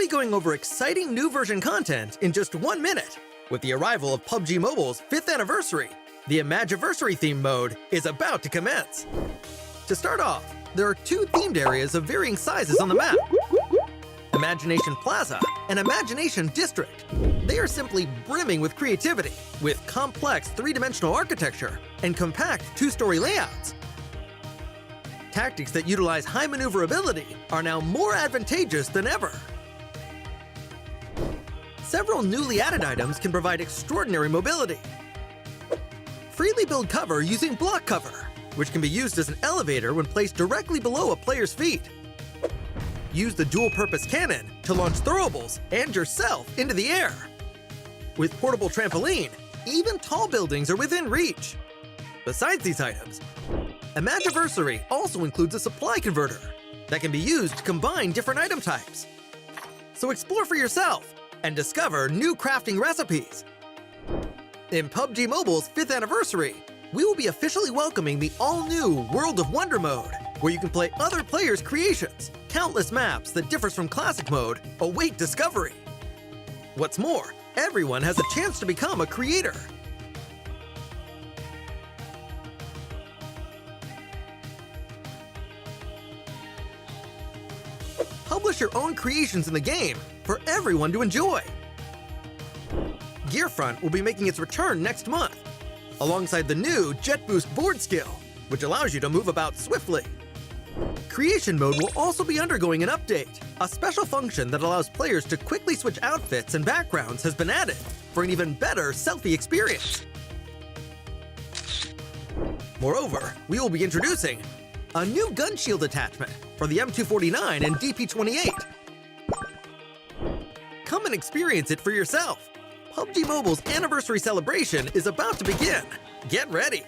be going over exciting new version content in just 1 minute. With the arrival of PUBG Mobile's 5th anniversary, the Imagiversary theme mode is about to commence. To start off, there are 2 themed areas of varying sizes on the map: Imagination Plaza and Imagination District. They are simply brimming with creativity, with complex 3-dimensional architecture and compact 2-story layouts. Tactics that utilize high maneuverability are now more advantageous than ever. Several newly added items can provide extraordinary mobility. Freely build cover using block cover, which can be used as an elevator when placed directly below a player's feet. Use the dual-purpose cannon to launch throwables and yourself into the air. With portable trampoline, even tall buildings are within reach. Besides these items, Imagiversary also includes a supply converter that can be used to combine different item types. So explore for yourself and discover new crafting recipes. In PUBG Mobile's 5th anniversary, we will be officially welcoming the all-new World of Wonder mode, where you can play other players' creations. Countless maps that differs from classic mode await discovery. What's more, everyone has a chance to become a creator. Publish your own creations in the game for everyone to enjoy. Gearfront will be making its return next month, alongside the new Jet Boost board skill, which allows you to move about swiftly. Creation mode will also be undergoing an update. A special function that allows players to quickly switch outfits and backgrounds has been added for an even better selfie experience. Moreover, we will be introducing a new gun shield attachment for the M249 and DP28. Come and experience it for yourself. PUBG Mobile's anniversary celebration is about to begin. Get ready!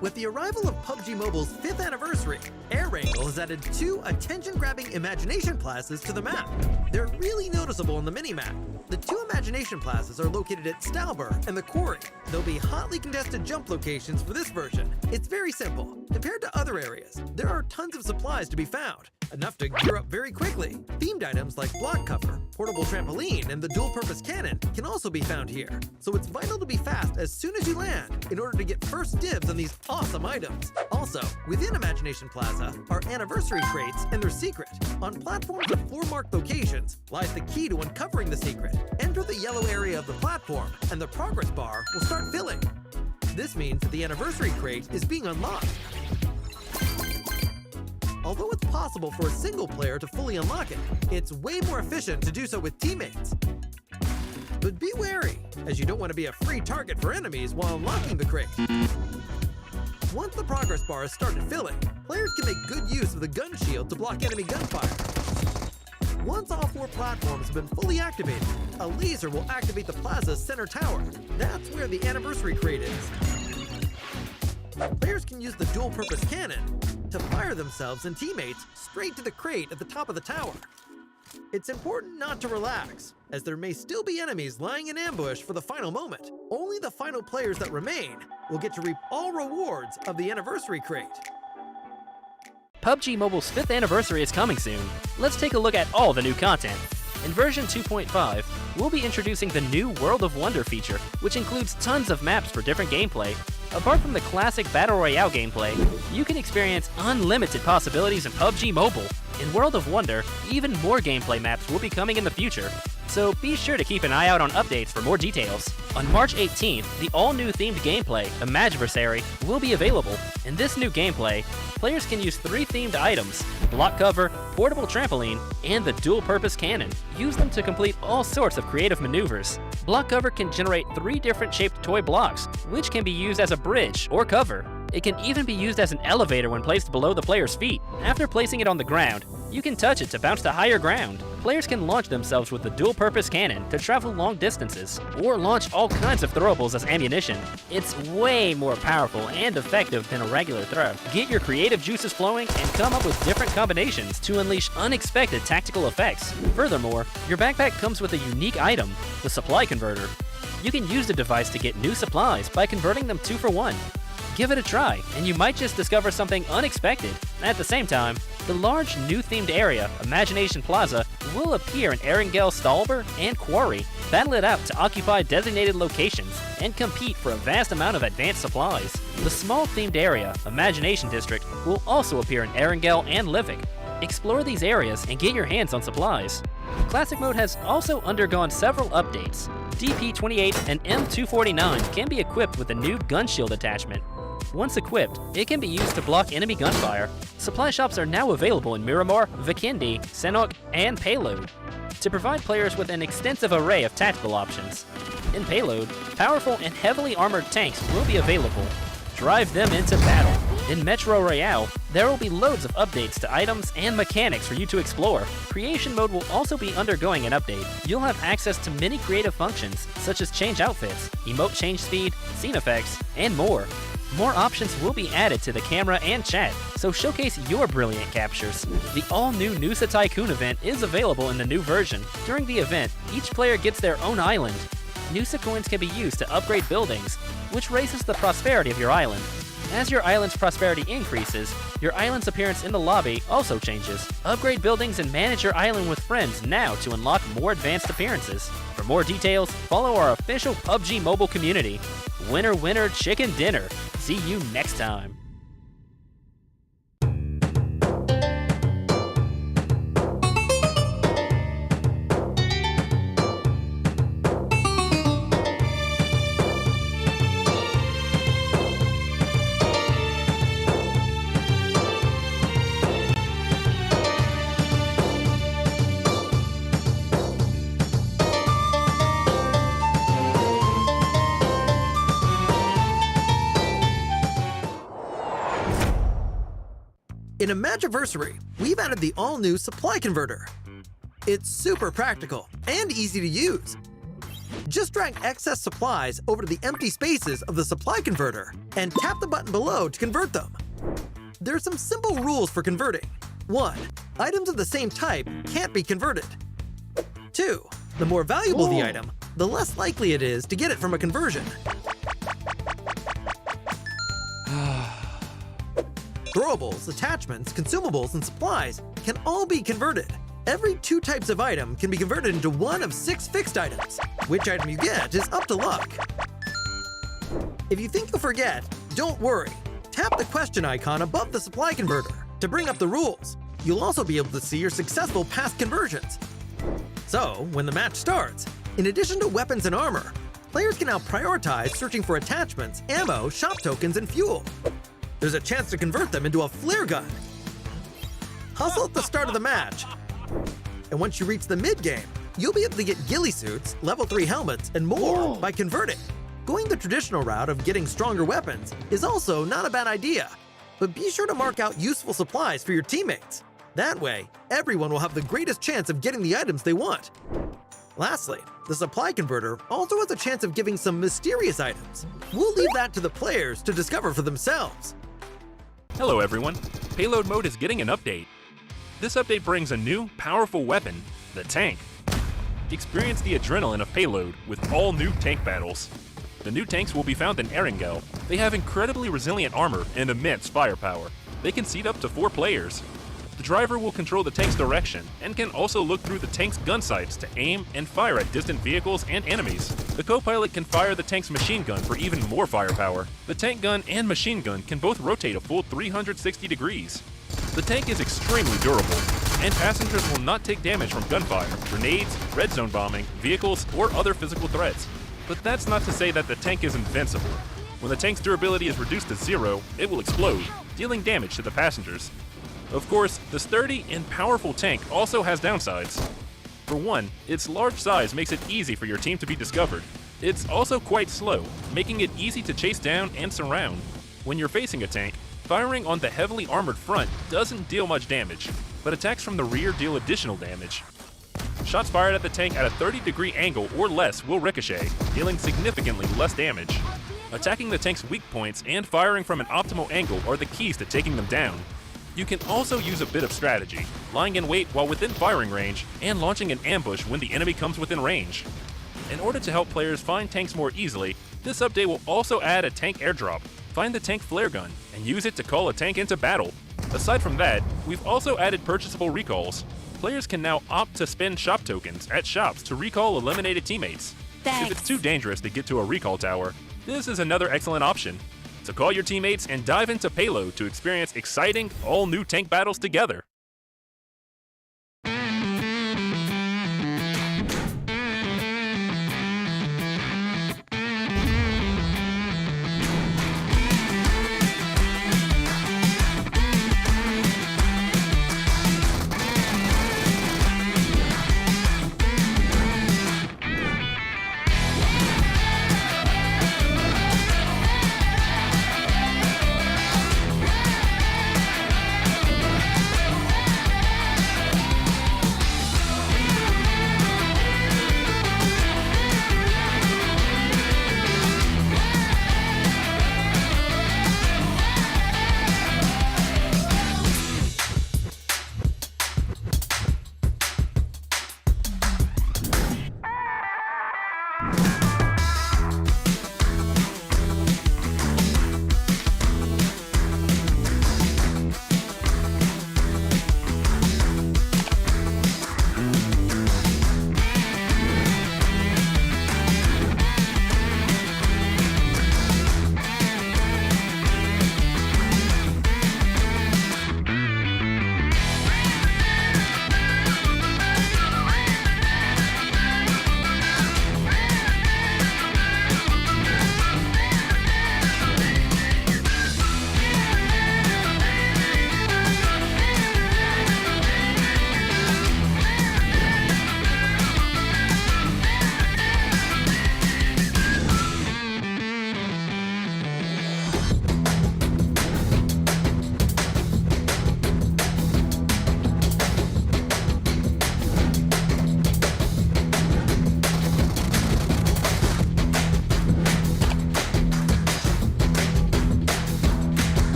With the arrival of PUBG Mobile's 5th anniversary, Air Wrangle has added 2 attention-grabbing imagination plazas to the map. They're really noticeable on the minimap. The 2 imagination plazas are located at Stalber and the Quarry. There'll be hotly contested jump locations for this version. It's very simple. Compared to other areas, there are tons of supplies to be found, enough to gear up very quickly. Themed items like block cover, portable trampoline, and the dual-purpose cannon can also be found here. So it's vital to be fast as soon as you land in order to get first dibs on these awesome items. Also, within Imagination Plaza are anniversary crates and their secret. On platforms at floor-marked locations lies the key to uncovering the secret. Enter the yellow area of the platform, and the progress bar will start filling. This means that the anniversary crate is being unlocked. Although it's possible for a single player to fully unlock it, it's way more efficient to do so with teammates. But be wary, as you don't want to be a free target for enemies while unlocking the crate. Once the progress bar has started filling, players can make good use of the gun shield to block enemy gunfire. Once all 4 platforms have been fully activated, a laser will activate the plaza's center tower. That's where the anniversary crate is. Players can use the dual-purpose cannon to fire themselves and teammates straight to the crate at the top of the tower. It's important not to relax, as there may still be enemies lying in ambush for the final moment. Only the final players that remain will get to reap all rewards of the anniversary crate. PUBG Mobile's 5th anniversary is coming soon. Let's take a look at all the new content. In version 2.5, we'll be introducing the new World of Wonder feature, which includes tons of maps for different gameplay. Apart from the classic Battle Royale gameplay, you can experience unlimited possibilities in PUBG Mobile. In World of Wonder, even more gameplay maps will be coming in the future, so be sure to keep an eye out on updates for more details. On March 18th, the all-new themed gameplay, Imagiversary, will be available. In this new gameplay, players can use 3 themed items: block cover, portable trampoline, and the dual-purpose cannon. Use them to complete all sorts of creative maneuvers. Block cover can generate 3 different shaped toy blocks, which can be used as a bridge or cover. It can even be used as an elevator when placed below the player's feet. After placing it on the ground, you can touch it to bounce to higher ground. Players can launch themselves with the dual-purpose cannon to travel long distances, or launch all kinds of throwables as ammunition. It's way more powerful and effective than a regular throw. Get your creative juices flowing and come up with different combinations to unleash unexpected tactical effects. Furthermore, your backpack comes with a unique item, the supply converter. You can use the device to get new supplies by converting them 2 for 1. Give it a try, and you might just discover something unexpected. At the same time, the large new themed area, Imagination Plaza, will appear in Erangel, Stalber, and Quarry. Battle it out to occupy designated locations and compete for a vast amount of advanced supplies. The small themed area, Imagination District, will also appear in Erangel and Livik. Explore these areas and get your hands on supplies. Classic Mode has also undergone several updates. DP28 and M249 can be equipped with a new gun shield attachment. Once equipped, it can be used to block enemy gunfire. Supply shops are now available in Miramar, Vikindi, Senok, and Payload to provide players with an extensive array of tactical options. In Payload, powerful and heavily armored tanks will be available. Drive them into battle. In Metro Royale, there will be loads of updates to items and mechanics for you to explore. Creation Mode will also be undergoing an update. You'll have access to many creative functions, such as change outfits, emote change speed, scene effects, and more. More options will be added to the camera and chat, so showcase your brilliant captures. The all-new Nusa Tycoon event is available in the new version. During the event, each player gets their own island. Nusa coins can be used to upgrade buildings, which raises the prosperity of your island. As your island's prosperity increases, your island's appearance in the lobby also changes. Upgrade buildings and manage your island with friends now to unlock more advanced appearances. For more details, follow our official PUBG Mobile community. Winner, winner, chicken dinner. See you next time. In Imagiversary, we've added the all-new Supply Converter. It's super practical and easy to use. Just drag excess supplies over to the empty spaces of the Supply Converter and tap the button below to convert them. There are some simple rules for converting. 1. Items of the same type can't be converted. 2. The more valuable the item, the less likely it is to get it from a conversion. Throwables, attachments, consumables, and supplies can all be converted. Every 2 types of item can be converted into one of 6 fixed items. Which item you get is up to luck. If you think you'll forget, don't worry. Tap the question icon above the Supply Converter to bring up the rules. You'll also be able to see your successful past conversions. So, when the match starts, in addition to weapons and armor, players can now prioritize searching for attachments, ammo, shop tokens, and fuel. There's a chance to convert them into a flare gun. Hustle at the start of the match. And once you reach the mid-game, you'll be able to get ghillie suits, level 3 helmets, and more by converting. Going the traditional route of getting stronger weapons is also not a bad idea, but be sure to mark out useful supplies for your teammates. That way, everyone will have the greatest chance of getting the items they want. Lastly, the Supply Converter also has a chance of giving some mysterious items. We'll leave that to the players to discover for themselves. Hello everyone, Payload Mode is getting an update. This update brings a new, powerful weapon, the tank. Experience the adrenaline of Payload with all new tank battles. The new tanks will be found in Erangel. They have incredibly resilient armor and immense firepower. They can seat up to 4 players. The driver will control the tank's direction and can also look through the tank's gun sights to aim and fire at distant vehicles and enemies. The co-pilot can fire the tank's machine gun for even more firepower. The tank gun and machine gun can both rotate a full 360 degrees. The tank is extremely durable, and passengers will not take damage from gunfire, grenades, red zone bombing, vehicles, or other physical threats. But that's not to say that the tank is invincible. When the tank's durability is reduced to 0, it will explode, dealing damage to the passengers. Of course, the sturdy and powerful tank also has downsides. For one, its large size makes it easy for your team to be discovered. It's also quite slow, making it easy to chase down and surround. When you're facing a tank, firing on the heavily armored front doesn't deal much damage, but attacks from the rear deal additional damage. Shots fired at the tank at a 30-degree angle or less will ricochet, dealing significantly less damage. Attacking the tank's weak points and firing from an optimal angle are the keys to taking them down. You can also use a bit of strategy, lying in wait while within firing range, and launching an ambush when the enemy comes within range. In order to help players find tanks more easily, this update will also add a tank airdrop. Find the tank flare gun, and use it to call a tank into battle. Aside from that, we've also added purchasable recalls. Players can now opt to spend shop tokens at shops to recall eliminated teammates. If it's too dangerous to get to a recall tower, this is another excellent option. So call your teammates and dive into Payload to experience exciting, all-new tank battles together.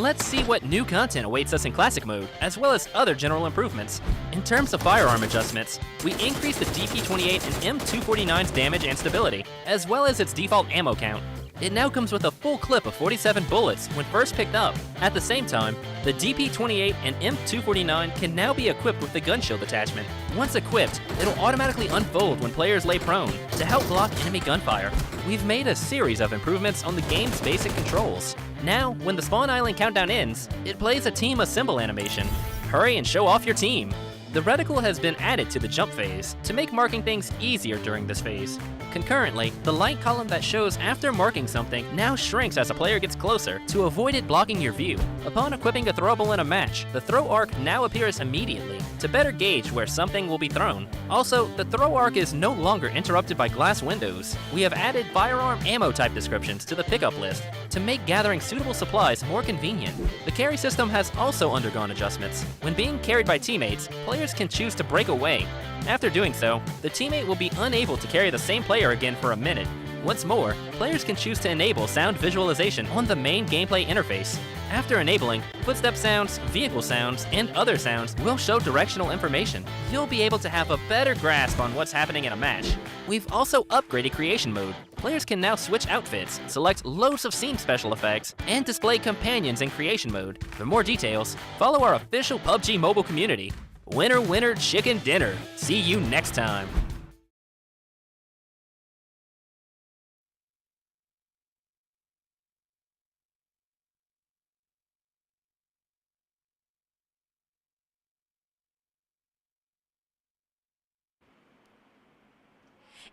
Let's see what new content awaits us in Classic Mode, as well as other general improvements. In terms of firearm adjustments, we increased the DP28 and M249's damage and stability, as well as its default ammo count. It now comes with a full clip of 47 bullets when first picked up. At the same time, the DP28 and M249 can now be equipped with the gun shield attachment. Once equipped, it'll automatically unfold when players lay prone to help block enemy gunfire. We've made a series of improvements on the game's basic controls. Now, when the spawn island countdown ends, it plays a team assemble animation. Hurry and show off your team! The reticle has been added to the jump phase to make marking things easier during this phase. Concurrently, the light column that shows after marking something now shrinks as a player gets closer to avoid it blocking your view. Upon equipping a throwable in a match, the throw arc now appears immediately to better gauge where something will be thrown. Also, the throw arc is no longer interrupted by glass windows. We have added firearm ammo type descriptions to the pickup list to make gathering suitable supplies more convenient. The carry system has also undergone adjustments. When being carried by teammates, players can choose to break away. After doing so, the teammate will be unable to carry the same player again for a minute. Once more, players can choose to enable sound visualization on the main gameplay interface. After enabling, footstep sounds, vehicle sounds, and other sounds will show directional information. You'll be able to have a better grasp on what's happening in a match. We've also upgraded creation mode. Players can now switch outfits, select loads of scene special effects, and display companions in creation mode. For more details, follow our official PUBG Mobile community. Winner, winner, chicken dinner. See you next time.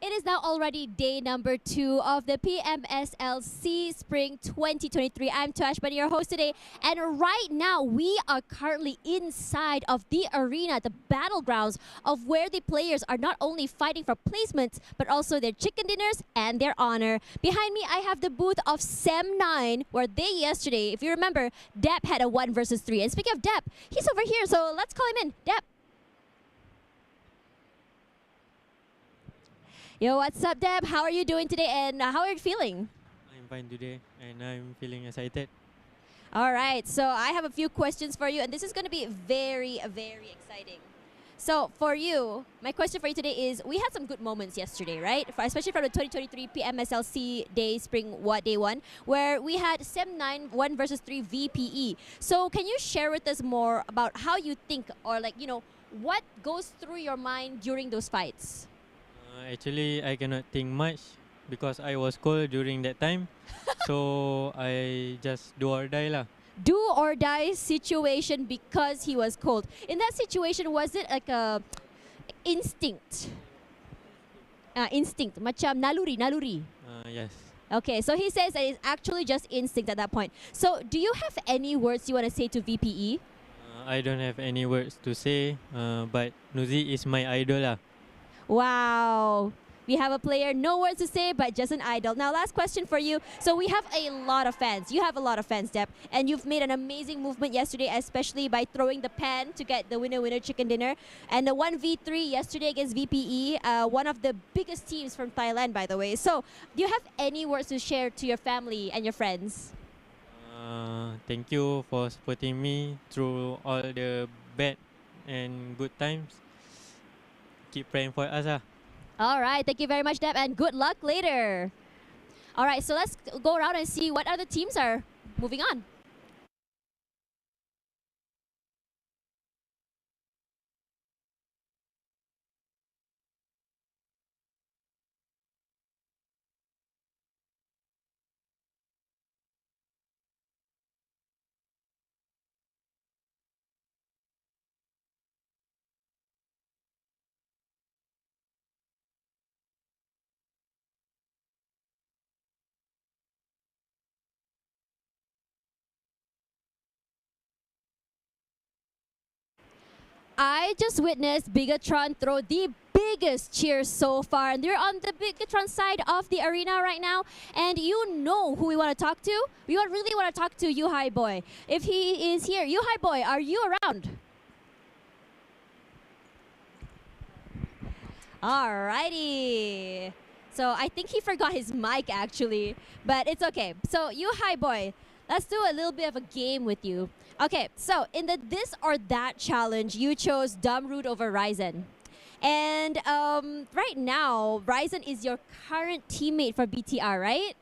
It is now already day number 2 of the PMSL SEA Spring 2023. I'm Tash, your host today, and right now we are currently inside of the arena, the battlegrounds of where the players are not only fighting for placements, but also their chicken dinners and their honor. Behind me, I have the booth of Sem9, where they yesterday, if you remember, Depp had a 1 versus 3. And speaking of Depp, he's over here, so let's call him in. Depp. Yo, what's up, Deb? How are you doing today, and how are you feeling? I'm fine today, and I'm feeling excited. All right, so I have a few questions for you, and this is going to be very, very exciting. So for you, my question for you today is, we had some good moments yesterday, right? Especially from the 2023 PMSL SEA Day Spring Day 1, where we had Sem9 1 versus 3 VPE. So can you share with us more about how you think, or what goes through your mind during those fights? Actually, I cannot think much because I was cold during that time. So I just do or die lah. Do or die situation because he was cold. In that situation, was it like a instinct? Instinct, macam naluri. Yes. Okay, so he says that it's actually just instinct at that point. So do you have any words you want to say to VPE? I don't have any words to say, but Nuzi is my idol lah. Wow. We have a player, no words to say, but just an idol. Now, last question for you. So we have a lot of fans. You have a lot of fans, Deb. And you've made an amazing movement yesterday, especially by throwing the pan to get the winner chicken dinner. And the 1v3 yesterday against VPE, one of the biggest teams from Thailand, by the way. So do you have any words to share to your family and your friends? Thank you for supporting me through all the bad and good times. Keep praying for us. All right, thank you very much, Deb, and good luck later. All right, so let's go around and see what other teams are moving on. I just witnessed BIGETRON throw the biggest cheers so far. And they're on the BIGETRON side of the arena right now. And you know who we want to talk to? We really want to talk to Yuhai Boy. If he is here, Yuhai Boy, are you around? Alrighty. So I think he forgot his mic actually, but it's okay. So Yuhai Boy, let's do a little bit of a game with you. Okay, so in the this or that challenge, you chose Dumroot over Ryzen. And right now, Ryzen is your current teammate for BTR, right?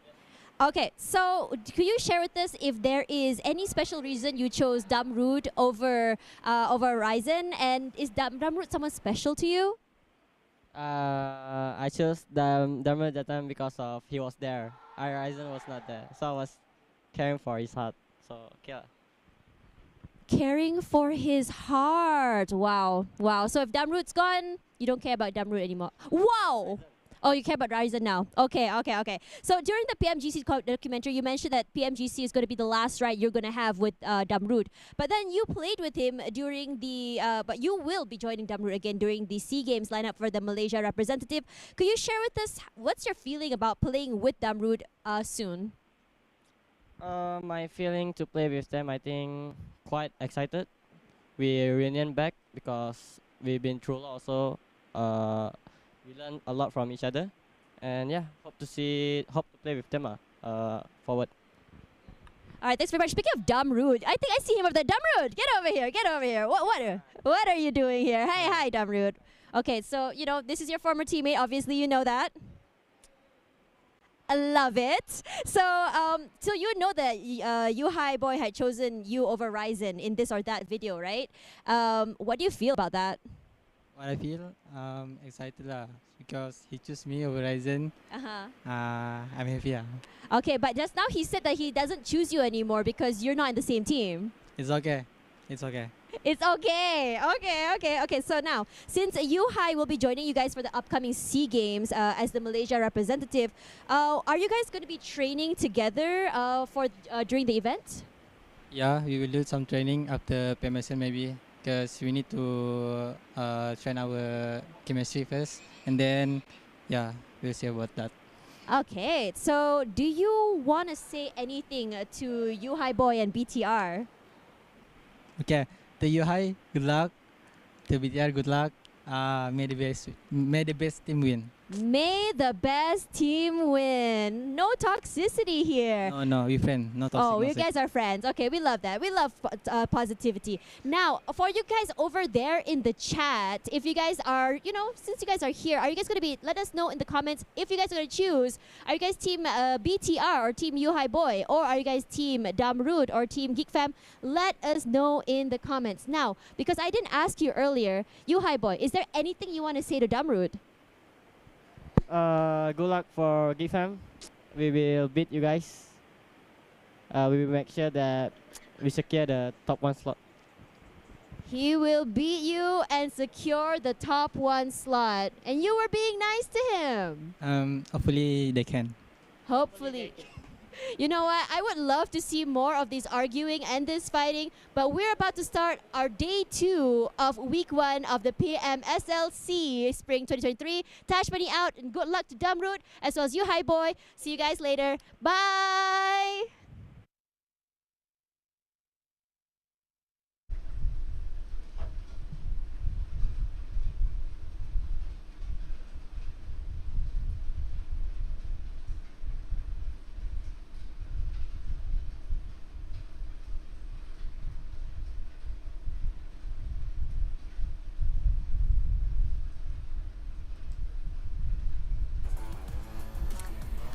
Okay, so could you share with us if there is any special reason you chose Dumroot over Ryzen? And is Dumroot someone special to you? I chose Dumroot that time because of he was there. Ryzen was not there, so I was caring for his heart. So okay. Caring for his heart. Wow. Wow. So if Dumroot's gone, you don't care about Dumroot anymore. Wow. Oh, you care about Ryzen now. Okay. So during the PMGC documentary, you mentioned that PMGC is going to be the last ride you're going to have with Dumroot. But then you played with him during the, but you will be joining Dumroot again during the SEA Games lineup for the Malaysia representative. Could you share with us, what's your feeling about playing with Dumroot soon? My feeling to play with them, I think quite excited. We reunion back because we've been through also. We learned a lot from each other, and yeah, hope to play with them forward. All right, thanks very much. Speaking of Dumroot, I think I see him over there. Dumroot, get over here. What are you doing here? Hi, Dumroot. Okay, so this is your former teammate. Obviously, you know that. I love it. So, so you know that Yuhai Boy had chosen you over Ryzen in this or that video, right? What do you feel about that? What I feel excited because he chose me over Ryzen. I'm happy. Okay, but just now he said that he doesn't choose you anymore because you're not in the same team. It's okay. It's okay. It's okay. Okay. So now, since Yuhai will be joining you guys for the upcoming SEA Games as the Malaysia representative, are you guys going to be training together for during the event? Yeah, we will do some training after PMSL maybe, because we need to train our chemistry first, and then yeah, we'll see about that. Okay. So do you want to say anything to Yuhai Boy and BTR? Okay, to you, hi, good luck. To BTR, good luck. May the best team win. May the best team win. No toxicity here. No, we friends. No toxic. Oh, you guys are friends. Okay, we love that. We love positivity. Now, for you guys over there in the chat, if you guys are, since you guys are here, are you guys going to be, let us know in the comments if you guys are going to choose, are you guys team BTR or team Yuhai Boy, or are you guys team Damrud or team Geek Fam? Let us know in the comments. Now, because I didn't ask you earlier, Yuhai Boy, is there anything you want to say to Damrud? Good luck for GEEK fam. We will beat you guys. We will make sure that we secure the top 1 slot. He will beat you and secure the top 1 slot. And you were being nice to him. Hopefully they can. Hopefully. You know what? I would love to see more of this arguing and this fighting, but we're about to start our day 2 of week 1 of the PMSL SEA Spring 2023. Tash Money out, and good luck to Damrud as well as you, Hi Boy. See you guys later. Bye!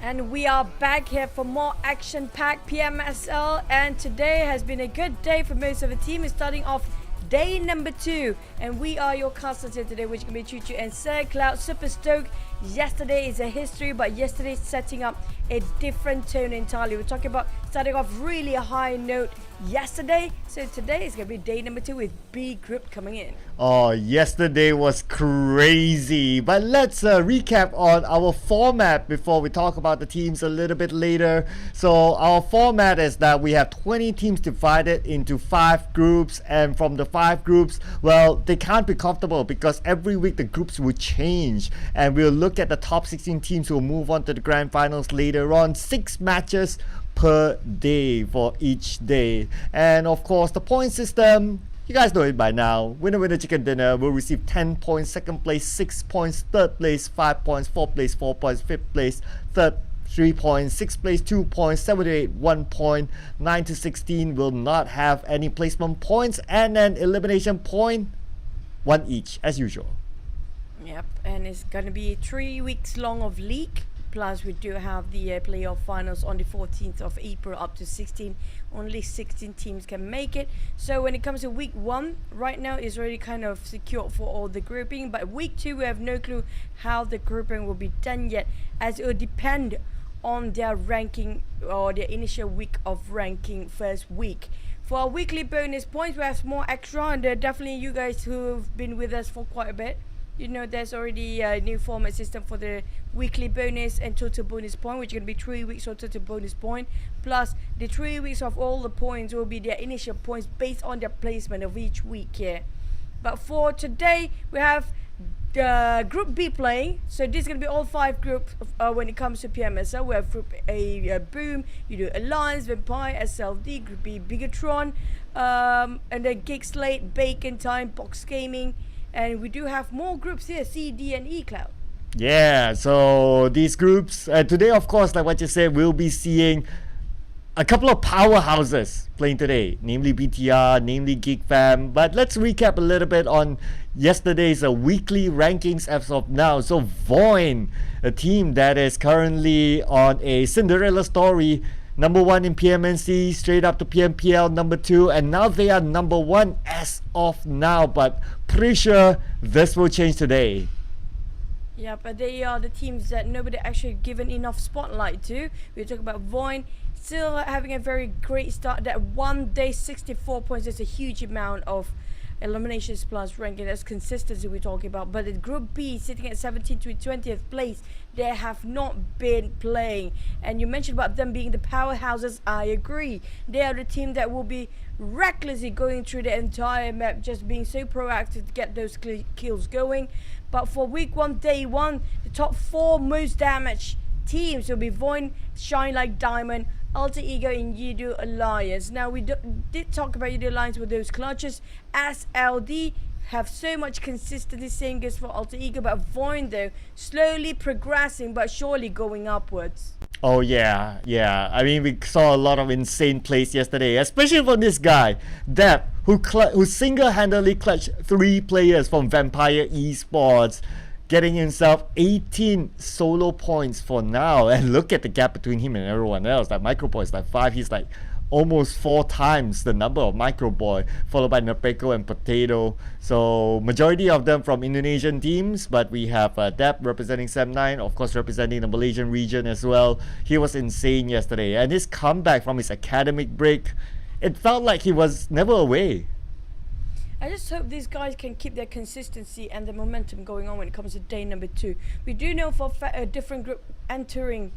And we are back here for more action-packed PMSL, and today has been a good day for most of the team. It's starting off day number 2, and we are your casters here today, which can be Choo Choo and Sir Cloud. Super stoked. Yesterday is a history, but yesterday's setting up a different tone entirely. We're talking about starting off really a high note yesterday, so today is going to be day number 2 with B group coming in. Oh, yesterday was crazy. But let's recap on our format before we talk about the teams a little bit later. So our format is that we have 20 teams divided into 5 groups, and from the 5 groups, well, they can't be comfortable because every week the groups will change, and we'll look at the top 16 teams who will move on to the grand finals later on. 6 matches per day for each day, and of course the point system, you guys know it by now. Winner chicken dinner will receive 10 points, second place 6 points, third place 5 points, fourth place 4 points, fifth place third 3 points, sixth place 2 points, 7 to 8 1 point, 9 to 16 will not have any placement points, and then elimination point 1 each as usual. Yep, and it's going to be 3 weeks long of league. Plus, we do have the playoff finals on the 14th of April up to 16. Only 16 teams can make it. So when it comes to week 1, right now it's already kind of secured for all the grouping. But week 2, we have no clue how the grouping will be done yet, as it will depend on their ranking or their initial week of ranking first week. For our weekly bonus points, we have more extra, and definitely you guys who've been with us for quite a bit, you know there's already a new format system for the weekly bonus and total bonus point, which is going to be 3 weeks of total bonus point, plus the 3 weeks of all the points will be their initial points based on their placement of each week here. But for today, we have the Group B playing, so this is going to be all 5 groups when it comes to PMSL. We have Group A, Boom, Yoodo Alliance, Vampire, SLD, Group B, BIGETRON, and then GEEK, SLATE, Bacon Time, Box Gaming, and we do have more groups here, C, D, and E, Cloud. Yeah, so these groups, today of course, like what you said, we'll be seeing a couple of powerhouses playing today, namely BTR, namely Geek Fam. But let's recap a little bit on yesterday's weekly rankings as of now. So VOIN, a team that is currently on a Cinderella story, number 1 in PMNC, straight up to PMPL number 2, and now they are number 1 as of now, but pretty sure this will change today. Yeah, but they are the teams that nobody actually given enough spotlight to. We talk about VOIN still having a very great start. That 1 day 64 points is a huge amount of eliminations plus ranking. That's consistency we're talking about. But in Group B, sitting at 17th to 20th place, they have not been playing. And you mentioned about them being the powerhouses. I agree. They are the team that will be recklessly going through the entire map, just being so proactive to get those kills going. But for week 1, day 1, the top 4 most damaged teams will be VOIN, Shine Like Diamond, Alter Ego, and Yoodo Alliance. Now we did talk about Yoodo Alliance with those clutches. SLD have so much consistency, same goes for Alter Ego, but VOIN though slowly progressing but surely going upwards. Oh yeah. I mean, we saw a lot of insane plays yesterday, especially from this guy, Deb, who single-handedly clutched 3 players from Vampire Esports, getting himself 18 solo points for now. And look at the gap between him and everyone else. Like Microboy is like 5, he's like almost 4 times the number of Microboy, followed by Nepeko and Potato. So majority of them from Indonesian teams, but we have Dep representing Sem9, of course representing the Malaysian region as well. He was insane yesterday, and his comeback from his academic break, it felt like he was never away. I just hope these guys can keep their consistency and the momentum going on when it comes to day number 2. We do know for a different group entering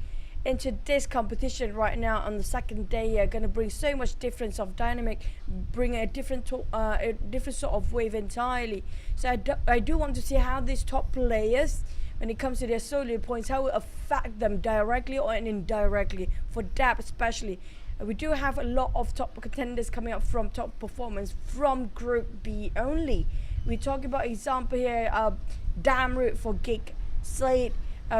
into this competition right now on the second day are going to bring so much difference of dynamic, bring a different sort of wave entirely. So I do want to see how these top players, when it comes to their solo points, how it will affect them directly or indirectly. For DAP especially, we do have a lot of top contenders coming up from top performance from Group B only. We talk about example here, Damroot for GEEK, SLATE.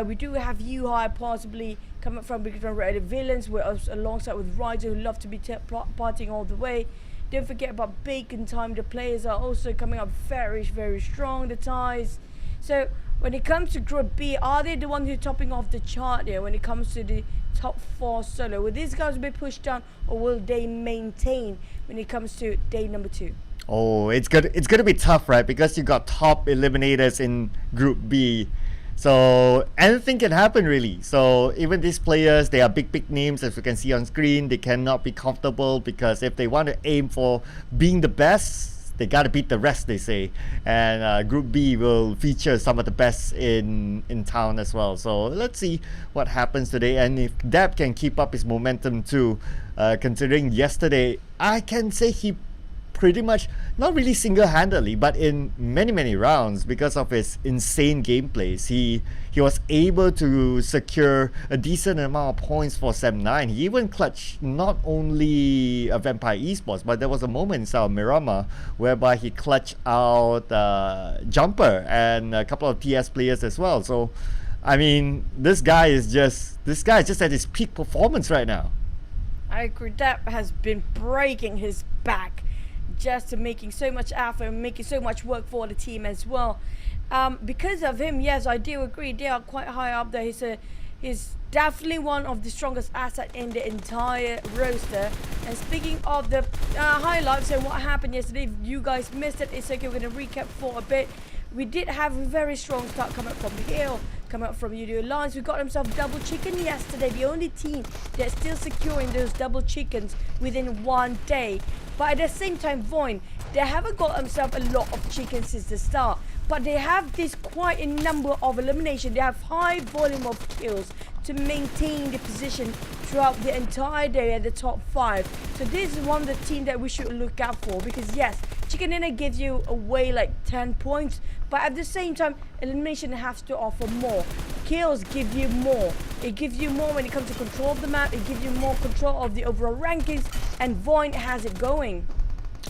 We do have Yuhai possibly coming from BIGETRON Villains, alongside with Ryder, who love to be partying all the way. Don't forget about Bacon Time. The players are also coming up very, very strong, the ties. So when it comes to Group B, are they the ones who are topping off the chart here when it comes to the top 4 solo? Will these guys be pushed down, or will they maintain when it comes to day number 2? Oh, it's gonna be tough, right? Because you got top eliminators in Group B. So anything can happen really. So even these players, they are big names, as you can see on screen. They cannot be comfortable, because if they want to aim for being the best, they gotta beat the rest, they say. And Group B will feature some of the best in town as well. So let's see what happens today, and if Deb can keep up his momentum too. Considering yesterday, I can say he pretty much, not really single-handedly, but in many rounds, because of his insane gameplays, he was able to secure a decent amount of points for Sem9. He even clutched not only a Vampire Esports, but there was a moment inside of Miramar whereby he clutched out Jumper and a couple of TS players as well. So I mean, this guy is just at his peak performance right now. I agree. That has been breaking his back, just making so much effort and making so much work for the team as well. Because of him, yes, I do agree. They are quite high up there. He's definitely one of the strongest assets in the entire roster. And speaking of the highlights and what happened yesterday, if you guys missed it, it's okay. We're going to recap for a bit. We did have a very strong start coming up from Hill, coming up from Yoodo Alliance. We got himself double chicken yesterday. The only team that's still securing those double chickens within 1 day. But at the same time, VOIN, they haven't got themselves a lot of chickens since the start. But they have this quite a number of elimination. They have high volume of kills to maintain the position throughout the entire day at the top 5. So this is one of the teams that we should look out for, because yes, Chicken Dinner gives you away like 10 points, but at the same time, elimination has to offer more. Kills give you more. It gives you more when it comes to control of the map. It gives you more control of the overall rankings, and VOIN has it going.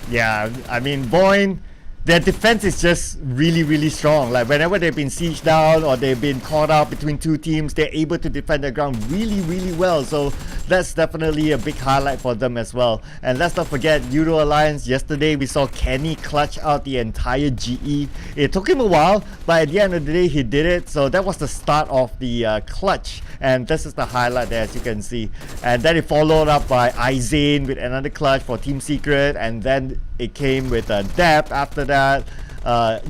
Yeah, I mean, VOIN, their defense is just really strong. Like whenever they've been sieged down or they've been caught out between two teams, they're able to defend the ground really well. So that's definitely a big highlight for them as well. And let's not forget Yoodo Alliance. Yesterday we saw Kenny clutch out the entire GE. It took him a while, but at the end of the day he did it. So that was the start of the clutch, and this is the highlight there, as you can see. And then it followed up by Izane with another clutch for Team Secret, and then it came with a Dep after that.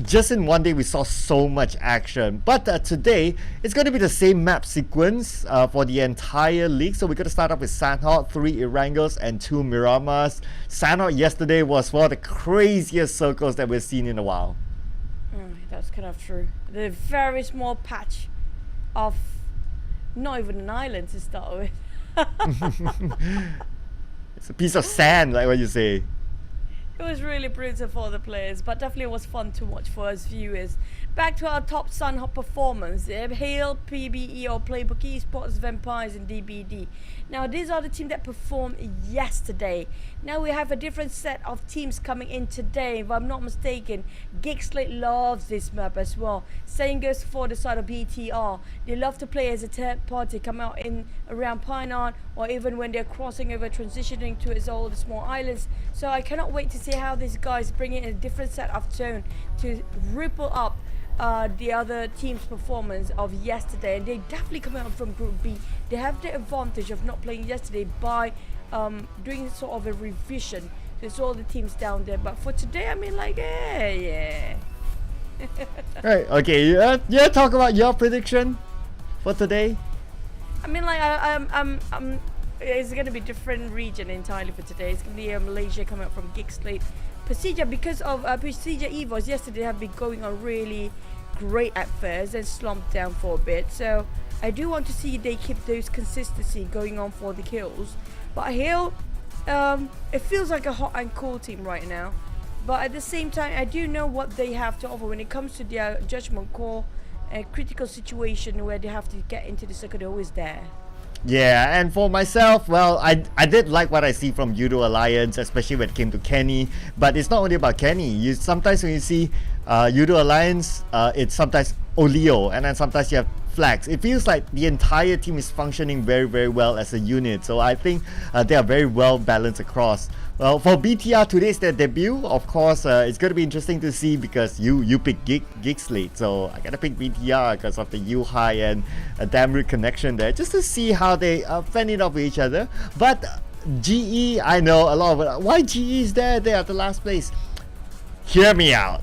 Just in one day, we saw so much action. But today, it's going to be the same map sequence for the entire league. So we're going to start off with Sandhawk, 3 Erangels, and 2 Miramas. Sandhawk yesterday was one of the craziest circles that we've seen in a while. That's kind of true. The very small patch of not even an island to start with. It's a piece of sand, like what you say. It was really brutal for the players, but definitely was fun to watch for us viewers. Back to our top Sunhawk performance. Hail, PBE or Playbook Esports, Vampires and DBD. Now these are the teams that performed yesterday. Now we have a different set of teams coming in today. If I'm not mistaken, GEEK SLATE loves this map as well. Same goes for the side of BTR. They love to play as a third party, come out in around Pine or even when they're crossing over, transitioning to all the small islands. So I cannot wait to see how these guys bring in a different set of tone to ripple up the other team's performance of yesterday. And they definitely come out from Group B. They have the advantage of not playing yesterday by doing sort of a revision to all the teams down there. But for today, I mean, like, yeah. Right, okay, yeah, talk about your prediction for today. I mean, like, it's going to be different region entirely for today. It's going to be Malaysia coming up from GEEK SLATE. PERSIJA, because of PERSIJA EVOS yesterday have been going on really great at first and slumped down for a bit. So I do want to see they keep those consistency going on for the kills. But Hill, it feels like a hot and cool team right now. But at the same time, I do know what they have to offer when it comes to their judgment call and critical situation where they have to get into the circle. They're always there. Yeah, and for myself, well, I did like what I see from Yoodo Alliance, especially when it came to Kenny. But it's not only about Kenny. Sometimes when you see Yoodo Alliance, it's sometimes Oleo, and then sometimes you have Flax. It feels like the entire team is functioning very, very well as a unit. So I think they are very well balanced across. Well, for BTR, today's their debut. Of course, it's going to be interesting to see because you pick GEEK SLATE. So I got to pick BTR because of the U-High and a damn root connection there. Just to see how they fend it off with each other. But GE, I know a lot of it. Why GE is there at the last place? Hear me out.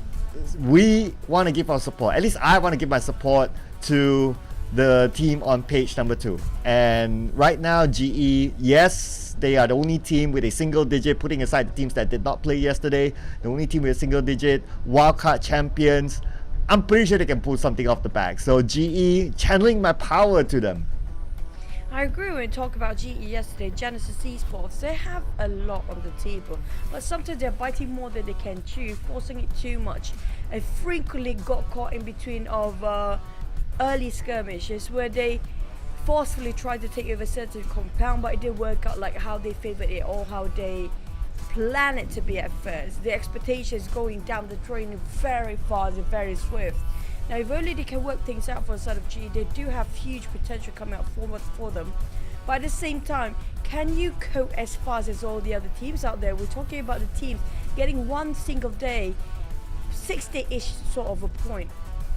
We want to give our support. At least I want to give my support to the team on page number 2. And right now, GE, yes, they are the only team with a single digit, putting aside the teams that did not play yesterday, the only team with a single digit, wildcard champions. I'm pretty sure they can pull something off the back. So GE, channeling my power to them. I agree when we talk about GE yesterday, Genesis Esports, they have a lot on the table, but sometimes they're biting more than they can chew, forcing it too much. I frequently got caught in between of early skirmishes where they forcefully tried to take over a certain compound, but it didn't work out like how they favored it or how they plan it to be at first. The expectations going down the drain very fast and very swift. Now, if only they can work things out for the side of GE, they do have huge potential coming out for them. But at the same time, can you cope as fast as all the other teams out there? We're talking about the teams getting one single day, 60-ish sort of a point.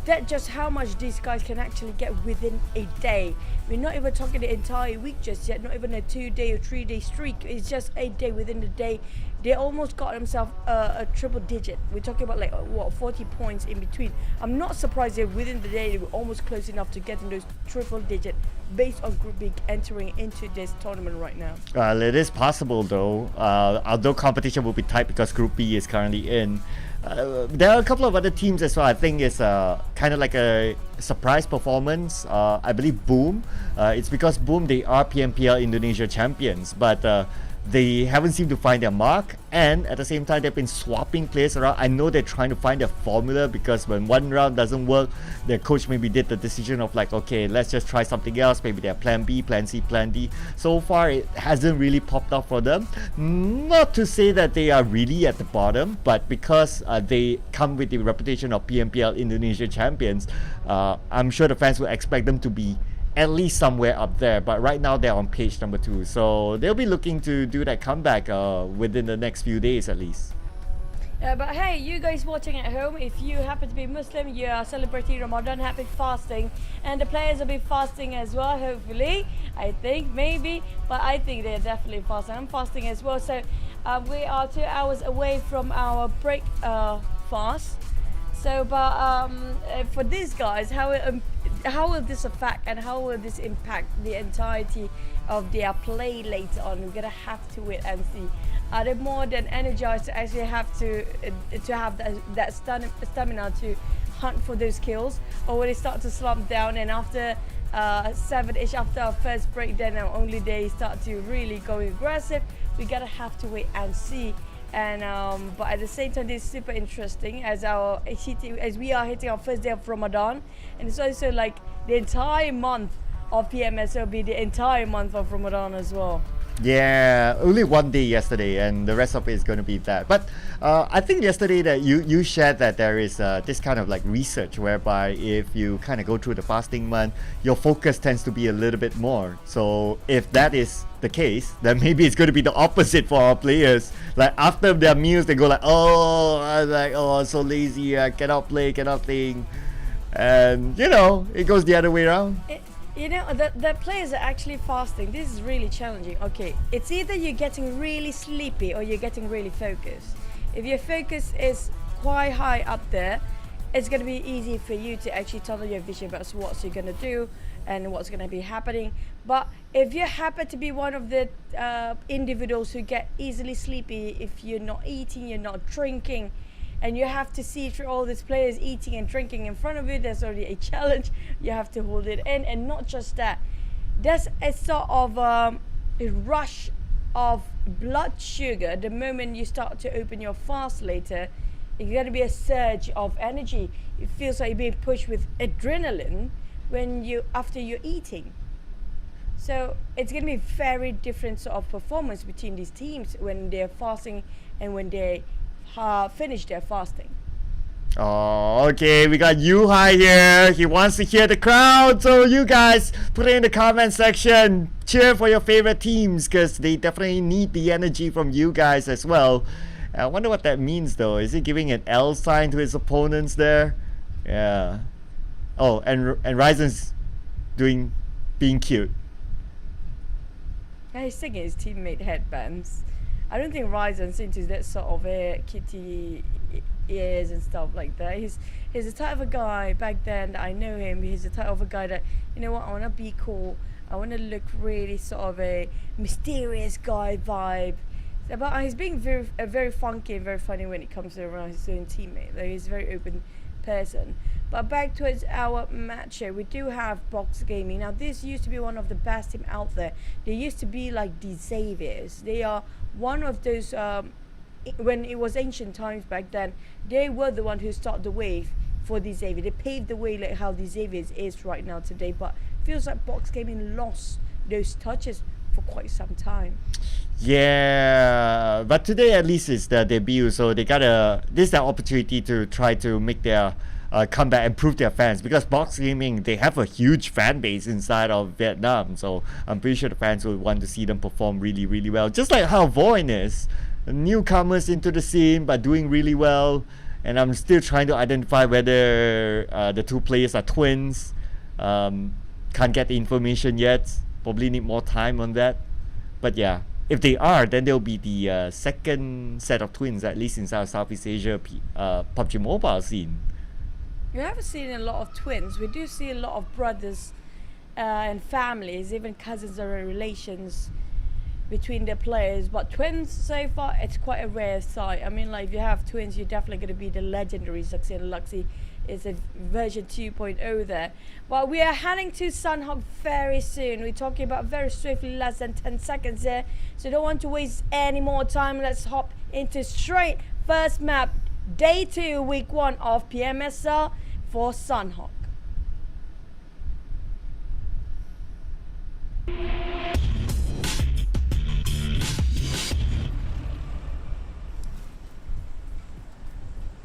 That's just how much these guys can actually get within a day. We're not even talking the entire week just yet, not even a 2-day or 3-day streak. It's just a day within the day. They almost got themselves a triple digit. We're talking about like, what, 40 points in between. I'm not surprised that within the day they were almost close enough to getting those triple digit based on Group B entering into this tournament right now. It is possible though, although competition will be tight because Group B is currently in. There are a couple of other teams as well. I think it's kind of like a surprise performance. I believe Boom. It's because Boom, they are PMPL Indonesia champions, but they haven't seemed to find their mark, and at the same time they've been swapping players around. I know they're trying to find their formula because when one round doesn't work, their coach maybe did the decision of like, okay, let's just try something else. Maybe they're plan B, plan C, plan D. So far it hasn't really popped up for them. Not to say that they are really at the bottom, but because they come with the reputation of PMPL Indonesia champions, I'm sure the fans will expect them to be at least somewhere up there. But right now they're on page number 2, so they'll be looking to do that comeback within the next few days at least. But hey, you guys watching at home, if you happen to be Muslim, you are celebrating Ramadan, happy fasting, and the players will be fasting as well, hopefully. I think, maybe, but I think they're definitely fasting. I'm fasting as well, so we are 2 hours away from our break fast. So, but for these guys, how will this affect and how will this impact the entirety of their play later on? We're gonna have to wait and see. Are they more than energized to actually have to have that stamina to hunt for those kills, or will they start to slump down and after 7-ish, after our first break, then only they start to really go aggressive? We gotta have to wait and see. And but at the same time, this is super interesting as we are hitting our first day of Ramadan, and it's also like the entire month of PMSL will be the entire month of Ramadan as well. Yeah, only one day yesterday, and the rest of it is going to be that. But I think yesterday that you shared that there is this kind of like research whereby if you kind of go through the fasting month, your focus tends to be a little bit more. So if that is the case, then maybe it's going to be the opposite for our players. Like after their meals, they go like, I'm so lazy, I cannot play, cannot think, and it goes the other way around. The players are actually fasting. This is really challenging. Okay, it's either you're getting really sleepy or you're getting really focused. If your focus is quite high up there, it's going to be easy for you to actually tunnel your vision about what you're going to do and what's going to be happening. But if you happen to be one of the individuals who get easily sleepy, if you're not eating, you're not drinking, and you have to see through all these players eating and drinking in front of you, there's already a challenge. You have to hold it in. And not just that, there's a sort of a rush of blood sugar the moment you start to open your fast later. It's going to be a surge of energy. It feels like you're being pushed with adrenaline after you're eating. So it's going to be very different sort of performance between these teams when they're fasting and when they finish their fasting. Oh, okay, we got Yuhai here. He wants to hear the crowd, so you guys put it in the comment section. Cheer for your favorite teams, because they definitely need the energy from you guys as well. I wonder what that means though. Is he giving an L sign to his opponents there? Yeah. Oh, and Ryzen's being cute. Yeah, he's singing his teammate headbands. I don't think Ryzen's into that sort of kitty ears and stuff like that. He's the type of a guy, back then that I know him, he's the type of a guy that, you know what, I want to be cool. I want to look really sort of a mysterious guy vibe. But he's being very funky and very funny when it comes to around his own teammate. Like, he's a very open person. But back towards our match here, we do have Box Gaming. Now this used to be one of the best team out there. They used to be like the Xaviers. They are one of those, when it was ancient times back then, they were the one who started the wave for the Xavier. They paved the way like how the Xaviers is right now today. But it feels like Box Gaming lost those touches for quite some time. Yeah, but today at least is their debut, so they this is their opportunity to try to make their comeback and prove their fans, because Box Gaming, they have a huge fan base inside of Vietnam, so I'm pretty sure the fans will want to see them perform really, really well, just like how VOIN is. Newcomers into the scene but doing really well, and I'm still trying to identify whether the two players are twins. Can't get the information yet, probably need more time on that, but yeah. If they are, then they'll be the second set of twins, at least inside Southeast Asia PUBG Mobile scene. You haven't seen a lot of twins. We do see a lot of brothers and families, even cousins or relations between the players. But twins, so far, it's quite a rare sight. I mean, like, if you have twins, you're definitely going to be the legendary Suxy and Luxy. It's a version 2.0 there. Well, we are heading to Sunhawk very soon. We're talking about very swiftly, less than 10 seconds there. So don't want to waste any more time. Let's hop into straight first map, day 2, week 1 of PMSL for Sunhawk.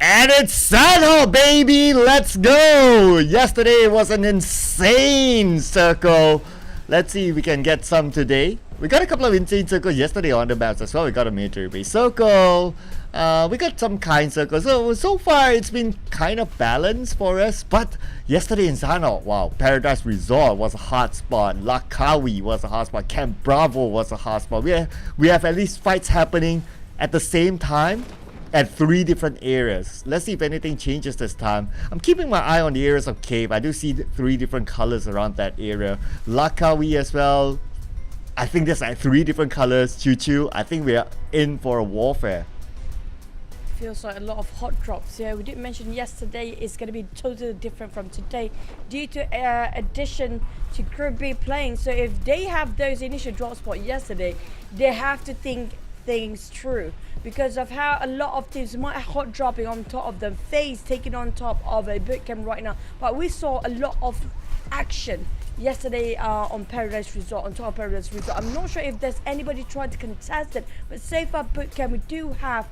And it's Sunhawk, baby! Let's go! Yesterday was an insane circle. Let's see if we can get some today. We got a couple of insane circles yesterday on the maps as well. We got a military base circle. We got some kind circles. So far it's been kind of balanced for us. But yesterday in Sunhawk, wow, Paradise Resort was a hot spot. Lakawi was a hot spot. Camp Bravo was a hot spot. We have at least fights happening at the same time. at 3 different areas. Let's see if anything changes this time. I'm keeping my eye on the areas of cave. I do see 3 different colors around that area. Lakawi as well. I think there's like 3 different colors. Choo-choo. I think we are in for a warfare. Feels like a lot of hot drops. Yeah, we did mention yesterday it's going to be totally different from today due to addition to Group B playing. So if they have those initial drop spots yesterday, they have to think things through because of how a lot of teams might hot dropping on top of them. FaZe taking on top of a bootcamp right now, but we saw a lot of action yesterday on Paradise Resort, on top of Paradise Resort. I'm not sure if there's anybody trying to contest it, but so far bootcamp we do have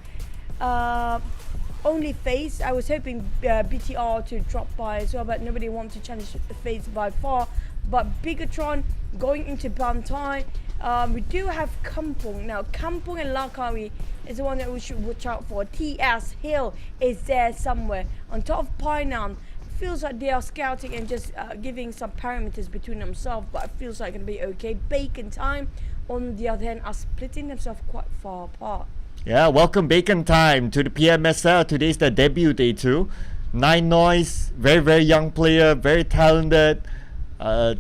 only FaZe. I was hoping BTR to drop by as well, but nobody wants to challenge the FaZe by far. But BIGETRON going into Bantai. We do have Kampong. Now Kampong and Lakawi is the one that we should watch out for. TS Hill is there somewhere. On top of Painan, feels like they are scouting and just giving some parameters between themselves, but it feels like it's going to be okay. Bacon Time, on the other hand, are splitting themselves quite far apart. Yeah, welcome Bacon Time to the PMSL. Today's the debut day too. Nine Noise, very young player, very talented.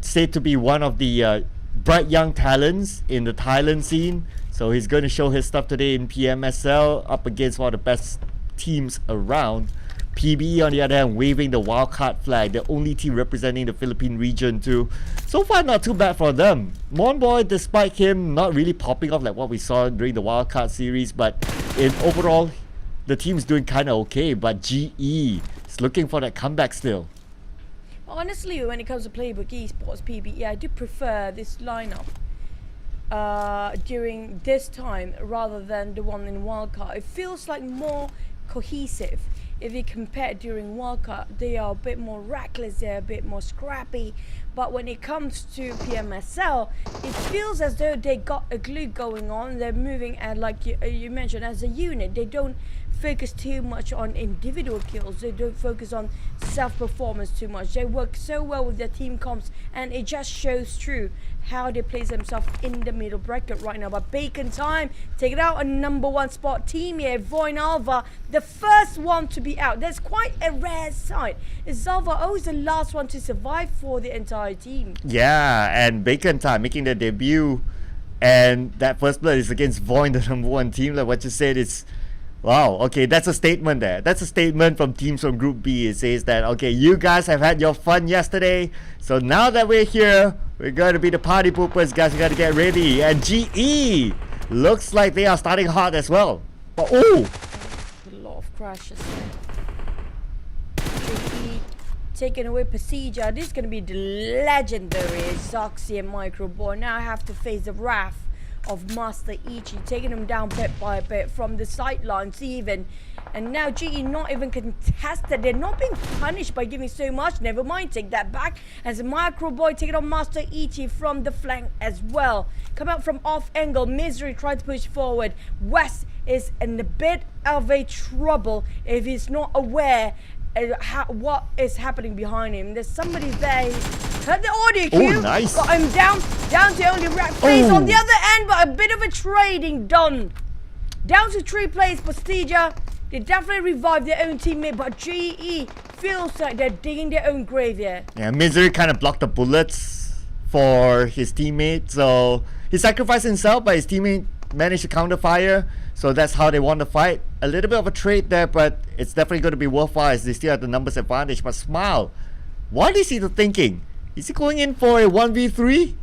Said to be one of the bright young talents in the Thailand scene. So he's going to show his stuff today in PMSL up against one of the best teams around. PBE on the other hand waving the wildcard flag, the only team representing the Philippine region too. So far not too bad for them. Monboy, despite him not really popping off like what we saw during the wildcard series, but in overall the team's doing kind of okay, but GE is looking for that comeback still. Honestly, when it comes to Playbook Esports PBE, I do prefer this lineup during this time rather than the one in wildcard. It feels like more cohesive. If you compare during wildcard, they are a bit more reckless, they're a bit more scrappy. But when it comes to PMSL, it feels as though they got a glue going on. They're moving, and like you mentioned, as a unit. They don't focus too much on individual kills. They don't focus on self-performance too much. They work so well with their team comps, and it just shows through how they place themselves in the middle bracket right now. But Bacon Time take it out a #1 spot team here. VOIN Alva, the first one to be out. That's quite a rare sight. Is Alva always the last one to survive for the entire team? Yeah, and Bacon Time making their debut, and that first blood is against VOIN, the #1 team. Like what you said, it's wow, okay, that's a statement there. That's a statement from teams from Group B. It says that, okay, you guys have had your fun yesterday, so now that we're here, we're going to be the party poopers, guys. We got to get ready. And GE looks like they are starting hot as well. But, oh! A lot of crashes there. GE taking away PERSIJA. This is going to be the legendary Zoxy and Microboy. Now I have to face the wrath of Master Ichi, taking him down bit by bit from the sidelines even. And now GE not even contested. They're not being punished by giving so much. Never mind, take that back. As a Microboy taking on Master Ichi from the flank as well. Come out from off angle. Misery tried to push forward. West is in a bit of a trouble if he's not aware what is happening behind him. There's somebody there. Heard the audio cue. Oh, nice. Got him down to only FaZe on the other end, but a bit of a trading done. Down to 3 players, PERSIJA. They definitely revived their own teammate, but GE feels like they're digging their own grave here. Yeah, Misery kind of blocked the bullets for his teammate, so he sacrificed himself, but his teammate managed to counter fire. So that's how they won the fight. A little bit of a trade there, but it's definitely going to be worthwhile as they still have the numbers advantage. But Smile, what is he thinking? Is he going in for a 1v3?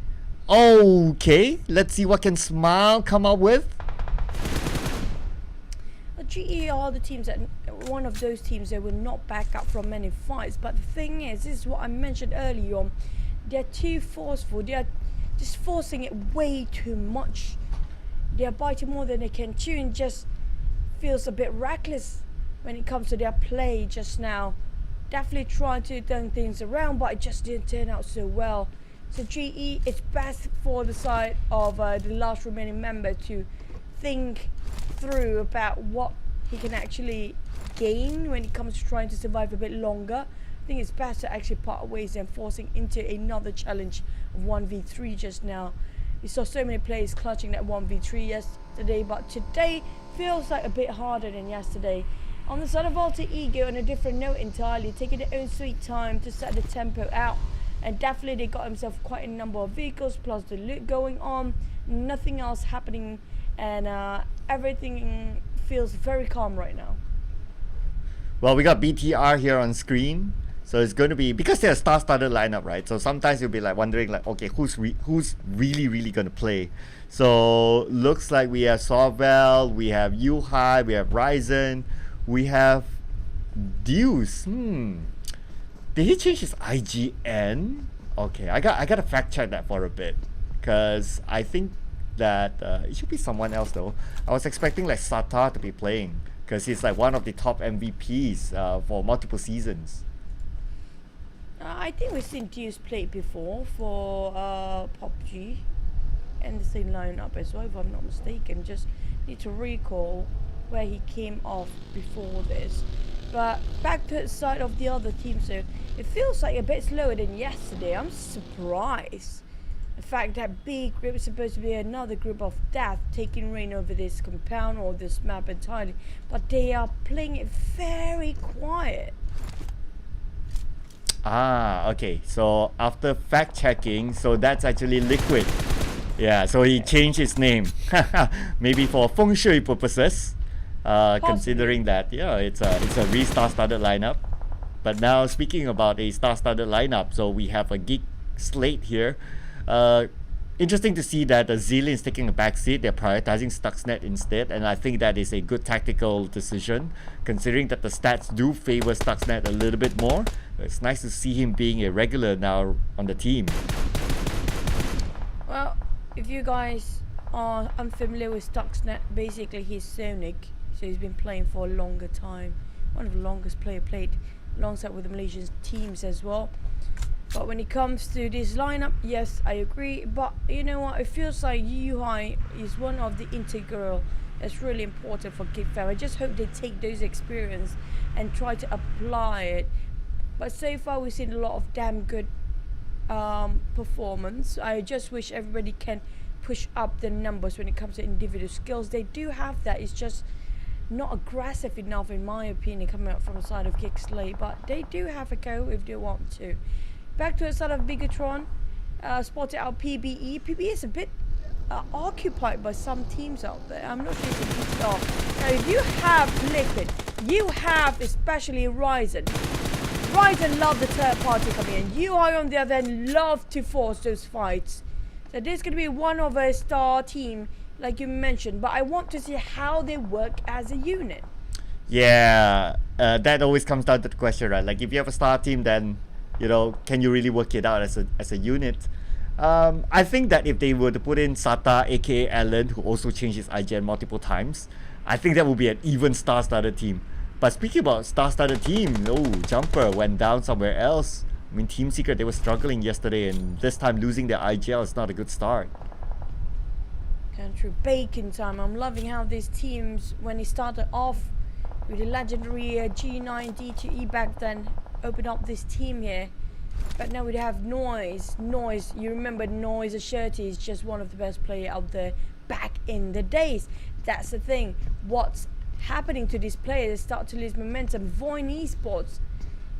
Okay, let's see what can Smile come up with. GE are the teams that, one of those teams that will not back up from many fights. But the thing is, this is what I mentioned earlier on. They're too forceful. They're just forcing it way too much. They're biting more than they can chew, and just feels a bit reckless when it comes to their play just now. Definitely trying to turn things around, but it just didn't turn out so well. So GE, it's best for the side of the last remaining member to think through about what he can actually gain when it comes to trying to survive a bit longer. I think it's best to actually part ways than forcing into another challenge of 1v3 just now. We saw so many players clutching that 1v3 yesterday, but today feels like a bit harder than yesterday. On the side of Alter Ego, on a different note entirely, taking their own sweet time to set the tempo out. And definitely they got themselves quite a number of vehicles, plus the loot going on, nothing else happening, and everything feels very calm right now. Well, we got BTR here on screen. So it's going to be, because they're a star-studded lineup, right? So sometimes you'll be like wondering, like, okay, who's really going to play? So looks like we have Sorvel, we have Yuhai, we have Ryzen, we have Deuce. Did he change his IGN? Okay, I gotta fact check that for a bit, because I think that it should be someone else though. I was expecting like Sata to be playing, because he's like one of the top MVPs for multiple seasons. I think we've seen Deuce play before for PUBG and the same lineup as well, if I'm not mistaken. Just need to recall where he came off before this. But back to the side of the other team, so it feels like a bit slower than yesterday. I'm surprised. The fact that B group is supposed to be another group of death taking reign over this compound or this map entirely, but they are playing it very quiet. Okay, so after fact checking, so that's actually Liquid. Yeah, so he changed his name. Maybe for feng shui purposes, considering that, yeah, it's a star-studded lineup. But now, speaking about a star-studded lineup, so we have a GEEK slate here. Interesting to see that Zillion is taking a backseat. They're prioritizing Stuxnet instead, and I think that is a good tactical decision, considering that the stats do favor Stuxnet a little bit more. It's nice to see him being a regular now on the team. Well, if you guys are unfamiliar with Stuxnet, basically he's Sonic, so he's been playing for a longer time. One of the longest players played alongside with the Malaysian teams as well. But when it comes to this lineup, yes, I agree. But you know what? It feels like Yuhai is one of the integral that's really important for GEEK fam. I just hope they take those experience and try to apply it. But so far, we've seen a lot of damn good performance. I just wish everybody can push up the numbers when it comes to individual skills. They do have that. It's just not aggressive enough, in my opinion, coming out from the side of GEEK Slate. But they do have a go if they want to. Back to the side of BIGETRON, spotted out PBE. PBE is a bit occupied by some teams out there. I'm not sure if it's off. Now, if you have Liquid, you have especially Ryzen. Ryzen love the third party coming in. You are on the other end, love to force those fights. So this is going to be one of a star team, like you mentioned. But I want to see how they work as a unit. Yeah, that always comes down to the question, right? Like if you have a star team, then you know, can you really work it out as a unit? I think that if they were to put in Sata, aka Alan, who also changed his IGN multiple times, I think that would be an even star-studded team. But speaking about star-studded team, Jumper went down somewhere else. I mean, Team Secret, they were struggling yesterday, and this time losing their IGL is not a good start. Country Bacon time. I'm loving how these teams, when it started off with the legendary G9D2E back then, open up this team here, but now we have Noise. You remember Noise Ashurti is just one of the best players out there back in the days. That's the thing. What's happening to these players? They start to lose momentum. VOIN Esports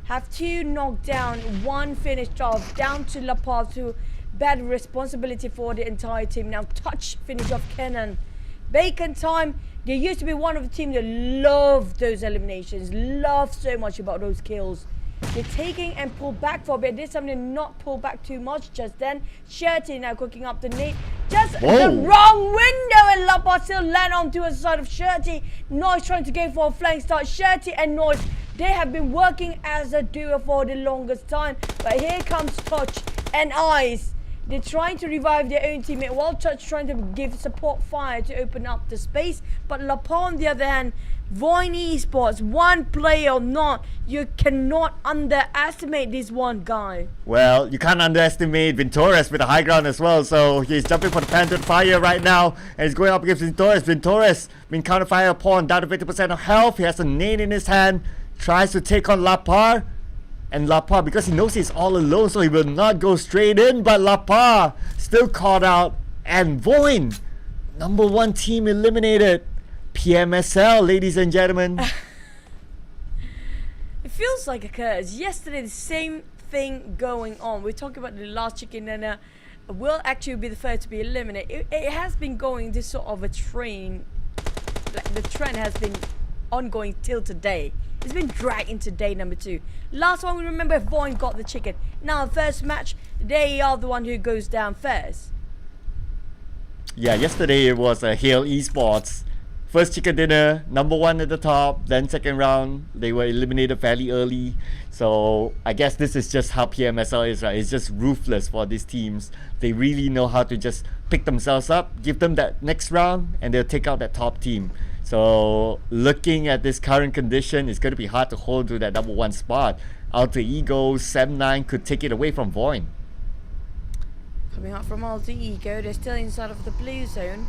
have 2 knocked down, 1 finished off, down to La Paz, to bad responsibility for the entire team. Now touch finish off Kenan. Bacon time. They used to be one of the teams that loved those eliminations, loved so much about those kills. They're taking and pull back for a bit. This time they not pull back too much just then. Shirty now cooking up the nade. Just the wrong window, and Lapa still land onto the side of Shirty. Noise trying to go for a flank start. Shirty and Noise, they have been working as a duo for the longest time. But here comes Touch and Ice. They're trying to revive their own teammate while Touch trying to give support fire to open up the space. But Lapa on the other hand, VOIN Esports, one player or not, you cannot underestimate this one guy. Well, you can't underestimate Ventores with the high ground as well. So he's jumping for the Phantom Fire right now, and he's going up against Ventores. Ventores being counter fire upon, down to 50% of health. He has a nade in his hand, tries to take on Lapar. And Lapar, because he knows he's all alone, so he will not go straight in. But Lapar still caught out And VOIN, number 1 team eliminated. PMSL, ladies and gentlemen. It feels like a curse. Yesterday, the same thing going on. We're talking about the last chicken dinner will actually be the first to be eliminated. It has been going this sort of a train. Like the trend has been ongoing till today. It's been dragged into day number 2. Last one we remember, VOIN got the chicken. Now first match, they are the one who goes down first. Yeah, yesterday it was Hale Esports. First chicken dinner, number 1 at the top. Then second round, they were eliminated fairly early. So I guess this is just how PMSL is, right? It's just ruthless for these teams. They really know how to just pick themselves up, give them that next round, and they'll take out that top team. So looking at this current condition, it's going to be hard to hold to that number 1 spot. Alter Ego, 7-9 could take it away from VOIN. Coming up from Alter Ego, they're still inside of the blue zone.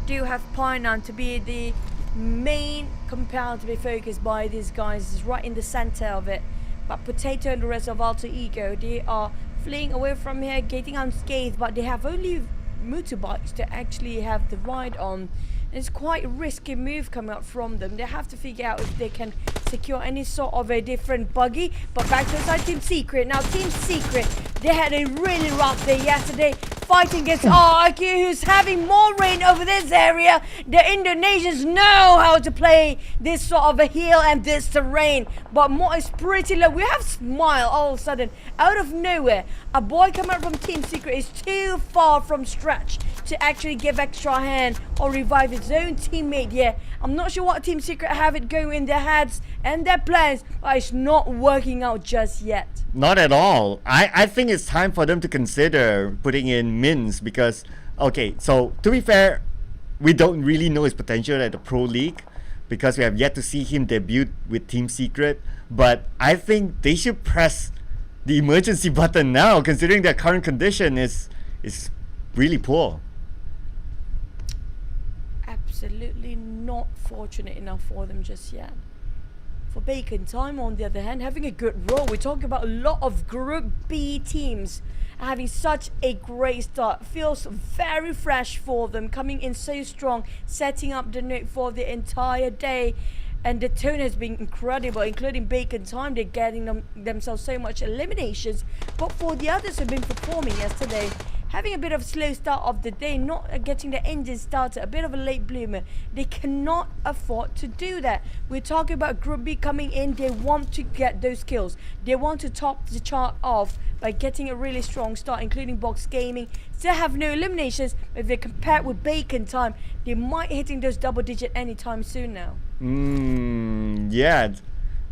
Do have Painan to be the main compound to be focused by these guys. Is right in the center of it. But Potato and the rest of Alter Ego, they are fleeing away from here, getting unscathed, but they have only motorbikes to actually have the ride on. It's quite a risky move coming out from them. They have to figure out if they can secure any sort of a different buggy. But back to inside Team Secret. Now Team Secret, they had a really rough day yesterday, fighting against RRQ, who's having more rain over this area. The Indonesians know how to play this sort of a hill and this terrain. But more is pretty low. We have Smile all of a sudden, out of nowhere. A boy coming out from Team Secret is too far from stretch to actually give extra hand or revive his own teammate here. I'm not sure what Team Secret have it going in their heads and their plans, but it's not working out just yet. Not at all. I think it's time for them to consider putting in Mins because, okay, so to be fair, we don't really know his potential at the Pro League because we have yet to see him debut with Team Secret. But I think they should press the emergency button now, considering their current condition is really poor. Absolutely not fortunate enough for them just yet. For Bacon Time, on the other hand, having a good role. We're talking about a lot of Group B teams having such a great start. Feels very fresh for them, coming in so strong, setting up the note for the entire day. And the tone has been incredible, including Bacon Time. They're getting themselves so much eliminations. But for the others who've been performing yesterday, having a bit of a slow start of the day, not getting the engine started, a bit of a late bloomer. They cannot afford to do that. We're talking about Group B coming in. They want to get those kills. They want to top the chart off by getting a really strong start, including Box Gaming. Still have no eliminations, but if they compare it with Bacon Time, they might hitting those double digit anytime soon now. Yeah,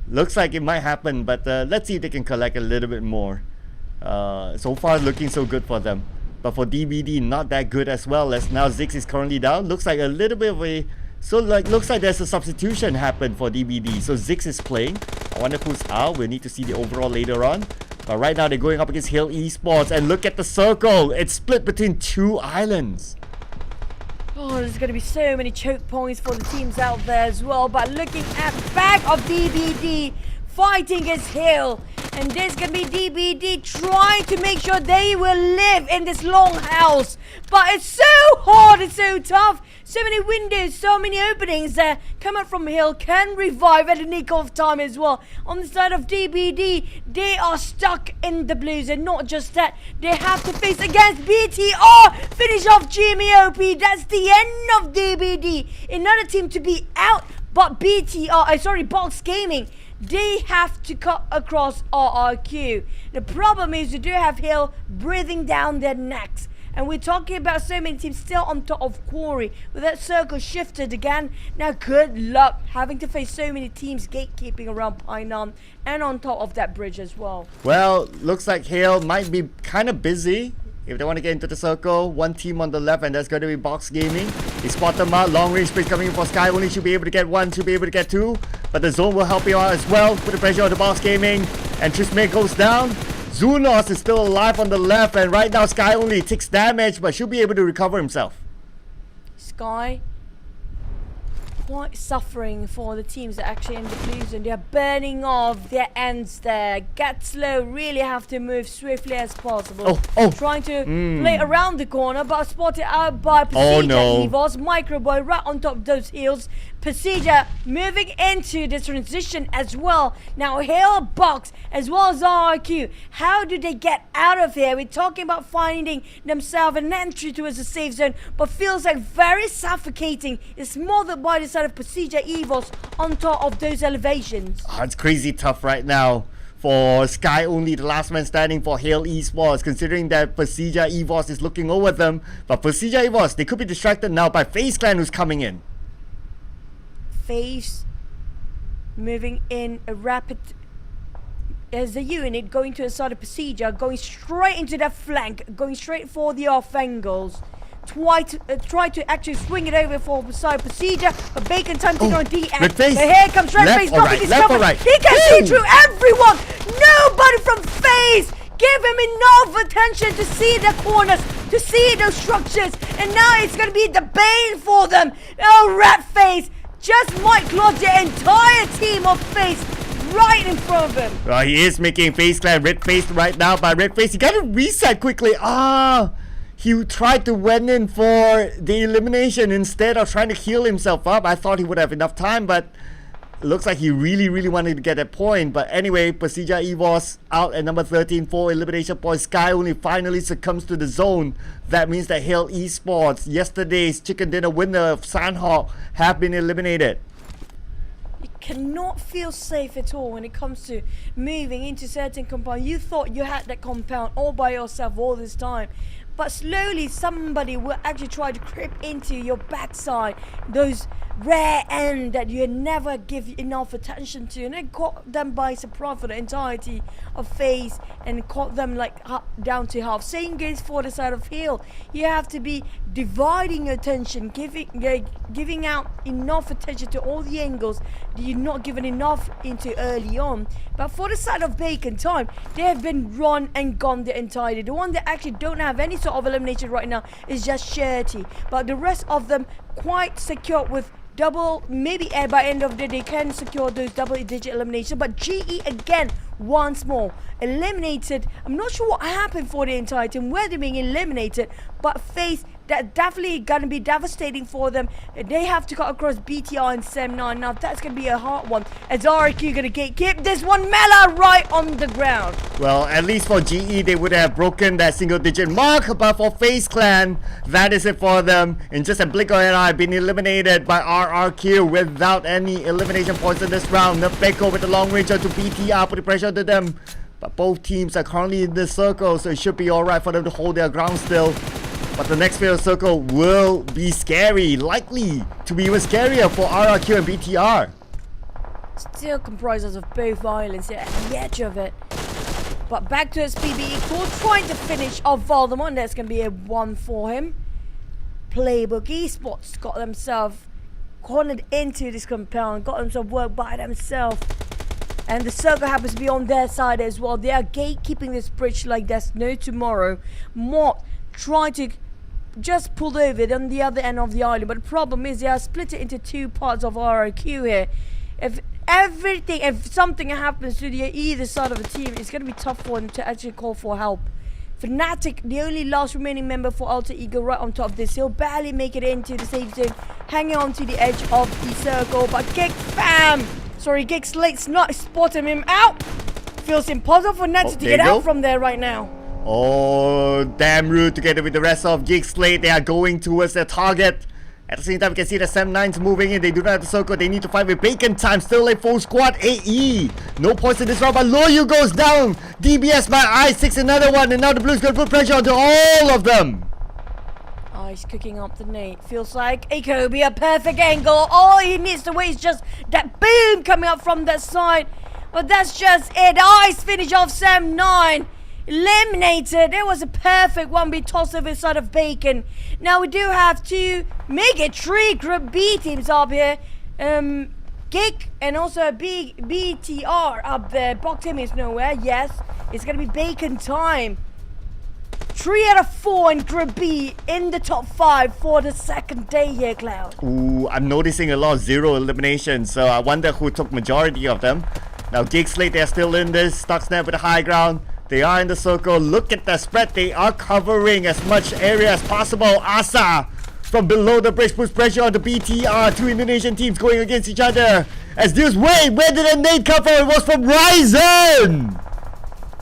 looks like it might happen, but let's see if they can collect a little bit more. So far looking so good for them. But for DBD, not that good as well, as now Ziggs is currently down. Looks like a little bit of a... looks like there's a substitution happened for DBD. So Ziggs is playing. I wonder who's out. We'll need to see the overall later on. But right now they're going up against Hale Esports. And look at the circle. It's split between 2 islands. Oh, there's going to be so many choke points for the teams out there as well. But looking at back of DBD, fighting against Hale. And there's going to be DBD trying to make sure they will live in this long house. But it's so hard, it's so tough. So many windows, so many openings there. Coming from Hill can revive at the nick of time as well. On the side of DBD, they are stuck in the blues. And not just that, they have to face against BTR. Finish off GMEOP. That's the end of DBD. Another team to be out, but Box Gaming, they have to cut across RRQ. The problem is you do have Hill breathing down their necks. And we're talking about so many teams still on top of Quarry. With that circle shifted again. Now good luck having to face so many teams gatekeeping around Painan and on top of that bridge as well. Well, looks like Hale might be kind of busy. If they want to get into the circle, 1 team on the left, and that's going to be Box Gaming. He spot them out. Long range space coming in for Sky. Only should be able to get 1, should be able to get 2. But the zone will help you out as well. Put the pressure on the Box Gaming. And Trismay goes down. Zunos is still alive on the left. And right now, Sky only takes damage, but should be able to recover himself. Sky quite suffering for the teams that actually in the blue zone. They're burning off their ends there. Get slow, really have to move swiftly as possible. Trying to play around the corner, but spotted out by PERSIJA EVOS. Microboy right on top of those heels. PERSIJA moving into the transition as well. Now Hill, Box, as well as RRQ. How do they get out of here? We're talking about finding themselves an entry towards the safe zone, but feels like very suffocating. It's more than by the side of PERSIJA EVOS on top of those elevations. It's crazy tough right now for Sky only, the last man standing for Hale Esports, considering that PERSIJA EVOS is looking over them. But PERSIJA EVOS, they could be distracted now by FaZe Clan, who's coming in. FaZe moving in a rapid as the unit going to the side of PERSIJA, going straight into that flank, going straight for the off angles. Try to actually swing it over for the side of PERSIJA, but Bacon time to go on D end. But here comes Red Face, copy discovered. He can see through everyone. Nobody from FaZe give him enough attention to see the corners, to see those structures, and now it's going to be the bane for them. Oh, Red Face just might close the entire team of FaZe right in front of him. Well, he is making FaZe Clan red faced right now, but Red Face, he got to reset quickly. He tried to went in for the elimination instead of trying to heal himself up. I thought he would have enough time, but it looks like he really wanted to get that point. But anyway, PERSIJA EVOS out at number 13 for elimination points. Sky only finally succumbs to the zone. That means that Hale Esports, yesterday's chicken dinner winner of Sandhawk, have been eliminated. You cannot feel safe at all when it comes to moving into certain compound. You thought you had that compound all by yourself all this time, but slowly somebody will actually try to creep into your backside, those rare end that you never give enough attention to, and it caught them by surprise for the entirety of FaZe and caught them like down to half. Same goes for the side of Hill. You have to be dividing your attention, giving out enough attention to all the angles that you're not given enough into early on. But for the side of Bacon Time, they have been run and gone the entirety. The one that actually don't have any sort of elimination right now is just Sherty, but the rest of them quite secure with double, maybe by end of the day they can secure those double-digit elimination. But GE again once more eliminated. I'm not sure what happened for the entire team, where they're being eliminated, but FaZe, that definitely gonna be devastating for them. They have to cut across BTR and SEM9. Now that's gonna be a hard one, as RQ gonna keep this one Mela right on the ground. Well, at least for GE they would have broken that single digit mark, but for FaZe Clan, that is it for them. In just a blink of an eye, been eliminated by RRQ without any elimination points in this round. Nefeko with the long range to BTR, putting pressure to them. But both teams are currently in this circle, so it should be alright for them to hold their ground still. But the next phase circle will be scary, likely to be even scarier for RRQ and BTR. Still comprises of both islands at the edge of it. But back to SPB equal, trying to finish off Voldemort. That's going to be a 1 for him. Playbook Esports got themselves cornered into this compound, got themselves worked by themselves. And the circle happens to be on their side as well. They are gatekeeping this bridge like there's no tomorrow. Mott trying to just pull over it on the other end of the island, but the problem is they are split it into two parts of RRQ here. If something happens to either side of the team, it's going to be tough for them to actually call for help. Fnatic, the only last remaining member for Alter Ego, right on top of this. He'll barely make it into the safe zone, hanging on to the edge of the circle, but GEEK SLATE's not spotting him out. Feels impossible for Nats to get out from there right now. Oh, damn rude. Together with the rest of GEEK SLATE, they are going towards their target. At the same time, we can see the SEM9s moving in. They do not have the circle. They need to fight with Bacon Time. Still a full squad. AE. No points in this round, but Loyu goes down. DBS by I6, another one. And now the Blues going to put pressure onto all of them. He's cooking up the nade. Feels like it could be a perfect angle. All he needs to wait is just that boom coming up from that side. But that's just it. Ice finish off SEM9. Eliminated. It was a perfect one. Be tossed over the side of Bacon. Now we do have to make it 3 Group B teams up here. GEEK and also BTR up there. Box team is nowhere. Yes, it's gonna be Bacon Time. 3 out of 4 in Group B in the top 5 for the second day here, Cloud. Ooh, I'm noticing a lot of 0 eliminations, so I wonder who took majority of them. Now GEEK SLATE, they're still in this. Stuxnet with the high ground. They are in the circle. Look at the spread. They are covering as much area as possible. Asa from below the bridge puts pressure on the BTR. 2 Indonesian teams going against each other. As this way, where did the nade come from? It was from Ryzen.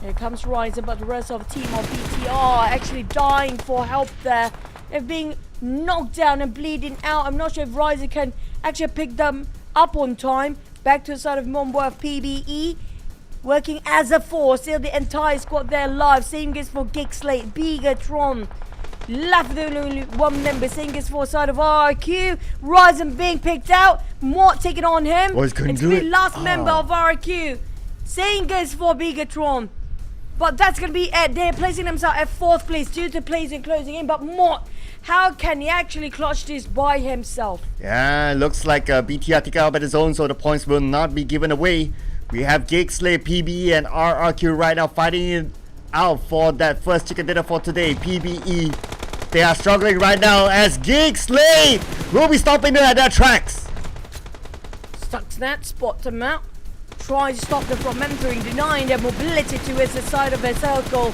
Here comes Ryzen, but the rest of the team of BTR actually dying for help there. They're being knocked down and bleeding out. I'm not sure if Ryzen can actually pick them up on time. Back to the side of Mombo of PBE. Working as a force. Still the entire squad there alive. Same goes for GEEK SLATE, BIGETRON. Left with only one member. Same goes for side of RQ. Ryzen being picked out. Mort taking on him. Oh, he's gonna it's do the it. last member of RQ. Same goes for BIGETRON. But that's going to be it. They're placing themselves at 4th place due to plays and closing in. But Mort, how can he actually clutch this by himself? Yeah, looks like BTR take out by his own, so the points will not be given away. We have GEEK SLATE, PBE, and RRQ right now fighting it out for that first chicken dinner for today. PBE, they are struggling right now as GEEK SLATE will be stopping them at their tracks. Stuxnet spot them out. Tries to stop them from entering, denying their mobility towards the side of their circle.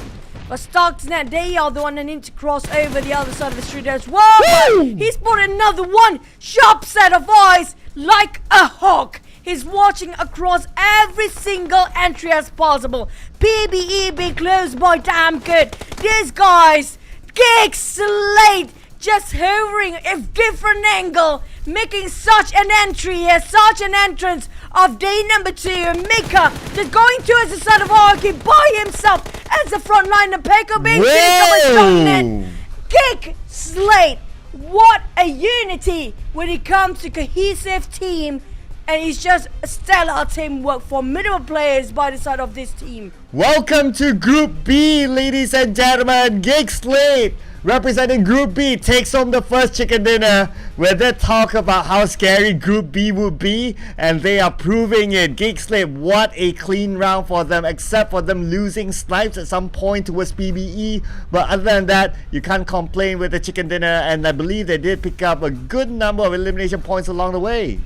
But Stuxnet, they are the one that need to cross over the other side of the street as well. He spotted another one. Sharp set of eyes like a hawk. He's watching across every single entry as possible. PBE being closed by damn good. These guys, GEEK SLATE, just hovering a different angle, making such an entry here, such an entrance of day number 2. Mika just going towards the side of RQ by himself as the front line. The Peko being taken. GEEK SLATE, what a unity when it comes to cohesive team. And it's just a stellar teamwork for middle players by the side of this team. Welcome to Group B, ladies and gentlemen. GEEK SLATE, representing Group B, takes home the first chicken dinner, where they talk about how scary Group B would be, and they are proving it. GEEK SLATE, what a clean round for them, except for them losing snipes at some point towards PBE. But other than that, you can't complain with the chicken dinner, and I believe they did pick up a good number of elimination points along the way.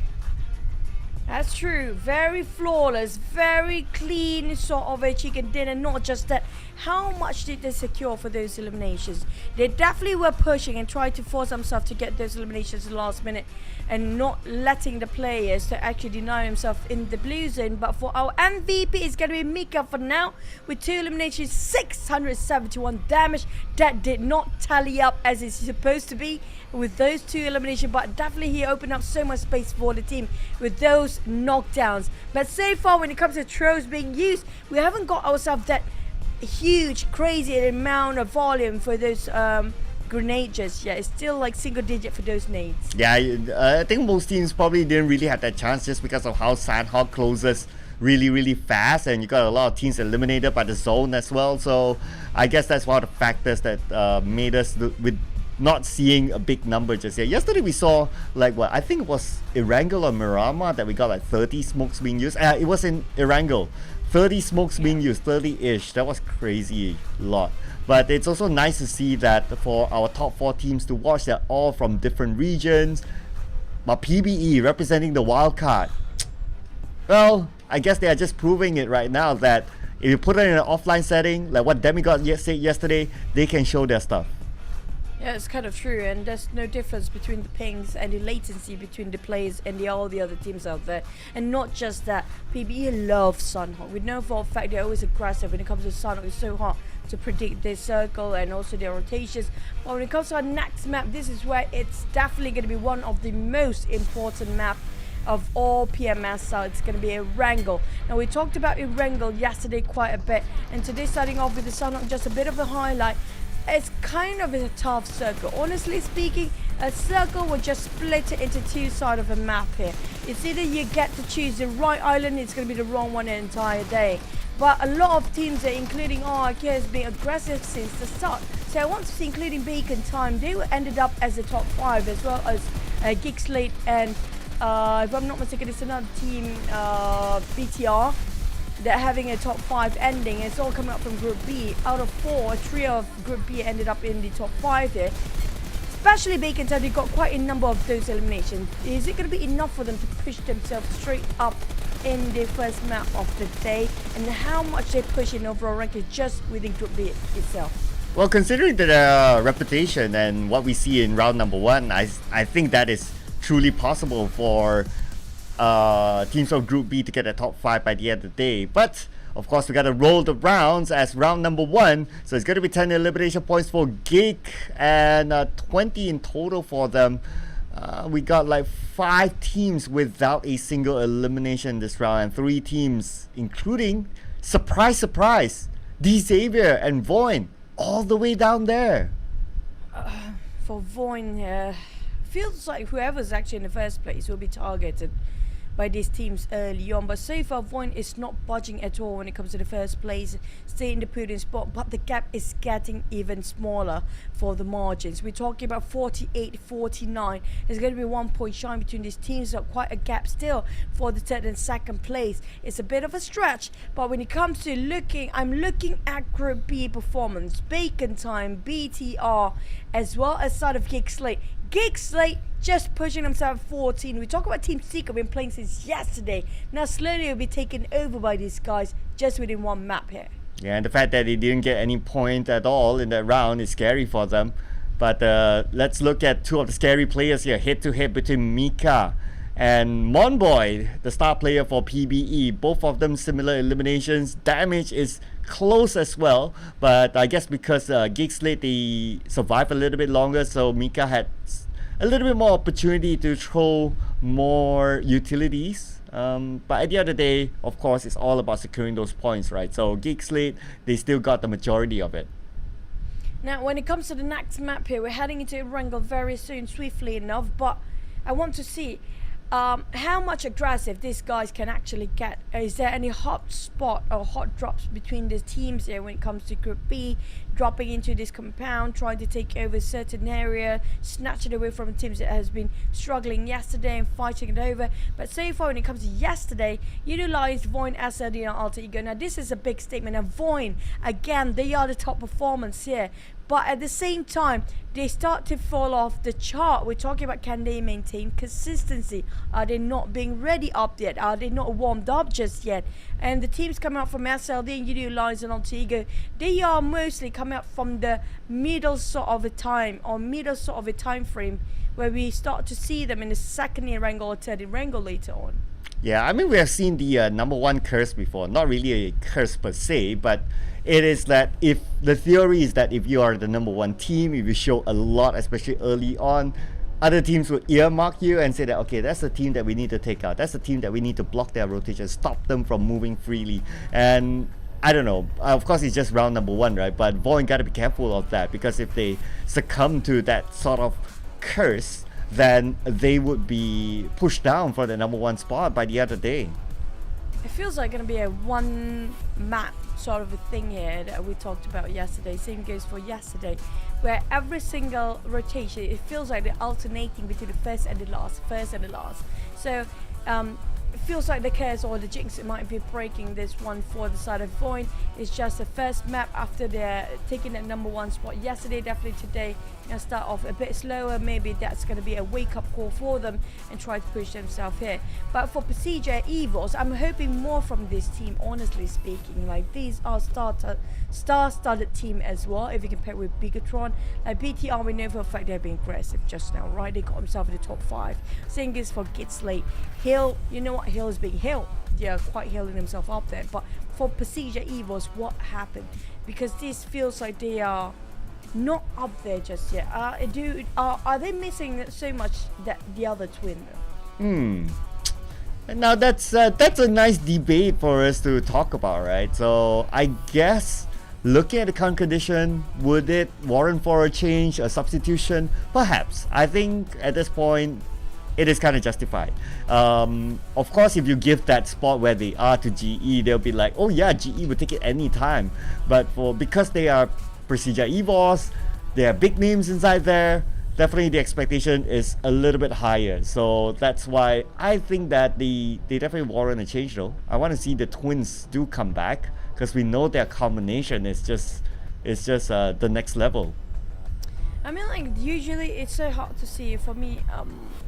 That's true. Very flawless, very clean sort of a chicken dinner. Not just that, how much did they secure for those eliminations? They definitely were pushing and tried to force themselves to get those eliminations at the last minute and not letting the players to actually deny themselves in the blue zone. But for our MVP, it's going to be Mika for now with 2 eliminations, 671 damage. That did not tally up as it's supposed to be with those 2 eliminations, but definitely he opened up so much space for the team with those knockdowns. But so far when it comes to throws being used, we haven't got ourselves that huge crazy amount of volume for those grenade just yet. It's still like single digit for those nades. Yeah, I think most teams probably didn't really have that chance just because of how Sandhawk closes really fast, and you got a lot of teams eliminated by the zone as well. So I guess that's one of the factors that made us with not seeing a big number just yet. Yesterday we saw like what I think it was Erangel or Miramar that we got like 30 smokes being used. It was in Erangel, 30 smokes being used, 30-ish. That was crazy lot. But it's also nice to see that for our top 4 teams to watch, they're all from different regions. But PBE representing the wildcard, well, I guess they are just proving it right now that if you put it in an offline setting, like what Demigod said yesterday, they can show their stuff. Yeah, it's kind of true, and there's no difference between the pings and the latency between the players and all the other teams out there. And not just that, PBE loves Sunhawk. We know for a fact they're always aggressive when it comes to Sunhawk. It's so hard to predict their circle and also their rotations. But when it comes to our next map, this is where it's definitely going to be one of the most important maps of all PMSL. It's going to be Erangel. Now we talked about Erangel yesterday quite a bit, and today starting off with the Sunhawk, just a bit of a highlight. It's kind of a tough circle. Honestly speaking, a circle will just split it into 2 sides of a map here. It's either you get to choose the right island, it's going to be the wrong one the entire day. But a lot of teams, including RRQ, has been aggressive since the start. So I want to see, including Beacon Time, they ended up as the top 5, as well as GEEK SLATE and if I'm not mistaken, it's another team, BTR. they're having a top 5 ending. It's all coming up from Group B. Out of 4, 3 of Group B ended up in the top 5 there. Especially Bacon Time, they got quite a number of those eliminations. Is it going to be enough for them to push themselves straight up in the first map of the day? And how much they push in overall ranking just within Group B itself? Well, considering the reputation and what we see in round number 1, I think that is truly possible for teams of Group B to get a top 5 by the end of the day. But of course, we got to roll the rounds as round number 1. So it's going to be 10 elimination points for GEEK and 20 in total for them. We got like 5 teams without a single elimination this round, and 3 teams, including, surprise, surprise, Xavier and VOIN, all the way down there. For VOIN, feels like whoever's actually in the first place will be targeted by these teams early on, but so far VOIN is not budging at all when it comes to the first place, stay in the podium spot, but the gap is getting even smaller for the margins. We're talking about 48-49. There's going to be 1 point shine between these teams, so quite a gap still for the third and second place. It's a bit of a stretch, but when it comes to I'm looking at Group B performance, Bacon Time, BTR, as well as side of GEEK SLATE. GEEK SLATE just pushing themselves 14. We talk about Team Seeker been playing since yesterday. Now slowly will be taken over by these guys just within one map here. Yeah, and the fact that they didn't get any point at all in that round is scary for them. But let's look at 2 of the scary players here, head-to-head between Mika and Monboy, the star player for PBE. Both of them similar eliminations. Damage is close as well, but I guess because GEEK SLATE, they survived a little bit longer, so Mika had a little bit more opportunity to throw more utilities. But at the end of the day, of course, it's all about securing those points, right? So GEEK SLATE, they still got the majority of it. Now, when it comes to the next map here, we're heading into Wrangle very soon, swiftly enough, but I want to see how much aggressive these guys can actually get. Is there any hot spot or hot drops between the teams here when it comes to Group B, dropping into this compound, trying to take over a certain area, snatch it away from the teams that has been struggling yesterday and fighting it over? But so far when it comes to yesterday, Yoodo Alliance, VOIN, SLD and Alter Ego. Now this is a big statement, and VOIN, again, they are the top performance here. But at the same time, they start to fall off the chart. We're talking about, can they maintain consistency? Are they not being ready up yet? Are they not warmed up just yet? And the teams coming out from SLD and Yoodo Alliance and Alter Ego, they are mostly coming out from the middle sort of a time, or middle sort of a time frame, where we start to see them in the second year Wrangle or third year Wrangle later on. Yeah, I mean, we have seen the number 1 curse before. Not really a curse per se, but it is that if the theory is that if you are the number 1 team, if you show a lot, especially early on, other teams will earmark you and say that, okay, that's the team that we need to take out. That's the team that we need to block their rotation, stop them from moving freely. And I don't know, of course it's just round number 1, right? But VOIN got to be careful of that, because if they succumb to that sort of curse, then they would be pushed down for the number 1 spot by the other day. It feels like going to be a one map sort of a thing here that we talked about yesterday. Same goes for yesterday, where every single rotation, it feels like they're alternating between the first and the last, So it feels like the curse or the jinx, it might be breaking this one for the side of VOIN. It's just the first map after they're taking that number 1 spot yesterday. Definitely today gonna start off a bit slower. Maybe that's gonna be a wake-up call for them and try to push themselves here. But for PERSIJA EVOS, I'm hoping more from this team, honestly speaking. Like, these are star-studded team as well, if you compare with BIGETRON. Like BTR, we know for a fact they're being aggressive just now, right? They got themselves in the top 5. Same goes for GEEK SLATE. Hill, you know what, Hill is being Hill. Yeah, quite healing himself up there. But for PERSIJA EVOS, what happened? Because this feels like they are not up there just yet. Are they missing so much that the other twin? Now that's a nice debate for us to talk about, right? So I guess looking at the current condition, would it warrant for a change, a substitution? Perhaps. I think at this point, it is kind of justified. Of course, if you give that spot where they are to GE, they'll be like, oh yeah, GE will take it any time. But because they are PERSIJA EVOS, there are big names inside there, definitely the expectation is a little bit higher. So that's why I think that they definitely warrant a change though. I want to see the twins do come back because we know their combination is just the next level. I mean, like, usually it's so hard to see for me.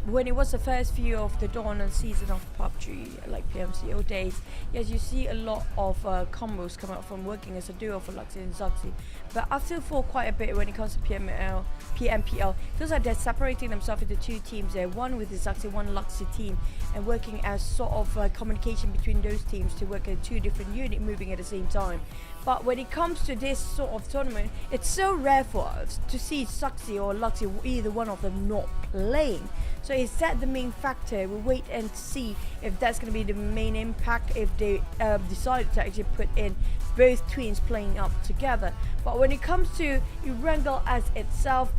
When it was the first few of the dawn and season of PUBG, like PMCO days, yes, you see a lot of combos come out from working as a duo for Luxy and Zuxi. But I still fall quite a bit when it comes to PMPL. Feels like they're separating themselves into two teams there, one with the Zuxi, one Luxy team, and working as sort of communication between those teams to work at two different units moving at the same time. But when it comes to this sort of tournament, it's so rare for us to see Zuxi or Luxy, either one of them, not playing. So is that the main factor? We'll wait and see if that's going to be the main impact, if they decide to actually put in both twins playing up together. But when it comes to Erangel as itself,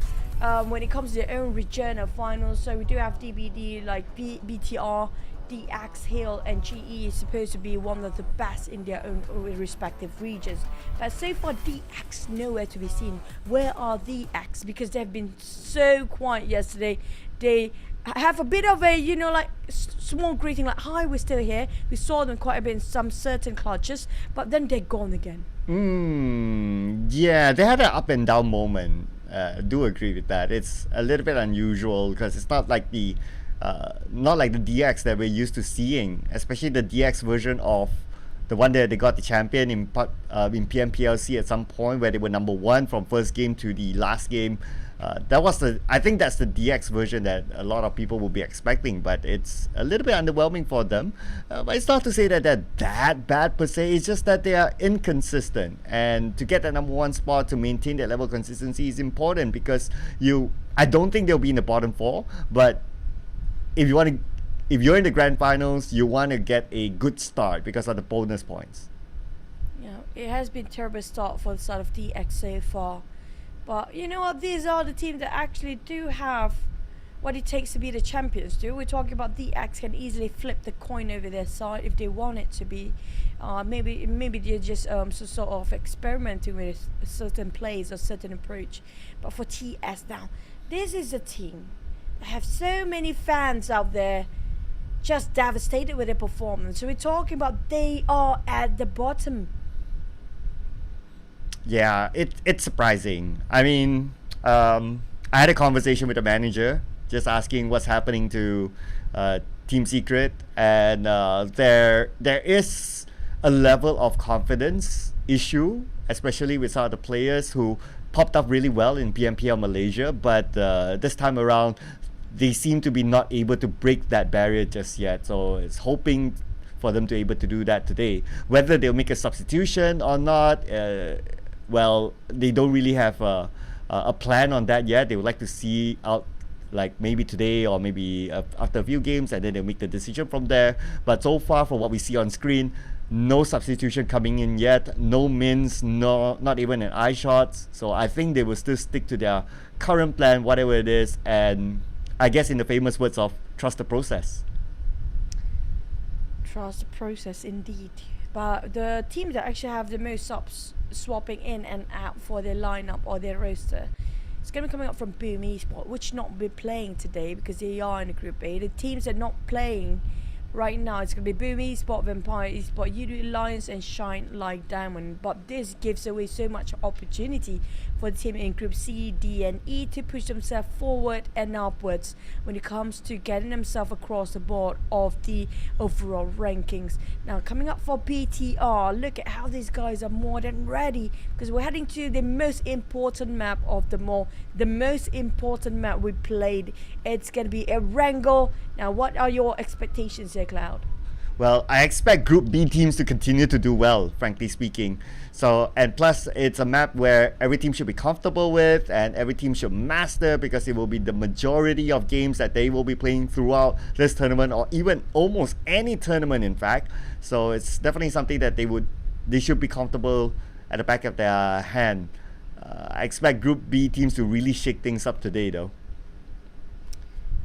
when it comes to their own regional finals, so we do have DBD, like BTR, DX, Hill and GE is supposed to be one of the best in their own respective regions. But so far DX nowhere to be seen. Where are DX? Because they've been so quiet yesterday. They have a bit of a, you know, like small greeting like, hi, we're still here. We saw them quite a bit in some certain clutches, but then they're gone again. Yeah, they had an up and down moment. Do agree with that. It's a little bit unusual because it's not like the DX that we're used to seeing, especially the DX version of the one that they got the champion in PMPLC at some point, where they were number one from first game to the last game. I think that's the DX version that a lot of people will be expecting, but it's a little bit underwhelming for them. But it's not to say that they're that bad per se, it's just that they are inconsistent, and to get the number one spot, to maintain that level of consistency is important, because I don't think they'll be in the bottom four, but if you're in the grand finals, you want to get a good start because of the bonus points. Yeah, it has been a terrible start for the side of DX so far. But you know what? These are the teams that actually do have what it takes to be the champions too. We're talking about DX can easily flip the coin over their side if they want it to be. Maybe they're just sort of experimenting with certain plays or certain approach. But for TS now, this is a team that have so many fans out there just devastated with their performance. So we're talking about they are at the bottom. Yeah, it's surprising. I mean, I had a conversation with the manager just asking what's happening to Team Secret, and there is a level of confidence issue, especially with some of the players who popped up really well in PMPL Malaysia, but this time around they seem to be not able to break that barrier just yet. So it's hoping for them to be able to do that today. Whether they'll make a substitution or not, well, they don't really have a plan on that yet. They would like to see out, like maybe today or maybe after a few games, and then they'll make the decision from there. But so far, from what we see on screen, no substitution coming in yet, no mins, not even an eye shots. So I think they will still stick to their current plan, whatever it is, and I guess in the famous words of trust the process. Trust the process indeed. But the teams that actually have the most subs swapping in and out for their lineup or their roster, it's going to be coming up from Boom Esports, which not be playing today because they are in the Group A. The teams that are not playing right now, it's going to be Boom Esports, Vampire Esports, Yoodo Alliance and Shine Like Diamond. But this gives away so much opportunity for the team in Group C, D and E to push themselves forward and upwards when it comes to getting themselves across the board of the overall rankings. Now coming up for BTR, look at how these guys are more than ready, because we're heading to the most important map of them all, the most important map we played. It's going to be Erangel. Now what are your expectations here, Cloud? Well, I expect Group B teams to continue to do well, frankly speaking. So, and plus, it's a map where every team should be comfortable with and every team should master, because it will be the majority of games that they will be playing throughout this tournament, or even almost any tournament, in fact. So it's definitely something that they should be comfortable at the back of their hand. I expect Group B teams to really shake things up today, though.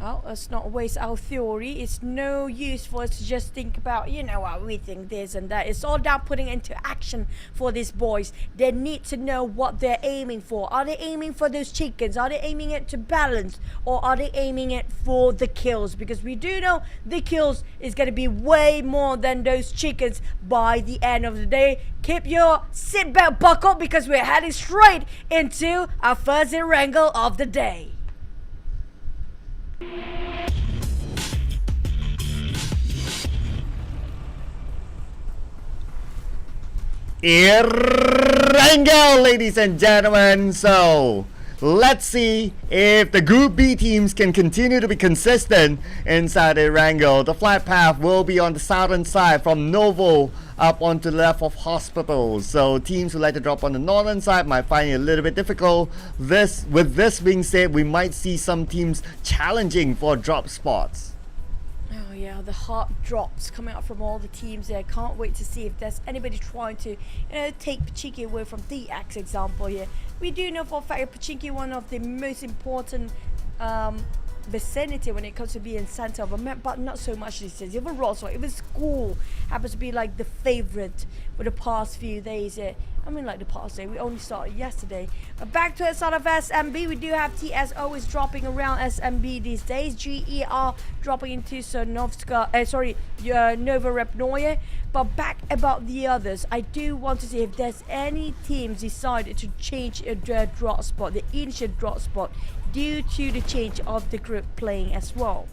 Well, let's not waste our theory. It's no use for us to just think about, you know what, we think this and that. It's all down putting into action for these boys. They need to know what they're aiming for. Are they aiming for those chickens? Are they aiming it to balance? Or are they aiming it for the kills? Because we do know the kills is going to be way more than those chickens by the end of the day. Keep your seatbelt buckled because we're heading straight into our first wrangle of the day. Erangel, ladies and gentlemen. So let's see if the Group B teams can continue to be consistent inside Erangel. The flight path will be on the southern side from Novo up onto the left of Hospital. So teams who like to drop on the northern side might find it a little bit difficult. With this being said, we might see some teams challenging for drop spots. Oh yeah, the hot drops coming out from all the teams there. Can't wait to see if there's anybody trying to, take Pachinki away from the X example here. We do know for a fact Pachinki one of the most important vicinity when it comes to being center of a map, but not so much these days. Even Roswell, even school happens to be like the favorite for the past few days. I mean, like the past day, we only started yesterday. But back to sort of SMB, we do have TSO is dropping around SMB these days. GER dropping into Sonovska, Nova Repnoye. But back about the others, I do want to see if there's any teams decided to change their drop spot, the initial drop spot, due to the change of the group playing as well.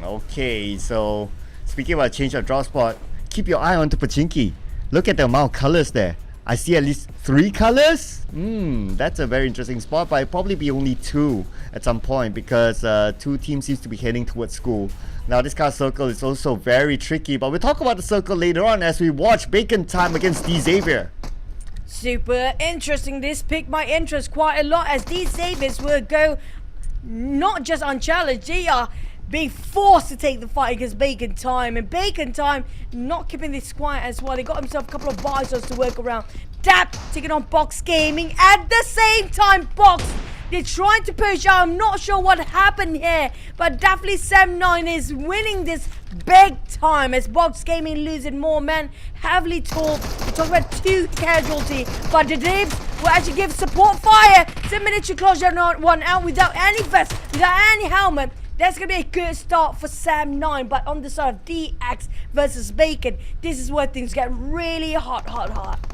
Okay, so speaking about change of draw spot, keep your eye on to Pachinki. Look at the amount of colors there. I see at least 3 colors. That's a very interesting spot, but it'll probably be only 2 at some point because 2 teams seems to be heading towards school. Now this kind of circle is also very tricky, but we'll talk about the circle later on as we watch Bacon Time against D Xavier. Super interesting. This piqued my interest quite a lot as these Saviors will go not just unchallenged, they are being forced to take the fight against Bacon Time, and Bacon Time not keeping this quiet as well. They got himself a couple of visors to work around. Dap taking on Box Gaming at the same time. Box, they're trying to push out. I'm not sure what happened here, but definitely 7-9 is winning this big time as Box Gaming losing more men. Heavily told, we talk about 2 casualty, but the Dibs will actually give support fire. 7 minutes to close that one out without any vest, without any helmet. That's going to be a good start for Sam 9, but on the side of DX versus Bacon, this is where things get really hot.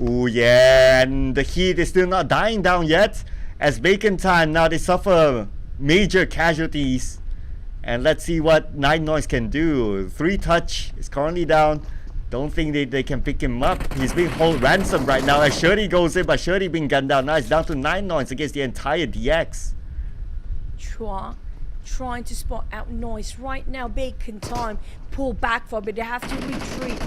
Oh yeah, and the heat is still not dying down yet. As Bacon Time, now they suffer major casualties. And let's see what Nine Noise can do. 3 touch is currently down. Don't think they can pick him up. He's being held ransom right now as Shirley goes in, but Shirley being gunned down. Now it's down to 9 Noise against the entire DX. Chua trying to spot out Noise right now. Bacon Time pull back for a bit. They have to retreat.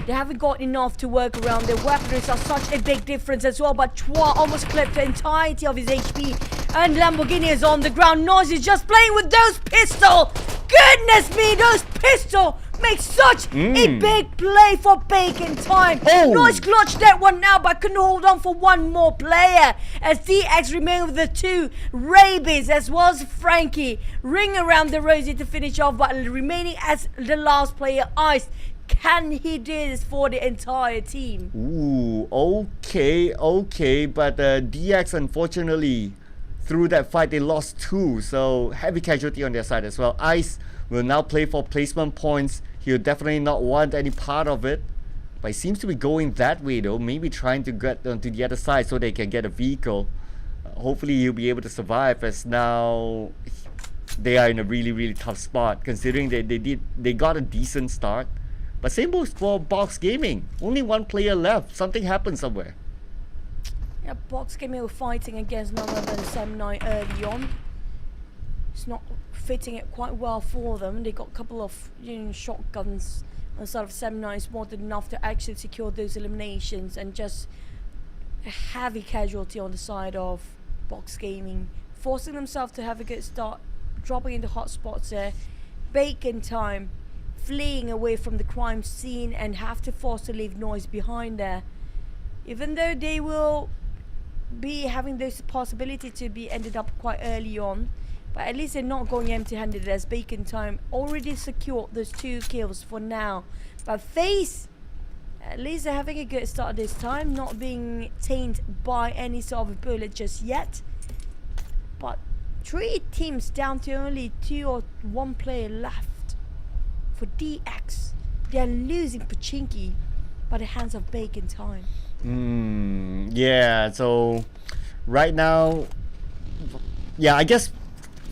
They haven't got enough to work around. Their weaponries are such a big difference as well, but Chua almost clipped the entirety of his HP, and Lamborghini is on the ground. Noise is just playing with those pistol. Goodness me, those pistol make such a big play for Bacon Time. Noise clutched that one now, but couldn't hold on for one more player as DX remain with the 2 Rabies as well as Frankie. Ring around the rosy to finish off, but remaining as the last player, Ice. Can he do this for the entire team? Ooh, okay, but DX unfortunately through that fight they lost 2, so heavy casualty on their side as well. Ice will now play for placement points. He'll definitely not want any part of it, but he seems to be going that way though, maybe trying to get onto the other side so they can get a vehicle. Hopefully he'll be able to survive, as now they are in a really tough spot considering they got a decent start. But same goes for Box Gaming. Only 1 player left. Something happened somewhere. Yeah, Box Gaming were fighting against none other than 7-9 early on. It's not fitting it quite well for them. They got a couple of shotguns on the side of 7-9. It's more than enough to actually secure those eliminations, and just a heavy casualty on the side of Box Gaming, forcing themselves to have a good start, dropping into hot spots there. Bacon Time fleeing away from the crime scene and have to force to leave Noise behind there. Even though they will be having this possibility to be ended up quite early on, But at least they're not going empty-handed, as Bacon Time already secured those 2 kills for now. But FaZe, at least they're having a good start this time, not being tainted by any sort of bullet just yet. But 3 teams down to only 2 or 1 player left. For DX, they're losing Pachinki by the hands of Bacon Time. Yeah, so right now, yeah, I guess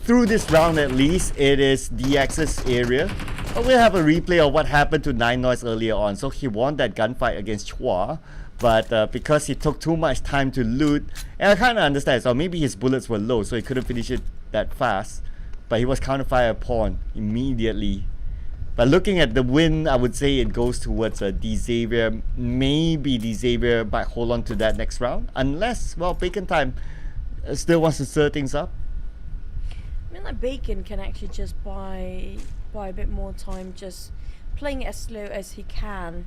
through this round at least, it is DX's area. But we'll have a replay of what happened to Nine Noise earlier on. So he won that gunfight against Chua, but because he took too much time to loot, and I kind of understand, so maybe his bullets were low, so he couldn't finish it that fast. But he was counterfired upon immediately. But looking at the win, I would say it goes towards D-Xavier. Maybe D-Xavier might hold on to that next round, unless, well, Bacon Time still wants to stir things up. I mean, like Bacon can actually just buy a bit more time, just playing it as slow as he can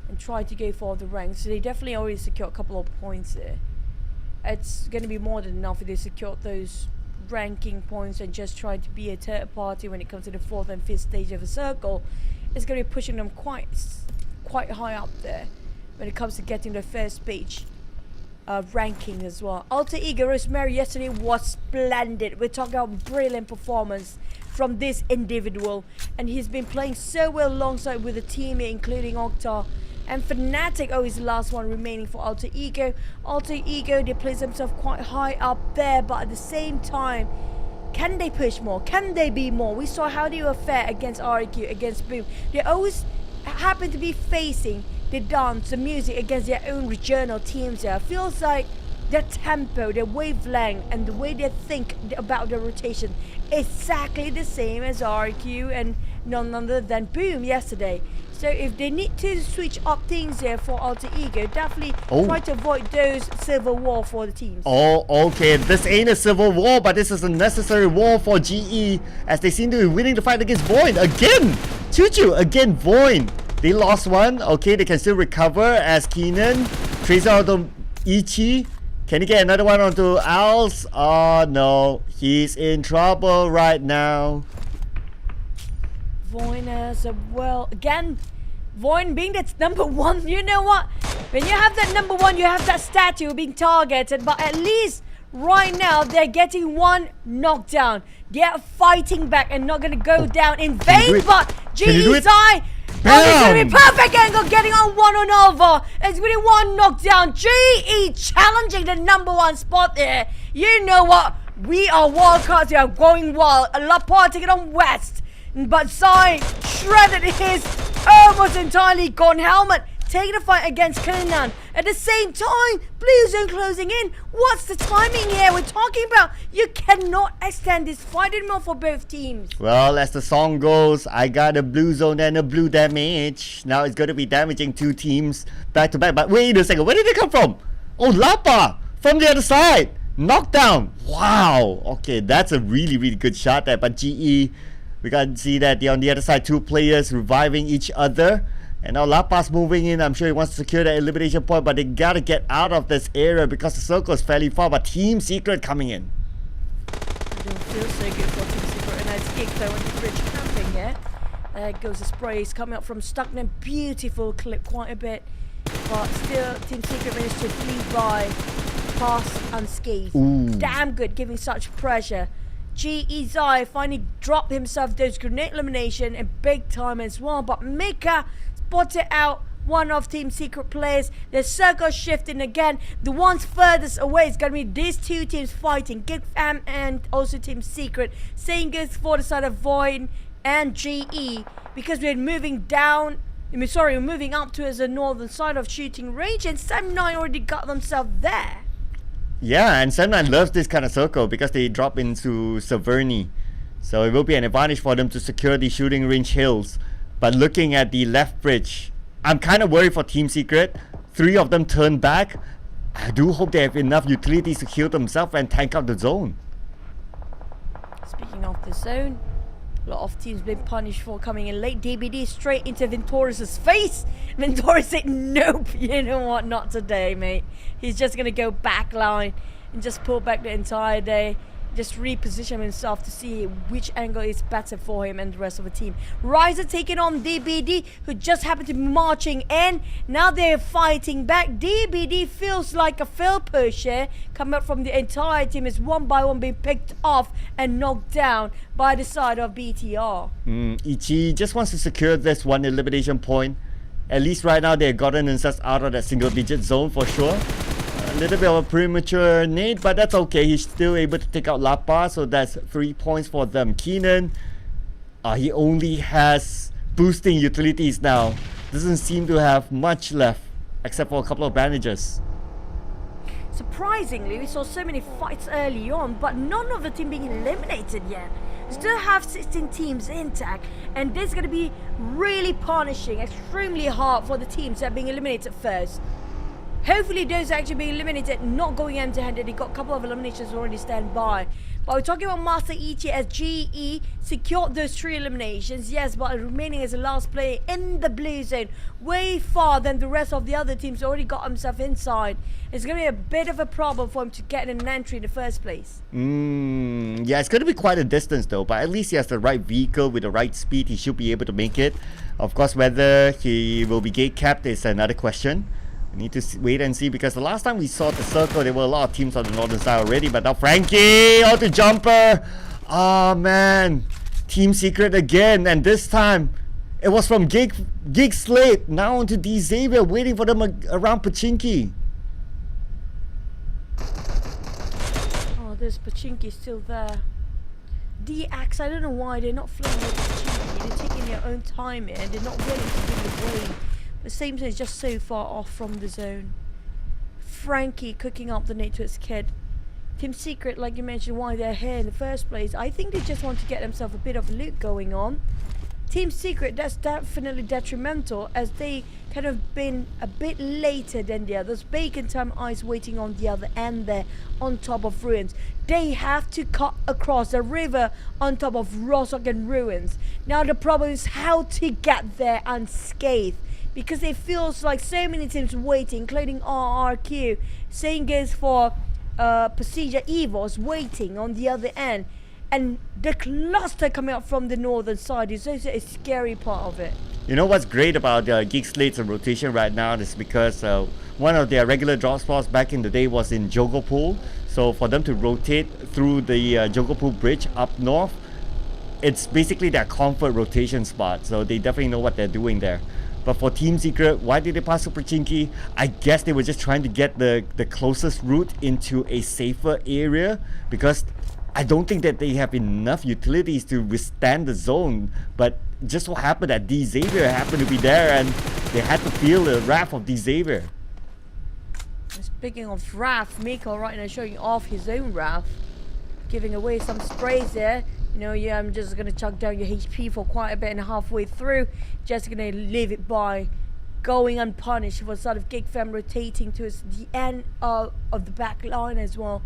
and try to go for the ranks. So they definitely already secured a couple of points there. It's going to be more than enough if they secure those ranking points and just try to be a third party when it comes to the 4th and 5th stage of a circle. It's going to be pushing them quite high up there when it comes to getting the first page ranking as well. Alter Ego Rosemary yesterday was splendid. We're talking about brilliant performance from this individual, and he's been playing so well alongside with a teammate including Octa and Fnatic. Oh, he's the last one remaining for Alter Ego. Alter Ego, they place themselves quite high up there, but at the same time, can they push more? Can they be more? We saw how they were fair against REQ, against Boom. They always happen to be facing the dance, the music against their own regional teams there. Feels like their tempo, their wavelength, and the way they think about the rotation exactly the same as REQ and none other than Boom yesterday. So if they need to switch up things there for Alter Ego, definitely try to avoid those civil war for the teams. Oh, okay. This ain't a civil war, but this is a necessary war for GE, as they seem to be winning the fight against VOIN. Again! Choo-choo! Again, VOIN. They lost one. Okay, they can still recover as Keenan traces out onto Ichi. Can he get another one onto Als? Oh no, he's in trouble right now. VOIN as well. Again, VOIN being that number 1. You know what? When you have that number 1, you have that statue being targeted. But at least right now, they're getting 1 knockdown. They're fighting back and not going to go down in vain. But GE's eye. Oh, it's going to be perfect angle, getting on 1 on over. It's going to be 1 knockdown. GE challenging the number 1 spot there. You know what? We are wildcards. We are going wild. Laporte taking on West. But Sai shredded his almost entirely gone helmet, taking a fight against Kanan. At the same time, Blue Zone closing in. What's the timing here? We're talking about you cannot extend this fight anymore for both teams. Well, as the song goes, I got a blue zone and a blue damage. Now it's going to be damaging 2 teams back to back. But wait a second, where did they come from? Oh, Lapa from the other side. Knockdown. Wow. Okay, that's a really, really good shot there. But GE, we can see that on the other side, 2 players reviving each other. And now Lapa's moving in. I'm sure he wants to secure that elimination point, but they gotta get out of this area because the circle is fairly far. But Team Secret coming in. I don't feel so good for Team Secret. And it's GEEK though on the bridge camping here. There goes the sprays coming up from Stuckman. Beautiful clip, quite a bit. But still, Team Secret managed to flee by, pass unscathed. Ooh. Damn good, giving such pressure. GE Zai finally dropped himself those grenade elimination in big time as well. But Mika spotted out one of Team Secret players. The circle shifting again. The ones furthest away is going to be these 2 teams fighting. GEEK Fam and also Team Secret. Same goes for the side of VOIN and GE. Because we're moving down. We're moving up towards the northern side of shooting range. And Sam9 already got themselves there. Yeah, and Sam9 loves this kind of circle because they drop into Severny. So it will be an advantage for them to secure the shooting range hills. But looking at the left bridge, I'm kind of worried for Team Secret. 3 of them turned back. I do hope they have enough utilities to heal themselves and tank out the zone. Speaking of the zone, a lot of teams been punished for coming in late. DBD straight into Ventoris' face. Ventoris said, nope, you know what, not today, mate. He's just going to go back line and just pull back the entire day. just reposition himself to see which angle is better for him and the rest of the team. Riser taking on DBD, who just happened to be marching in. Now they're fighting back. DBD feels like a fail push here. Coming up from the entire team is one by one being picked off and knocked down by the side of BTR. Ichi just wants to secure this one elimination point. At least right now they've gotten themselves out of that single digit zone for sure. A little bit of a premature nade, but that's okay. He's still able to take out Lapa, so that's 3 points for them. Keenan, he only has boosting utilities now. Doesn't seem to have much left, except for a couple of bandages. Surprisingly, we saw so many fights early on, but none of the team being eliminated yet. Still have 16 teams intact, and this is going to be really punishing, extremely hard for the teams that are being eliminated first. Hopefully those actually being eliminated, not going empty-handed. They got a couple of eliminations already stand by. But we're talking about Master Ichi as GE secured those 3 eliminations. Yes, but remaining as the last player in the blue zone. Way far than the rest of the other teams already got himself inside. It's going to be a bit of a problem for him to get an entry in the first place. Yeah, it's going to be quite a distance though. But at least he has the right vehicle with the right speed. He should be able to make it. Of course, whether he will be gate capped is another question. We need to wait and see, because the last time we saw the circle, there were a lot of teams on the northern side already. But now Frankie onto jumper. Oh man, Team Secret again, and this time it was from GEEK SLATE. Now onto D Xavier, waiting for them around Pachinki. Oh, there's Pachinki still there. DX, I don't know why they're not flying with Pachinki. They're taking their own time here, and they're not willing to give it away. The same thing is just so far off from the zone. Frankie cooking up the nade to his kid. Team Secret, like you mentioned, why they're here in the first place. I think they just want to get themselves a bit of loot going on. Team Secret, that's definitely detrimental, as they kind of been a bit later than the others. Bacon Time Eyes waiting on the other end there, on top of Ruins. They have to cut across the river on top of Rossok and Ruins. Now the problem is how to get there unscathed, because it feels like so many teams waiting, including RRQ. Same goes for PERSIJA EVOS waiting on the other end. And the cluster coming up from the northern side is also a scary part of it. You know what's great about GEEK SLATE's rotation right now is because one of their regular drop spots back in the day was in Jogopool. So for them to rotate through the Jogopool bridge up north, it's basically their comfort rotation spot. So they definitely know what they're doing there. But for Team Secret, why did they pass Super Chinky? I guess they were just trying to get the closest route into a safer area, because I don't think that they have enough utilities to withstand the zone. But just so happened that D Xavier happened to be there, and they had to feel the wrath of D Xavier. Speaking of wrath, Miko right now showing off his own wrath, giving away some sprays there. You know, yeah, I'm just gonna chuck down your HP for quite a bit, and halfway through, just gonna leave it by, going unpunished for sort of GEEK Fam rotating to the end of the back line as well.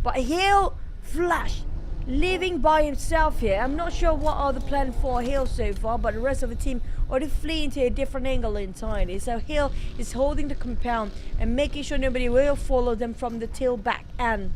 But he'll flash, living by himself here. I'm not sure what are the plan for Hill so far, but the rest of the team already fleeing to a different angle entirely. So Hill is holding the compound and making sure nobody will follow them from the tail back end.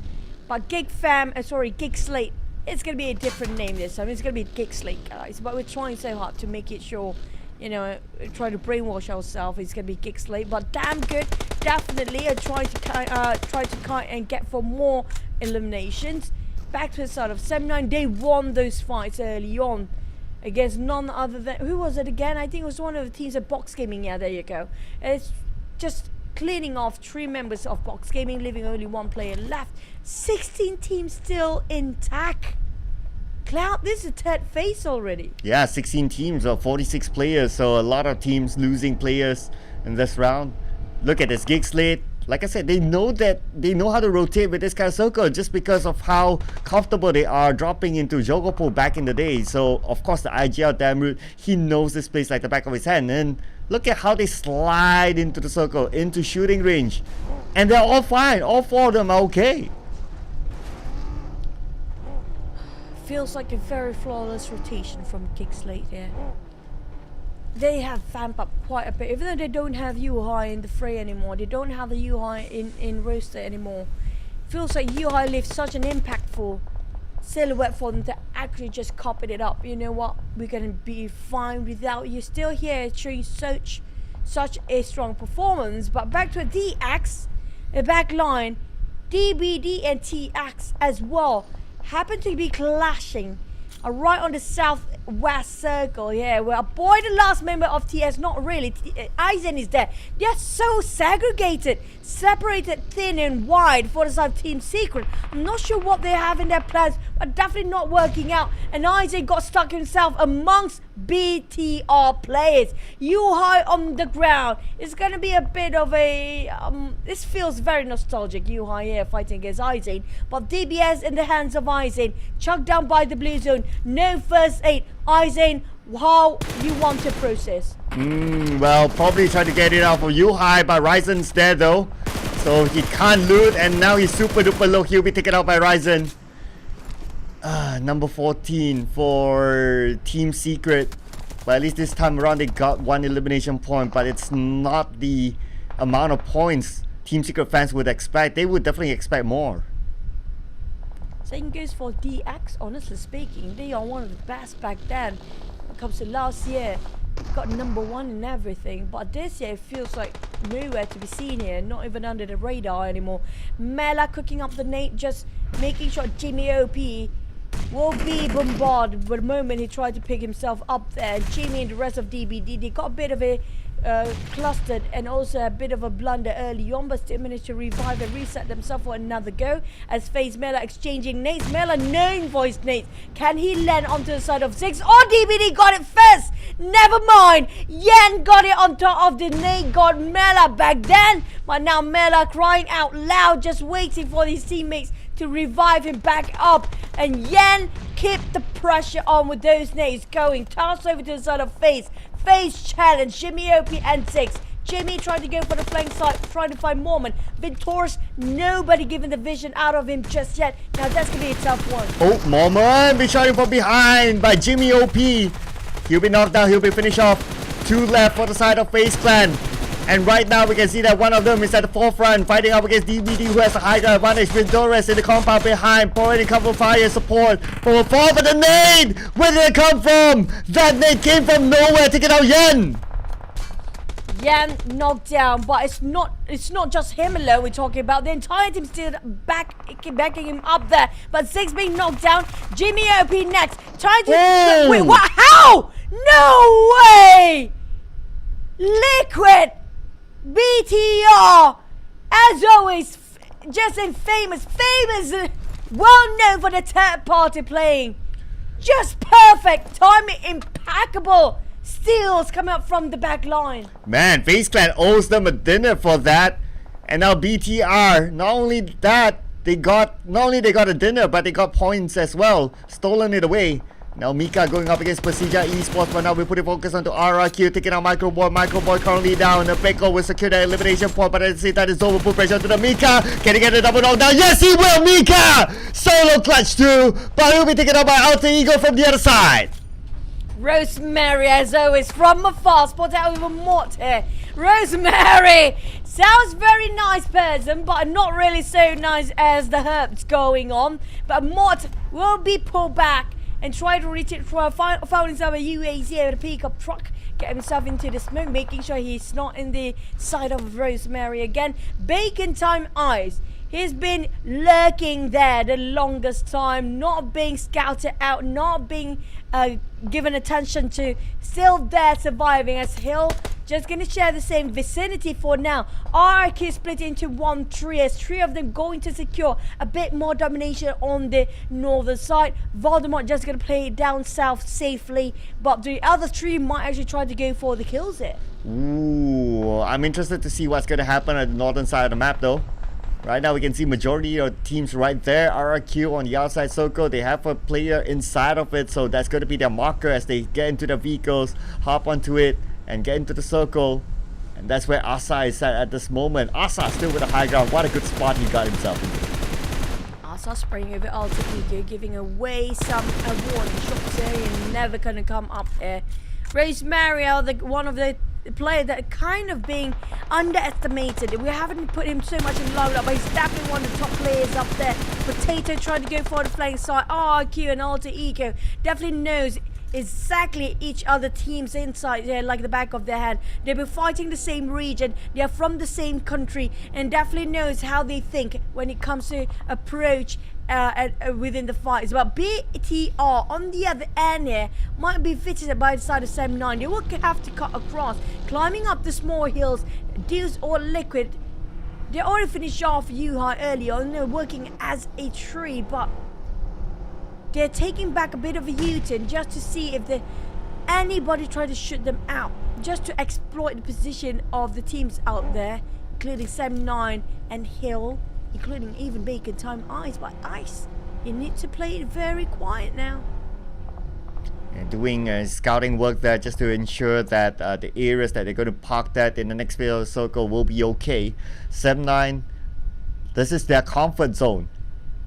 But GEEK SLATE, it's going to be a different name this time. It's going to be GEEK SLATE, guys. But we're trying so hard to make it sure, you know, try to brainwash ourselves. It's going to be GEEK SLATE. But damn good, definitely. Try to cut and get for more eliminations. Back to the start of 7-9. They won those fights early on against none other than, who was it again? I think it was one of the teams at Box Gaming. Yeah, there you go. It's just cleaning off 3 members of Box Gaming, leaving only 1 player left. 16 teams still intact. Cloud, this is the 3rd phase already. Yeah, 16 teams of 46 players, so a lot of teams losing players in this round. Look at this GEEK SLATE. Like I said, they know how to rotate with this kind of circle just because of how comfortable they are dropping into Jogopool back in the day. So of course the IGL Damroot, he knows this place like the back of his hand. And look at how they slide into the circle, into shooting range. And they're all fine. All 4 of them are okay. Feels like a very flawless rotation from GEEK SLATE here. They have vamped up quite a bit, even though they don't have Yuhai in the fray anymore. They don't have the Yuhai in roster anymore. Feels like Yuhai left such an impactful silhouette for them to actually just copy it up. You know what? We're gonna be fine without you still here showing such a strong performance. But back to DX, the back line, DBD and TX as well happen to be clashing right on the southwest circle. Yeah, we'll avoid the last member of TS. Not really. Aizen is there. They're so segregated, separated thin and wide for the side of Team Secret. I'm not sure what they have in their plans, but definitely not working out. And Aizen got stuck himself amongst BTR players. Yuhai on the ground. It's gonna be a bit of a this feels very nostalgic. Yuhai here fighting against Aizen, but DBS in the hands of Aizen, chucked down by the blue zone. No first aid. Aizen, how you want to process? Well, probably try to get it out for Yuhai, but Ryzen's there though, so he can't loot, and now he's super duper low. He'll be taken out by Ryzen. Number 14 for Team Secret. But at least this time around they got one elimination point, but it's not the amount of points Team Secret fans would expect. They would definitely expect more. Same goes for DX, honestly speaking. They are one of the best back then. When it comes to last year, got number 1 in everything. But this year, it feels like nowhere to be seen here. Not even under the radar anymore. Mela cooking up the nade, just making sure Jimmy OP will be bombarded. But the moment he tried to pick himself up there, Jimmy and the rest of DBD, they got a bit of a clustered and also a bit of a blunder early on, but still managed to revive and reset themselves for another go as FaZe Mela exchanging nades. Mela known for his nades. Can he land onto the side of 6? Oh, DBD got it first. Never mind. Yen got it on top of the nade. Got Mela back then, but now Mela crying out loud, just waiting for his teammates to revive him back up. And Yen kept the pressure on with those nades going. Toss over to the side of FaZe. FaZe challenge, Jimmy OP and 6. Jimmy trying to go for the flank side, trying to find Mormon. Victor's, nobody giving the vision out of him just yet. Now that's going to be a tough one. Oh, Mormon be shot from behind by Jimmy OP. He'll be knocked down, he'll be finished off. 2 left for the side of FaZe Clan. And right now we can see that one of them is at the forefront, fighting up against DBD, who has a high ground advantage with Dores in the compound behind, pouring cover fire support. But we'll fall for the nade! Where did it come from? That nade came from nowhere, taking out Yen! Yen knocked down, but it's not just him alone we're talking about. The entire team still backing him up there. But 6 being knocked down. Jimmy OP next. Trying to... Whoa. Wait, what? How? No way! Liquid! BTR, as always, just famous, well known for the third party playing. Just perfect, timing impeccable. Steals coming up from the back line. Man, FaZe Clan owes them a dinner for that. And now BTR, not only they got a dinner, but they got points as well. Stolen it away. Now Mika going up against PERSIJA Esports, but now we put a focus onto RRQ, taking out Microboy currently down. The Peko will secure the elimination point, but at the same time, it's over. Put pressure to the Mika. Can he get a double knockdown? Yes, he will, Mika! Solo clutch too, but he'll be taken out by Alter Ego from the other side. Rosemary, as always, from afar, spot out with a Mort here. Rosemary sounds very nice person, but not really so nice as the herbs going on. But Mort will be pulled back and try to reach it for found himself a UAZ with a pickup truck, get himself into the smoke, making sure he's not in the side of Rosemary again. Bacon time eyes. He's been lurking there the longest time, not being scouted out, not being given attention to, still there surviving as Hill just gonna share the same vicinity for now. RRQ split into 1-3 as 3 of them going to secure a bit more domination on the northern side. Voldemort just gonna play it down south safely, but the other 3 might actually try to go for the kills here. Ooh, I'm interested to see what's gonna happen at the northern side of the map though. Right now we can see majority of teams right there. RRQ on the outside circle. They have a player inside of it, so that's going to be their marker as they get into the vehicles, hop onto it, and get into the circle. And that's where Asa is at this moment. Asa still with the high ground. What a good spot he got himself into. Asa spraying over Alter Ego, giving away some warning shots there and never gonna come up there. Rosemary, one of the player that kind of being underestimated. We haven't put him so much in limelight, but he's definitely one of the top players up there. Potato trying to go for the flank side. RRQ and Alter Ego definitely knows exactly each other team's inside there, like the back of their hand. They've been fighting the same region, they're from the same country, and definitely knows how they think when it comes to approach within the fights. But BTR on the other end here might be fitted by the side of 7-9. They will have to cut across, climbing up the small hills. Deals or Liquid, they already finished off Yuhai earlier and they're working as a tree, but they're taking back a bit of a U-turn just to see if anybody try to shoot them out, just to exploit the position of the teams out there, including 7-9 and Hill, including even Bacon Time Ice. But Ice, you need to play it very quiet now. Doing scouting work there just to ensure that the areas that they're going to park that in the next phase of the circle will be okay. 7-9, this is their comfort zone.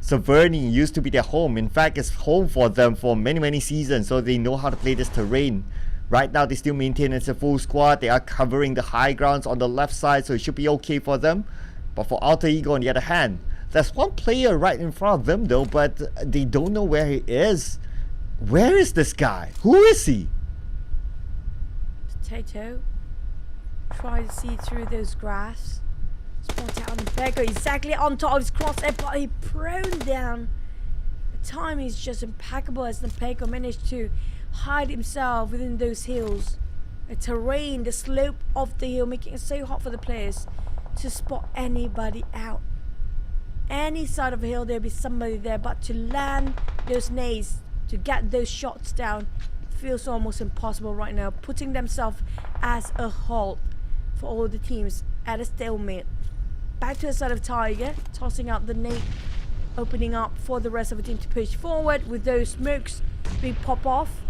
Severny used to be their home. In fact, it's home for them for many seasons, so they know how to play this terrain. Right now, they still maintain it's a full squad. They are covering the high grounds on the left side, so it should be okay for them. But for Alter Ego, on the other hand, there's one player right in front of them though, but they don't know where he is. Where is this guy? Who is he? Potato, try to see through those grass. Spot out on the Peko, exactly on top of his crosshair, but he prone down. The timing is just impeccable as the Peko managed to hide himself within those hills. The terrain, the slope of the hill, making it so hard for the players to spot anybody out. Any side of a hill, there'll be somebody there, but to land those nades, to get those shots down, feels almost impossible right now, putting themselves as a halt for all the teams at a stalemate. Back to the side of Tiger, tossing out the nade, opening up for the rest of the team to push forward with those smokes being pop off.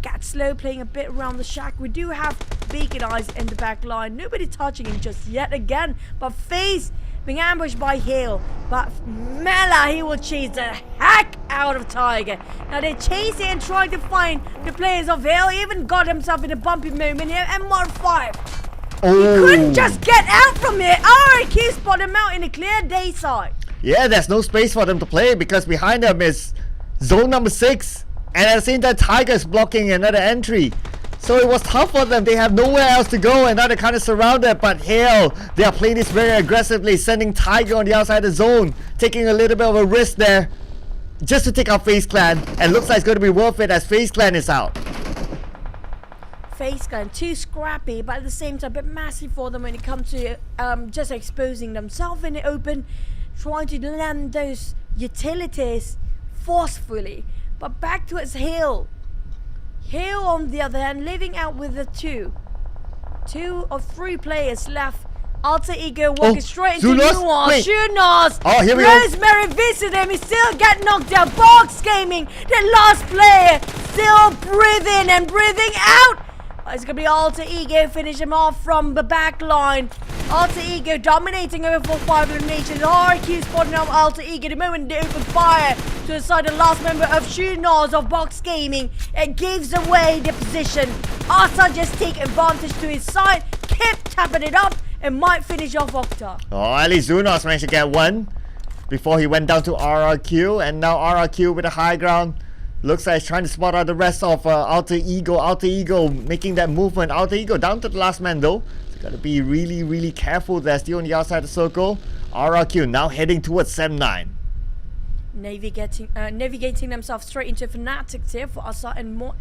Gat Slow playing a bit around the shack. We do have Beacon Eyes in the back line. Nobody touching him just yet again. But FaZe being ambushed by Hill. But Mela, he will chase the heck out of Tiger. Now they're chasing and trying to find the players of Hill. He even got himself in a bumpy moment here. MR5. Oh. He couldn't just get out from here. RRQ spot him out in a clear day side. Yeah, there's no space for them to play because behind them is zone number 6. And at the same time, Tiger's blocking another entry. So it was tough for them. They have nowhere else to go and now they're kind of surrounded. But Hale, they are playing this very aggressively, sending Tiger on the outside of the zone, taking a little bit of a risk there just to take out FaZe Clan. And looks like it's going to be worth it as FaZe Clan is out. FaZe Clan too scrappy, but at the same time a bit massive for them when it comes to just exposing themselves in the open, trying to land those utilities forcefully. But back towards Hill. Hill on the other hand, living out with the two of 3 players left. Alter Ego walking straight into Nuance. Shunos. Oh, here we go. Rosemary visit him. He still get knocked out. Box Gaming, the last player, still breathing and breathing out. It's going to be Alter Ego finish him off from the back line. Alter Ego dominating over 4-5 eliminations. RQ spotting out Alter Ego. The moment they open fire to the side of the last member of Shunos of Box Gaming, it gives away the position. Asa just take advantage to his side, kept tapping it up, and might finish off Octa. Oh, at least Zunos managed to get one before he went down to RRQ. And now RRQ with the high ground. Looks like he's trying to spot out the rest of Alter Ego. Alter Ego making that movement. Alter Ego down to the last man though. So gotta be really careful there. Still on the outside of the circle. RRQ now heading towards 7-9. Navigating themselves straight into Fanatics here for Asa and more.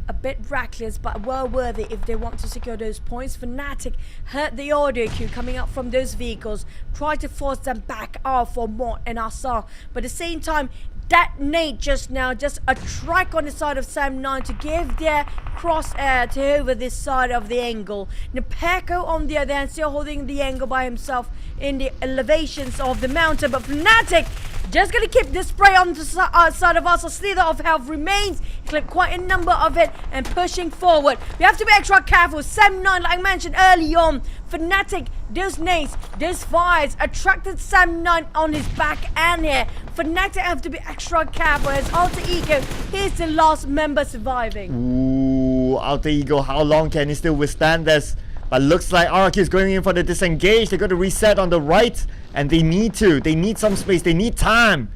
A bit reckless, but well worthy if they want to secure those points. Fnatic hurt the audio queue coming up from those vehicles. Try to force them back off for Mort and Asa. But at the same time, that nade just now, just a track on the side of Sam 9 to give their crosshair to over this side of the angle. Nepeko on the other hand still holding the angle by himself in the elevations of the mountain. But Fnatic just gonna keep this spray on the side of us. A slither of health remains. Clip quite a number of it and pushing forward. We have to be extra careful. Sam 9, like I mentioned early on, Fnatic, those nades, those fires attracted Sam 9 on his back and here. Fnatic have to be extra careful as Alter Ego, here's the last member surviving. Ooh, Alter Ego, how long can he still withstand this? But looks like RRQ is going in for the disengage. They're going to reset on the right. And they need to. They need some space. They need time.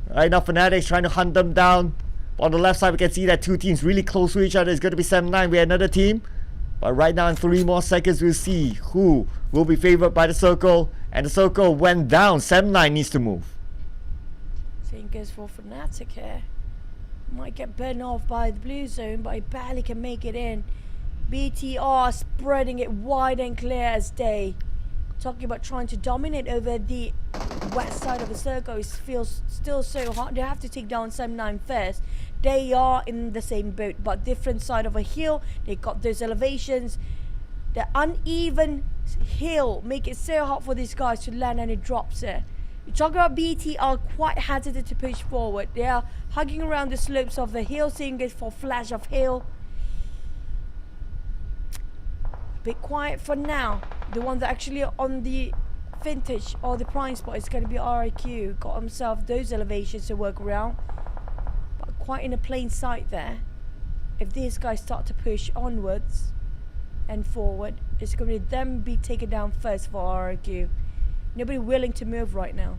Right now, Fnatic's trying to hunt them down. On the left side, we can see that two teams really close to each other. It's going to be 7-9. We have another team. But right now, in 3 more seconds, we'll see who will be favored by the circle. And the circle went down. 7-9 needs to move. Same goes for Fnatic here. Might get burned off by the blue zone, but he barely can make it in. BTR spreading it wide and clear as day. Talking about trying to dominate over the west side of the circle. It feels still so hard. They have to take down 7-9 first. They are in the same boat, but different side of a hill. They got those elevations. The uneven hill make it so hard for these guys to land any drops there. You talk about BT are quite hesitant to push forward. They are hugging around the slopes of the hill, seeing it for flash of hill. A bit quiet for now. The one that actually on the vintage or the prime spot is going to be RIQ. Got himself those elevations to work around, but quite in a plain sight there. If these guys start to push onwards and forward, it's going to be them be taken down first for RIQ. Nobody willing to move right now.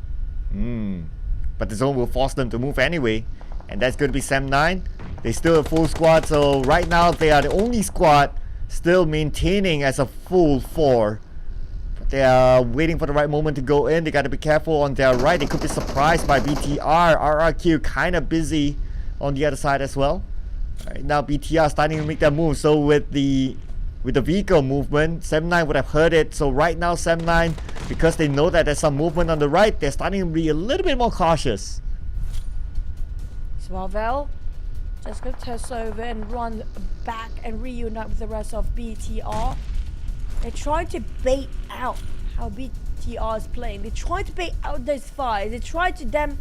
But the zone will force them to move anyway. And that's going to be 7-9. They still have full squad. So right now they are the only squad still maintaining as a full 4. But they are waiting for the right moment to go in. They got to be careful on their right. They could be surprised by BTR. RRQ kind of busy on the other side as well. Right now BTR starting to make their move. So with the vehicle movement, 7-9 would have heard it. So right now 7-9, because they know that there's some movement on the right, they're starting to be a little bit more cautious. Swavel just going to test over and run back and reunite with the rest of BTR. They're trying to bait out how BTR is playing. They try to bait out those fires. They try to then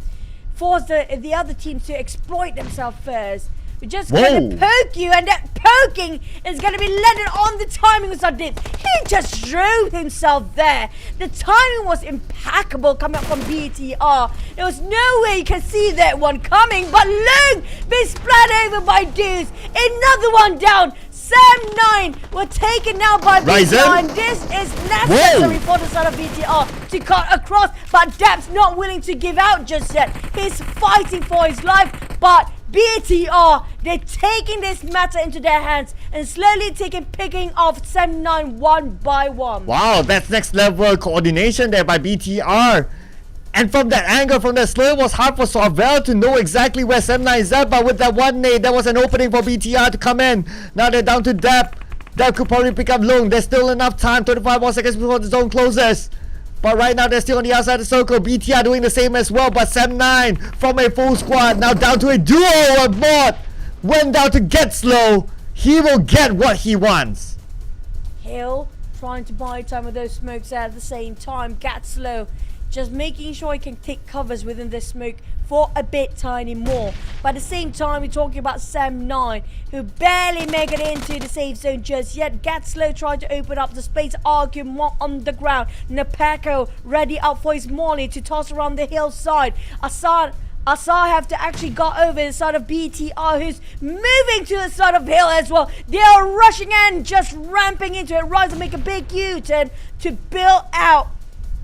force the other team to exploit themselves first. We're just going to poke you, and that poking is going to be landed on the timing of Sadip. He just drove himself there. The timing was impeccable coming up from BTR. There was no way you can see that one coming, but look, been splat over by dudes. Another one down. 7-9 were taken now by BTR, and this is necessary for the side of BTR to cut across, but Dab's not willing to give out just yet. He's fighting for his life, but BTR, they're taking this matter into their hands and slowly picking off 7-9 one by one. Wow, that's next level coordination there by BTR. And from that angle, from that slow, it was hard for Swavel to know exactly where 7-9 is at. But with that one nade, there was an opening for BTR to come in. Now they're down to Dep. Dep could probably pick up Lung. There's still enough time, 25 more seconds before the zone closes. But right now they're still on the outside of the circle. BTR doing the same as well. But 7-9 from a full squad now down to a duo. A bot went down to get slow. He will get what he wants. Hill trying to buy time with those smokes at the same time. Gatslow just making sure he can take covers within this smoke for a bit tiny more. But at the same time, we're talking about 7-9, who barely make it into the safe zone just yet. Gatslow tried to open up the space, argue more on the ground. Napako ready up for his molly to toss around the hillside. Asar have to actually got over the side of BTR, who's moving to the side of hill as well. They are rushing in, just ramping into it. Rise and make a big U-turn to build out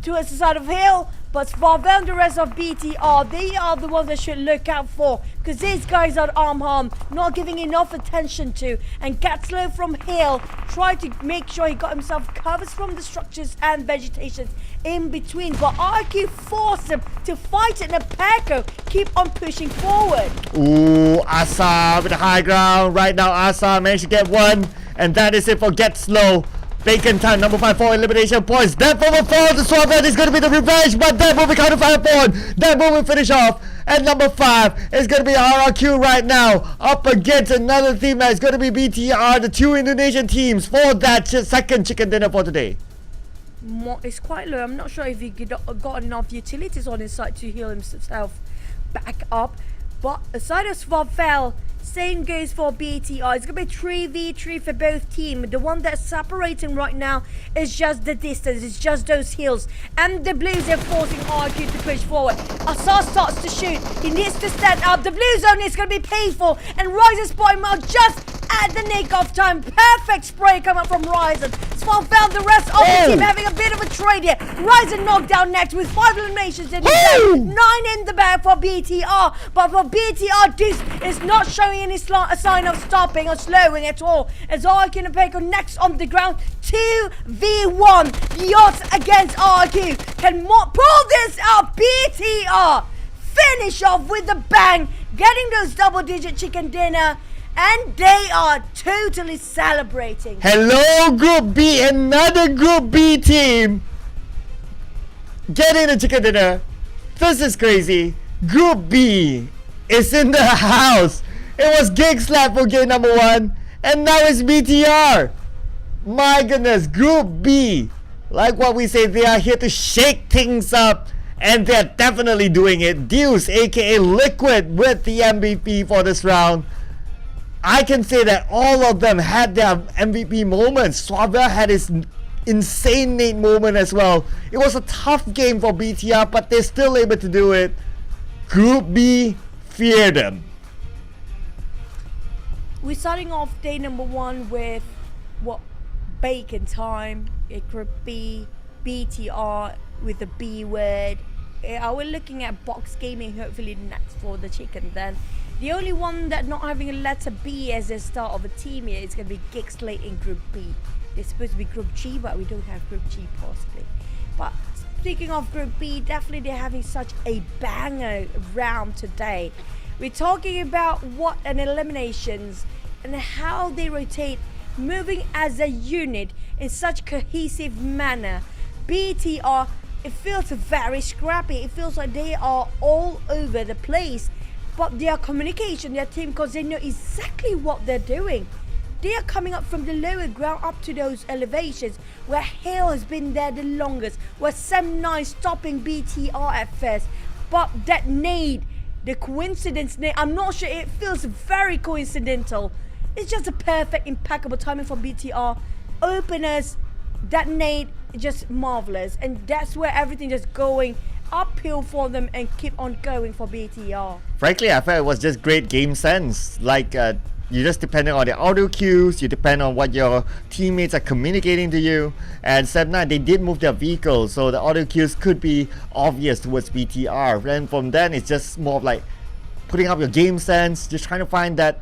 towards the side of hill. But Swavel and the rest of BTR, they are the ones that should look out for, because these guys are arm harm, not giving enough attention to. And Gatslow from hill tried to make sure he got himself covers from the structures and vegetation in between. But RQ forced him to fight it, and Napako keep on pushing forward. Ooh, Asa with the high ground. Right now, Asa managed to get one, and that is it for Gatslow. Bacon time, number 5 for elimination points. That will fall to Swavel. Is going to be the revenge, but that will be counter fire point. That will finish off. And number 5 is going to be RRQ right now, up against another team that is going to be BTR, the 2 Indonesian teams, for that second chicken dinner for today. It's quite low. I'm not sure if he got enough utilities on his side to heal himself back up. But aside of Swavel, same goes for BTR. It's going to be 3v3 for both teams. The one that's separating right now is just the distance. It's just those hills. And the Blues are forcing RQ to push forward. Asar starts to shoot. He needs to stand up. The Blue zone is going to be painful. And Rise's spotting out just at the nick of time. Perfect spray coming from Ryzen. Small found the rest of the team having a bit of a trade here. Ryzen knocked down next with 5 eliminations in the bag. 9 in the bag for BTR. But for BTR, this is not showing any sign of stopping or slowing at all. As Arkin and Peko next on the ground. 2v1. Yachts against RQ. Can pull this out. BTR finish off with a bang. Getting those double-digit chicken dinner. And they are totally celebrating. Hello, Group B, another Group B team. Getting a chicken dinner. This is crazy. Group B is in the house. It was GEEK slap for game number 1, and now it's BTR. My goodness, Group B. Like what we say, they are here to shake things up, and they're definitely doing it. Deuce, aka Liquid, with the MVP for this round. I can say that all of them had their MVP moments. Swabia had his insane nade moment as well. It was a tough game for BTR, but they're still able to do it. Group B, fear them. We're starting off day number 1 with what? Bacon time. Group B, BTR with the B word. We're looking at box gaming, hopefully next for the chicken then. The only one that not having a letter B as the start of a team here is going to be GEEK SLATE in Group B. They're supposed to be Group G, but we don't have Group G possibly. But speaking of Group B, definitely they're having such a banger round today. We're talking about what an eliminations and how they rotate, moving as a unit in such cohesive manner. BTR, it feels very scrappy. It feels like they are all over the place. But their communication, their team, because they know exactly what they're doing. They are coming up from the lower ground up to those elevations where Hale has been there the longest, where Sem9 stopping BTR at first. But that nade, the coincidence nade, I'm not sure, it feels very coincidental. It's just a perfect, impeccable timing from BTR. Openers, that nade, just marvelous. And that's where everything just going uphill for them and keep on going for BTR. Frankly, I felt it was just great game sense. Like, you just depending on the audio cues, you depend on what your teammates are communicating to you. And Sem9, they did move their vehicle, so the audio cues could be obvious towards BTR. And from then, it's just more of like putting up your game sense, just trying to find that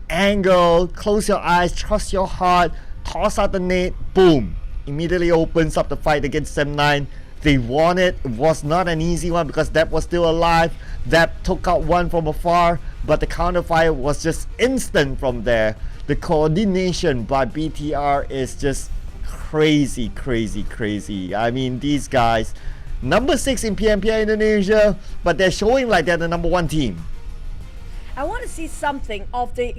angle, close your eyes, trust your heart, toss out the nade, boom. Immediately opens up the fight against Sem9. They won it. It was not an easy one because Depp was still alive. Depp took out one from afar, but the counter fire was just instant from there. The coordination by BTR is just crazy, crazy, crazy. I mean, these guys, number 6 in PMPL Indonesia, but they're showing like they're the number 1 team. I want to see something of the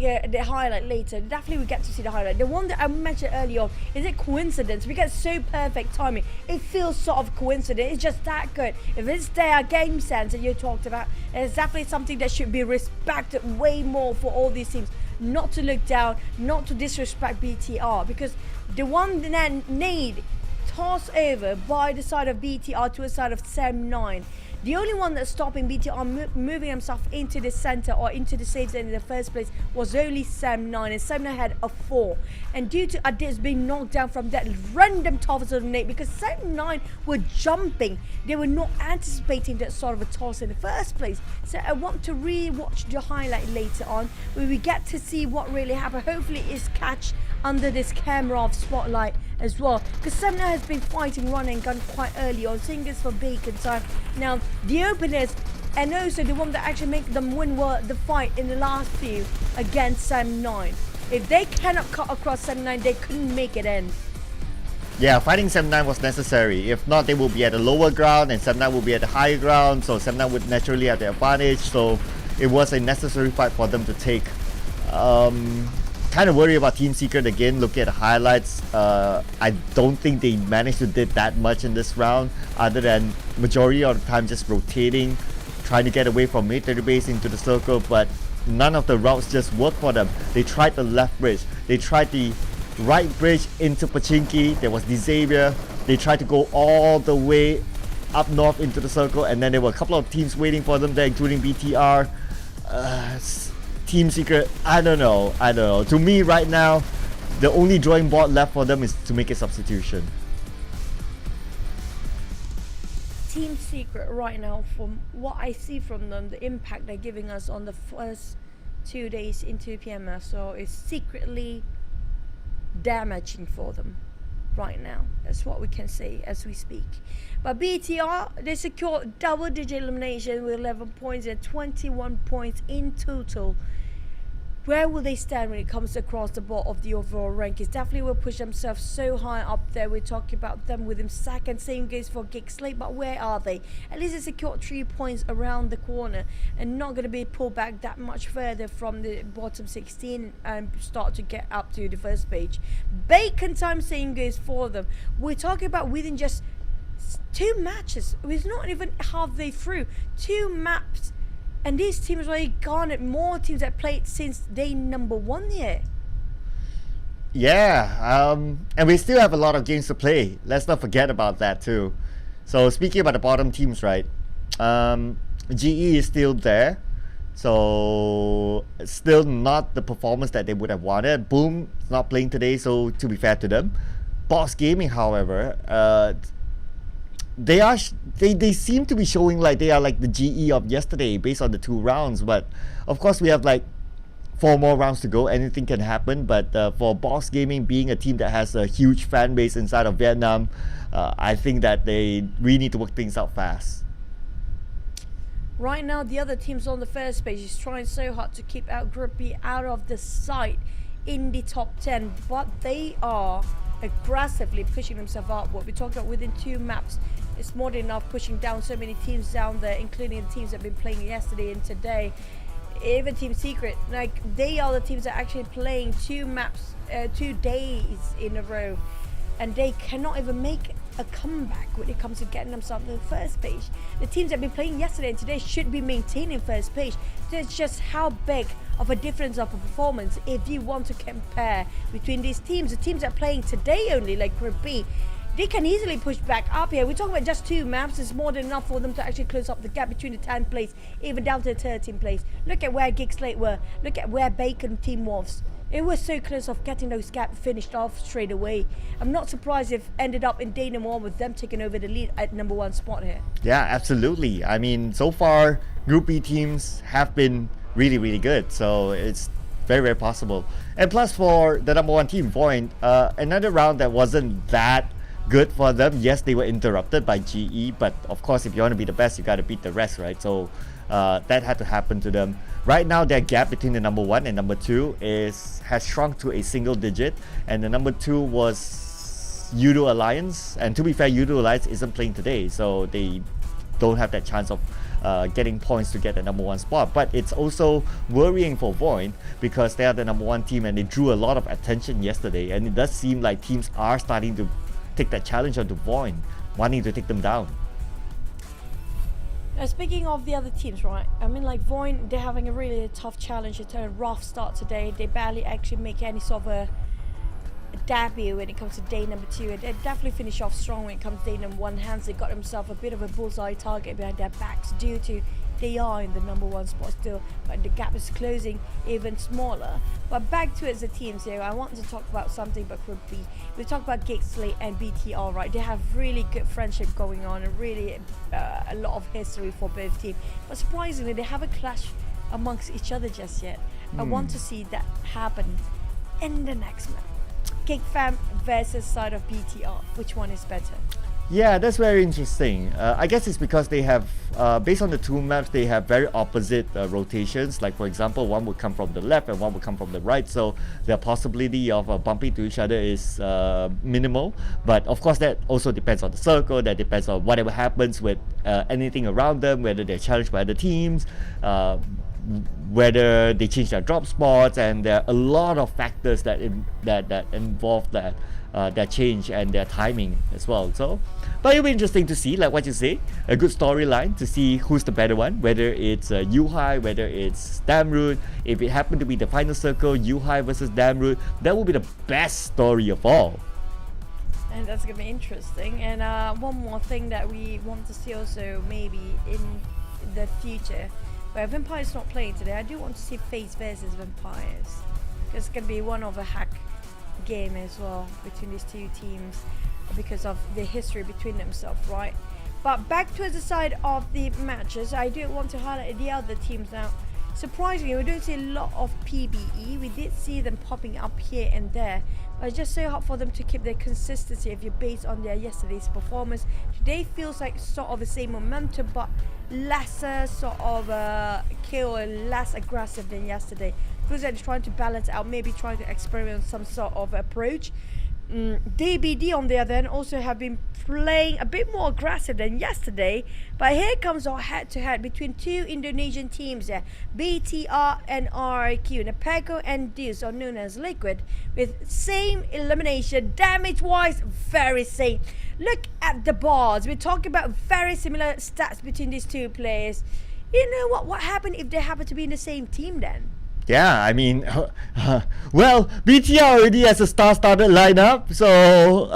highlight later. Definitely we get to see the highlight. The one that I mentioned earlier on, is it coincidence? We get so perfect timing. It feels sort of coincident. It's just that good. If it's their game sense that you talked about, it's definitely something that should be respected way more for all these teams. Not to look down, not to disrespect BTR, because the one that need toss over by the side of BTR to the side of Sem9. The only one that's stopping BTR moving himself into the center or into the safe zone in the first place was only Sem9, and Sem9 had a 4. And due to Adis being knocked down from that random toss of the nade, because Sem9 were jumping, they were not anticipating that sort of a toss in the first place. So I want to re-watch the highlight later on, where we get to see what really happened. Hopefully it's catch under this camera of spotlight as well, because Sem9 has been fighting run and gun quite early on. Seeing this for Bacon time. Now the openers and also the one that actually make them win were the fight in the last few against Sem9. If they cannot cut across Sem9, they couldn't make it in. Yeah, fighting Sem9 was necessary. If not, they will be at the lower ground and Sem9 will be at the higher ground, so Sem9 would naturally have the advantage. So it was a necessary fight for them to take. Kind of worry about Team Secret again. Looking at the highlights, I don't think they managed to did that much in this round, other than majority of the time just rotating, trying to get away from mid base into the circle, but none of the routes just worked for them. They tried the left bridge, they tried the right bridge into Pachinki, there was Xavier, they tried to go all the way up north into the circle, and then there were a couple of teams waiting for them there, including BTR. Team Secret, I don't know. To me right now, the only drawing board left for them is to make a substitution. Team Secret right now, from what I see from them, the impact they're giving us on the first 2 days into PMSL is secretly damaging for them right now. That's what we can say as we speak. But BTR, they secured double-digit elimination with 11 points and 21 points in total. Where will they stand when it comes across the board of the overall rankings? Definitely will push themselves so high up there. We're talking about them within second. Same goes for GEEK SLATE, but where are they? At least they secured 3 points around the corner and not going to be pulled back that much further from the bottom 16 and start to get up to the first page. Bacon time, same goes for them. We're talking about within just 2 matches. We're not even halfway through. 2 maps. And these teams already garnered more teams that played since day number 1 here. Yeah, and we still have a lot of games to play. Let's not forget about that too. So speaking about the bottom teams, right? GE is still there. So still not the performance that they would have wanted. Boom, not playing today, so to be fair to them. Boss Gaming, however, they seem to be showing like they are like the GE of yesterday based on the 2 rounds, but of course we have like 4 more rounds to go. Anything can happen, but for Boss Gaming being a team that has a huge fan base inside of Vietnam, I think that they really need to work things out fast. Right now the other teams on the first page is trying so hard to keep out Group B out of the sight in the top 10, but they are aggressively pushing themselves upward. We're talking about within 2 maps. It's more than enough pushing down so many teams down there, including the teams that have been playing yesterday and today. Even Team Secret, like they are the teams that are actually playing 2 maps, 2 days in a row, and they cannot even make a comeback when it comes to getting themselves to the first page. The teams that have been playing yesterday and today should be maintaining first page. There's just how big of a difference of a performance if you want to compare between these teams. The teams that are playing today only, like Group B, they can easily push back up here. We're talking about just 2 maps. It's more than enough for them to actually close up the gap between the 10th place, even down to the 13th place. Look at where GEEK SLATE were. Look at where Bacon team was. It was so close of getting those gaps finished off straight away. I'm not surprised if ended up in day number 1 with them taking over the lead at number 1 spot here. Yeah, absolutely. I mean, so far, Group B teams have been really, really good. So it's very, very possible. And plus for the number 1 team, VOIN, another round that wasn't that good for them. Yes, they were interrupted by GE, but of course, if you want to be the best, you got to beat the rest, right? So that had to happen to them. Right now, their gap between the number 1 and number 2 has shrunk to a single digit, and the number 2 was Yoodo Alliance. And to be fair, Yoodo Alliance isn't playing today, so they don't have that chance of getting points to get the number 1 spot. But it's also worrying for VOIN because they are the number 1 team and they drew a lot of attention yesterday, and it does seem like teams are starting to take that challenge onto VOIN, wanting to take them down. Speaking of the other teams, right? I mean, like VOIN, they're having a really tough challenge. It's a rough start today. They barely actually make any sort of a debut when it comes to day number 2. And they definitely finish off strong when it comes to day number 1. Hence, they got themselves a bit of a bullseye target behind their backs due to they are in the number 1 spot still, but the gap is closing even smaller. But back to it as a teams here, I want to talk about something about Group B. We talk about GEEK SLATE and BTR, right? They have really good friendship going on and really a lot of history for both teams. But surprisingly, they haven't clashed amongst each other just yet. I want to see that happen in the next match. GEEK Fam versus side of BTR. Which one is better? Yeah, that's very interesting. I guess it's because they have, based on the 2 maps, they have very opposite rotations. Like for example, one would come from the left and one would come from the right. So the possibility of bumping to each other is minimal. But of course, that also depends on the circle. That depends on whatever happens with anything around them, whether they're challenged by other teams, whether they change their drop spots, and there are a lot of factors that involve that. Their change and their timing as well. So, but it'll be interesting to see, like what you say, a good storyline to see who's the better one, whether it's U-High, whether it's Damroot. If it happened to be the final circle, U-High versus Damroot, that will be the best story of all. And that's gonna be interesting. And one more thing that we want to see also maybe in the future But Vampires not playing today. I do want to see FaZe versus Vampires. Because it's going to be one of a hack game as well between these two teams because of the history between themselves, right? But back to the side of the matches, I do want to highlight the other teams now. Surprisingly, we don't see a lot of PBE. We did see them popping up here and there, but it's just so hard for them to keep their consistency if you're based on their yesterday's performance. Today feels like sort of the same momentum, but lesser sort of kill and less aggressive than yesterday. Feels like they're trying to balance out, maybe trying to experiment some sort of approach. DBD on the other hand also have been playing a bit more aggressive than yesterday, but here comes our head-to-head between two Indonesian teams there, BTR and RIQ, Nepeko and Deuce, or known as Liquid, with same elimination, damage-wise very same. Look at the bars, we're talking about very similar stats between these two players. You know what happened if they happen to be in the same team then? Yeah, I mean, well, BTR already has a star-studded lineup, so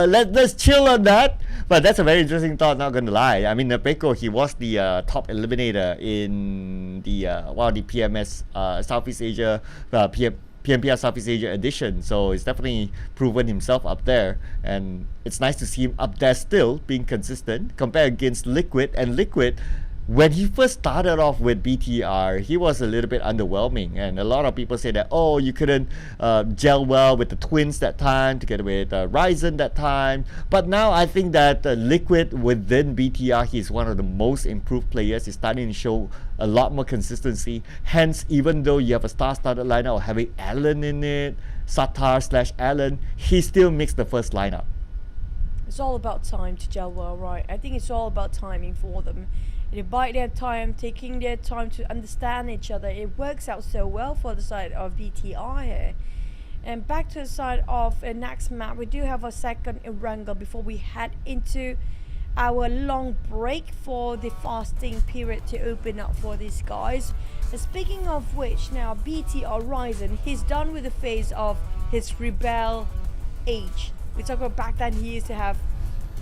let's chill on that. But that's a very interesting thought, not gonna lie. I mean, Nepeko, he was the top eliminator in the the PMS Southeast Asia, PMPR Southeast Asia edition, so he's definitely proven himself up there, and it's nice to see him up there still, being consistent, compared against Liquid, and Liquid, when he first started off with BTR, he was a little bit underwhelming, and a lot of people say that, oh, you couldn't gel well with the twins that time, together with Ryzen that time. But now I think that Liquid within BTR, he's one of the most improved players. He's starting to show a lot more consistency. Hence, even though you have a star-studded lineup or having Alan in it, Satar/Alan, he still makes the first lineup. It's all about time to gel well, right? I think it's all about timing for them. They bite their time, taking their time to understand each other. It works out so well for the side of BTR here. And back to the side of next map, we do have a second wrangle before we head into our long break for the fasting period to open up for these guys. And speaking of which, now BTR Ryzen, he's done with the phase of his rebel age. We talk about back then he used to have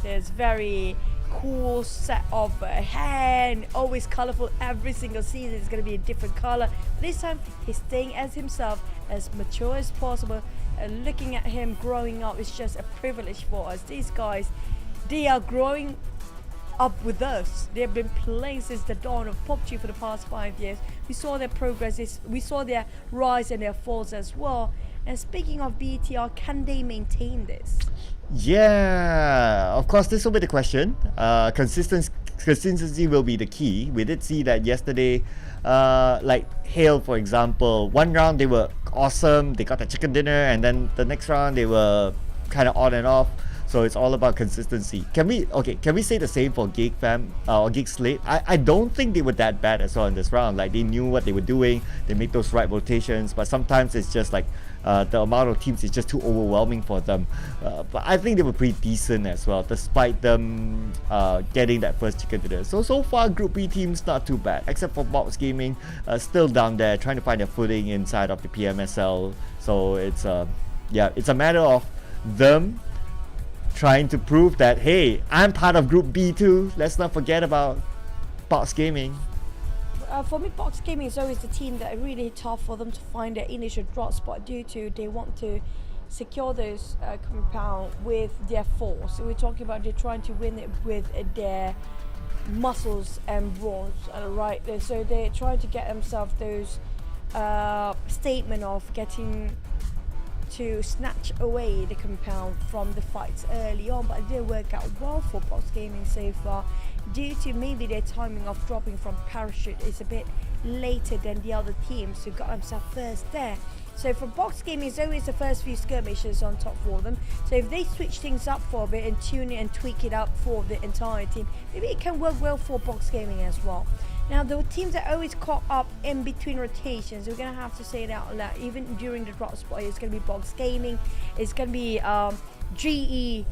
this very cool set of hair and always colorful. Every single season is going to be a different color. This time he's staying as himself, as mature as possible, and looking at him growing up is just a privilege for us. These guys, they are growing up with us. They have been playing since the dawn of PUBG for the past 5 years. We saw their progresses, we saw their rise and their falls as well. And speaking of BTR, can they maintain this? Yeah, of course, this will be the question. Consistency will be the key. We did see that yesterday, like Hale, for example, one round they were awesome, they got the chicken dinner, and then the next round they were kind of on and off. So it's all about consistency. Can we say the same for GEEK fam or GEEK SLATE? I don't think they were that bad as well in this round. Like, they knew what they were doing, they made those right rotations, but sometimes it's just like the amount of teams is just too overwhelming for them. But I think they were pretty decent as well, despite them getting that first chicken dinner. So far, Group B teams not too bad, except for Box Gaming, still down there trying to find their footing inside of the PMSL. So it's a matter of them trying to prove that, hey, I'm part of Group B too. Let's not forget about Box Gaming. For me, Box Gaming is always the team that are really tough for them to find their initial drop spot due to they want to secure those compound with their force. So we're talking about they're trying to win it with their muscles and brawls, right? So they're trying to get themselves those statement of getting to snatch away the compound from the fights early on, but it didn't work out well for Box Gaming so far due to maybe their timing of dropping from parachute is a bit later than the other teams who got themselves first there. So for Box Gaming, it's always the first few skirmishes on top for them. So if they switch things up for a bit and tune it and tweak it up for the entire team, maybe it can work well for Box Gaming as well. Now, the teams that always caught up in between rotations, we're going to have to say it out loud, even during the drop spot, it's going to be Box Gaming, it's going to be GE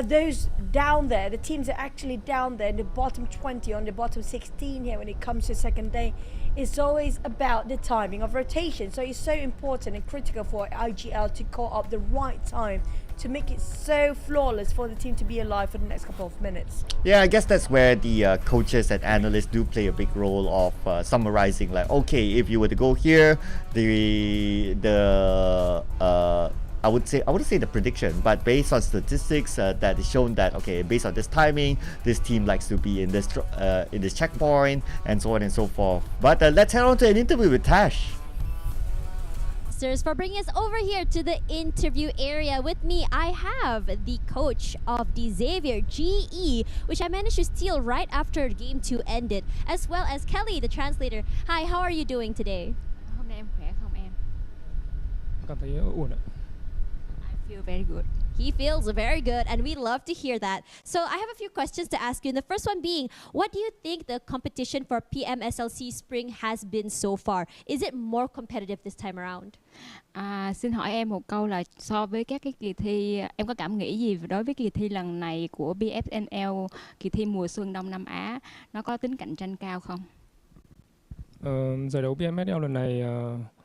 those down there, the teams are actually down there in the bottom 20, on the bottom 16 here when it comes to second day. It's always about the timing of rotation. So it's so important and critical for IGL to call up the right time to make it so flawless for the team to be alive for the next couple of minutes. Yeah, I guess that's where the coaches and analysts do play a big role of summarizing, like, okay, if you were to go here, I wouldn't say the prediction, but based on statistics that is shown that, okay, based on this timing, this team likes to be in this checkpoint, and so on and so forth. But let's head on to an interview with Tash. For bringing us over here to the interview area. With me, I have the coach of the Xavier, GE, which I managed to steal right after Game 2 ended, as well as Kelly, the translator. Hi, how are you doing today? Hôm nay em khỏe không em? Cảm thấy ổn ạ. I feel very good. He feels very good, and we love to hear that. So I have a few questions to ask you. And the first one being, what do you think the competition for PMSL SEA Spring has been so far? Is it more competitive this time around? Xin hỏi em một câu là so với các cái kỳ thi, em có cảm nghĩ gì đối với kỳ thi lần này của BFNL, kỳ thi mùa xuân Đông Nam Á, nó có tính cạnh tranh cao không? Giải đấu PMSL lần này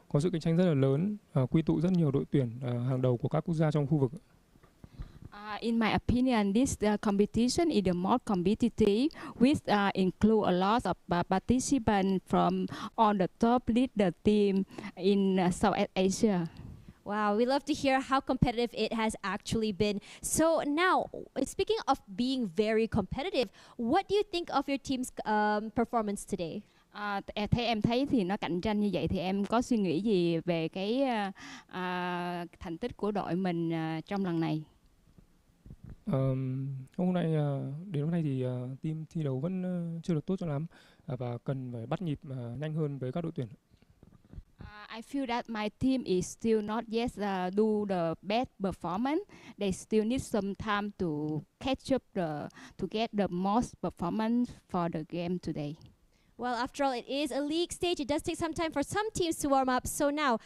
có sự cạnh tranh rất là lớn, quy tụ rất nhiều đội tuyển hàng đầu của các quốc gia trong khu vực. In my opinion, this competition is the most competitive, which include a lot of participants from all the top leader team in Southeast Asia. Wow, we love to hear how competitive it has actually been. So now, speaking of being very competitive, what do you think of your team's performance today? Theo em thấy thì nó cạnh tranh như vậy thì em có suy nghĩ gì về cái thành tích của đội mình trong lần này? Hôm nay đến hôm nay thì team thi đấu vẫn chưa được tốt cho lắm và cần phải bắt nhịp nhanh hơn với các đội tuyển. I feel that my team is still not yet do the best performance. They still need some time to catch up to get the most performance for the game today. Well, after all, it is a league stage. It does take some time for some teams to warm up. So now,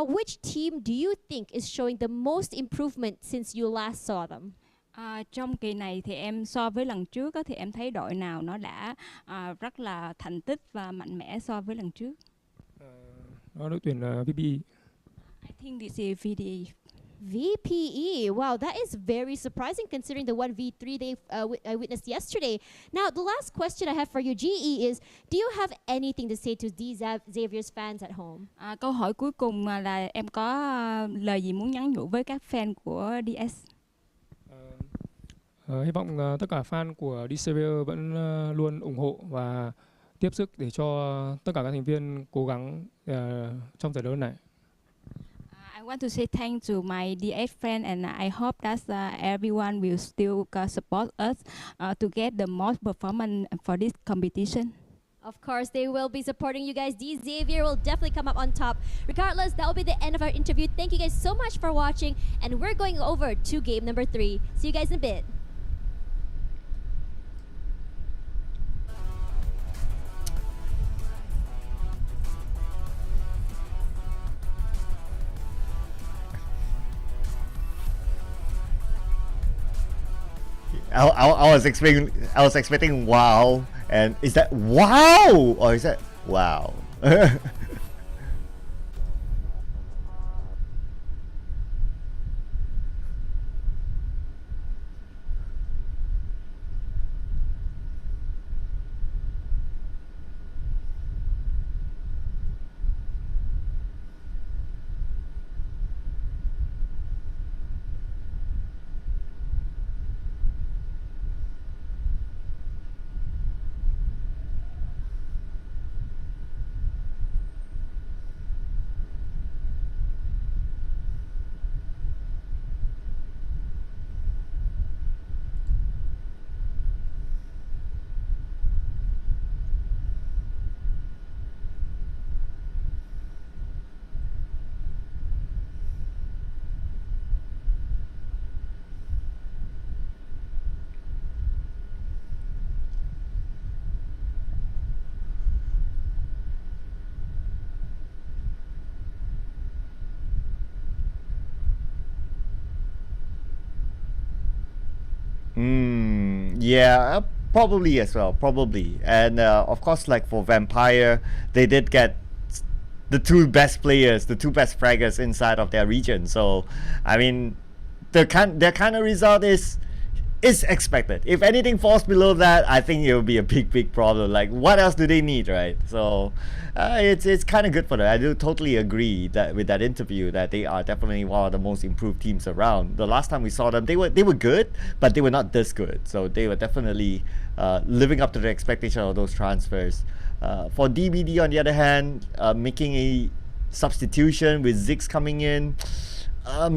which team do you think is showing the most improvement since you last saw them? Trong kỳ này thì em so với lần trước thì em thấy đội nào nó đã rất là thành tích và mạnh mẽ so với lần trước. Đó đội tuyển VPE. I think this is VPE. VPE, wow, that is very surprising considering the 1v3 I witnessed yesterday. Now, the last question I have for you, GE, is do you have anything to say to these Xavier's fans at home? Câu hỏi cuối cùng là em có lời gì muốn nhắn nhủ với các fan của DS? Hy vọng tất cả fan của Xavier vẫn luôn ủng hộ và tiếp sức để cho tất cả các thành viên cố gắng trong giải đấu này. I want to say thanks to my DS friend and I hope that everyone will still support us to get the most performance for this competition. Of course, they will be supporting you guys. D Xavier will definitely come up on top. Regardless, that will be the end of our interview. Thank you guys so much for watching, and we're going over to game number 3. See you guys in a bit. I was expecting wow, and is that wow or is that wow? Yeah, probably as well, probably. And of course, like for Vampire, they did get the two best players, the two best fraggers inside of their region. So, I mean, their kind of result is expected. If anything falls below that, I think it will be a big problem. Like, what else do they need, right? So it's kind of good for them. I do totally agree that with that interview that they are definitely one of the most improved teams around. The last time we saw them, they were good, but they were not this good. So they were definitely living up to the expectation of those transfers. For DBD, on the other hand, making a substitution with Ziggs coming in,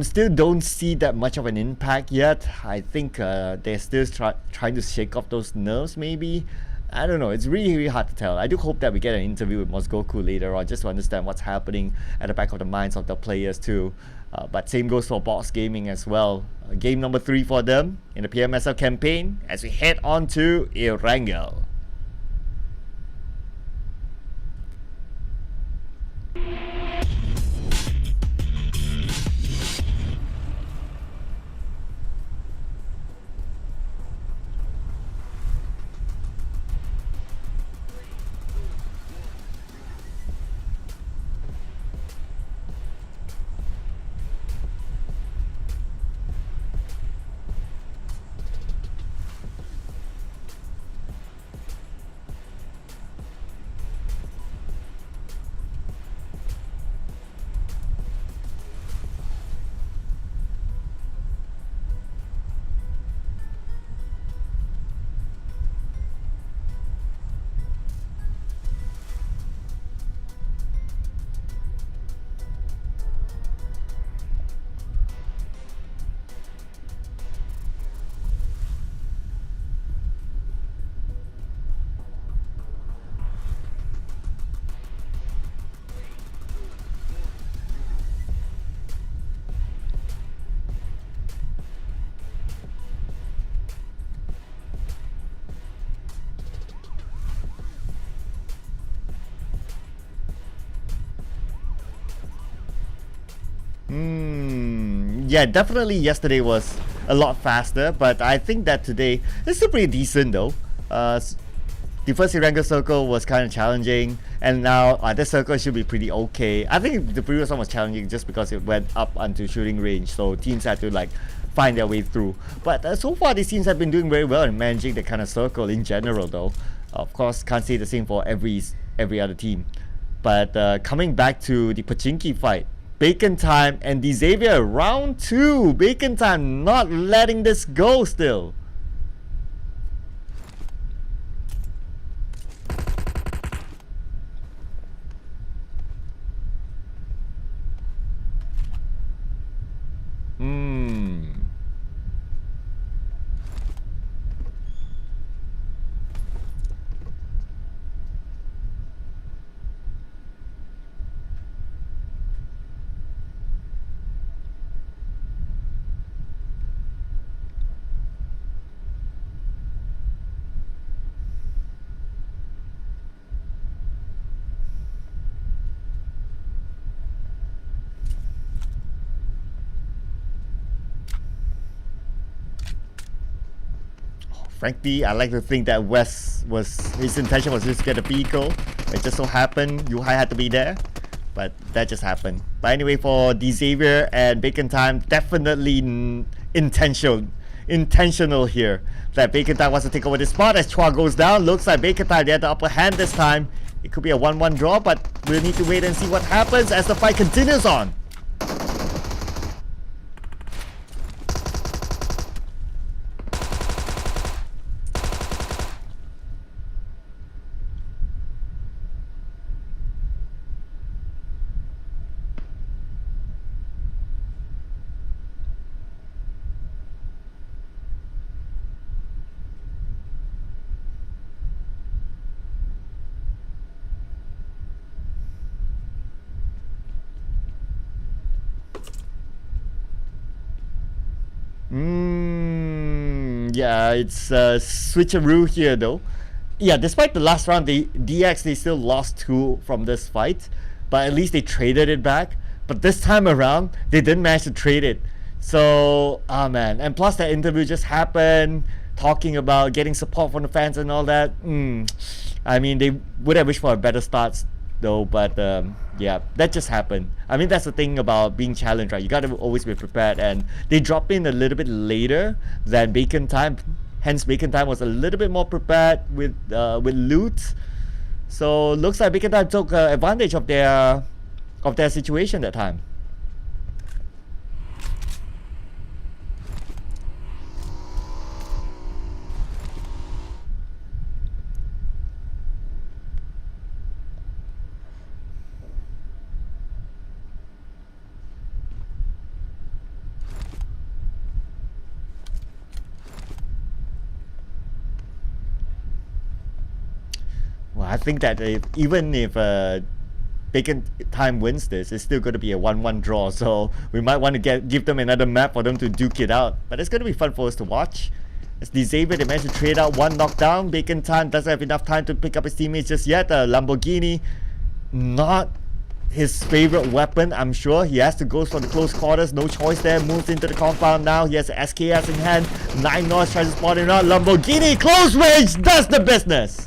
still don't see that much of an impact yet. I think they're still trying to shake off those nerves, maybe. I don't know. It's really hard to tell. I do hope that we get an interview with Mosgoku later on, just to understand what's happening at the back of the minds of the players too. But same goes for Box Gaming as well. Game number 3 for them in the PMSL campaign as we head on to Erangel. Yeah, definitely yesterday was a lot faster, but I think that today is still pretty decent though. The first Erangel circle was kind of challenging, and now this circle should be pretty okay. I think the previous one was challenging just because it went up onto shooting range, so teams had to like find their way through. But so far these teams have been doing very well in managing the kind of circle in general though. Of course, can't say the same for every other team. But coming back to the Pachinki fight, Bacon Time and the Xavier round 2. Bacon Time not letting this go still. Frankly, I like to think that his intention was just to get a vehicle. It just so happened Yuhai had to be there, but that just happened. But anyway, for the Xavier and Bacon Time, definitely intentional here. That Bacon Time wants to take over this spot as Chua goes down. Looks like Bacon Time, they had the upper hand this time. It could be a 1-1 draw, but we'll need to wait and see what happens as the fight continues on. Yeah, it's a switcheroo here though. Yeah, despite the last round, they still lost 2 from this fight, but at least they traded it back. But this time around, they didn't manage to trade it. So, man. And plus that interview just happened, talking about getting support from the fans and all that. I mean, they would have wished for a better start though, but yeah, that just happened. I mean, that's the thing about being challenged, right? You gotta always be prepared, and they dropped in a little bit later than Bacon Time. Hence, Bacon Time was a little bit more prepared with loot. So looks like Bacon Time took advantage of their situation that time. Well, I think that even if Bacon Time wins this, it's still going to be a 1-1 draw. So we might want to give them another map for them to duke it out. But it's going to be fun for us to watch. As Xavier, they managed to trade out one knockdown. Bacon Time doesn't have enough time to pick up his teammates just yet. Lamborghini, not his favorite weapon, I'm sure. He has to go for the close quarters. No choice there. Moves into the compound now. He has the SKS in hand. 9 North tries to spot him out. Lamborghini, close range, does the business.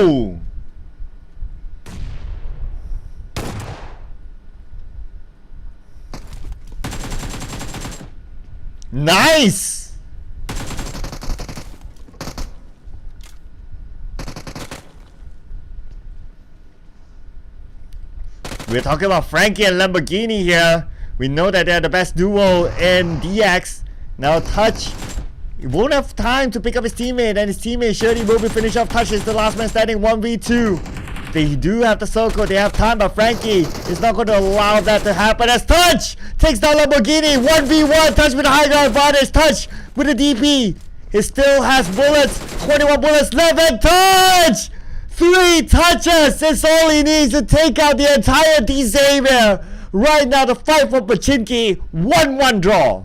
Oh! Nice! We're talking about Frankie and Lamborghini here. We know that they're the best duo in DX. Now Touch, he won't have time to pick up his teammate, and his teammate surely will be finished off. Touch is the last man standing, 1v2. They do have the circle, they have time, but Frankie is not going to allow that to happen as Touch takes down Lamborghini. 1v1, Touch with a high ground advantage. Touch with a DP. He still has bullets, 21 bullets left, and Touch! 3 touches is all he needs to take out the entire D-Xavier. Right now, the fight for Pachinki, 1-1 draw.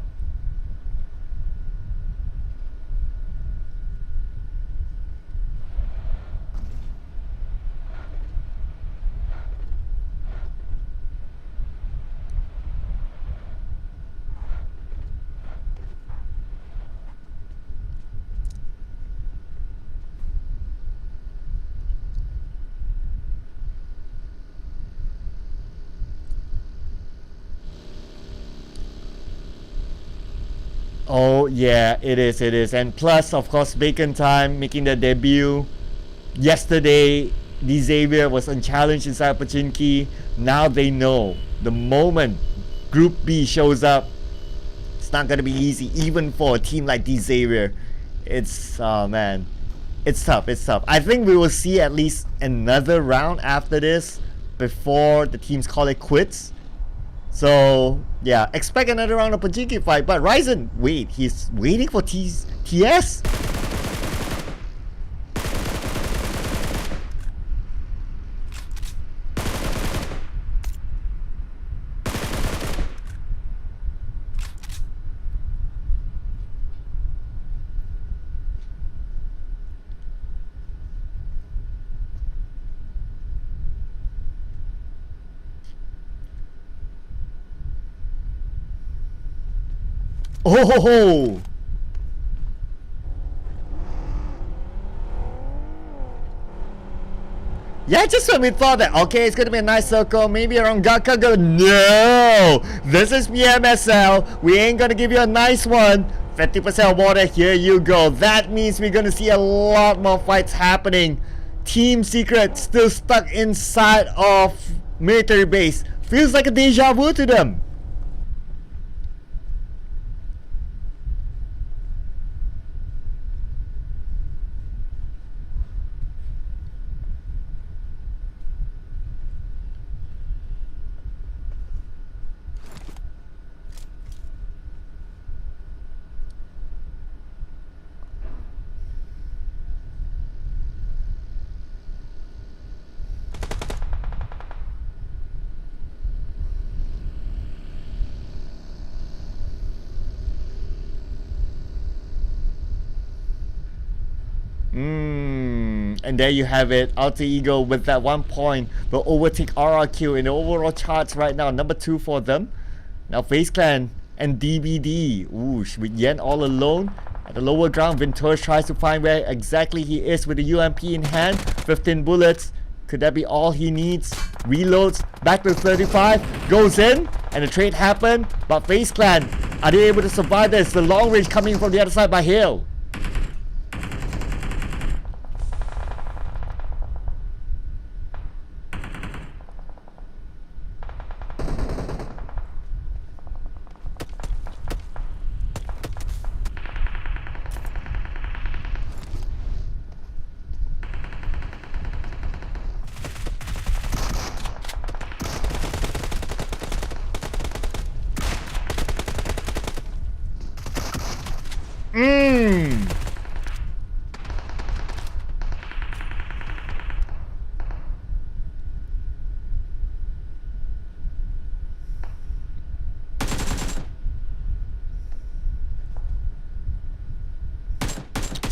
Oh yeah, it is. And plus, of course, Bacon Time making their debut. Yesterday, D-Xavier was unchallenged inside Pachinki. Now they know the moment Group B shows up, it's not going to be easy, even for a team like D-Xavier. It's, oh man, it's tough. I think we will see at least another round after this before the teams call it quits. So yeah, expect another round of Pachinki fight. But Ryzen, wait, he's waiting for TS? Oh ho ho! Yeah, just when we thought that, okay, it's gonna be a nice circle, maybe around Gakago. No! This is PMSL. We ain't gonna give you a nice one. 50% water, here you go. That means we're gonna see a lot more fights happening. Team Secret still stuck inside of military base. Feels like a deja vu to them. And there you have it. Alter Ego with that 1 point will overtake RRQ in the overall charts right now. Number 2 for them. Now FaZe Clan and DBD. Ooh, with Yen all alone at the lower ground. Ventura tries to find where exactly he is with the UMP in hand. 15 bullets. Could that be all he needs? Reloads. Back to 35. Goes in. And the trade happened. But FaZe Clan, are they able to survive this? The long range coming from the other side by Hale.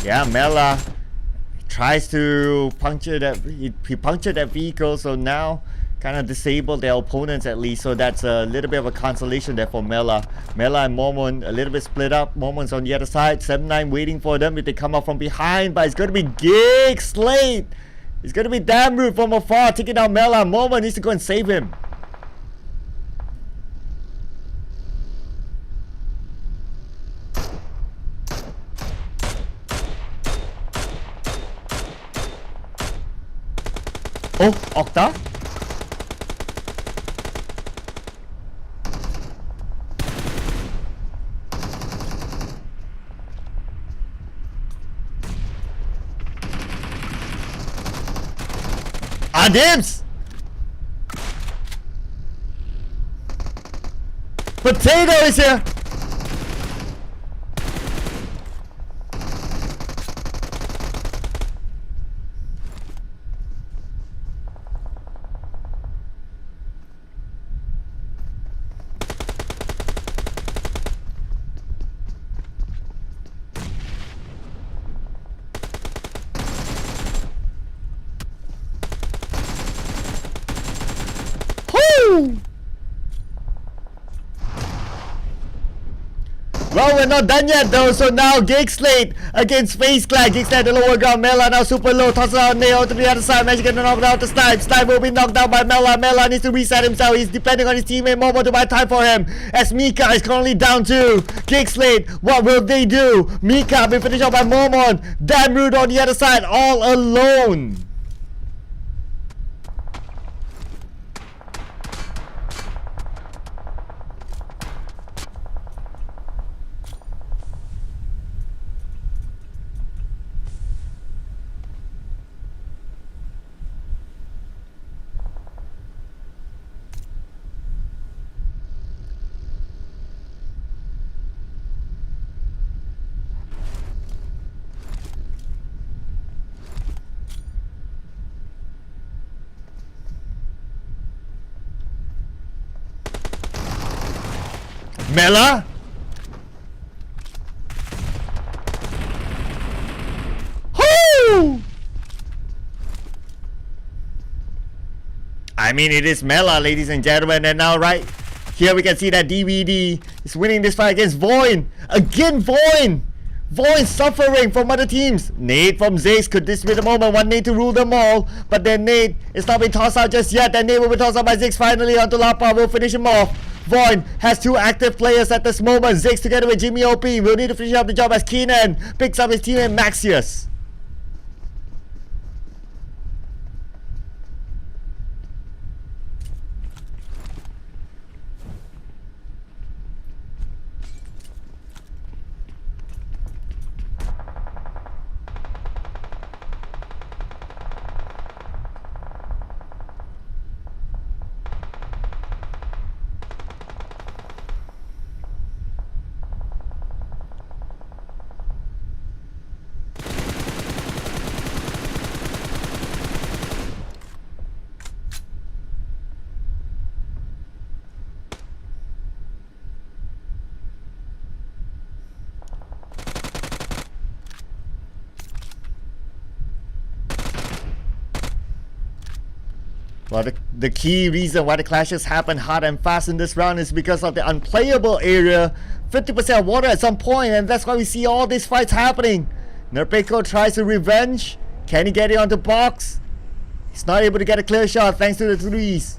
Yeah, Mela tries to puncture that. He punctured that vehicle, so now kind of disabled their opponents at least. So that's a little bit of a consolation there for Mela. Mela and Mormon a little bit split up. Mormon's on the other side. 7-9 waiting for them if they come up from behind. But it's going to be GEEK, SLATE. It's going to be damn rude from afar taking down Mela. Mormon needs to go and save him. Oh, Octa. Adams. Potato is here. Well, we're not done yet though, so now GEEK SLATE against FaZe Clan. GEEK SLATE the lower ground. Mela now super low. Tosses out Neo to the other side. Managed to get knocked out to Snipe. Snipe will be knocked down by Mela. Mela needs to reset himself. He's depending on his teammate Momo to buy time for him. As Mika is currently down too. GEEK SLATE, what will they do? Mika be finished off by Momon. Damn rude on the other side, all alone. Mela? Whoo! I mean, it is Mela, ladies and gentlemen, and now right here we can see that DVD is winning this fight against VOIN. Again, VOIN! VOIN suffering from other teams. Nade from Zace, could this be the moment? One nade to rule them all, but then Nade is not being tossed out just yet. That nade will be tossed out by Ziggs finally onto Lapa. Will finish him off. VOIN has 2 active players at this moment. Ziggs together with Jimmy OP will need to finish up the job as Keenan picks up his teammate Maxius. Well, the key reason why the clashes happen hard and fast in this round is because of the unplayable area. 50% water at some point, and that's why we see all these fights happening. Nerpeko tries to revenge. Can he get it onto box? He's not able to get a clear shot thanks to the threes.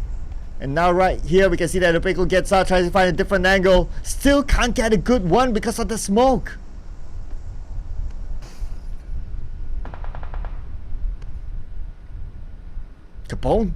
And now right here we can see that Nerpeko gets out, tries to find a different angle. Still can't get a good one because of the smoke. Capone.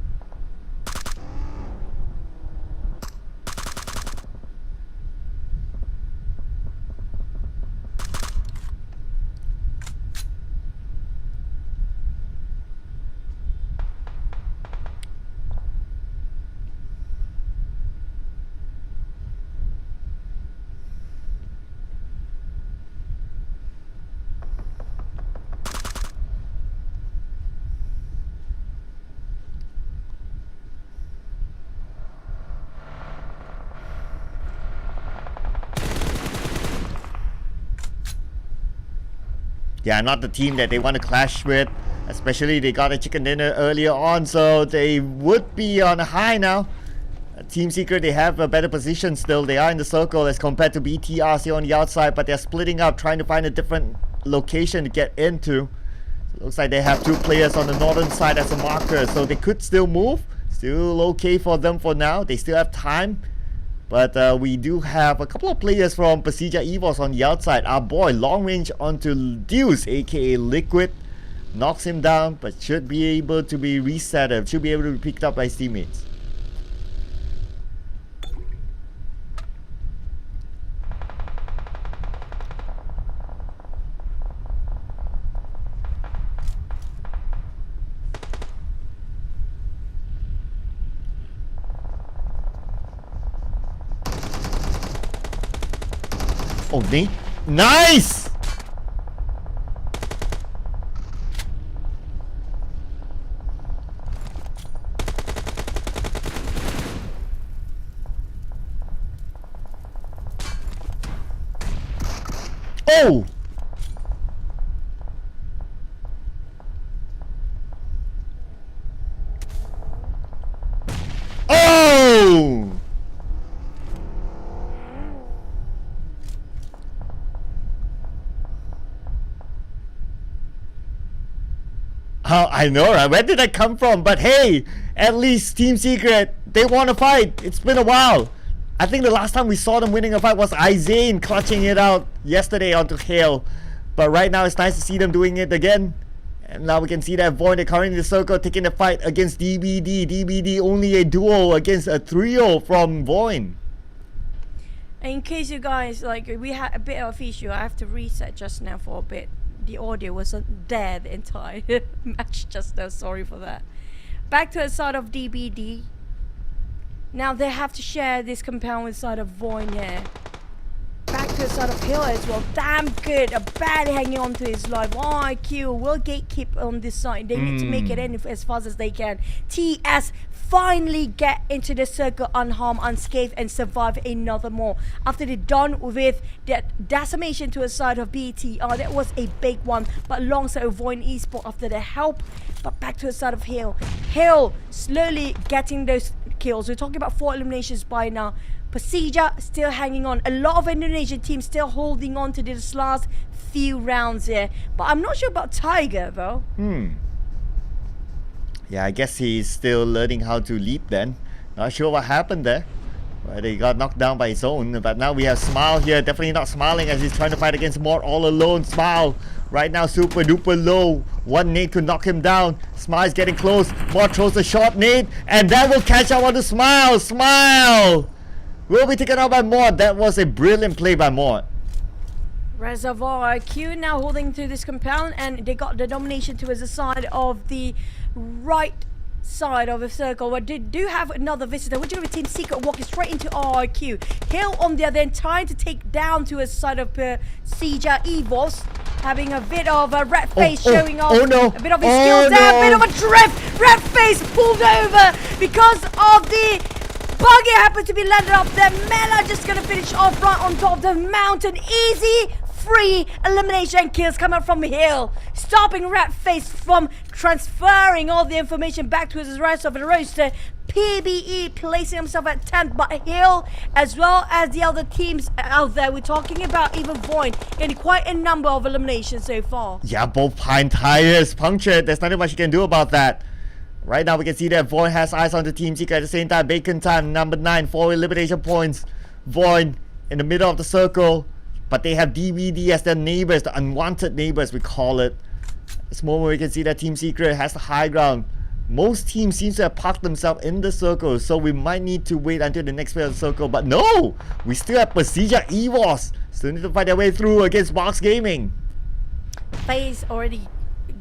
Yeah, not the team that they want to clash with. Especially they got a chicken dinner earlier on, so they would be on a high now. Team Secret, they have a better position still. They are in the circle as compared to BTR here on the outside, but they're splitting up, trying to find a different location to get into. So it looks like they have 2 players on the northern side as a marker, so they could still move. Still okay for them for now. They still have time. But we do have a couple of players from PERSIJA EVOS on the outside. Our boy, long range onto Deuce, aka Liquid. Knocks him down, but should be able to be reset. Should be able to be picked up by his teammates. Oh, Nate. Nice! Oh! Oh! Oh, I know, right? Where did that come from? But hey, at least Team Secret, they won a fight. It's been a while. I think the last time we saw them winning a fight was Izane clutching it out yesterday onto Hale. But right now it's nice to see them doing it again. And now we can see that VOIN, they're currently in the circle, taking the fight against DBD. DBD only a duo against a trio from VOIN. In case you guys, like, we had a bit of issue, I have to reset just now for a bit. The audio wasn't there the entire match just now, sorry for that. Back to the side of DBD. Now they have to share this compound with side of VOIN here. Back to the side of Hill as well. Damn good. Barely hanging on to his life. IQ will gatekeep on this side. They need to make it in as fast as they can. TS finally get into the circle unharmed, unscathed, and survive another more. After they're done with that decimation to the side of BTR, that was a big one. But alongside VOIN Esports after the help. But back to the side of Hill. Hill slowly getting those kills. We're talking about 4 eliminations by now. PERSIJA still hanging on. A lot of Indonesian teams still holding on to this last few rounds here. But I'm not sure about Tiger though. Yeah, I guess he's still learning how to leap then. Not sure what happened there. Well, he got knocked down by his own. But now we have Smile here. Definitely not smiling as he's trying to fight against Mort all alone. Smile right now super duper low. One nade could knock him down. Smile's getting close. Mort throws a short nade. And that will catch up on the Smile. Smile will be taken out by Mort. That was a brilliant play by Mort. Reservoir IQ now holding to this compound, and they got the domination towards the side of the right side of the circle, but they do have another visitor, which is Team Secret walking straight into RRQ. Hill on the other end trying to take down to a side of PERSIJA EVOS, having a bit of a red face showing off a bit of his skills there, a bit of a drift. Red face pulled over because of the buggy happened to be landed up there. Mela just gonna finish off right on top of the mountain. Easy, free elimination kills coming from Hill, stopping Red Face from transferring all the information back to the rest of the roster. PBE placing himself at 10th, but Hill as well as the other teams out there, we're talking about even VOIN in quite a number of eliminations so far. Yeah, both Pine tires punctured. There's nothing much you can do about that. Right now we can see that VOIN has eyes on the Team Secret at the same time. Bacon time, number 9, 4 elimination points. VOIN in the middle of the circle, but they have DVD as their neighbors, the unwanted neighbors we call it. This moment we can see that Team Secret has the high ground. Most teams seem to have parked themselves in the circle, so we might need to wait until the next phase of the circle. But no! We still have PERSIJA EVOS. Still need to fight their way through against Box Gaming. FaZe already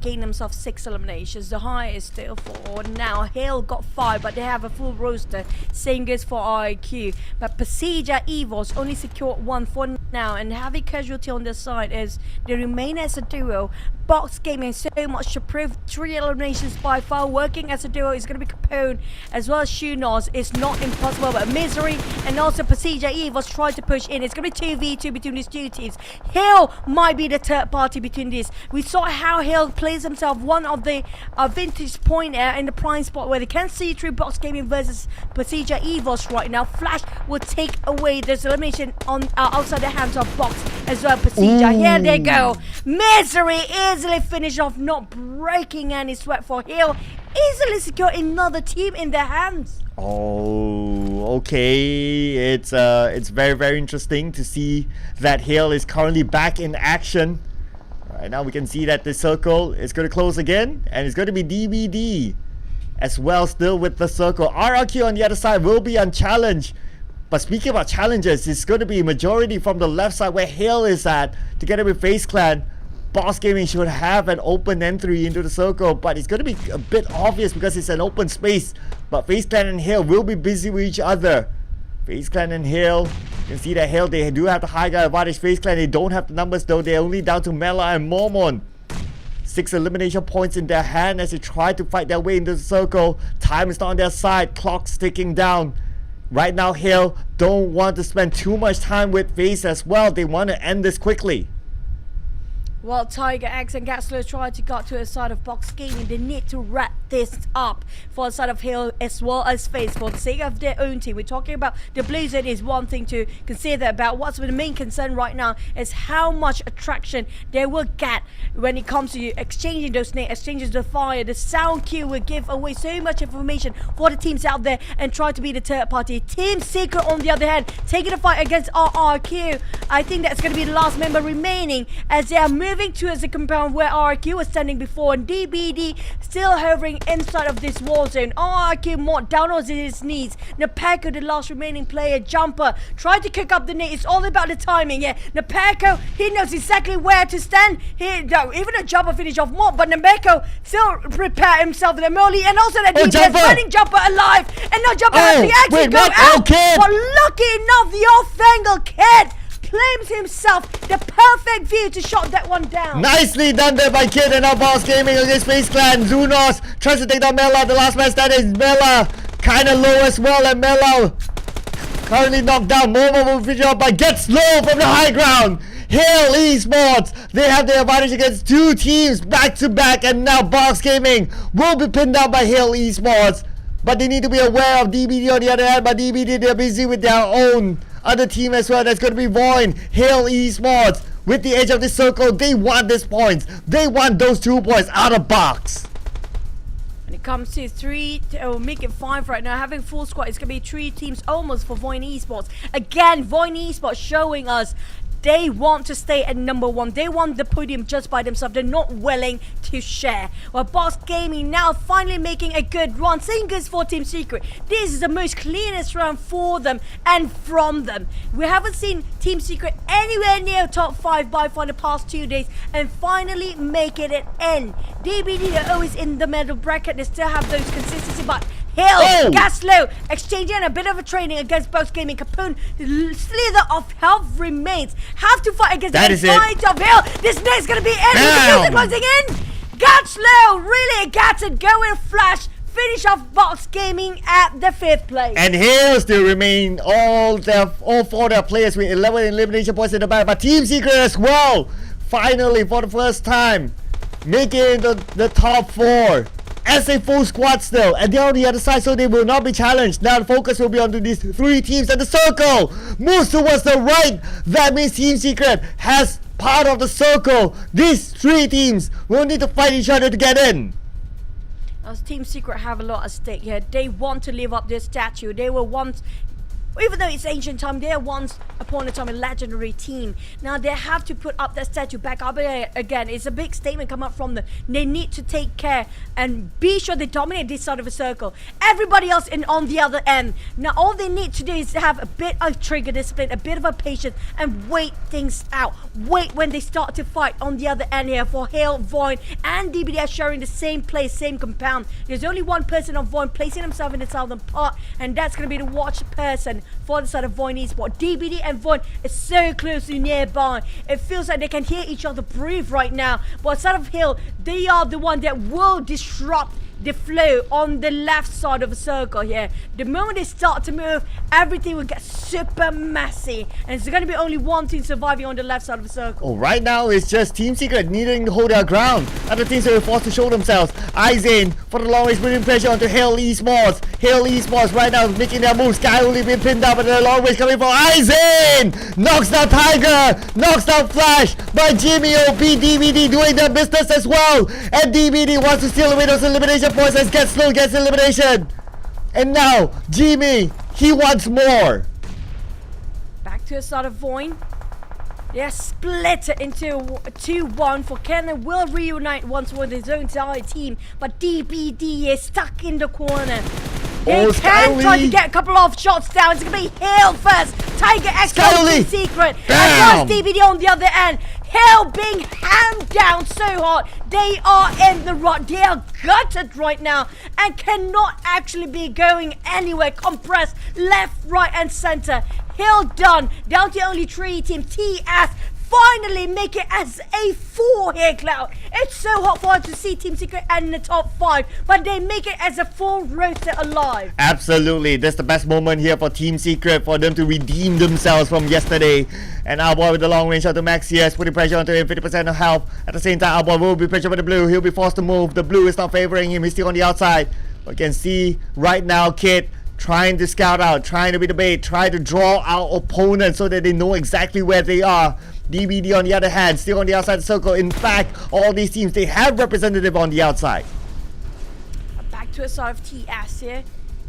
gained themselves 6 eliminations. The highest still 4. Now Hill got 5, but they have a full roster. Same goes for IQ. But PERSIJA EVOS only secured 1 for now, and heavy casualty on their side is they remain as a duo. Box Gaming so much to prove. 3 eliminations by far. Working as a duo is going to be Capone as well as Shunos. It's not impossible, but Misery and also PERSIJA EVOS try to push in. It's going to be 2v2 between these two teams. Hill might be the third party between this. We saw how Hill plays himself one of the vintage point in the prime spot where they can see through Box Gaming versus PERSIJA EVOS right now. Flash will take away this elimination on outside the hands of Box as well. PERSIJA, here they go. Misery easily finish off, not breaking any sweat for Hill. Easily secure another team in their hands. Oh, okay. It's very, very interesting to see that Hill is currently back in action. Right now we can see that the circle is going to close again, and it's going to be DBD as well, still with the circle. RRQ on the other side will be unchallenged. But speaking about challenges, it's going to be majority from the left side where Hill is at, together with FaZe Clan. Boss Gaming should have an open entry into the circle, but it's going to be a bit obvious because it's an open space. But FaZe Clan and Hill will be busy with each other. FaZe Clan and Hill, you can see that Hill, they do have the high guy advantage. FaZe Clan, they don't have the numbers though. They're only down to Mela and Mormon. 6 elimination points in their hand as they try to fight their way into the circle. Time is not on their side. Clock's ticking down. Right now, Hill don't want to spend too much time with FaZe as well. They want to end this quickly. While Tiger X and Gatslow try to get to the side of Box Gaming, they need to wrap this up for the side of Hill as well as FaZe for the sake of their own team. We're talking about the Blizzard is one thing to consider about. What's the main concern right now is how much attraction they will get when it comes to exchanging those names, exchanging the fire. The sound cue will give away so much information for the teams out there and try to be the third party. Team Secret on the other hand, taking a fight against RRQ. I think that's going to be the last member remaining as they are moving towards the compound where RRQ was standing before, and DBD still hovering inside of this wall zone. RRQ more down on his knees. Napeko, the last remaining player, jumper, tried to kick up the net. It's all about the timing. Yeah, Napeko, he knows exactly where to stand. Even a jumper finish off more, but Napeko still prepare himself the early, and also that DBD running jumper alive, and no jumper has to actually go out. But lucky enough, the off-angle kid claims himself the perfect view to shot that one down. Nicely done there by Kid, and now Boss Gaming against FaZe Clan. Zunos tries to take down Mela. The last man standing is Mela. Kind of low as well, and Mela currently knocked down. Momo will finish off by Gets Low from the high ground. Hill Esports, they have the advantage against 2 teams back to back, and now Boss Gaming will be pinned down by Hill Esports. But they need to be aware of DBD on the other hand. But DBD, they're busy with their own other team as well. That's going to be VOIN. Hill Esports with the edge of the circle. They want this points. They want those 2 points out of box. When it comes to 3, make it 5 right now, having full squad, it's going to be 3 teams almost for VOIN Esports. Again, VOIN Esports showing us they want to stay at number 1. They want the podium just by themselves. They're not willing to share. Well, Boss Gaming now finally making a good run. Same goes for Team Secret. This is the most cleanest round for them and from them. We haven't seen Team Secret anywhere near top 5 by far the past 2 days, and finally making it in. DBD, they're always in the middle bracket. They still have those consistency, but Hill, Gaslow, exchanging a bit of a training against Box Gaming. Capone, slither of health remains. Have to fight against the fight of Hill. This net's gonna be in. Closing in. Gaslow really gets it going. Flash. Finish off Box Gaming at the 5th place. And Hill still remain all 4 their players with 11 elimination points in the bag. But Team Secret as well. Finally, for the first time, making the top 4 as a full squad still, and they're on the other side, so they will not be challenged. Now the focus will be on these 3 teams, and the circle moves towards the right. That means Team Secret has part of the circle. These 3 teams will need to fight each other to get in. As Team Secret have a lot at stake here. They want to live up their statue. They were once, even though it's ancient time, they are once upon a time a legendary team. Now they have to put up that statue back up again. It's a big statement come up from them. They need to take care and be sure they dominate this side of a circle. Everybody else on the other end. Now all they need to do is have a bit of trigger discipline, a bit of a patience, and wait things out. Wait when they start to fight on the other end here for Hale, VOIN, and DBD are sharing the same place, same compound. There's only one person on VOIN placing himself in the southern part, and that's going to be the watch person for the side of VOIN Esports. DBD and VOIN is so closely nearby. It feels like they can hear each other breathe right now. But side of Hill, they are the one that will disrupt the flow on the left side of the circle here. The moment they start to move, everything will get super messy, and it's going to be only one team surviving on the left side of the circle. Oh, right now it's just Team Secret needing to hold their ground. Other teams are forced to show themselves. Izane for the long range, putting pressure onto Hale Esports. Hale Esports right now making their move. Sky only being pinned up, and the long range coming for Izane. Knocks down Tiger, knocks down Flash, but Jimmy OP DBD doing their business as well. And DBD wants to steal away those elimination points as Get Slow gets elimination. And now Jimmy, he wants more. Back to the start of VOIN. They're split into 2-1 for Cannon will reunite once with his own entire team, but DBD is stuck in the corner. They can try to get a couple of shots down. It's gonna be Hill first. Tiger X Team Secret. And DBD on the other end. Hill being hammed down so hard. They are in the rut. They are gutted right now and cannot actually be going anywhere. Compressed left, right, and center. Hill done. Down to only 3 teams. TS finally make it as a 4 here, Cloud. It's so hot for us to see Team Secret in the top 5, but they make it as a full roster alive. Absolutely, that's the best moment here for Team Secret, for them to redeem themselves from yesterday. And our boy with the long range shot to Max CS, putting pressure onto him, 50% of health. At the same time, our boy will be pressured by the blue. He'll be forced to move. The blue is not favoring him. He's still on the outside. But you can see right now, Kid trying to scout out, trying to be the bait, trying to draw our opponents so that they know exactly where they are. DBD on the other hand, still on the outside of the circle. In fact, all these teams, they have representative on the outside. Back to a side of TS here.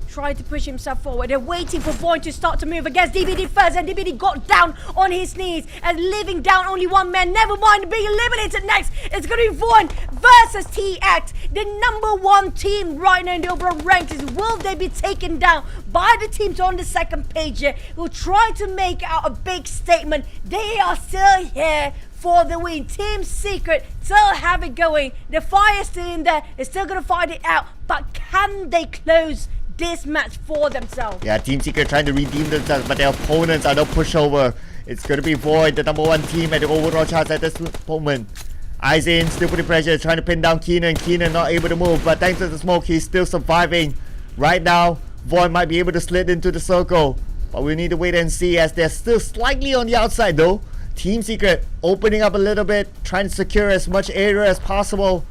Trying to push himself forward. They're waiting for VOIN to start to move against DBD first, and DBD got down on his knees and leaving down only one man. Never mind being eliminated next. It's going to be VOIN versus TX, the #1 team right now in the overall rankings. Will they be taken down by the teams on the second page here who try to make out a big statement? They are still here for the win. Team Secret still have it going. The fire is still in there. They're still going to fight it out, but can they close this match for themselves? Yeah, Team Secret trying to redeem themselves, but their opponents are no pushover. It's going to be VOIN, the #1 team at the overall charts at this moment. Izane still putting pressure, trying to pin down Keenan. Keenan not able to move, but thanks to the smoke, he's still surviving. Right now, VOIN might be able to slid into the circle, but we need to wait and see as they're still slightly on the outside though. Team Secret opening up a little bit, trying to secure as much area as possible.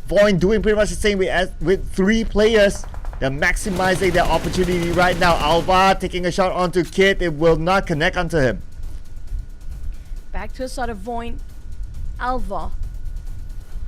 VOIN doing pretty much the same with 3 players. They're maximizing their opportunity right now. Alva taking a shot onto Kid. It will not connect onto him. Back to the side of VOIN. Alva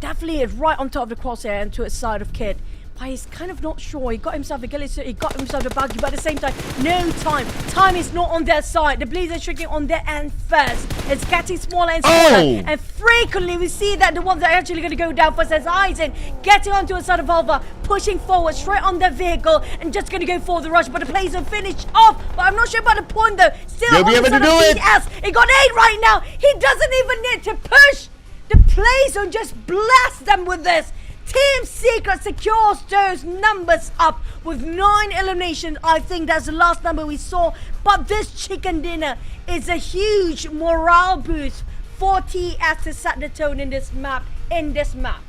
definitely is right on top of the crosshair and to its side of Kid. But he's kind of not sure. He got himself a ghillie suit, he got himself a buggy, but at the same time, no time. Time is not on their side. The Bleeds are shrinking on their end first. It's getting smaller and smaller. And frequently we see that the ones that are actually going to go down first as Aizen getting onto a side of Alva, pushing forward straight on their vehicle and just going to go for the rush. But the plays are finished off. But I'm not sure about the point though. Still on the side of TS. He got 8 right now. He doesn't even need to push. The play zone just blast them with this. Team Secret secures those numbers up with 9 eliminations. I think that's the last number we saw. But this chicken dinner is a huge morale boost for TS to set the tone in this map.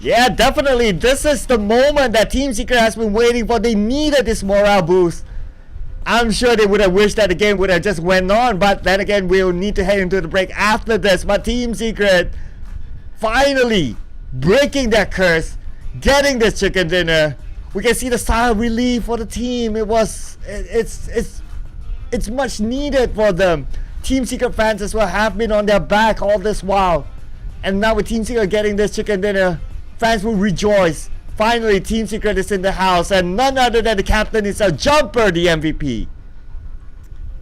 Yeah, definitely. This is the moment that Team Secret has been waiting for. They needed this morale boost. I'm sure they would have wished that the game would have just went on. But then again, we'll need to head into the break after this. But Team Secret finally breaking that curse, getting this chicken dinner. We can see the sigh of relief for the team. It's much needed for them. Team Secret fans as well have been on their back all this while. And now with Team Secret getting this chicken dinner, fans will rejoice. Finally, Team Secret is in the house, and none other than the captain is a jumper, the MVP.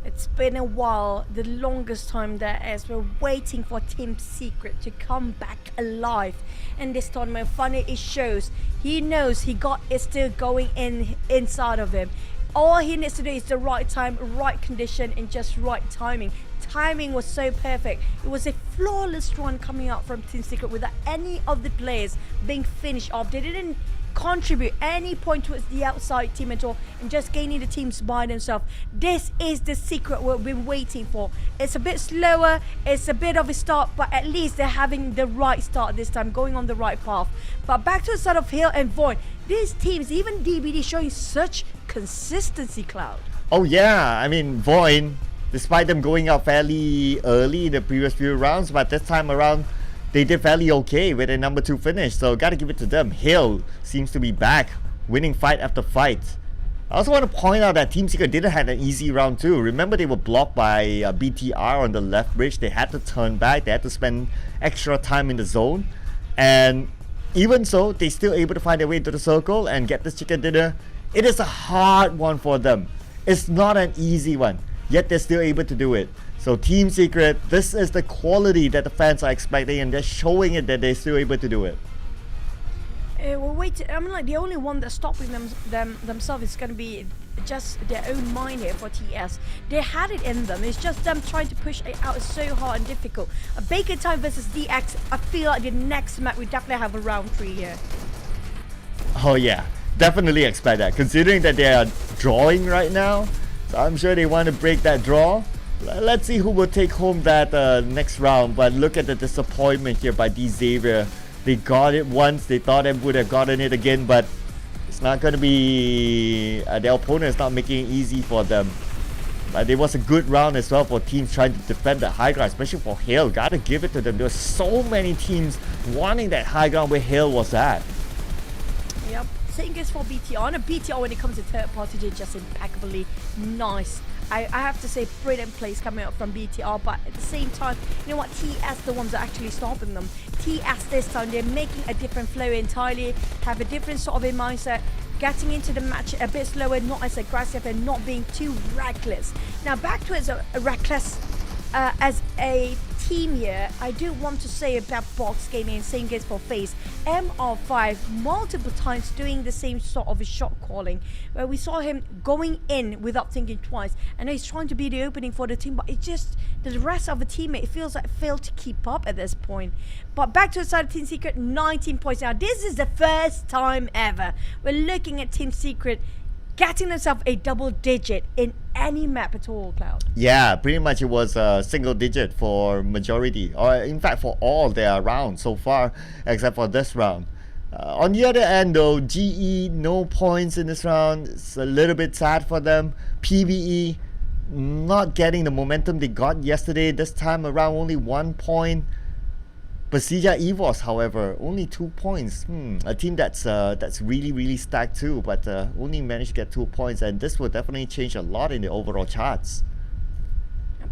It's been a while, the longest time there is. We're waiting for Team Secret to come back alive in this tournament. Funny, it shows he knows he got it still going inside of him. All he needs to do is the right time, right condition, and just right timing. Timing was so perfect. It was a flawless run coming out from Team Secret without any of the players being finished off. They didn't contribute any point towards the outside team at all, and just gaining the teams by themselves. This is the secret we've been waiting for. It's a bit slower, it's a bit of a start, but at least they're having the right start this time, going on the right path. But back to the side of Hill and VOIN, these teams, even DBD, showing such consistency, Cloud. Oh yeah, I mean VOIN, despite them going out fairly early in the previous few rounds, but this time around they did fairly okay with a number 2 finish, so gotta give it to them. Hill seems to be back, winning fight after fight. I also want to point out that Team Secret didn't have an easy round too. Remember, they were blocked by BTR on the left bridge. They had to turn back, they had to spend extra time in the zone, and even so, they still able to find their way into the circle and get this chicken dinner. It is a hard one for them. It's not an easy one, yet they're still able to do it. So Team Secret, this is the quality that the fans are expecting, and they're showing it that they're still able to do it. Well, wait, I mean, like, the only one that's stopping themselves is going to be just their own mind here for TS. They had it in them. It's just them trying to push it out. It's so hard and difficult. A Bacon Time versus DX, I feel like the next match we definitely have a round 3 here. Oh yeah, definitely expect that, considering that they are drawing right now. So I'm sure they want to break that draw. Let's see who will take home that next round. But look at the disappointment here by D Xavier. They got it once, they thought they would have gotten it again, but it's not going to be... their opponent is not making it easy for them. But it was a good round as well for teams trying to defend the high ground, especially for Hale. Gotta give it to them. There were so many teams wanting that high ground where Hale was at. Yep, same goes for BTR. And BTR, when it comes to third party, they're just impeccably nice. I have to say, brilliant plays coming up from BTR, but at the same time, you know what, TS the ones that are actually stopping them. TS this time, they're making a different flow entirely, have a different sort of a mindset, getting into the match a bit slower, not as aggressive, and not being too reckless. Now back to as a reckless as a team here, I do want to say about Box Gaming and same goes for FaZe. MR5 multiple times doing the same sort of a shot calling, where we saw him going in without thinking twice. I know he's trying to be the opening for the team, but it just, the rest of the teammate, it feels like failed to keep up at this point. But back to the side of Team Secret, 19 points. Now this is the first time ever we're looking at Team Secret getting themselves a double digit in any map at all, Cloud. Yeah, pretty much it was a single digit for majority, or in fact for all their rounds so far, except for this round. On the other end though, GE, no points in this round. It's a little bit sad for them. PvE, not getting the momentum they got yesterday. This time around, only 1 point. PERSIJA EVOS, however, only 2 points. A team that's really stacked too, but only managed to get 2 points, and this will definitely change a lot in the overall charts.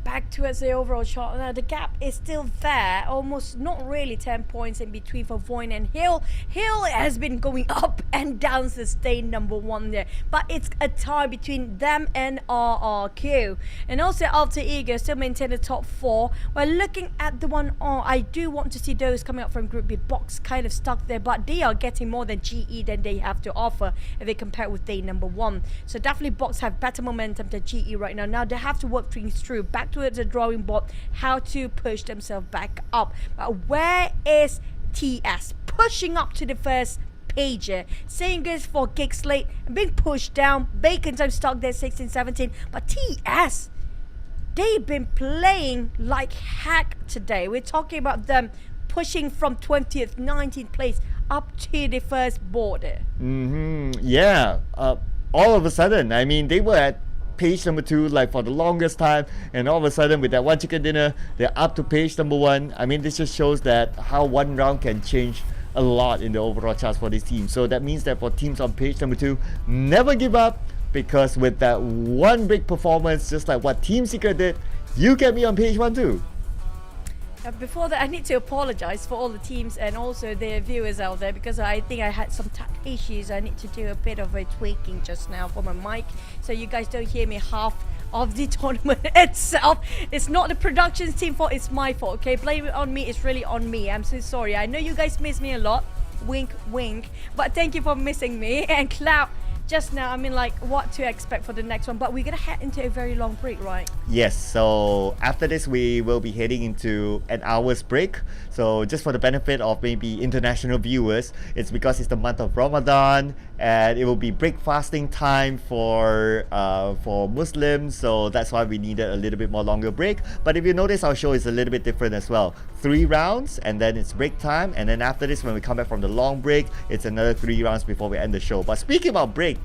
Back towards the overall chart. Now the gap is still there, almost not really 10 points in between for VOIN and Hill. Hill has been going up and down to stay number 1 there, but it's a tie between them and RRQ. And also Alter Ego still maintain the top 4. We're looking at the one on, I do want to see those coming up from Group B. Box kind of stuck there, but they are getting more than GE than they have to offer if they compare with day number 1. So definitely Box have better momentum than GE right now. Now they have to work things through. Back to the drawing board, how to push themselves back up. But where is TS? Pushing up to the first page here. Same goes for GEEK, SLATE, being pushed down. Bacon Time stuck there 16-17. But TS, they've been playing like heck today. We're talking about them pushing from 20th, 19th place up to the first border. Yeah. All of a sudden, I mean, they were at page number 2 like for the longest time, and all of a sudden with that one chicken dinner, they're up to page number 1. I mean, this just shows that how one round can change a lot in the overall charts for this team. So that means that for teams on page number 2, never give up, because with that one big performance, just like what Team Secret did, you get me on page 1 too. Before that, I need to apologize for all the teams and also the viewers out there, because I think I had some tech issues. I need to do a bit of a tweaking just now for my mic, so you guys don't hear me half of the tournament itself. It's not the production team fault, it's my fault, okay? Blame it on me, it's really on me. I'm so sorry. I know you guys miss me a lot. Wink, wink. But thank you for missing me. And Cloud, just now, I mean, like, what to expect for the next one, but we're gonna head into a very long break, right? Yes, so after this we will be heading into an hour's break. So just for the benefit of maybe international viewers, it's because it's the month of Ramadan and it will be break fasting time for Muslims, so that's why we needed a little bit more longer break. But if you notice, our show is a little bit different as well. 3 rounds and then it's break time, and then after this, when we come back from the long break, it's another 3 rounds before we end the show. But speaking about break,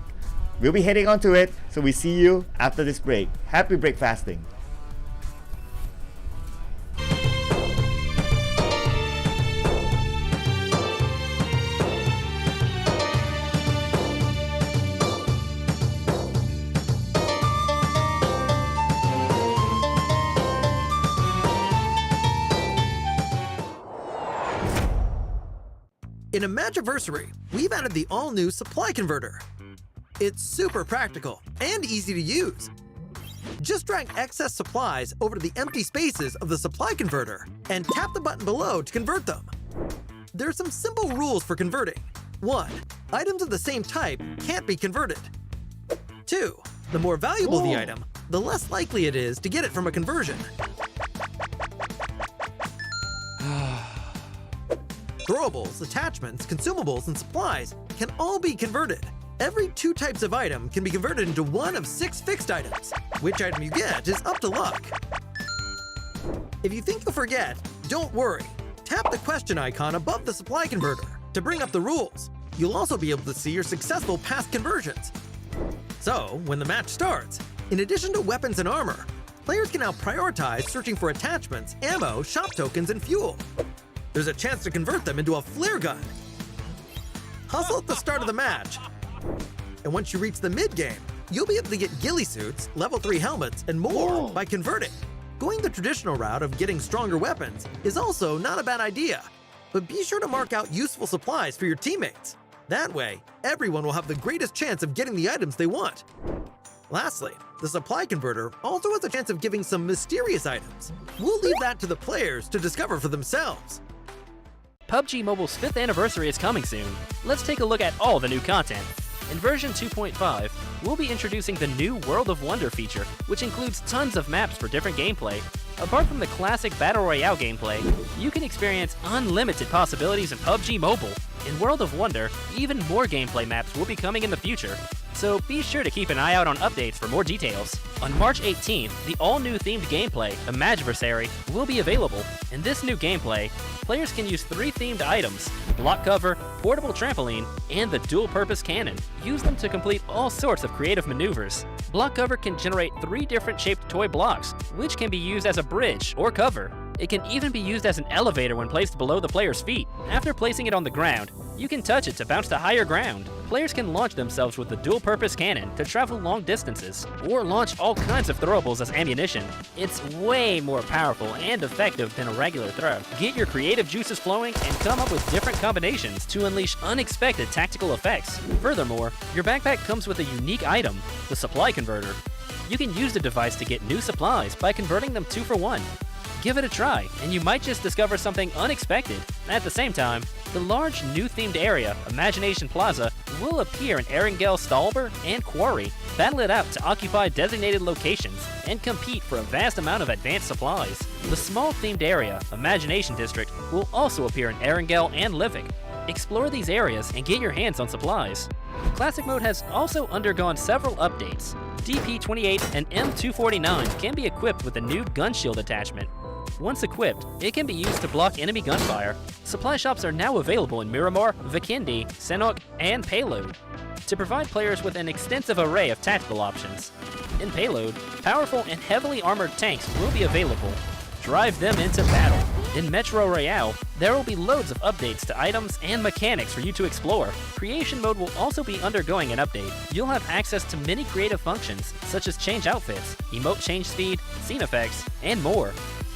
we'll be heading on to it, so we see you after this break. Happy break fasting. In a Magiversary, we've added the all-new Supply Converter. It's super practical and easy to use. Just drag excess supplies over to the empty spaces of the Supply Converter and tap the button below to convert them. There are some simple rules for converting. 1. Items of the same type can't be converted. 2. The more valuable the item, the less likely it is to get it from a conversion. Throwables, attachments, consumables, and supplies can all be converted. Every 2 types of item can be converted into one of 6 fixed items. Which item you get is up to luck. If you think you'll forget, don't worry. Tap the question icon above the Supply Converter to bring up the rules. You'll also be able to see your successful past conversions. So, when the match starts, in addition to weapons and armor, players can now prioritize searching for attachments, ammo, shop tokens, and fuel. There's a chance to convert them into a flare gun. Hustle at the start of the match. And once you reach the mid-game, you'll be able to get ghillie suits, level 3 helmets, and more by converting. Going the traditional route of getting stronger weapons is also not a bad idea, but be sure to mark out useful supplies for your teammates. That way, everyone will have the greatest chance of getting the items they want. Lastly, the Supply Converter also has a chance of giving some mysterious items. We'll leave that to the players to discover for themselves. PUBG Mobile's 5th anniversary is coming soon. Let's take a look at all the new content. In version 2.5, we'll be introducing the new World of Wonder feature, which includes tons of maps for different gameplay. Apart from the classic Battle Royale gameplay, you can experience unlimited possibilities in PUBG Mobile. In World of Wonder, even more gameplay maps will be coming in the future, so be sure to keep an eye out on updates for more details. On March 18th, the all-new themed gameplay, Imagiversary, will be available. In this new gameplay, players can use 3 themed items: block cover, portable trampoline, and the dual-purpose cannon. Use them to complete all sorts of creative maneuvers. Block cover can generate 3 different shaped toy blocks, which can be used as a bridge or cover. It can even be used as an elevator when placed below the player's feet. After placing it on the ground, you can touch it to bounce to higher ground. Players can launch themselves with the dual-purpose cannon to travel long distances, or launch all kinds of throwables as ammunition. It's way more powerful and effective than a regular throw. Get your creative juices flowing and come up with different combinations to unleash unexpected tactical effects. Furthermore, your backpack comes with a unique item, the Supply Converter. You can use the device to get new supplies by converting them 2 for 1. Give it a try, and you might just discover something unexpected. At the same time, the large new themed area, Imagination Plaza, will appear in Erangel, Stalber, and Quarry. Battle it out to occupy designated locations and compete for a vast amount of advanced supplies. The small themed area, Imagination District, will also appear in Erangel and Livik. Explore these areas and get your hands on supplies. Classic Mode has also undergone several updates. DP28 and M249 can be equipped with a new gun shield attachment. Once equipped, it can be used to block enemy gunfire. Supply shops are now available in Miramar, Vikindi, Senok, and Payload to provide players with an extensive array of tactical options. In Payload, powerful and heavily armored tanks will be available. Drive them into battle. In Metro Royale, there will be loads of updates to items and mechanics for you to explore. Creation mode will also be undergoing an update. You'll have access to many creative functions, such as change outfits, emote change speed, scene effects, and more.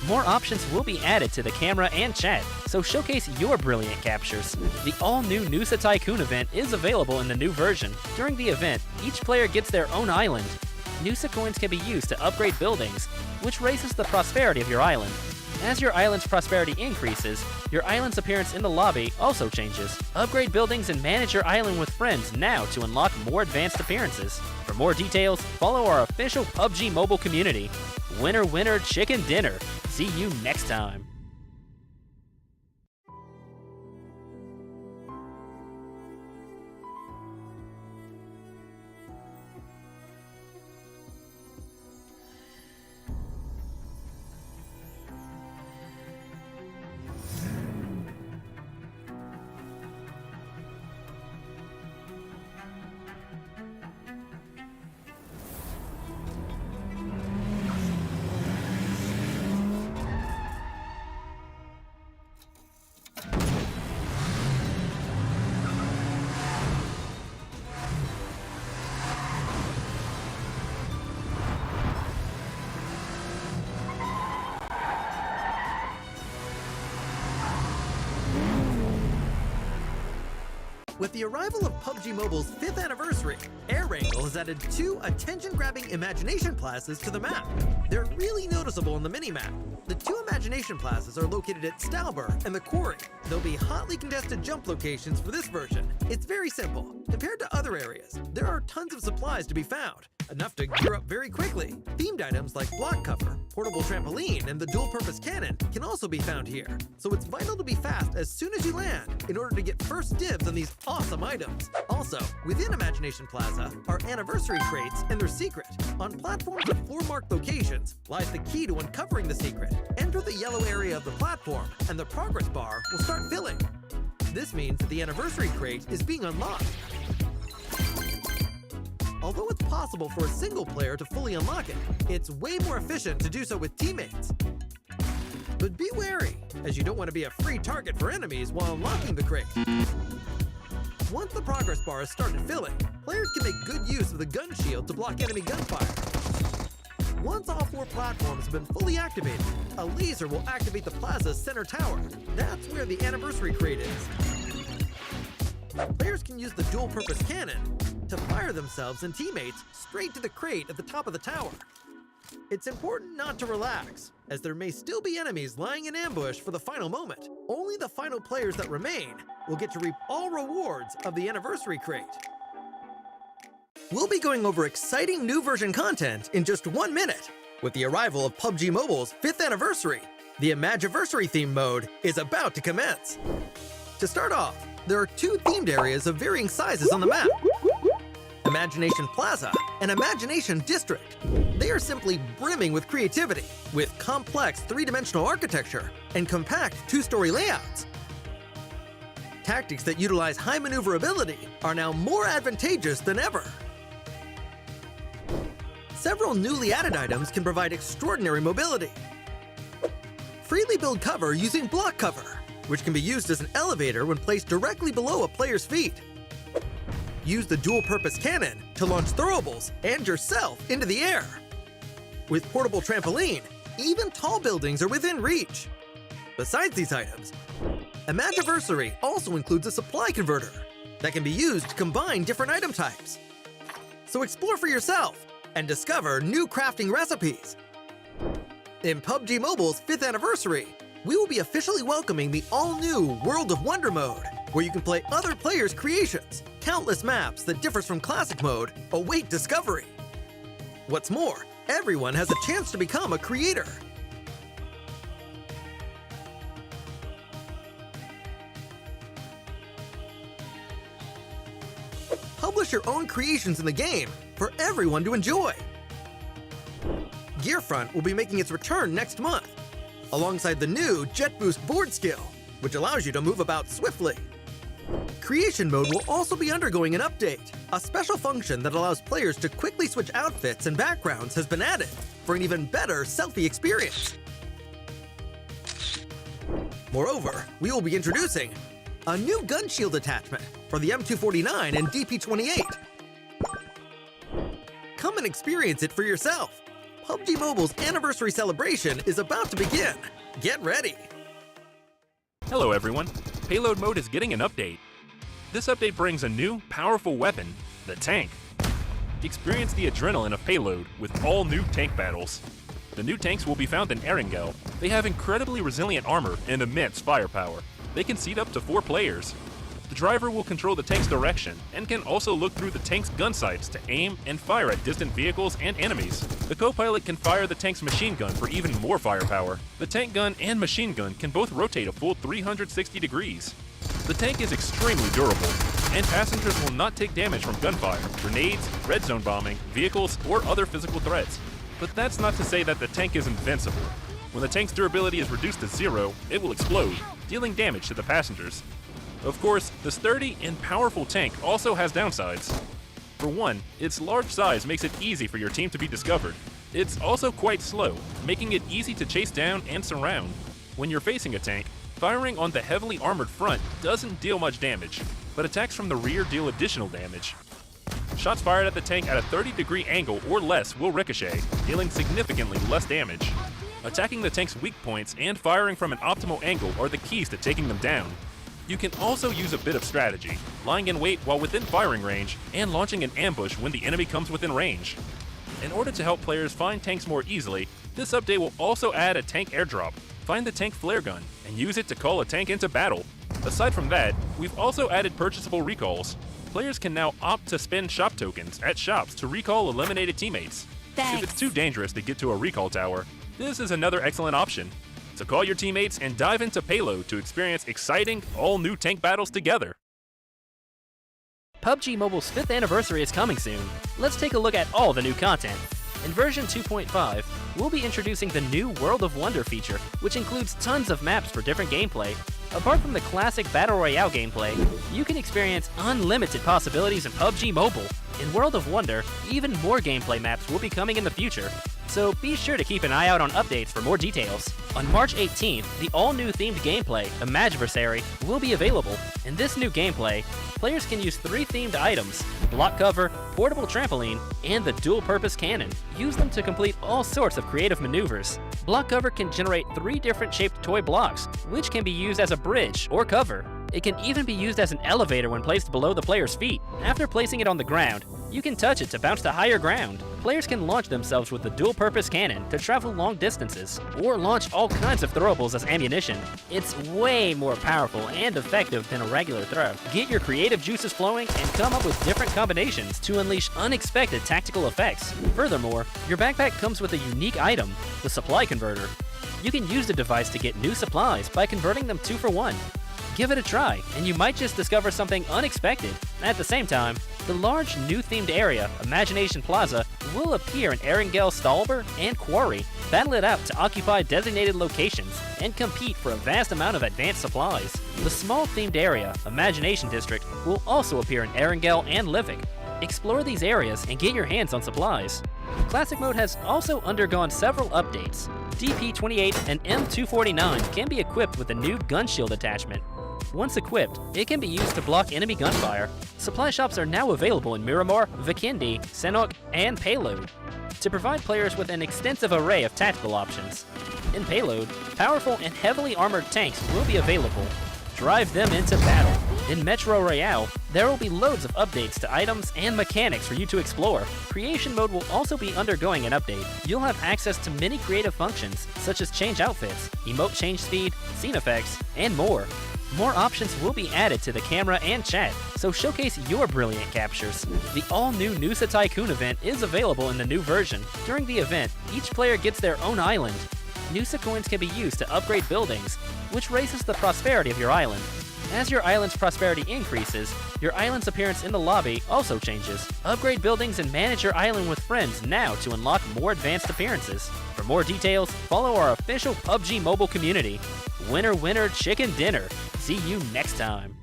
More options will be added to the camera and chat, so showcase your brilliant captures. The all-new Nusa Tycoon event is available in the new version. During the event, each player gets their own island. Nusa coins can be used to upgrade buildings, which raises the prosperity of your island. As your island's prosperity increases, your island's appearance in the lobby also changes. Upgrade buildings and manage your island with friends now to unlock more advanced appearances. For more details, follow our official PUBG Mobile community. Winner, winner, chicken dinner. See you next time. With the arrival of PUBG Mobile's 5th anniversary, Air Wrangle has added 2 attention-grabbing imagination plazas to the map. They're really noticeable on the mini-map. The 2 imagination plazas are located at Stalber and the Quarry. There'll be hotly contested jump locations for this version. It's very simple. Compared to other areas, there are tons of supplies to be found, enough to gear up very quickly. Themed items like block cover, portable trampoline, and the dual-purpose cannon can also be found here. So it's vital to be fast as soon as you land in order to get first dibs on these awesome items. Also, within Imagination Plaza are anniversary crates and their secret. On platforms with floor-marked locations lies the key to uncovering the secret. Enter the yellow area of the platform, and the progress bar will start filling. This means that the anniversary crate is being unlocked. Although it's possible for a single player to fully unlock it, it's way more efficient to do so with teammates. But be wary, as you don't want to be a free target for enemies while unlocking the crate. Once the progress bar has started filling, players can make good use of the gun shield to block enemy gunfire. Once all 4 platforms have been fully activated, a laser will activate the plaza's center tower. That's where the anniversary crate is. Players can use the dual-purpose cannon to fire themselves and teammates straight to the crate at the top of the tower. It's important not to relax, as there may still be enemies lying in ambush for the final moment. Only the final players that remain will get to reap all rewards of the anniversary crate. We'll be going over exciting new version content in just 1 minute. With the arrival of PUBG Mobile's 5th anniversary, the Imagiversary theme mode is about to commence. To start off, there are 2 themed areas of varying sizes on the map: Imagination Plaza and Imagination District. They are simply brimming with creativity, with complex 3-dimensional architecture and compact 2-story layouts. Tactics that utilize high maneuverability are now more advantageous than ever. Several newly added items can provide extraordinary mobility. Freely build cover using block cover, which can be used as an elevator when placed directly below a player's feet. Use the dual-purpose cannon to launch throwables and yourself into the air. With portable trampoline, even tall buildings are within reach. Besides these items, Imagiversary also includes a supply converter that can be used to combine different item types. So explore for yourself and discover new crafting recipes. In PUBG Mobile's 5th anniversary, we will be officially welcoming the all-new World of Wonder mode, where you can play other players' creations. Countless maps that differs from classic mode await discovery. What's more, everyone has a chance to become a creator. Publish your own creations in the game for everyone to enjoy. Gearfront will be making its return next month, alongside the new Jet Boost board skill, which allows you to move about swiftly. Creation mode will also be undergoing an update. A special function that allows players to quickly switch outfits and backgrounds has been added for an even better selfie experience. Moreover, we will be introducing a new gun shield attachment for the M249 and DP28. Come and experience it for yourself. PUBG Mobile's anniversary celebration is about to begin. Get ready. Hello everyone, Payload Mode is getting an update. This update brings a new, powerful weapon, the tank. Experience the adrenaline of Payload with all new tank battles. The new tanks will be found in Erangel. They have incredibly resilient armor and immense firepower. They can seat up to 4 players. The driver will control the tank's direction and can also look through the tank's gun sights to aim and fire at distant vehicles and enemies. The co-pilot can fire the tank's machine gun for even more firepower. The tank gun and machine gun can both rotate a full 360 degrees. The tank is extremely durable, and passengers will not take damage from gunfire, grenades, red zone bombing, vehicles, or other physical threats. But that's not to say that the tank is invincible. When the tank's durability is reduced to 0, it will explode, dealing damage to the passengers. Of course, the sturdy and powerful tank also has downsides. For one, its large size makes it easy for your team to be discovered. It's also quite slow, making it easy to chase down and surround. When you're facing a tank, firing on the heavily armored front doesn't deal much damage, but attacks from the rear deal additional damage. Shots fired at the tank at a 30-degree angle or less will ricochet, dealing significantly less damage. Attacking the tank's weak points and firing from an optimal angle are the keys to taking them down. You can also use a bit of strategy, lying in wait while within firing range, and launching an ambush when the enemy comes within range. In order to help players find tanks more easily, this update will also add a tank airdrop. Find the tank flare gun, and use it to call a tank into battle. Aside from that, we've also added purchasable recalls. Players can now opt to spend shop tokens at shops to recall eliminated teammates. Thanks. If it's too dangerous to get to a recall tower, this is another excellent option. So call your teammates and dive into Payload to experience exciting, all-new tank battles together. PUBG Mobile's 5th anniversary is coming soon. Let's take a look at all the new content. In version 2.5, we'll be introducing the new World of Wonder feature, which includes tons of maps for different gameplay. Apart from the classic Battle Royale gameplay, you can experience unlimited possibilities in PUBG Mobile. In World of Wonder, even more gameplay maps will be coming in the future, so be sure to keep an eye out on updates for more details. On March 18th, the all-new themed gameplay, Imagiversary, will be available. In this new gameplay, players can use 3 themed items: block cover, portable trampoline, and the dual-purpose cannon. Use them to complete all sorts of creative maneuvers. Block cover can generate 3 different shaped toy blocks, which can be used as a bridge or cover. It can even be used as an elevator when placed below the player's feet. After placing it on the ground, you can touch it to bounce to higher ground. Players can launch themselves with the dual-purpose cannon to travel long distances, or launch all kinds of throwables as ammunition. It's way more powerful and effective than a regular throw. Get your creative juices flowing and come up with different combinations to unleash unexpected tactical effects. Furthermore, your backpack comes with a unique item, the supply converter. You can use the device to get new supplies by converting them 2 for 1. Give it a try, and you might just discover something unexpected. At the same time, the large new themed area, Imagination Plaza, will appear in Erangel, Stalber, and Quarry. Battle it out to occupy designated locations and compete for a vast amount of advanced supplies. The small themed area, Imagination District, will also appear in Erangel and Livik. Explore these areas and get your hands on supplies. Classic Mode has also undergone several updates. DP28 and M249 can be equipped with a new gun shield attachment. Once equipped, it can be used to block enemy gunfire. Supply shops are now available in Miramar, Vikindi, Senok, and Payload to provide players with an extensive array of tactical options. In Payload, powerful and heavily armored tanks will be available. Drive them into battle. In Metro Royale, there will be loads of updates to items and mechanics for you to explore. Creation Mode will also be undergoing an update. You'll have access to many creative functions, such as change outfits, emote change speed, scene effects, and more. More options will be added to the camera and chat, so showcase your brilliant captures. The all-new Noosa Tycoon event is available in the new version. During the event, each player gets their own island. Noosa coins can be used to upgrade buildings, which raises the prosperity of your island. As your island's prosperity increases, your island's appearance in the lobby also changes. Upgrade buildings and manage your island with friends now to unlock more advanced appearances. For more details, follow our official PUBG Mobile community. Winner, winner, chicken dinner. See you next time.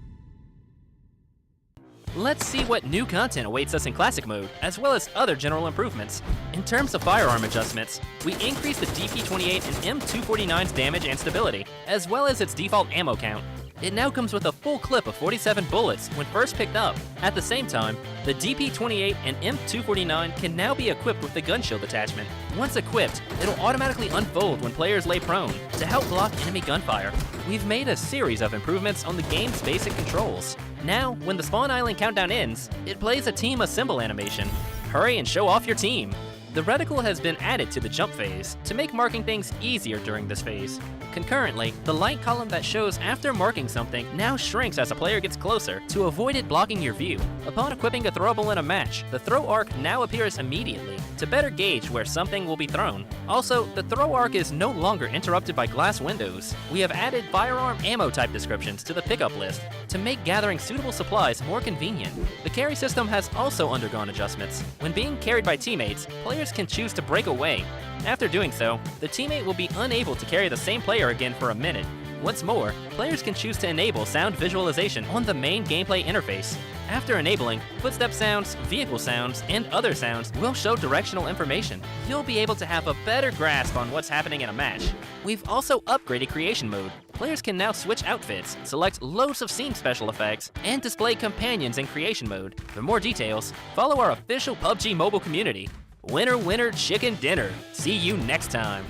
Let's see what new content awaits us in Classic Mode, as well as other general improvements. In terms of firearm adjustments, we increased the DP28 and M249's damage and stability, as well as its default ammo count. It now comes with a full clip of 47 bullets when first picked up. At the same time, the DP28 and M249 can now be equipped with the gun shield attachment. Once equipped, it'll automatically unfold when players lay prone to help block enemy gunfire. We've made a series of improvements on the game's basic controls. Now, when the spawn island countdown ends, it plays a team assemble animation. Hurry and show off your team! The reticle has been added to the jump phase to make marking things easier during this phase. Concurrently, the light column that shows after marking something now shrinks as a player gets closer to avoid it blocking your view. Upon equipping a throwable in a match, the throw arc now appears immediately to better gauge where something will be thrown. Also, the throw arc is no longer interrupted by glass windows. We have added firearm ammo type descriptions to the pickup list to make gathering suitable supplies more convenient. The carry system has also undergone adjustments. When being carried by teammates, players can choose to break away. After doing so, the teammate will be unable to carry the same player again for a minute. Once more, players can choose to enable sound visualization on the main gameplay interface. After enabling, footstep sounds, vehicle sounds, and other sounds will show directional information. You'll be able to have a better grasp on what's happening in a match. We've also upgraded creation mode. Players can now switch outfits, select loads of scene special effects, and display companions in creation mode. For more details, follow our official PUBG Mobile community. Winner, winner, chicken dinner. See you next time.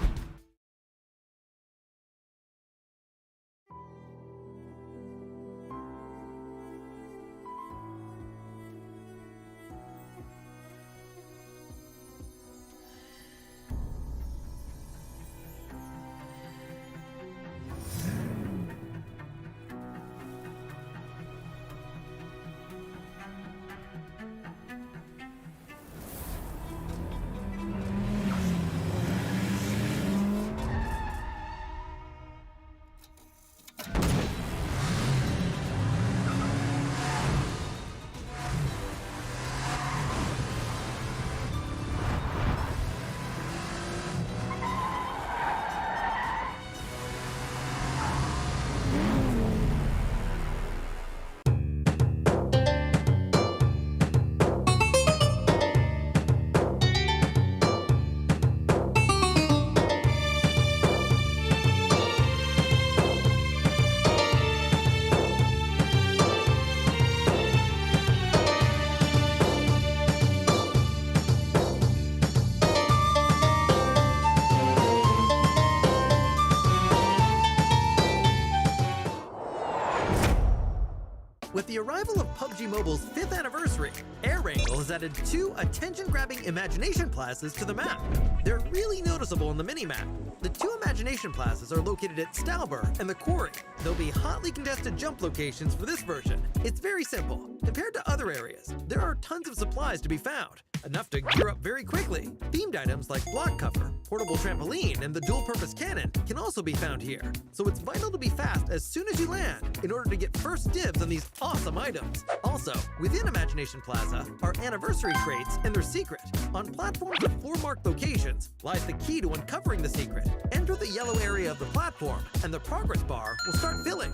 With the arrival of PUBG Mobile's 5th anniversary, Air Wrangle has added 2 attention-grabbing imagination plazas to the map. They're really noticeable on the mini-map. The 2 imagination plazas are located at Stalber and the Quarry. There'll be hotly contested jump locations for this version. It's very simple. Compared to other areas, there are tons of supplies to be found, enough to gear up very quickly. Themed items like block cover, portable trampoline, and the dual-purpose cannon can also be found here. So it's vital to be fast as soon as you land in order to get first dibs on these awesome items. Also, within Imagination Plaza are anniversary crates and their secret. On platforms with floor-marked locations lies the key to uncovering the secret. Enter the yellow area of the platform and the progress bar will start filling.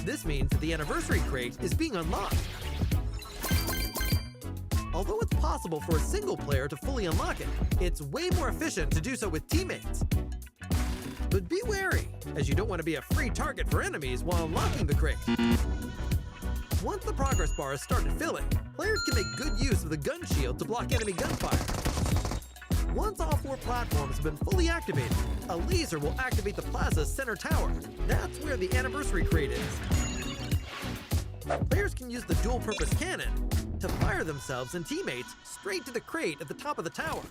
This means that the anniversary crate is being unlocked. Although it's possible for a single player to fully unlock it, it's way more efficient to do so with teammates. But be wary, as you don't want to be a free target for enemies while unlocking the crate. Once the progress bar has started filling, players can make good use of the gun shield to block enemy gunfire. Once all 4 platforms have been fully activated, a laser will activate the plaza's center tower. That's where the anniversary crate is. Players can use the dual-purpose cannon to fire themselves and teammates straight to the crate at the top of the tower.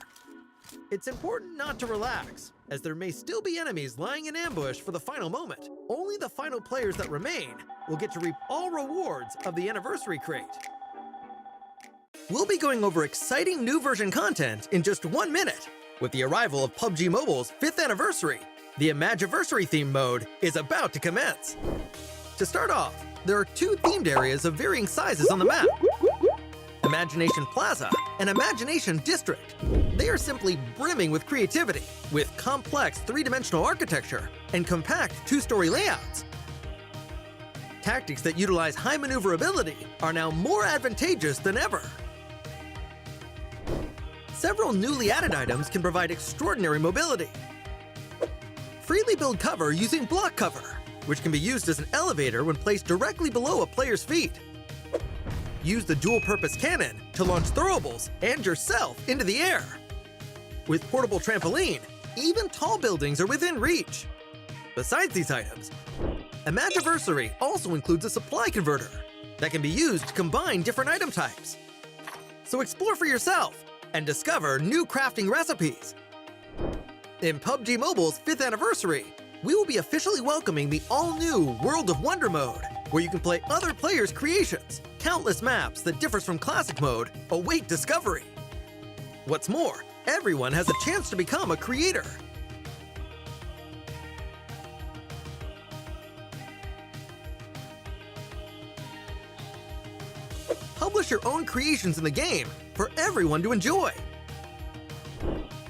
It's important not to relax, as there may still be enemies lying in ambush for the final moment. Only the final players that remain will get to reap all rewards of the anniversary crate. We'll be going over exciting new version content in just 1 minute. With the arrival of PUBG Mobile's 5th anniversary, the Imagiversary theme mode is about to commence. To start off, there are 2 themed areas of varying sizes on the map: Imagination Plaza and Imagination District. They are simply brimming with creativity, with complex 3-dimensional architecture and compact 2-story layouts. tactics that utilize high maneuverability are now more advantageous than ever. Several newly added items can provide extraordinary mobility. Freely build cover using block cover, which can be used as an elevator when placed directly below a player's feet. Use the dual-purpose cannon to launch throwables and yourself into the air. With portable trampoline, even tall buildings are within reach. Besides these items, Imagiversary also includes a supply converter that can be used to combine different item types. So explore for yourself and discover new crafting recipes. In PUBG Mobile's 5th anniversary, we will be officially welcoming the all-new World of Wonder mode, where you can play other players' creations. Countless maps that differs from classic mode await discovery. What's more, everyone has a chance to become a creator. Publish your own creations in the game for everyone to enjoy.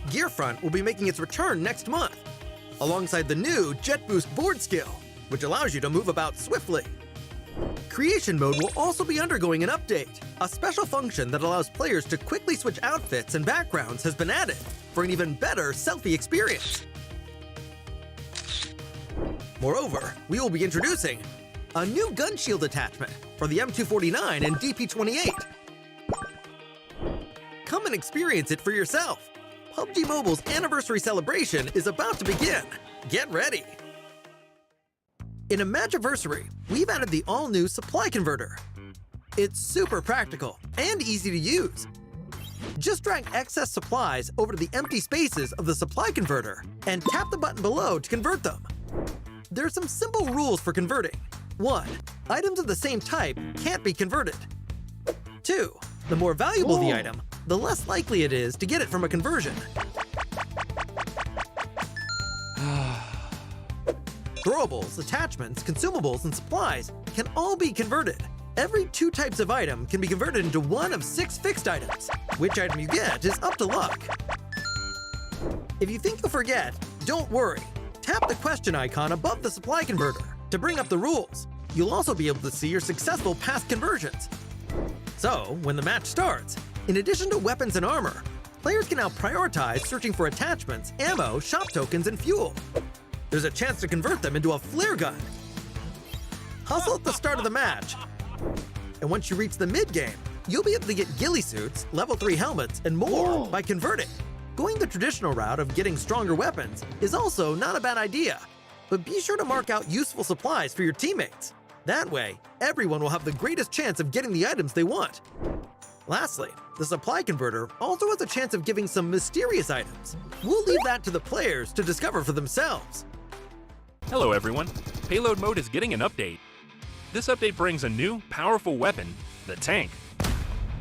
Gearfront will be making its return next month, alongside the new Jet Boost board skill, which allows you to move about swiftly. Creation mode will also be undergoing an update. A special function that allows players to quickly switch outfits and backgrounds has been added for an even better selfie experience. Moreover, we will be introducing a new gun shield attachment for the M249 and DP28. Come and experience it for yourself. PUBG Mobile's anniversary celebration is about to begin. Get ready! In Imagiversary, we've added the all-new supply converter. It's super practical and easy to use. Just drag excess supplies over to the empty spaces of the supply converter and tap the button below to convert them. There are some simple rules for converting. 1. Items of the same type can't be converted. 2. The more valuable the item, the less likely it is to get it from a conversion. Throwables, attachments, consumables, and supplies can all be converted. Every 2 types of item can be converted into one of 6 fixed items. Which item you get is up to luck. If you think you'll forget, don't worry. Tap the question icon above the supply converter to bring up the rules. You'll also be able to see your successful past conversions. So, when the match starts, in addition to weapons and armor, players can now prioritize searching for attachments, ammo, shop tokens, and fuel. There's a chance to convert them into a flare gun. Hustle at the start of the match. And once you reach the mid-game, you'll be able to get ghillie suits, level 3 helmets, and more by converting. Going the traditional route of getting stronger weapons is also not a bad idea, but be sure to mark out useful supplies for your teammates. That way, everyone will have the greatest chance of getting the items they want. Lastly, the supply converter also has a chance of giving some mysterious items. We'll leave that to the players to discover for themselves. Hello everyone, Payload Mode is getting an update. This update brings a new, powerful weapon, the tank.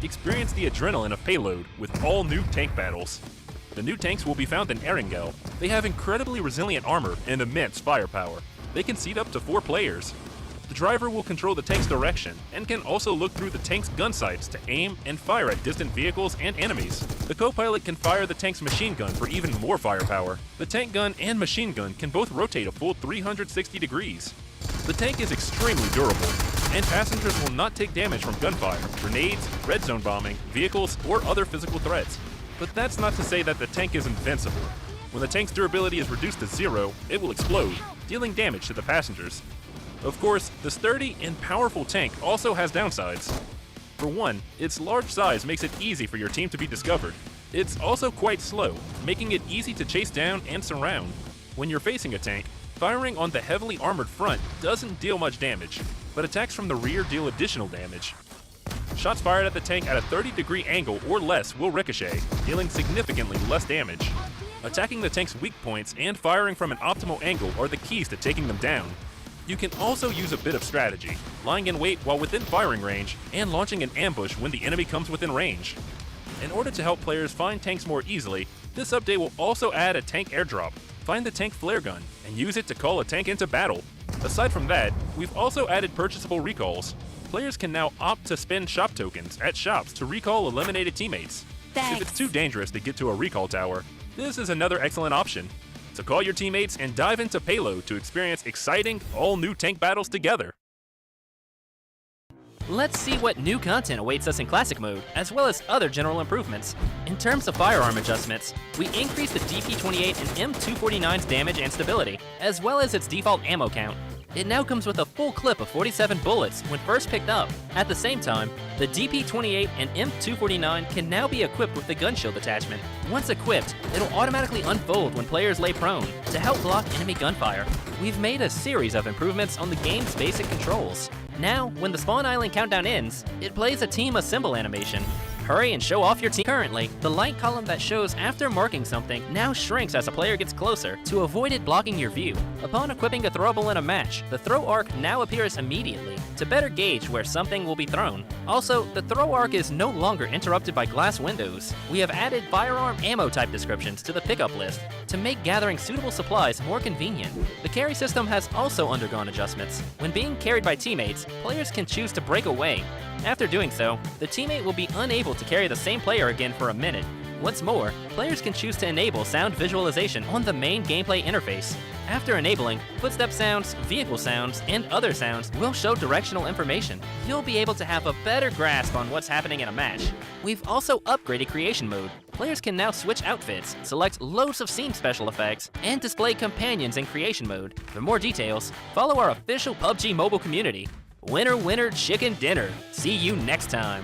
Experience the adrenaline of Payload with all new tank battles. The new tanks will be found in Erangel. They have incredibly resilient armor and immense firepower. They can seat up to 4 players. The driver will control the tank's direction and can also look through the tank's gun sights to aim and fire at distant vehicles and enemies. The co-pilot can fire the tank's machine gun for even more firepower. The tank gun and machine gun can both rotate a full 360 degrees. The tank is extremely durable, and passengers will not take damage from gunfire, grenades, red zone bombing, vehicles, or other physical threats. But that's not to say that the tank is invincible. When the tank's durability is reduced to 0, it will explode, dealing damage to the passengers. Of course, the sturdy and powerful tank also has downsides. For one, its large size makes it easy for your team to be discovered. It's also quite slow, making it easy to chase down and surround. When you're facing a tank, firing on the heavily armored front doesn't deal much damage, but attacks from the rear deal additional damage. Shots fired at the tank at a 30-degree angle or less will ricochet, dealing significantly less damage. Attacking the tank's weak points and firing from an optimal angle are the keys to taking them down. You can also use a bit of strategy, lying in wait while within firing range, and launching an ambush when the enemy comes within range. In order to help players find tanks more easily, this update will also add a tank airdrop. Find the tank flare gun, and use it to call a tank into battle. Aside from that, we've also added purchasable recalls. Players can now opt to spend shop tokens at shops to recall eliminated teammates. If it's too dangerous to get to a recall tower, this is another excellent option. So call your teammates and dive into Payload to experience exciting, all-new tank battles together. let's see what new content awaits us in Classic Mode, as well as other general improvements. In terms of firearm adjustments, we increased the DP28 and M249's damage and stability, as well as its default ammo count. It now comes with a full clip of 47 bullets when first picked up. At the same time, the DP28 and M249 can now be equipped with the gun shield attachment. Once equipped, it'll automatically unfold when players lay prone to help block enemy gunfire. We've made a series of improvements on the game's basic controls. Now, when the spawn island countdown ends, it plays a team assemble animation. Hurry and show off your team. Currently, the light column that shows after marking something now shrinks as a player gets closer to avoid it blocking your view. Upon equipping a throwable in a match, the throw arc now appears immediately to better gauge where something will be thrown. Also, the throw arc is no longer interrupted by glass windows. We have added firearm ammo type descriptions to the pickup list to make gathering suitable supplies more convenient. The carry system has also undergone adjustments. When being carried by teammates, players can choose to break away. After doing so, the teammate will be unable to carry the same player again for a minute. What's more, players can choose to enable sound visualization on the main gameplay interface. After enabling, footstep sounds, vehicle sounds, and other sounds will show directional information. You'll be able to have a better grasp on what's happening in a match. We've also upgraded creation mode. Players can now switch outfits, select loads of scene special effects, and display companions in creation mode. For more details, follow our official PUBG Mobile community. Winner, winner, chicken dinner. See you next time.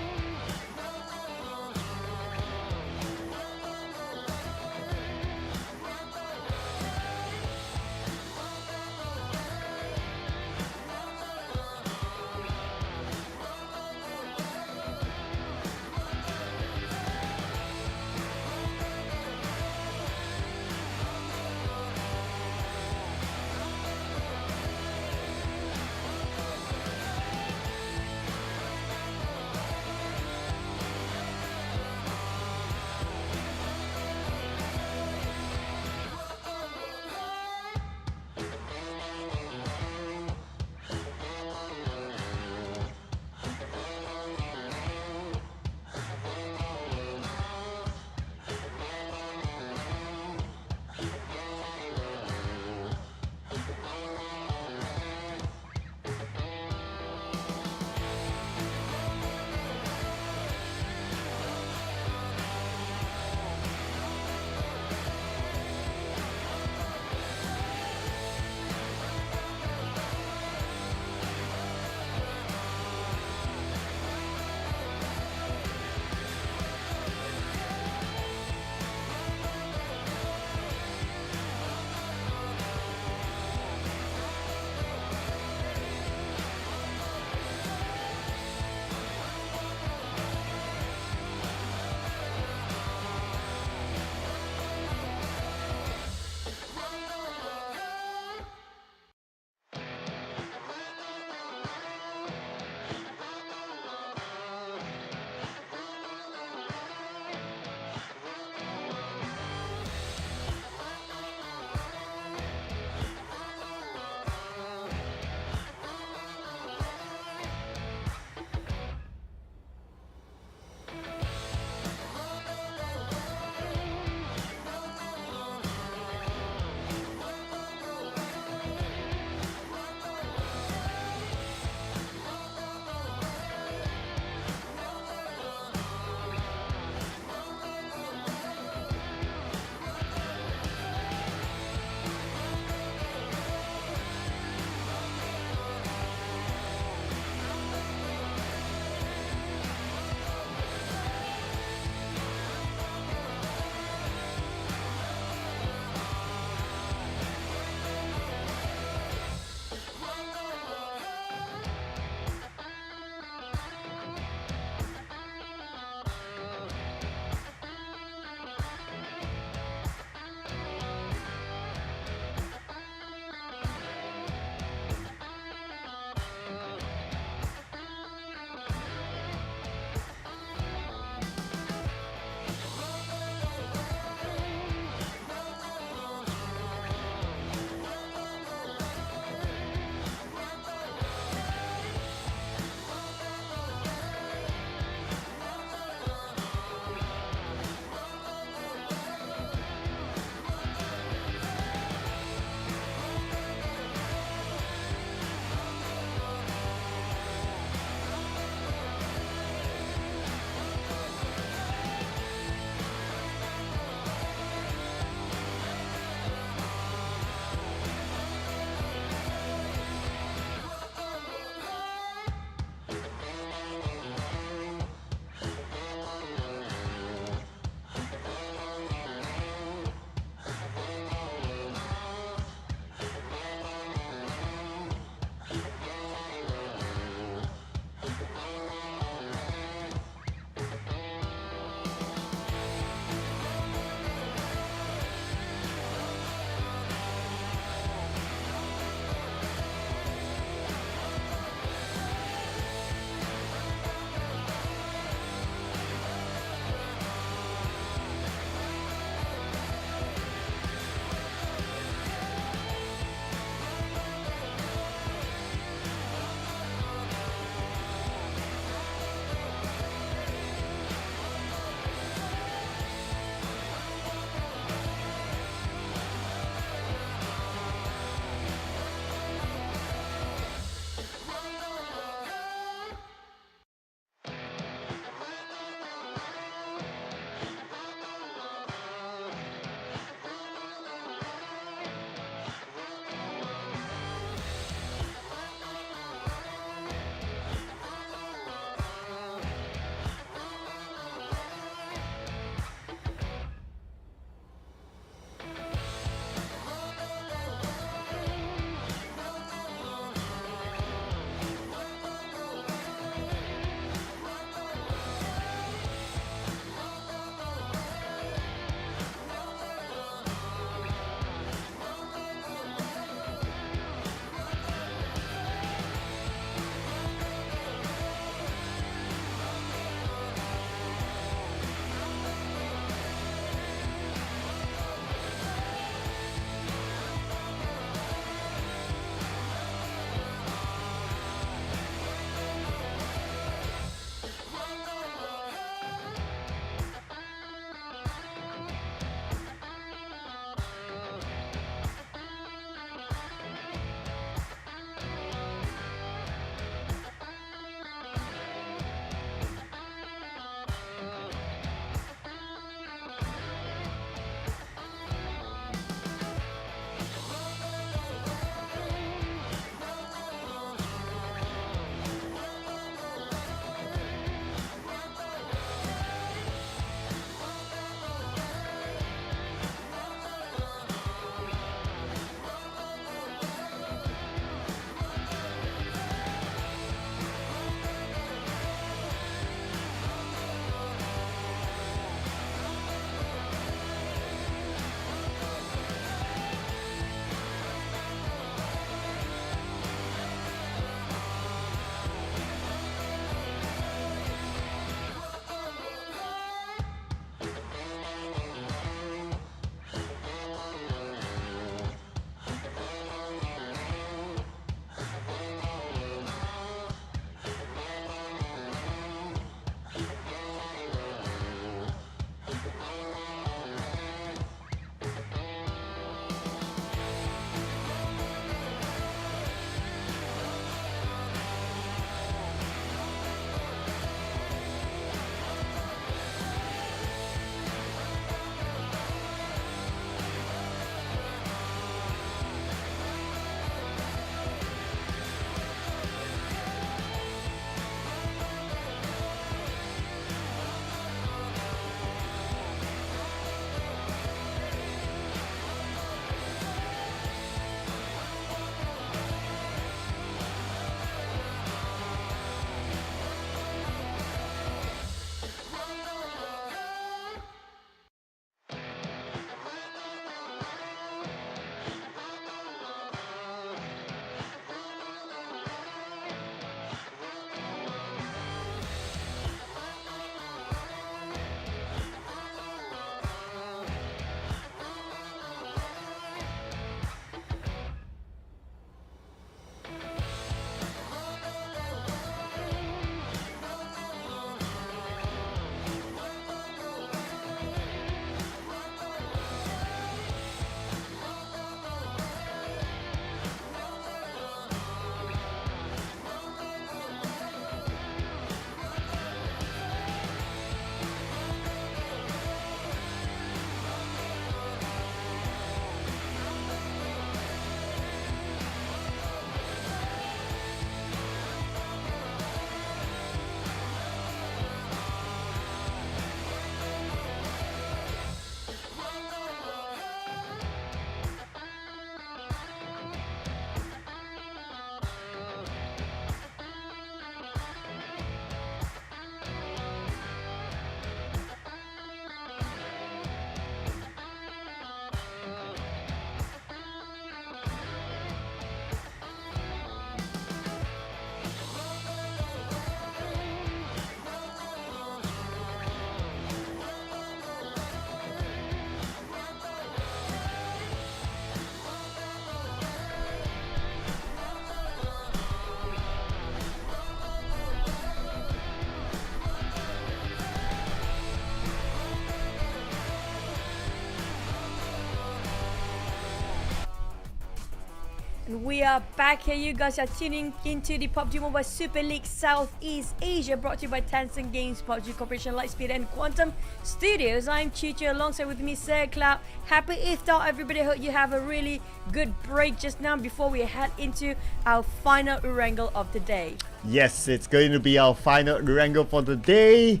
We are back here. You guys are tuning into the PUBG Mobile Super League Southeast Asia, brought to you by Tencent Games, PUBG Corporation, Lightspeed, and Quantum Studios. I'm Chicho, alongside with me, Sir Cloud. Happy Iftar, everybody. Hope you have a really good break just now before we head into our final wrangle of the day. Yes, it's going to be our final wrangle for the day.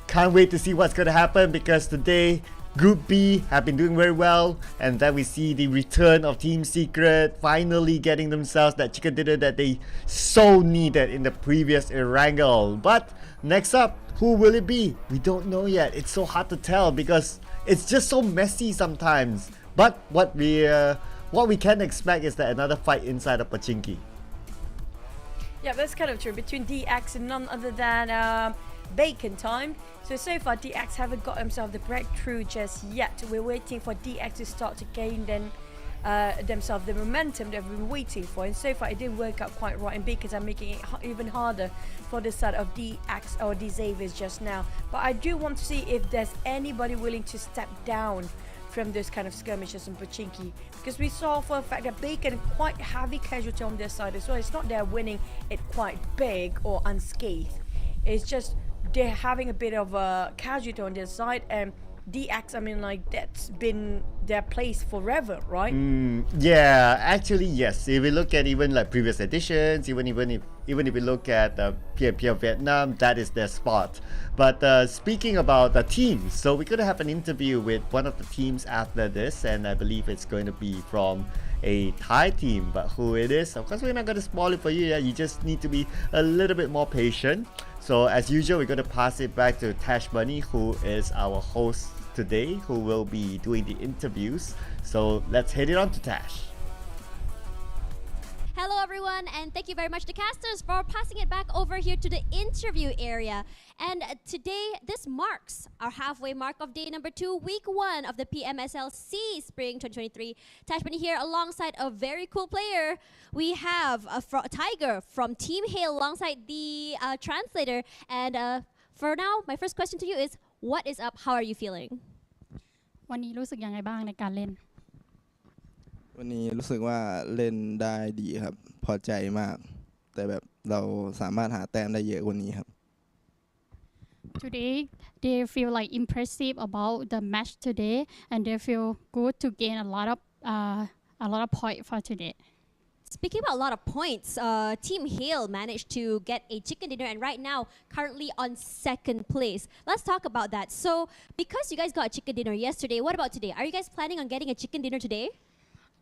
Can't wait to see what's going to happen because today Group B have been doing very well, and then we see the return of Team Secret finally getting themselves that chicken dinner that they so needed in the previous wrangle. But next up, who will it be? We don't know yet. It's so hard to tell because it's just so messy sometimes. But what we can expect is that another fight inside of Pachinki. Yeah, that's kind of true. Between DX and none other than Bacon Time. So far DX haven't got himself the breakthrough just yet. We're waiting for DX to start to gain themselves the momentum they've been waiting for, and so far it didn't work out quite right, and Bacons are making it even harder for the side of DX or Xaviers just now. But I do want to see if there's anybody willing to step down from those kind of skirmishes in Pachinki, because we saw for a fact that Bacon quite heavy casualty on their side as well. It's not they're winning it quite big or unscathed, it's just they're having a bit of a casualty on their side, and DX, I mean, like, that's been their place forever, right? Yeah, actually yes. If we look at even like previous editions, even if we look at PMPL Vietnam, that is their spot. But speaking about the teams, so we're gonna have an interview with one of the teams after this, and I believe it's going to be from a Thai team. But who it is, of course, we're not gonna spoil it for you. Yeah, you just need to be a little bit more patient. So as usual, we're going to pass it back to Tash Bunny, who is our host today, who will be doing the interviews. So let's head it on to Tash. Hello everyone, and thank you very much to casters for passing it back over here to the interview area. And today, this marks our halfway mark of day number 2, week 1 of the PMSL SEA Spring 2023. Tash Bunny here alongside a very cool player. We have Tiger from Team Hail alongside the translator. And for now, my first question to you is, what is up? How are you feeling? วันนี้รู้สึกยังไงบ้างในการเล่น วันนี้รู้สึกว่าเล่นได้ดีครับพอใจมากแต่แบบเราสามารถหาแต้มได้เยอะกว่านี้ครับ Today they feel like impressive about the match today and they feel good to gain a lot of point for today. Speaking about a lot of points, Team Hail managed to get a chicken dinner and right now currently on 2nd place. Let's talk about that. So because you guys got a chicken dinner yesterday, what about today? Are you guys planning on getting a chicken dinner today?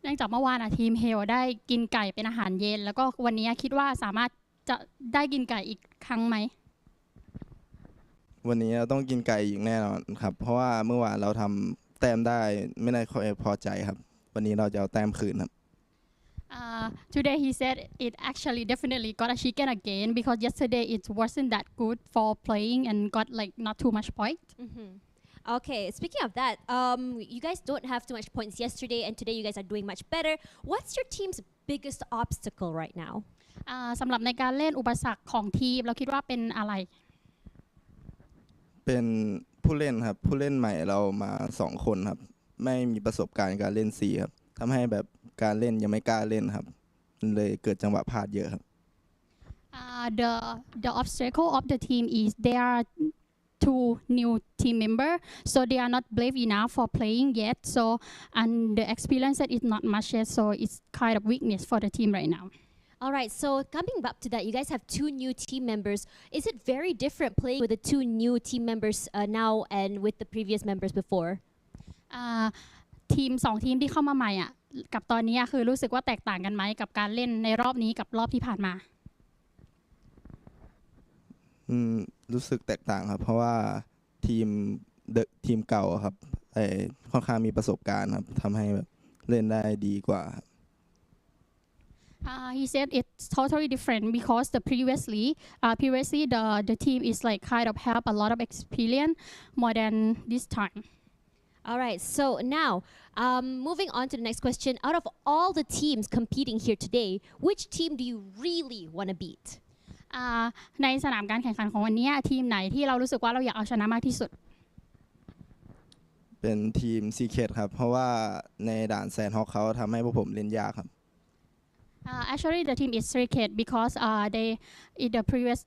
เนื่องจากเมื่อวานทีมเฮลได้กินไก่เป็นอาหารเย็นแล้วก็วันนี้คิดว่าสามารถจะได้กินไก่อีกครั้งไหม วันนี้เราต้องกินไก่อีกแน่นอนครับเพราะว่าเมื่อวานเราทำแต้มได้ไม่ได้ค่อยพอใจครับวันนี้เราจะเอาแต้มคืนครับ Today he said it actually definitely got a chicken again because yesterday it wasn't that good for playing and got like not too much point. Okay, speaking of that, you guys don't have too much points yesterday and today you guys are doing much better. What's your team's biggest obstacle right now? สำหรับในการเล่นอุปสรรคของทีมเราคิดว่าเป็นอะไร เป็นผู้เล่นครับผู้เล่นใหม่เรามา2คนครับไม่มีประสบการณ์การเล่นซีครับทำให้แบบการเล่นยังไม่กล้าเล่นครับเลยเกิดจังหวะพลาดเยอะครับ The obstacle of the team is there are 2 new team member so they are not brave enough for playing yet so and the experience that is not much yet so it's kind of weakness for the team right now. All right, so coming back to that, you guys have 2 new team members. Is it very different playing with the 2 new team members now and with the previous members before? ทีม2ทีมที่เข้ามาใหม่กับตอนนี้คือรู้สึกว่าแตกต่างกันไหมกับการเล่นในรอบนี้กับรอบที่ผ่านมา รู้สึกแตกต่างครับเพราะว่าทีมเก่าครับค่อนข้างมีประสบการณ์ครับทำให้แบบเล่นได้ดีกว่า He said it's totally different because previously the team is like kind of have a lot of experience more than this time. All right, so now moving on to the next question. Out of all the teams competing here today, which team do you really want to beat? ในสนามการแข่งขันของวันนี้ทีมไหนที่เรารู้สึกว่าเราอยากเอาชนะมากที่สุด เป็นทีมซีเคทครับเพราะว่าในด่านแซนฮอกเขาทำให้พวกผมเล่นยากครับ Actually, the team is SLATE because they in the previous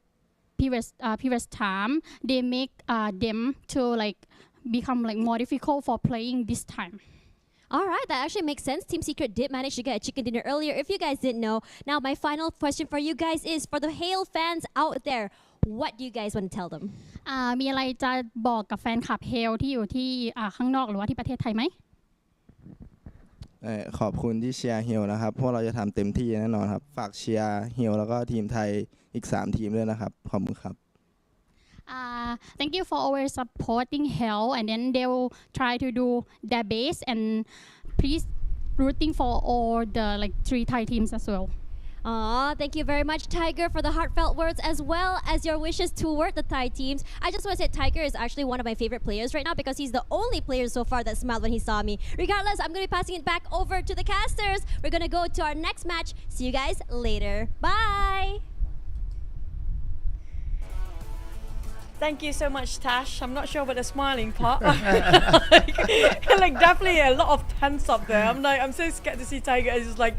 time they make them to like become like more difficult for playing this time. All right, that actually makes sense. Team Secret did manage to get a chicken dinner earlier, if you guys didn't know. Now, my final question for you guys is, for the Hale fans out there, what do you guys want to tell them? มีอะไรจะบอกกับแฟนคลับเฮลที่อยู่ที่ข้างนอกหรือว่าที่ประเทศไทยไหม ขอบคุณที่เชียร์เฮลนะครับพวกเราจะทำเต็มที่แน่นอนครับฝากเชียร์เฮลแล้วก็ทีมไทยอีก3ทีมด้วยนะครับขอบคุณครับ Thank you for always supporting Hell, and then they will try to do their best, and please rooting for all the like 3 Thai teams as well. Aw, thank you very much, Tiger, for the heartfelt words as well as your wishes toward the Thai teams. I just want to say Tiger is actually one of my favorite players right now because he's the only player so far that smiled when he saw me. Regardless, I'm going to be passing it back over to the casters. We're going to go to our next match. See you guys later. Bye! Thank you so much, Tash. I'm not sure about the smiling part. like definitely a lot of tense up there. I'm so scared to see Tiger. It's just like,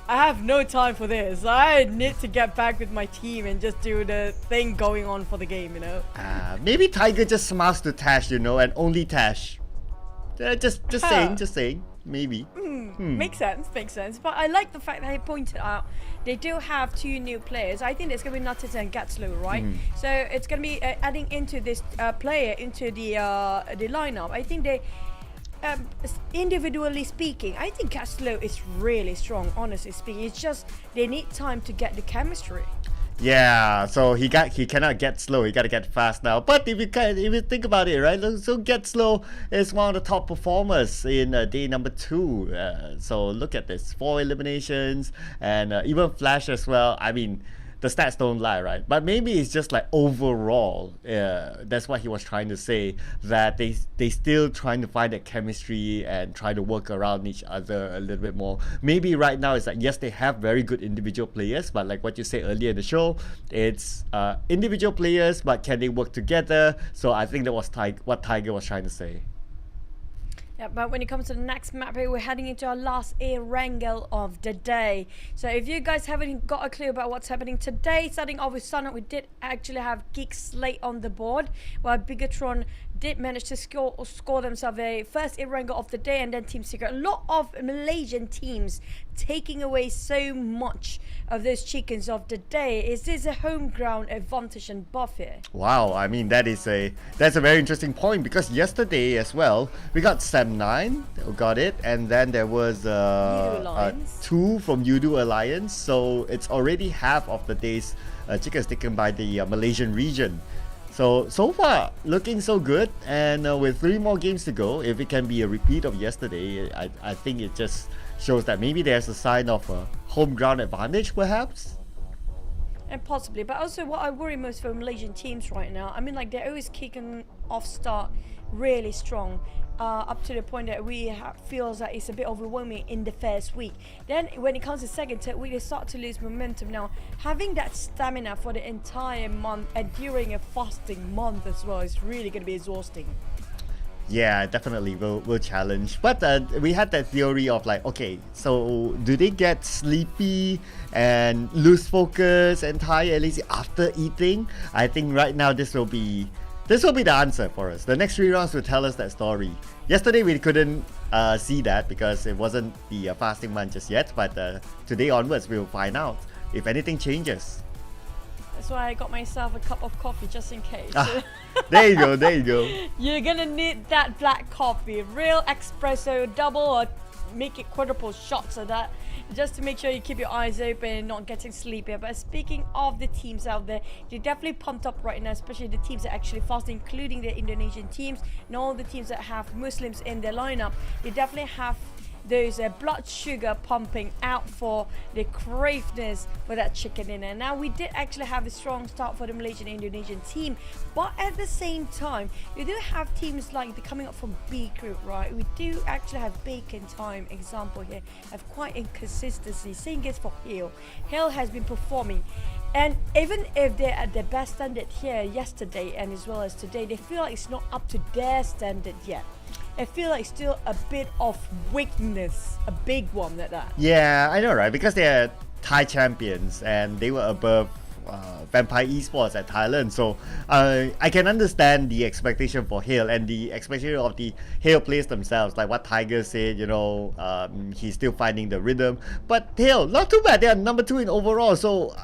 I have no time for this. I need to get back with my team and just do the thing going on for the game, you know. Maybe Tiger just smiles to Tash, you know, and only Tash. Just saying. Maybe. Makes sense. But I like the fact that he pointed out they do have 2 new players. I think it's going to be Nutters and Gatslow, right? So it's going to be adding into this player into the lineup. I think they, individually speaking, I think Gatslow is really strong, honestly speaking. It's just they need time to get the chemistry. Yeah, so he cannot get slow. He got to get fast now. But if you think about it, right? So Get Slow is one of the top performers in day number 2. So look at this, 4 eliminations and even Flash as well. I mean, the stats don't lie, right? But maybe it's just like overall, that's what he was trying to say, that they still trying to find that chemistry and try to work around each other a little bit more. Maybe right now it's like, yes, they have very good individual players, but like what you said earlier in the show, it's individual players, but can they work together? So I think that was what Tiger was trying to say. Yeah, but when it comes to the next map here, we're heading into our last air wrangle of the day. So if you guys haven't got a clue about what's happening today, starting off with Sunup, we did actually have GEEK SLATE on the board, while BIGETRON did manage to score themselves a first air wrangle of the day, and then Team Secret. A lot of Malaysian teams taking away so much of those chickens of the day. Is this a home ground advantage and buff here? Wow, I mean that's a very interesting point, because yesterday as well we got Sam9 who got it, and then there was 2 from Yoodo Alliance, so it's already half of the day's chickens taken by the Malaysian region. So far looking so good, and with 3 more games to go, if it can be a repeat of yesterday, I think it just shows that maybe there's a sign of a home ground advantage perhaps. And possibly, but also what I worry most for Malaysian teams right now, I mean, like, they're always kicking off start really strong, up to the point that we feels that it's a bit overwhelming in the first week. Then when it comes to second, third week, they start to lose momentum. Now, having that stamina for the entire month and during a fasting month as well is really going to be exhausting. Yeah, definitely will challenge. But we had that theory of like, okay, so do they get sleepy and lose focus and tired at least after eating? I think right now this will be the answer for us. The next 3 rounds will tell us that story. Yesterday we couldn't see that because it wasn't the fasting month just yet, but today onwards we'll find out if anything changes. That's why I got myself a cup of coffee just in case. There you go. You're gonna need that black coffee, real espresso, double or make it quadruple shots of that, just to make sure you keep your eyes open and not getting sleepy. But speaking of the teams out there, they're definitely pumped up right now, especially the teams that actually fast, including the Indonesian teams and all the teams that have Muslims in their lineup. They definitely have those blood sugar pumping out for the craveness for that chicken dinner. Now, we did actually have a strong start for the Malaysian and Indonesian team, but at the same time, we do have teams like the coming up from B group, right? We do actually have Bacon Time example here, have quite inconsistency. Same goes for Hale. Hale has been performing, and even if they're at their best standard here yesterday and as well as today, they feel like it's not up to their standard yet. I feel like still a bit of weakness, a big one at that. Yeah, I know, right? Because they're Thai champions, and they were above Vampire Esports at Thailand. So I can understand the expectation for Hale and the expectation of the Hale players themselves, like what Tiger said, you know, he's still finding the rhythm. But Hale, not too bad, they are number 2 in overall, so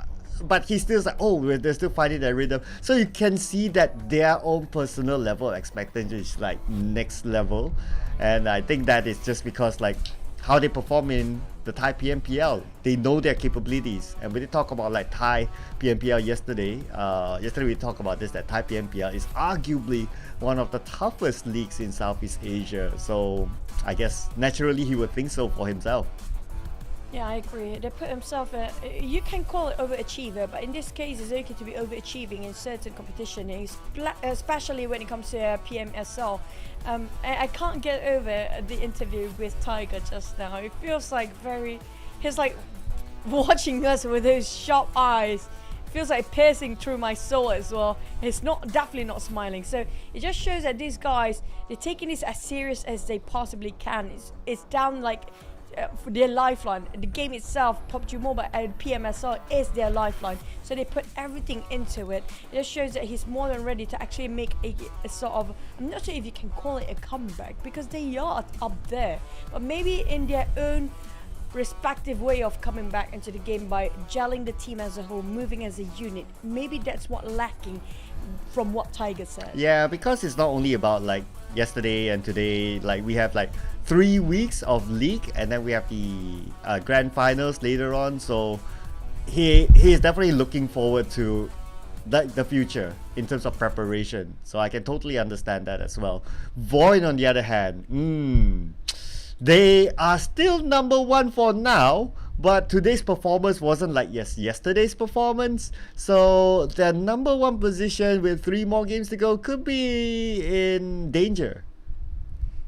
but he's still like, oh, they're still finding their rhythm. So you can see that their own personal level of expectation is like next level. And I think that is just because like how they perform in the Thai PMPL. They know their capabilities. And when they talk about like Thai PMPL yesterday we talked about this, that Thai PMPL is arguably one of the toughest leagues in Southeast Asia. So I guess naturally he would think so for himself. Yeah, I agree. They put himself, you can call it overachiever, but in this case it's okay to be overachieving in certain competition, especially when it comes to PMSL. I can't get over the interview with Tiger just now. It feels like he's like watching us with those sharp eyes. It feels like piercing through my soul as well. He's definitely not smiling. So it just shows that these guys, they're taking this as serious as they possibly can. It's down like for their lifeline. The game itself, PUBG Mobile and PMSL, is their lifeline. So they put everything into it. It just shows that he's more than ready to actually make a sort of, I'm not sure if you can call it a comeback, because they are up there, but maybe in their own respective way of coming back into the game by gelling the team as a whole, moving as a unit. Maybe that's what lacking from what Tiger said. Yeah, because it's not only about like yesterday and today, like we have like 3 weeks of league, and then we have the grand finals later on. So he is definitely looking forward to the future in terms of preparation. So I can totally understand that as well. VOIN on the other hand, they are still number 1 for now, but today's performance wasn't like yesterday's performance. So their number 1 position with 3 more games to go could be in danger.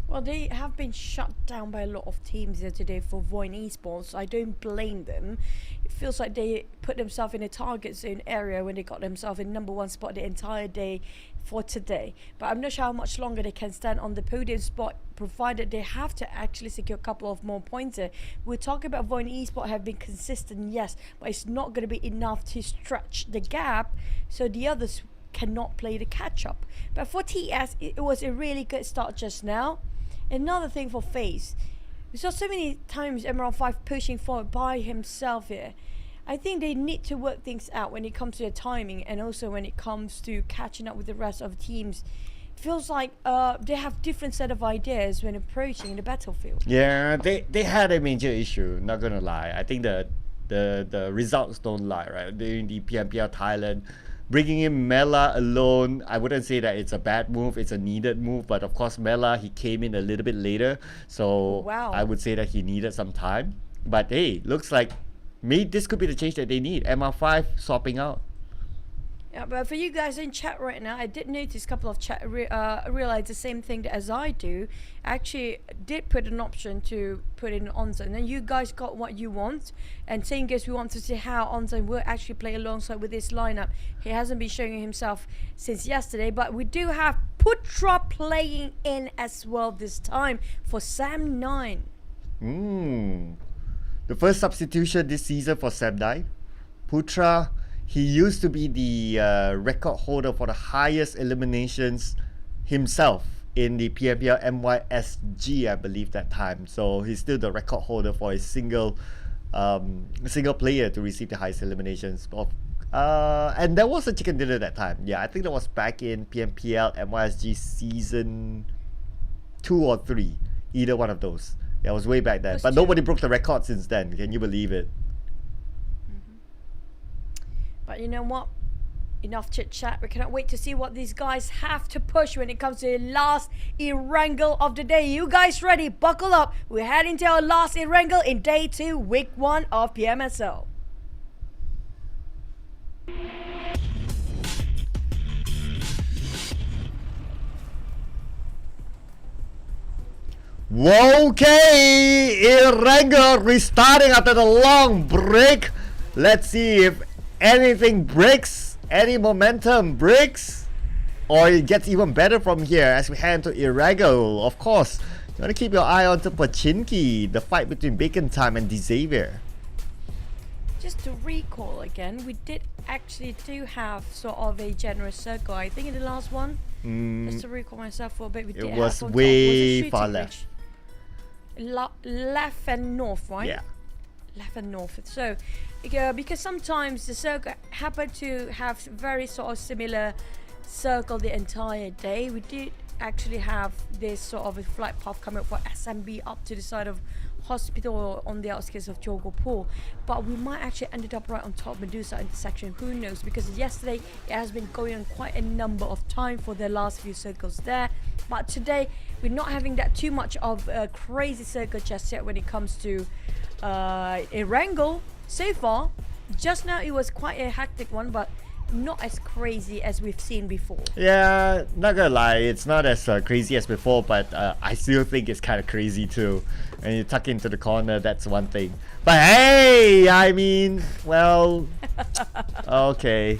Well, they have been shut down by a lot of teams here today for VOIN Esports. I don't blame them. It feels like they put themselves in a target zone area when they got themselves in number 1 spot the entire day for today. But I'm not sure how much longer they can stand on the podium spot, provided they have to actually secure a couple of more points here. We're talking about VOIN Esports have been consistent, yes, but it's not going to be enough to stretch the gap, so the others cannot play the catch-up. But for TS, it was a really good start just now. Another thing for FaZe, we saw so many times Emerald 5 pushing forward by himself here. I think they need to work things out when it comes to the timing, and also when it comes to catching up with the rest of the teams. It feels like they have different set of ideas when approaching the battlefield. Yeah, they had a major issue, not gonna lie. I think the results don't lie, right? During the PMPL Thailand, bringing in Mela alone, I wouldn't say that it's a bad move, it's a needed move, but of course Mela, he came in a little bit later, so wow. I would say that he needed some time. But hey, looks like maybe this could be the change that they need. MR5 swapping out. Yeah, but for you guys in chat right now, I did notice a couple of chat realize the same thing as I do. Actually did put an option to put in Onzen, and then you guys got what you want. And same goes, we want to see how Onzen will actually play alongside with this lineup. He hasn't been showing himself since yesterday, but we do have Putra playing in as well this time for Sam9. The first substitution this season for Sam9. Putra, he used to be the record holder for the highest eliminations himself in the PMPL MYSG, I believe, that time. So he's still the record holder for a single player to receive the highest eliminations. And there was a chicken dinner that time. Yeah, I think that was back in PMPL MYSG season 2 or 3. Either one of those. Yeah, it was way back then. But nobody broke the record since then. Can you believe it? But you know what? Enough chit chat. We cannot wait to see what these guys have to push when it comes to the last Erangel of the day. You guys ready? Buckle up. We're heading to our last Erangel in day 2, week 1 of PMSL. Okay, Erangel restarting after the long break. Let's see if anything breaks, any momentum breaks, or it gets even better from here as we head into Erangel. Of course, you want to keep your eye on to Pachinki, the fight between Bacon Time and Xavier. just to recall again, we did actually have sort of a generous circle. I think in the last one, just to recall myself for a bit, we did It have was on top, way was a far shooting left. range. Left and north, right? Yeah. Left and north. So, because sometimes the circle happen to have very sort of similar circle the entire day, we did actually have this sort of a flight path coming up for SMB up to the side of hospital on the outskirts of Jogopur, but we might actually ended up right on top of Medusa intersection. Who knows? Because yesterday it has been going on quite a number of time for the last few circles there, but today we're not having that too much of a crazy circle just yet when it comes to Erangel. So far, just now it was quite a hectic one, but not as crazy as we've seen before. Yeah, not gonna lie, it's not as crazy as before, but I still think it's kind of crazy too. And you tuck into the corner, that's one thing. But hey, I mean, well, okay.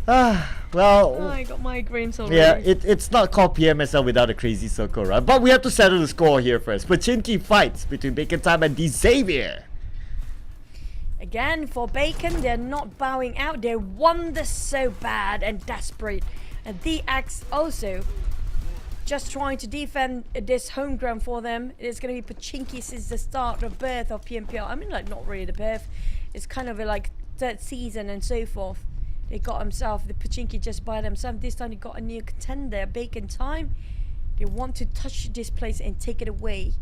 Well, I got migraines already. yeah, it's not called PMSL without a crazy circle, right? But we have to settle the score here first. Pachinki fights between Bacon Time and D Xavier. Again, for Bacon, they're not bowing out. They want this so bad and desperate. And the Axe also just trying to defend this home ground for them. It's going to be Pachinki since the start of birth of PMPL. I mean, like, not really the birth. It's kind of a, like, third season and so forth. They got themselves, the Pachinki just by themselves. This time they got a new contender, Bacon Time. They want to touch this place and take it away.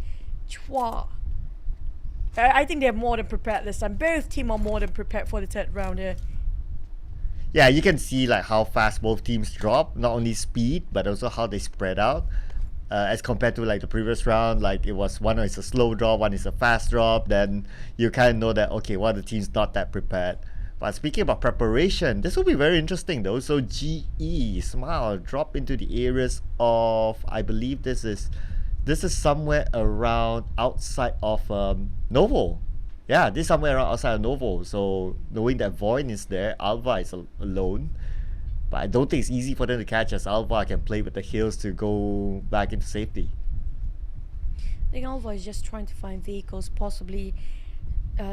Chua. I think they're more than prepared this time. Both teams are more than prepared for the third round here. Yeah, you can see like how fast both teams drop. Not only speed, but also how they spread out. As compared to like the previous round, like it was one is a slow drop, one is a fast drop. Then you kind of know that, okay, one of the teams not that prepared. But speaking about preparation, this will be very interesting though. So GE, Smile, drop into the areas of, I believe this is somewhere around outside of Novo. Yeah, this is somewhere around outside of Novo. So knowing that VOIN is there, Alva is alone. But I don't think it's easy for them to catch as Alva can play with the heals to go back into safety. I think Alva is just trying to find vehicles, possibly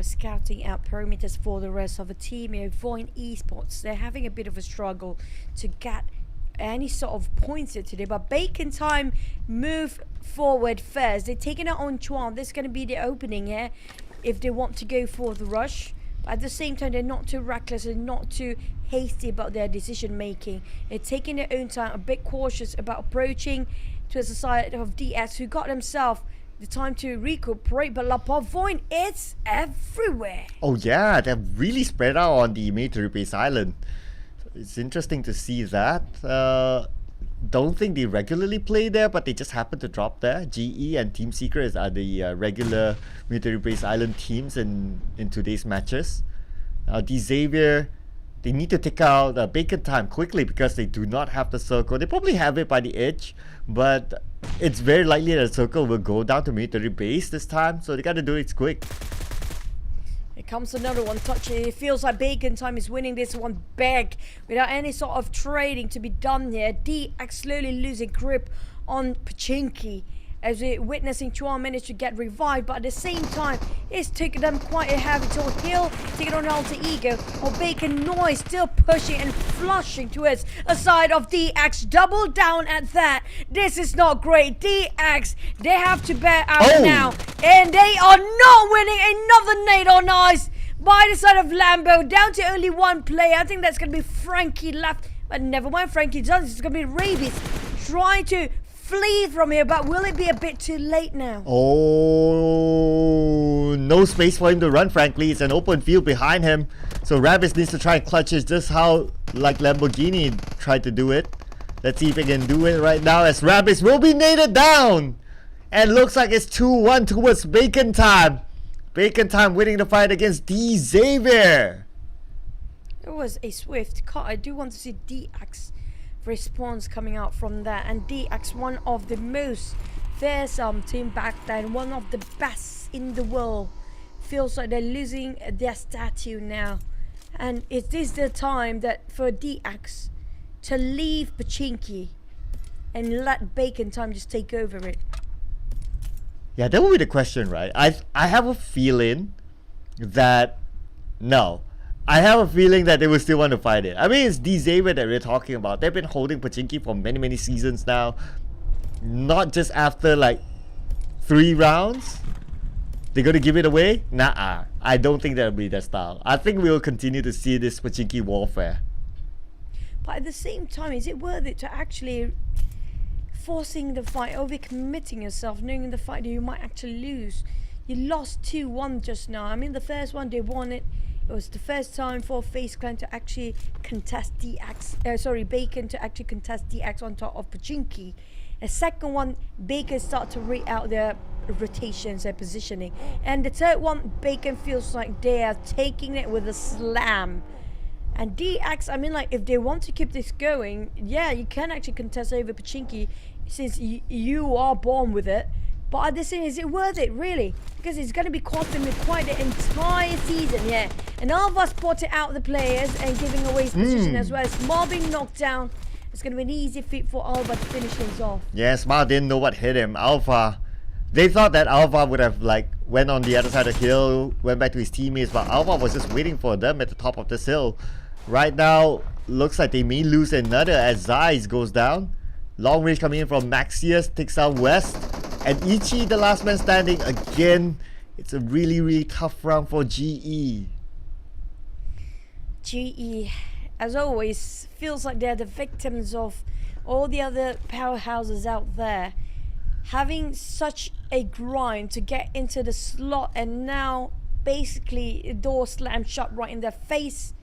scouting out perimeters for the rest of the team. VOIN Esports, they're having a bit of a struggle to get any sort of points here today, but Bacon Time move forward first. They're taking it on Chuan. This is going to be the opening here if they want to go for the rush, but at the same time they're not too reckless and not too hasty about their decision making. They're taking their own time, a bit cautious about approaching to the side of DS, who got themselves the time to recuperate, but Lapov VOIN, it's everywhere. Oh yeah, they're really spread out on the military base island. It's interesting to see that. Don't think they regularly play there, but they just happen to drop there. GE and Team Secret are the regular military base island teams in today's matches. D Xavier, they need to take out Bacon Time quickly because they do not have the circle. They probably have it by the edge, but it's very likely that the circle will go down to military base this time, so they gotta do it quick. Here comes another one touching. It feels like Bacon Time is winning this one big without any sort of trading to be done here. DX slowly losing grip on Pachinki as we're witnessing Chuan manage to get revived, but at the same time it's taking them quite a heavy toll. Hill taking on Alter Ego, or Bacon Noise still pushing and flushing towards a side of DX. Double down at that. This is not great. DX, they have to bear out now, and they are not winning. Another nade on ice by the side of Lambo, down to only one player. I think that's going to be Frankie left, but never mind, Frankie does. It's going to be Rabies trying to flee from here, but will it be a bit too late now? Oh, no space for him to run, frankly. It's an open field behind him. So Rabbis needs to try and clutch it just how like Lamborghini tried to do it. Let's see if he can do it right now as Rabbis will be naded down. And looks like it's 2-1 towards Bacon Time. Bacon Time winning the fight against D Xavier. It was a swift cut. I do want to see DX response coming out from that, and DX, one of the most fearsome team back then, one of the best in the world. Feels like they're losing their statue now, and is this the time that for DX to leave Pachinki and let Bacon Time just take over it? Yeah, that will be the question, right? I have a feeling that No. I have a feeling that they will still want to fight it. I mean, it's D-Xavier that we're talking about. They've been holding Pochinki for many, many seasons now. Not just after like 3 rounds. They're going to give it away? Nah, I don't think that'll be their style. I think we'll continue to see this Pochinki warfare. But at the same time, is it worth it to actually forcing the fight, overcommitting yourself, knowing in the fight that you might actually lose? You lost 2-1 just now. I mean, the first one, they won it. It was the first time for FaZe Clan to actually contest Bacon to actually contest DX on top of Pochinki. The second one, Bacon start to read out their rotations, their positioning. And the third one, Bacon feels like they are taking it with a slam. And DX, I mean, like, if they want to keep this going, yeah, you can actually contest over Pochinki since you are born with it. But at the same, is it worth it, really? Because it's going to be costing me quite the entire season, yeah. And Alva spotted out the players and giving away his position as well. Small being knocked down. It's going to be an easy feat for Alva to finish things off. Yeah, Smart didn't know what hit him. Alpha, they thought that Alpha would have like went on the other side of the hill, went back to his teammates, but Alpha was just waiting for them at the top of this hill. Right now, looks like they may lose another as Zeiss goes down. Long range coming in from Maxius, takes out West. And Ichi, the last man standing again. It's a really, really tough round for GE. GE, as always, feels like they're the victims of all the other powerhouses out there. Having such a grind to get into the slot, and now basically the door slammed shut right in their face.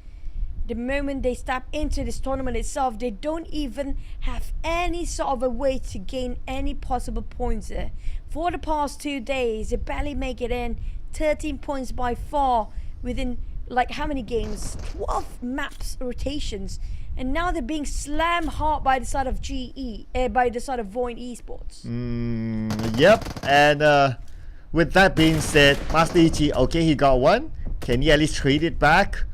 The moment they step into this tournament itself, they don't even have any sort of a way to gain any possible points there. For the past 2 days, they barely make it in. 13 points by far within, like, how many games? 12 maps rotations. And now they're being slammed hard by the side of by the side of VOIN Esports. Yep, and with that being said, Master Ichi, okay, he got one. Can he at least trade it back?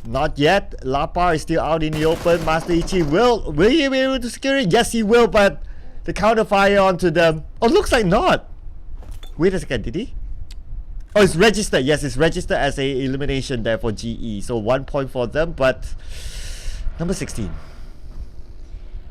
Not yet. Lapar is still out in the open. Master Ichi will he be able to secure it? Yes, he will, but the counter fire onto them. Oh, looks like not. Wait a second, did he? Oh, it's registered. Yes, it's registered as a elimination there for GE. So 1 point for them, but number 16.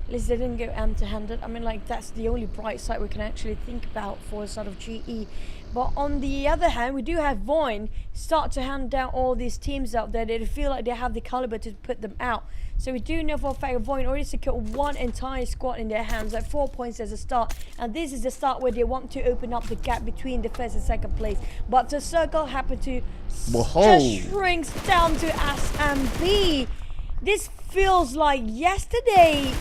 At least they didn't go empty-handed. I mean, like, that's the only bright side we can actually think about for sort of GE. But on the other hand, we do have VOIN start to hand down all these teams out there. They feel like they have the caliber to put them out. So we do know for a fact VOIN already secured one entire squad in their hands, like 4 points as a start. And this is the start where they want to open up the gap between the first and second place. But the circle happened to just shrinks down to S and B. This feels like yesterday.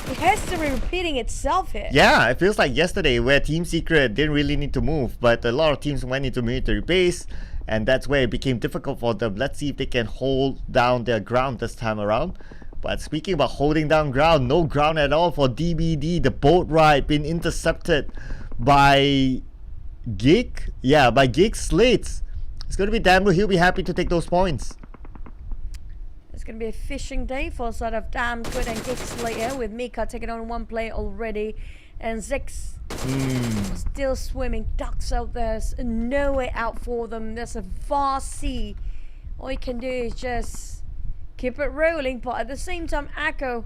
History repeating itself here. Yeah, it feels like yesterday where Team Secret didn't really need to move, but a lot of teams went into military base, and that's where it became difficult for them. Let's see if they can hold down their ground this time around. But speaking about holding down ground, no ground at all for DBD. The boat ride been intercepted by GEEK. Yeah, by GEEK SLATE. It's going to be Damn, he'll be happy to take those points. It's going to be a fishing day for sort of Damn Good and GEEK SLATE with Mika taking on one player already. And Zix still swimming. Ducks out there. There's no way out for them. There's a vast sea. All you can do is just keep it rolling. But at the same time, Echo,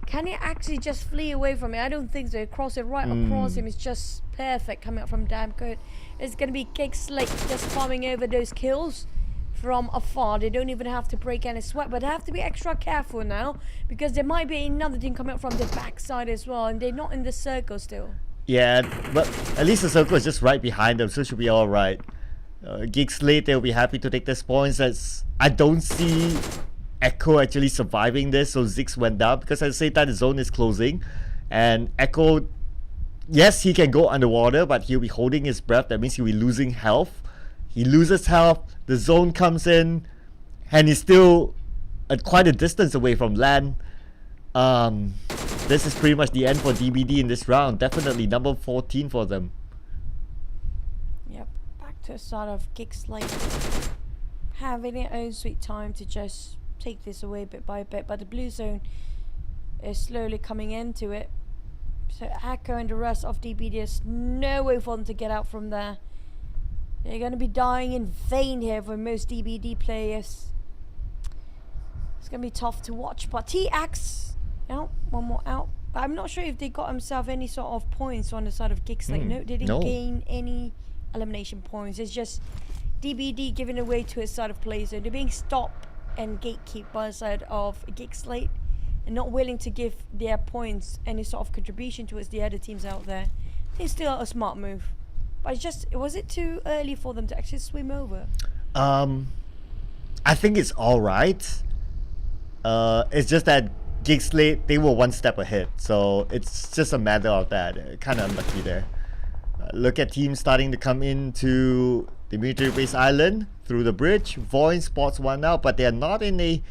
can he actually just flee away from it? I don't think so. Cross it right across him is just perfect coming up from Damn Good. It's going to be GEEK SLATE just farming over those kills from afar. They don't even have to break any sweat, but they have to be extra careful now because there might be another team coming up from the backside as well, and they're not in the circle still. Yeah, but at least the circle is just right behind them, so it should be alright. GEEK SLATE, they'll be happy to take this points. As I don't see Echo actually surviving this, so Zix went down because at the same time the zone is closing, and Echo, yes, he can go underwater, but he'll be holding his breath. That means he'll be losing health. He loses health, the zone comes in, and he's still at quite a distance away from land. This is pretty much the end for DBD in this round. Definitely number 14 for them. Yep, back to sort of GEEK SLATE having their own sweet time to just take this away bit by bit, but the blue zone is slowly coming into it. So Echo and the rest of DBD, there's no way for them to get out from there. They're going to be dying in vain here for most DBD players. It's going to be tough to watch. But TX out, one more out. But I'm not sure if they got himself any sort of points on the side of GEEK SLATE. No, they didn't gain any elimination points. It's just DBD giving away to his side of players. So they're being stopped and gatekept by the side of GEEK SLATE and not willing to give their points any sort of contribution towards the other teams out there. It's still a smart move. But it's just, was it too early for them to actually swim over? I think it's alright. It's just that GEEK SLATE, they were one step ahead. So it's just a matter of that. Kind of unlucky there. Look at teams starting to come into the military base island through the bridge. VOIN spots one out, but they're not in a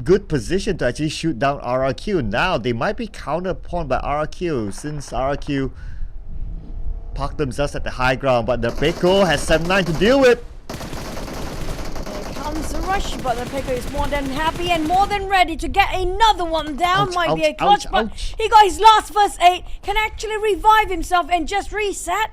good position to actually shoot down RRQ. Now they might be countered upon by RRQ since RRQ parked themselves at the high ground, but the Peko has 7-9 to deal with. Here comes the rush, but the Peko is more than happy and more than ready to get another one down. Ouch, might be a ouch, clutch, ouch, but ouch. he got his last first aid, can actually revive himself and just reset.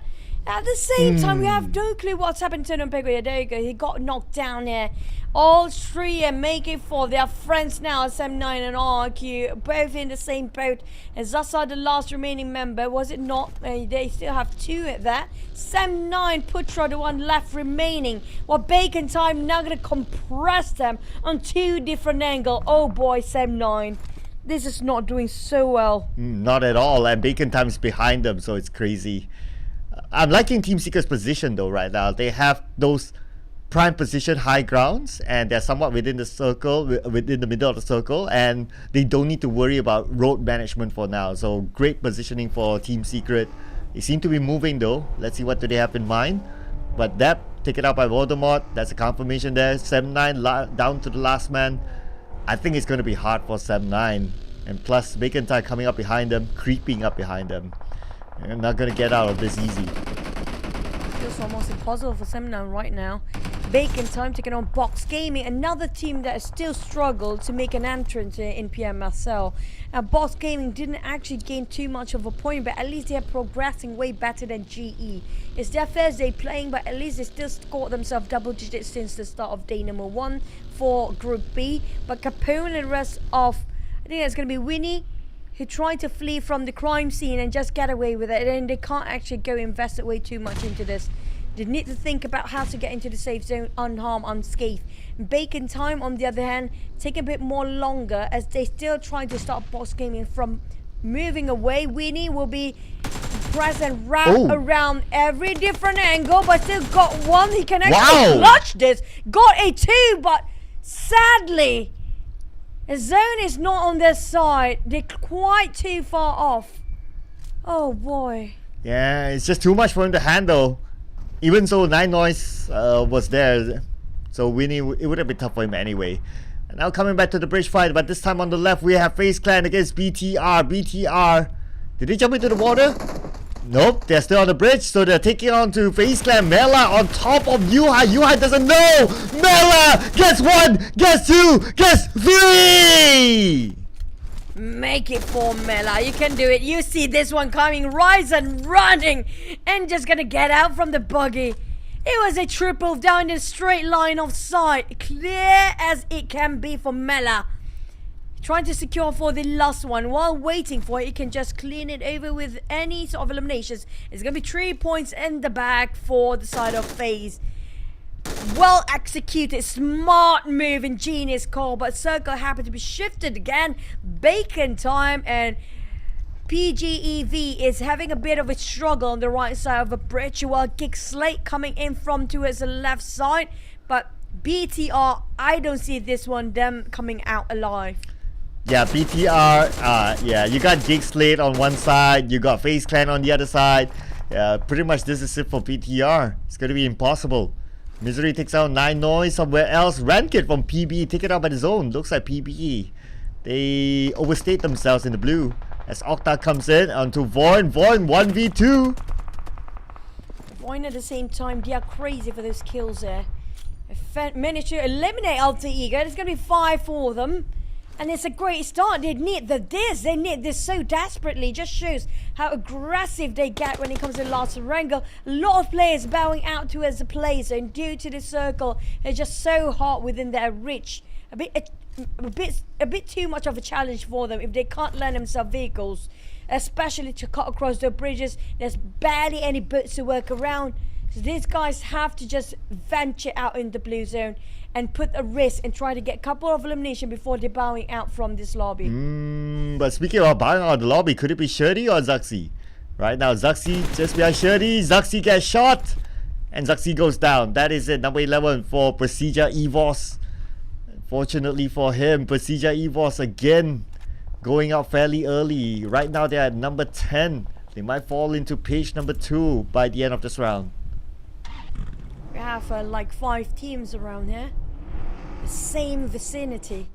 At the same time, we have no clue what's happened to Peko. Yeah, there you go. He got knocked down here. All three and make it for their friends now. SM9 and RQ, both in the same boat. And Zasa, the last remaining member, was it not? They still have two at that. SM9, Putra, the one left remaining. Well, Bacon Time now gonna compress them on two different angles. Oh boy, SM9. This is not doing so well. Not at all, and Bacon Time is behind them, so it's crazy. I'm liking Team Seeker's position though right now. They have those prime position high grounds and they're somewhat within the circle, within the middle of the circle, and they don't need to worry about road management for now. So great positioning for Team Secret. They seem to be moving though. Let's see what do they have in mind. But that taken out by Voldemort. That's a confirmation there. 7-9 down to the last man. I think it's going to be hard for 7-9. And plus Bacon Time coming up behind them, creeping up behind them. They're not going to get out of this easy. Feels almost impossible for SM9 right now. Bacon Time taking on Box Gaming, another team that has still struggled to make an entrance in PMSL. Now, Box Gaming didn't actually gain too much of a point, but at least they're progressing way better than GE. It's their first day playing, but at least they still scored themselves double digits since the start of day number 1 for Group B. But Capone and the rest of, I think it's going to be Winnie, who tried to flee from the crime scene and just get away with it, and they can't actually go invest way too much into this. They need to think about how to get into the safe zone unharmed, unscathed. Bacon Time, on the other hand, taking a bit more longer as they still try to stop Box Gaming from moving away. Winnie will be present around every different angle, but still got one. He can actually clutch this. Got a 2, but sadly, the zone is not on their side. They're quite too far off. Oh boy. Yeah, it's just too much for him to handle. Even so, 9 Noise was there, so Winnie, it would have been tough for him anyway. And now coming back to the bridge fight, but this time on the left we have FaZe Clan against BTR. BTR, did they jump into the water? Nope, they're still on the bridge, so they're taking on to FaZe Clan. Mela on top of Yuhai. Yuhai doesn't know. Mela gets 1, gets 2, gets 3. Make it for Mela. You can do it. You see this one coming, rise and running, and just gonna get out from the buggy. It was a triple down the straight line of sight, clear as it can be for Mela. Trying to secure for the last one. While waiting for it, he can just clean it over with any sort of eliminations. It's gonna be 3 points in the bag for the side of FaZe. Well executed, smart move and genius call, but circle happened to be shifted again. Bacon Time and PGEV is having a bit of a struggle on the right side of the bridge, while GEEK SLATE coming in from towards the left side. But BTR, I don't see this one, them coming out alive. Yeah, BTR, yeah, you got GEEK SLATE on one side, you got FaZe Clan on the other side. Yeah, pretty much this is it for BTR. It's going to be impossible. Misery takes out 9 Noise somewhere else. Rankit from PBE taken out by the zone. Looks like PBE. They overstate themselves in the blue. As Octa comes in onto VOIN. VOIN 1v2. VOIN at the same time, they are crazy for those kills there. Managed to eliminate Alter Ego. There's going to be 5 for them. And it's a great start. They need this so desperately. Just shows how aggressive they get when it comes to last wrangle. A lot of players bowing out towards the play zone due to the circle. It's just so hard within their reach. A bit too much of a challenge for them if they can't land themselves vehicles, especially to cut across the bridges. There's barely any boats to work around. So these guys have to just venture out in the blue zone and put a risk and try to get a couple of elimination before they're bowing out from this lobby. But speaking of bowing out of the lobby, could it be Shirty or Zaxi? Right now, Zaxi just behind Shirty. Zaxi gets shot, and Zaxi goes down. That is it, number 11 for PERSIJA EVOS. Fortunately for him, PERSIJA EVOS again going out fairly early. Right now, they're at number 10. They might fall into page number 2 by the end of this round. We have like 5 teams around here. The same vicinity.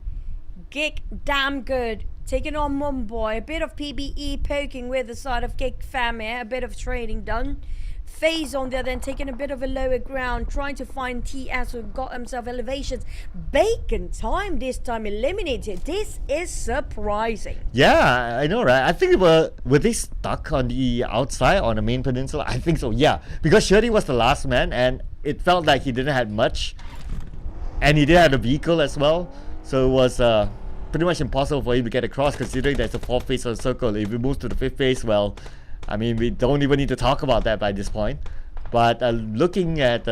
GEEK, damn good. Taking on Mumbai. A bit of PBE poking with the side of GEEK fam here. A bit of trading done. FaZe on the other end taking a bit of a lower ground. Trying to find TS who got himself elevations. Bacon time this time eliminated. This is surprising. Yeah, I know, right? I think were they stuck on the outside on the main peninsula? I think so, yeah. Because Shirty was the last man and it felt like he didn't have much. And he didn't have a vehicle as well. So it was pretty much impossible for him to get across considering there's a 4th phase of the circle. If he moves to the 5th phase, well, I mean, we don't even need to talk about that by this point. But looking at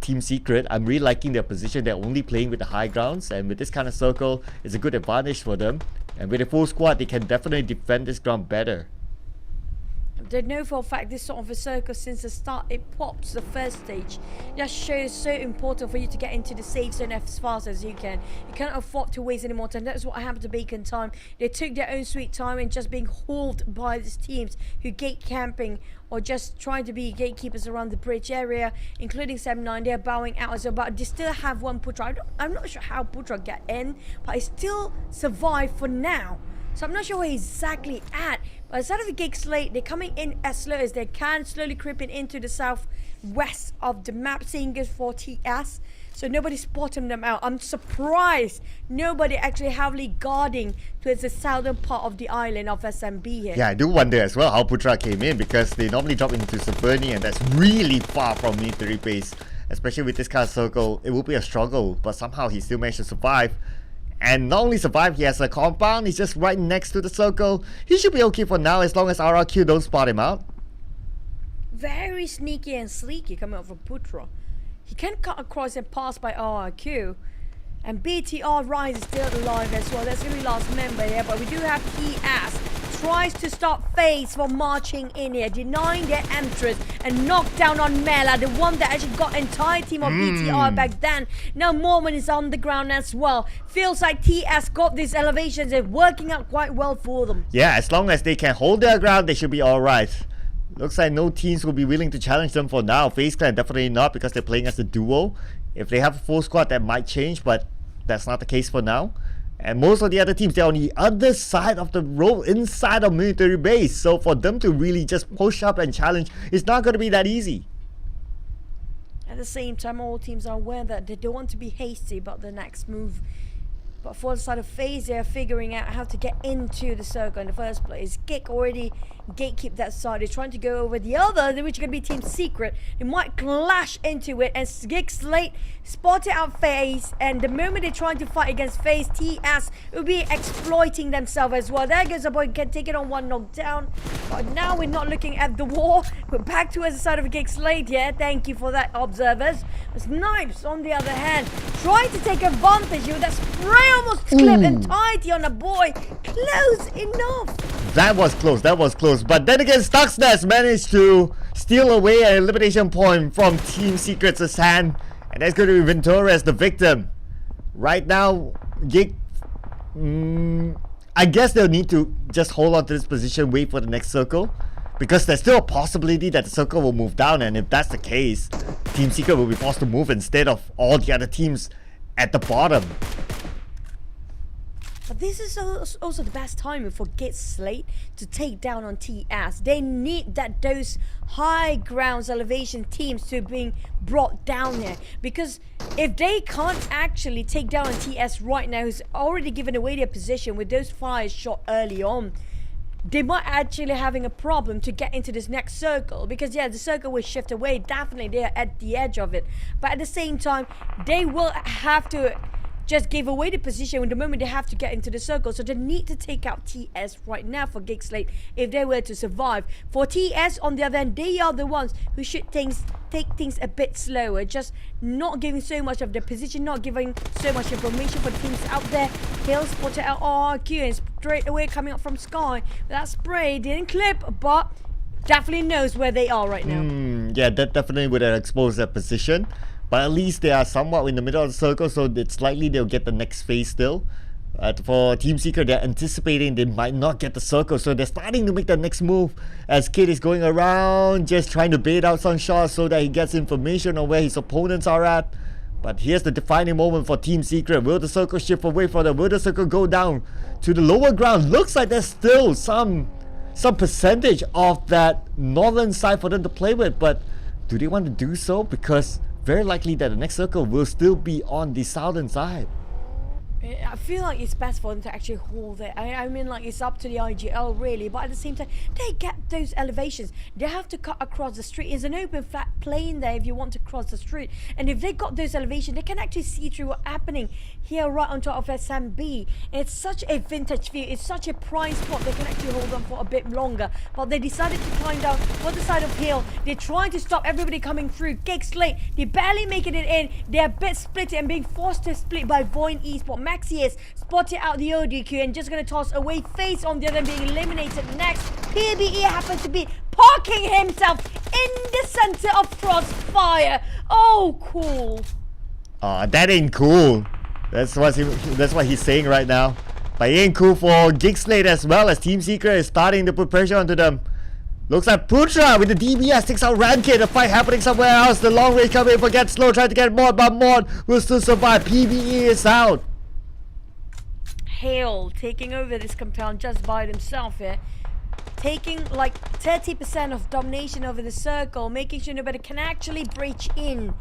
Team Secret, I'm really liking their position. They're only playing with the high grounds, and with this kind of circle, it's a good advantage for them. And with a full squad, they can definitely defend this ground better. They know for a fact this sort of a circle since the start it pops the first stage. That shows so important for you to get into the safe zone as fast as you can. You can't afford to waste any more time. That's what happened to Bacon time. They took their own sweet time and just being hauled by these teams who gate camping or just trying to be gatekeepers around the bridge area, including 7-9. They're bowing out as well, but they still have one Putra. I'm not sure how Putra get in, but he still survived for now. So I'm not sure where he's exactly at. But instead of the GEEK SLATE, they're coming in as slow as they can, slowly creeping into the southwest of the map, seeing it for TS. So nobody's spotting them out. I'm surprised nobody actually heavily guarding towards the southern part of the island of SMB here. Yeah, I do wonder as well how Putra came in because they normally drop into Severny and that's really far from military base. Especially with this kind of circle, it will be a struggle, but somehow he still managed to survive. And not only survive, he has a compound, he's just right next to the circle. He should be okay for now as long as RRQ don't spot him out. Very sneaky and sleeky coming out from Putra. He can cut across and pass by RRQ. And BTR Rise is still alive as well. That's going to be last member here, but we do have TS. Tries to stop FaZe from marching in here, denying their entrance and knocked down on Mela, the one that actually got entire team of BTR back then. Now Mormon is on the ground as well. Feels like TS got these elevations and working out quite well for them. Yeah, as long as they can hold their ground, they should be alright. Looks like no teams will be willing to challenge them for now. FaZe Clan definitely not because they're playing as a duo. If they have a full squad, that might change, but that's not the case for now. And most of the other teams, they're on the other side of the road, inside of military base. So for them to really just push up and challenge, it's not going to be that easy. At the same time, all teams are aware that they don't want to be hasty about the next move. But for the side of FaZe, they're figuring out how to get into the circle in the first place. GEEK already gatekeep that side. They're trying to go over the other, which is going to be Team Secret. They might clash into it, and GEEK SLATE spotted out FaZe, and the moment they're trying to fight against FaZe, TS will be exploiting themselves as well. There goes a boy, can take it on one knockdown. But now we're not looking at the war. We're back towards the side of GEEK SLATE here. Thank you for that, observers. Snipes, on the other hand, trying to take advantage of that spray almost clip entirety on a boy. Close enough. That was close, that was close. But then again, Stuxness managed to steal away an elimination point from Team Secret's hand. And that's going to be Ventura as the victim. Right now, GEEK, I guess they'll need to just hold on to this position, wait for the next circle. Because there's still a possibility that the circle will move down. And if that's the case, Team Secret will be forced to move instead of all the other teams at the bottom. But this is also the best timing for SLATE to take down on TS. They need those high grounds elevation teams to be brought down here, because if they can't actually take down on TS right now, who's already given away their position with those fires shot early on, they might actually having a problem to get into this next circle, because yeah, the circle will shift away. Definitely they are at the edge of it, but at the same time they will have to just give away the position when the moment they have to get into the circle. So they need to take out TS right now for SLATE if they were to survive. For TS on the other hand, they are the ones who should take things a bit slower, just not giving so much of their position, not giving so much information for the teams out there. Hill spotted out RRQ and straight away coming up from Sky. That spray didn't clip, but definitely knows where they are right now. Yeah, that definitely would have exposed their position. But at least they are somewhat in the middle of the circle, so it's likely they'll get the next phase still. For Team Secret, they're anticipating they might not get the circle, so they're starting to make the next move as Kid is going around, just trying to bait out some shots so that he gets information on where his opponents are at. But here's the defining moment for Team Secret. Will the circle shift away from them? Will the circle go down to the lower ground? Looks like there's still some percentage of that northern side for them to play with, but do they want to do so? Because very likely that the next circle will still be on the southern side. I feel like it's best for them to actually hold it. I mean, like, it's up to the IGL really, but at the same time, they get those elevations. They have to cut across the street. It's an open flat plane there if you want to cross the street. And if they got those elevations, they can actually see through what's happening here right on top of SMB. It's such a vintage view. It's such a prime spot. They can actually hold on for a bit longer. But they decided to climb down on the side of hill. They're trying to stop everybody coming through. SLATE, they're barely making it in. They're a bit split and being forced to split by VOIN Esports. Maxius spotted out the ODQ and just going to toss away FaZe on the other, being eliminated next. PBE happens to be parking himself in the center of crossfire. Oh, cool. That ain't cool. That's what he's saying right now. But it ain't cool for SLATE as well, as Team Secret is starting to put pressure onto them. Looks like Putra with the DBS takes out Rankid. The fight happening somewhere else. The long range coming for Get Slow, trying to get Mod, but Mod will still survive. PBE is out. Hale taking over this compound just by himself here. Taking like 30% of domination over the circle, making sure nobody can actually breach in.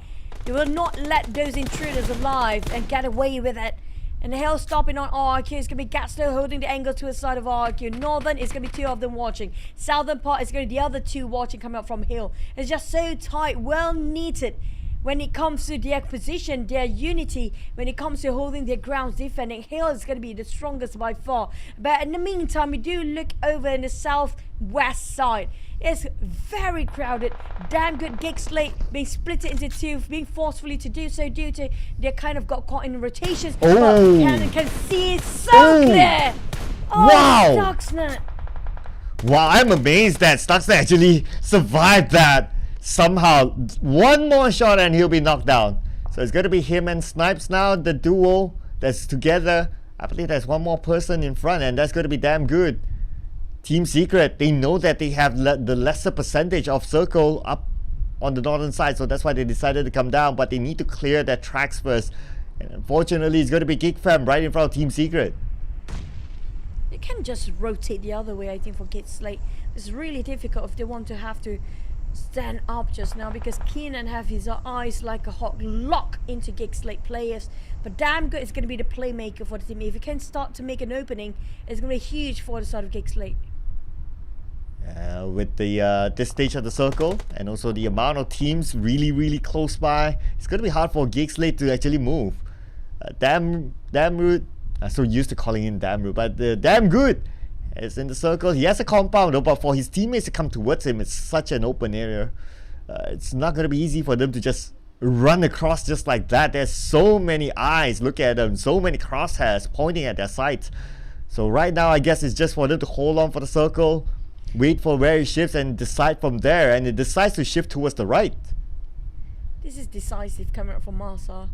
They will not let those intruders alive and get away with it. And Hale stopping on RRQ. It's going to be Gatslow holding the angle to the side of RRQ. Northern is going to be two of them watching. Southern part is going to be the other two watching coming up from Hill. It's just so tight, well needed. When it comes to their position, their unity, when it comes to holding their grounds, defending, Hill is going to be the strongest by far. But in the meantime, we do look over in the southwest side. It's very crowded. Damn good SLATE being split into two, being forcefully to do so due to they kind of got caught in rotations. Oh. But Cannon can see it so clear. Oh, wow. Stuxnet. Wow, I'm amazed that Stuxnet actually survived that. Somehow, one more shot and he'll be knocked down. So it's going to be him and Snipes now, the duo that's together. I believe there's one more person in front, and that's going to be damn good. Team Secret, they know that they have the lesser percentage of circle up on the northern side, so that's why they decided to come down, but they need to clear their tracks first. And unfortunately, it's going to be GEEK Fam right in front of Team Secret. They can just rotate the other way, I think, for SLATE. It's really difficult if they want to have to stand up just now, because Keenan have his eyes like a hawk lock into SLATE players. But damn good, it's going to be the playmaker for the team. If he can start to make an opening, it's going to be huge for the side of SLATE. With the this stage of the circle and also the amount of teams really close by, it's going to be hard for SLATE to actually move. Damn Root, I'm so used to calling him Damn Root, but Damn Good is in the circle. He has a compound though, but for his teammates to come towards him, it's such an open area. It's not going to be easy for them to just run across just like that. There's so many eyes looking at them, so many crosshairs pointing at their sights. So right now, I guess it's just for them to hold on for the circle, wait for where it shifts and decide from there, and it decides to shift towards the right. This is decisive coming up from Marsa.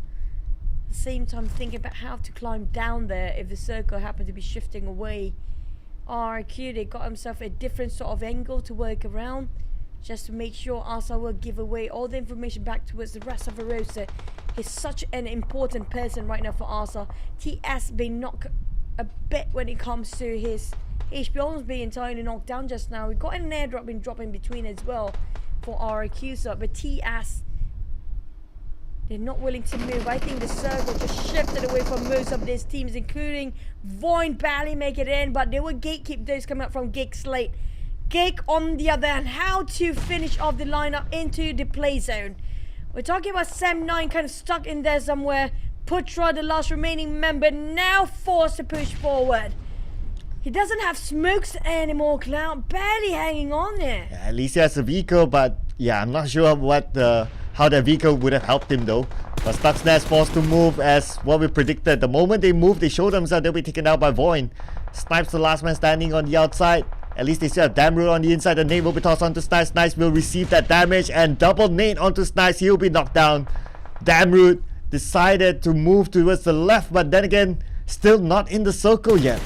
At the same time, thinking about how to climb down there if the circle happened to be shifting away. RQ, they got himself a different sort of angle to work around, just to make sure Asa will give away all the information back towards the rest of the roster. He's such an important person right now for Asa. TS being not a bit when it comes to his HP, almost being entirely knocked down just now. We got an airdrop being dropped in between as well for RQ, so but TS, they're not willing to move. I think the circle just shifted away from most of these teams, including VOIN barely make it in, but they will gatekeep those coming up from GEEK SLATE. GEEK on the other hand, how to finish off the lineup into the play zone. We're talking about Sam9 kind of stuck in there somewhere. Putra, the last remaining member, now forced to push forward. He doesn't have smokes anymore, Cloud. Barely hanging on there. Yeah, at least he has a vehicle, but yeah, I'm not sure how that vehicle would have helped him though. But Stuxnet forced to move as what we predicted. The moment they move, they show themselves, they'll be taken out by VOIN. Snipes the last man standing on the outside. At least they still have Damroot on the inside. The nade will be tossed onto Snipes. Snipes will receive that damage and double nade onto Snipes. He'll be knocked down. Damroot decided to move towards the left, but then again, still not in the circle yet.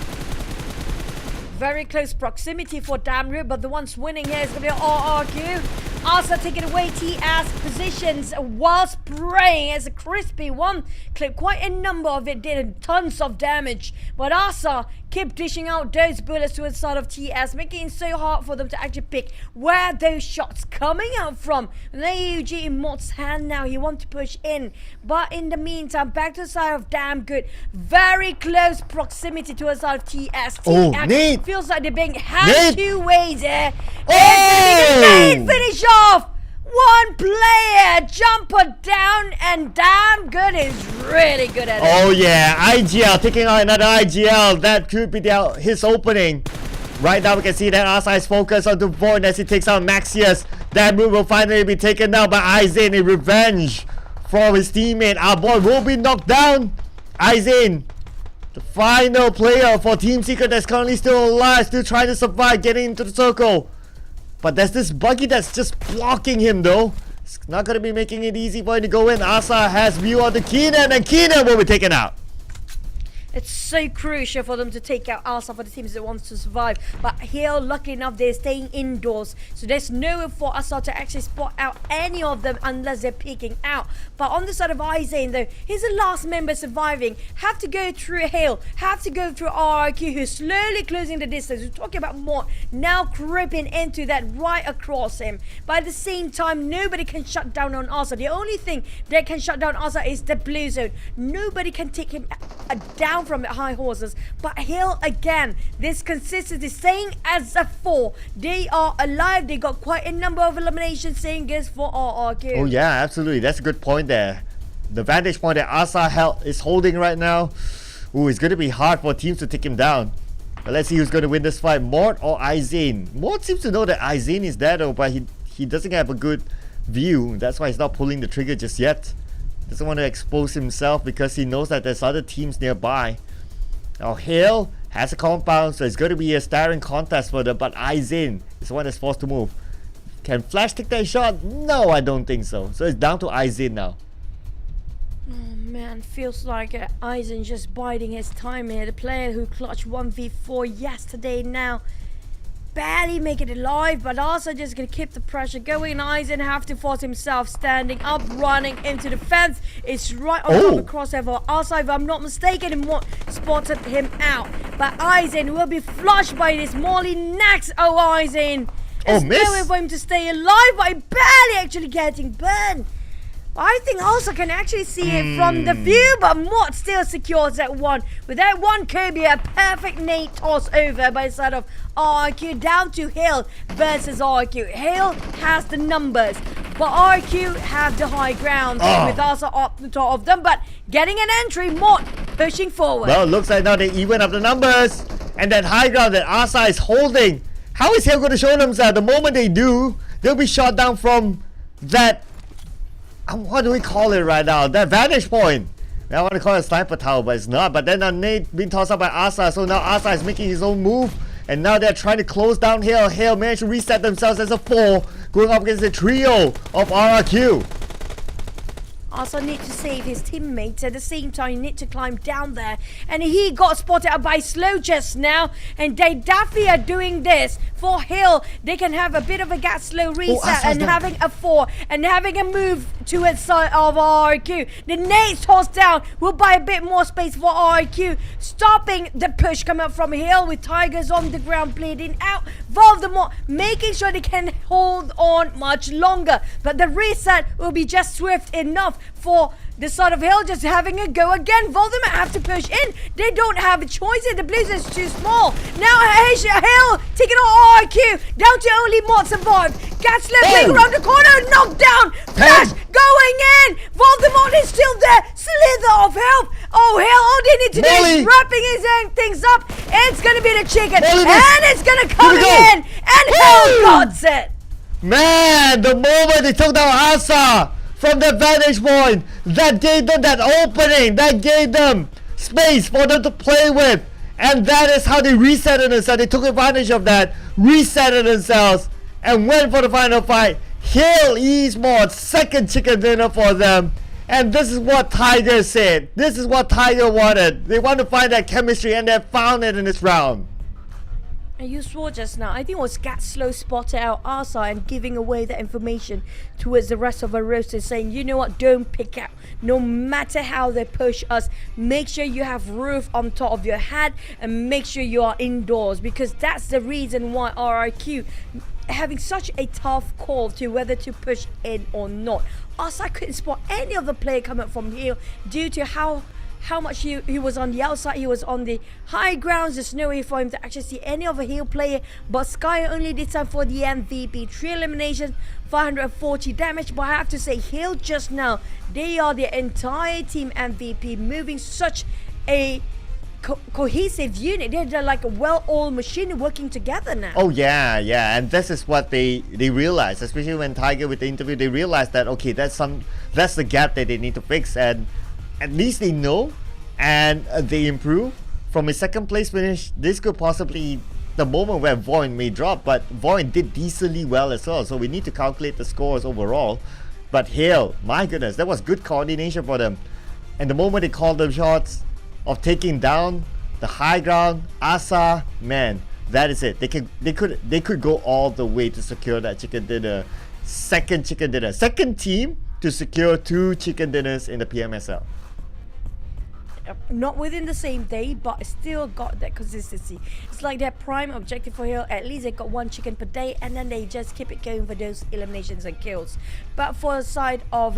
Very close proximity for Damroot, but the ones winning here is going to be RRQ. Asa taking away TS positions while spraying as a crispy one. Clip quite a number of it, did tons of damage. But Asa kept dishing out those bullets to the side of TS, making it so hard for them to actually pick where those shots coming out from. The AUG in Mott's hand now, he wants to push in. But in the meantime, back to the side of Damn Good. Very close proximity to the side of TS. Oh, TS Nate! feels like they're being had two ways there. Oh! Finish off! One player, jumper down, and Damn Good is really good at it. Oh yeah, IGL taking out another IGL. That could be his opening. Right now we can see that Asa is focused onto VOIN as he takes out Maxius. That move will finally be taken down by Aizen in revenge from his teammate. Our boy will be knocked down. Aizen, the final player for Team Secret that's currently still alive, still trying to survive, getting into the circle. But there's this buggy that's just blocking him though. It's not going to be making it easy for him to go in. Asa has view on the Keenan, and Keenan will be taken out. It's so crucial for them to take out Asa for the teams that wants to survive. But here, luckily enough, they're staying indoors. So there's no way for Asa to actually spot out any of them unless they're peeking out. But on the side of Aizen though, he's the last member surviving. Have to go through Hale. Have to go through RRQ, who's slowly closing the distance. We're talking about Mott now creeping into that right across him. But at the same time, nobody can shut down on Asa. The only thing that can shut down Asa is the blue zone. Nobody can take him down from the high horses. But Hill again, this consistency, staying as a 4. They are alive. They got quite a number of eliminations, saying goes for RRQ. Oh yeah, absolutely. That's a good point there. The vantage point that Asa is holding right now, ooh, it's going to be hard for teams to take him down. But let's see who's going to win this fight, Mort or Aizen. Mort seems to know that Aizen is there though, but he doesn't have a good view. That's why he's not pulling the trigger just yet. Doesn't want to expose himself because he knows that there's other teams nearby. Now Hale has a compound, so it's going to be a staring contest for them, but Aizen is the one that's forced to move. Can Flash take that shot? No, I don't think so. So it's down to Aizen now. Oh man, feels like Aizen just biding his time here. The player who clutched 1v4 yesterday now barely make it alive, but also just gonna keep the pressure going. Aizen have to force himself standing up, running into the fence. It's right on top of the crossover. Also, if I'm not mistaken, Mott spotted him out, but Aizen will be flushed by this Molly next. Oh, Aizen, there's no way for him to stay alive by barely actually getting burned. I think also can actually see it from the view, but Mott still secures that one. With that one, Kirby, a perfect nade toss over by the side of RQ down to Hill versus RQ. Hill has the numbers, but RQ have the high ground with Asa up the top of them, but getting an entry, Mott pushing forward. Well, it looks like now they even up the numbers, and that high ground that Asa is holding. How is Hill going to show themselves? The moment they do, they'll be shot down from that, what do we call it right now? That vantage point. I want to call it a sniper tower, but it's not. But then Nate being tossed up by Asa, so now Asa is making his own move, and now they're trying to close down Hale. Hale managed to reset themselves as a 4, going up against the trio of RRQ. Also need to save his teammates. At the same time, you need to climb down there. And he got spotted out by Slow just now. And they definitely are doing this. For Hill, they can have a bit of a gas slow reset and having a 4 and having a move towards side of RQ. The nades tossed down will buy a bit more space for RQ. Stopping the push coming up from Hill with Tigers on the ground bleeding out. Voldemort making sure they can hold on much longer. But the reset will be just swift enough for the side of Hill just having a go again. Voldemort have to push in. They don't have a choice here. The Blizzard's too small. Now Hill taking on RQ. Down to only Mott survived. Gatsler playing around the corner. Knocked down. Flash going in. Voldemort is still there. Slither of health. Oh, Hill, all they need to do is wrapping his own things up. It's going to be the chicken. And it's going to come in. And Hill got it. Man, the moment they took down Asa from the vantage point, that gave them that opening, that gave them space for them to play with. And that is how they resetted themselves. They took advantage of that, resetted themselves, and went for the final fight. Hill Esports, second chicken dinner for them. And this is what Tiger said. This is what Tiger wanted. They want to find that chemistry, and they found it in this round. And you saw just now, I think it was Gatslow spotted out Asa and giving away that information towards the rest of our roster, saying, you know what, don't pick out. No matter how they push us, make sure you have roof on top of your head and make sure you are indoors, because that's the reason why RRQ having such a tough call to whether to push in or not. Asa couldn't spot any of the player coming from here due to how much he was on the outside. He was on the high grounds. There's no way for him to actually see any of a Hill player. But Sky only did time for the MVP. 3 eliminations, 540 damage. But I have to say, Hill just now, they are the entire team MVP, moving such a cohesive unit. They're like a well-oiled machine working together now. Oh yeah, and this is what they realized, especially when Tiger with the interview, they realized that okay, that's the gap that they need to fix, and at least they know, and they improve. From a second place finish, this could possibly the moment where VOIN may drop, but VOIN did decently well as well, so we need to calculate the scores overall. But Hill, my goodness, that was good coordination for them, and the moment they called the shots of taking down the high ground, Asa, man, that is it. They could go all the way to secure that chicken dinner, second team to secure 2 chicken dinners in the PMSL. Not within the same day, but still got that consistency. It's like their prime objective for Hill. At least they got 1 chicken per day, and then they just keep it going for those eliminations and kills. But for the side of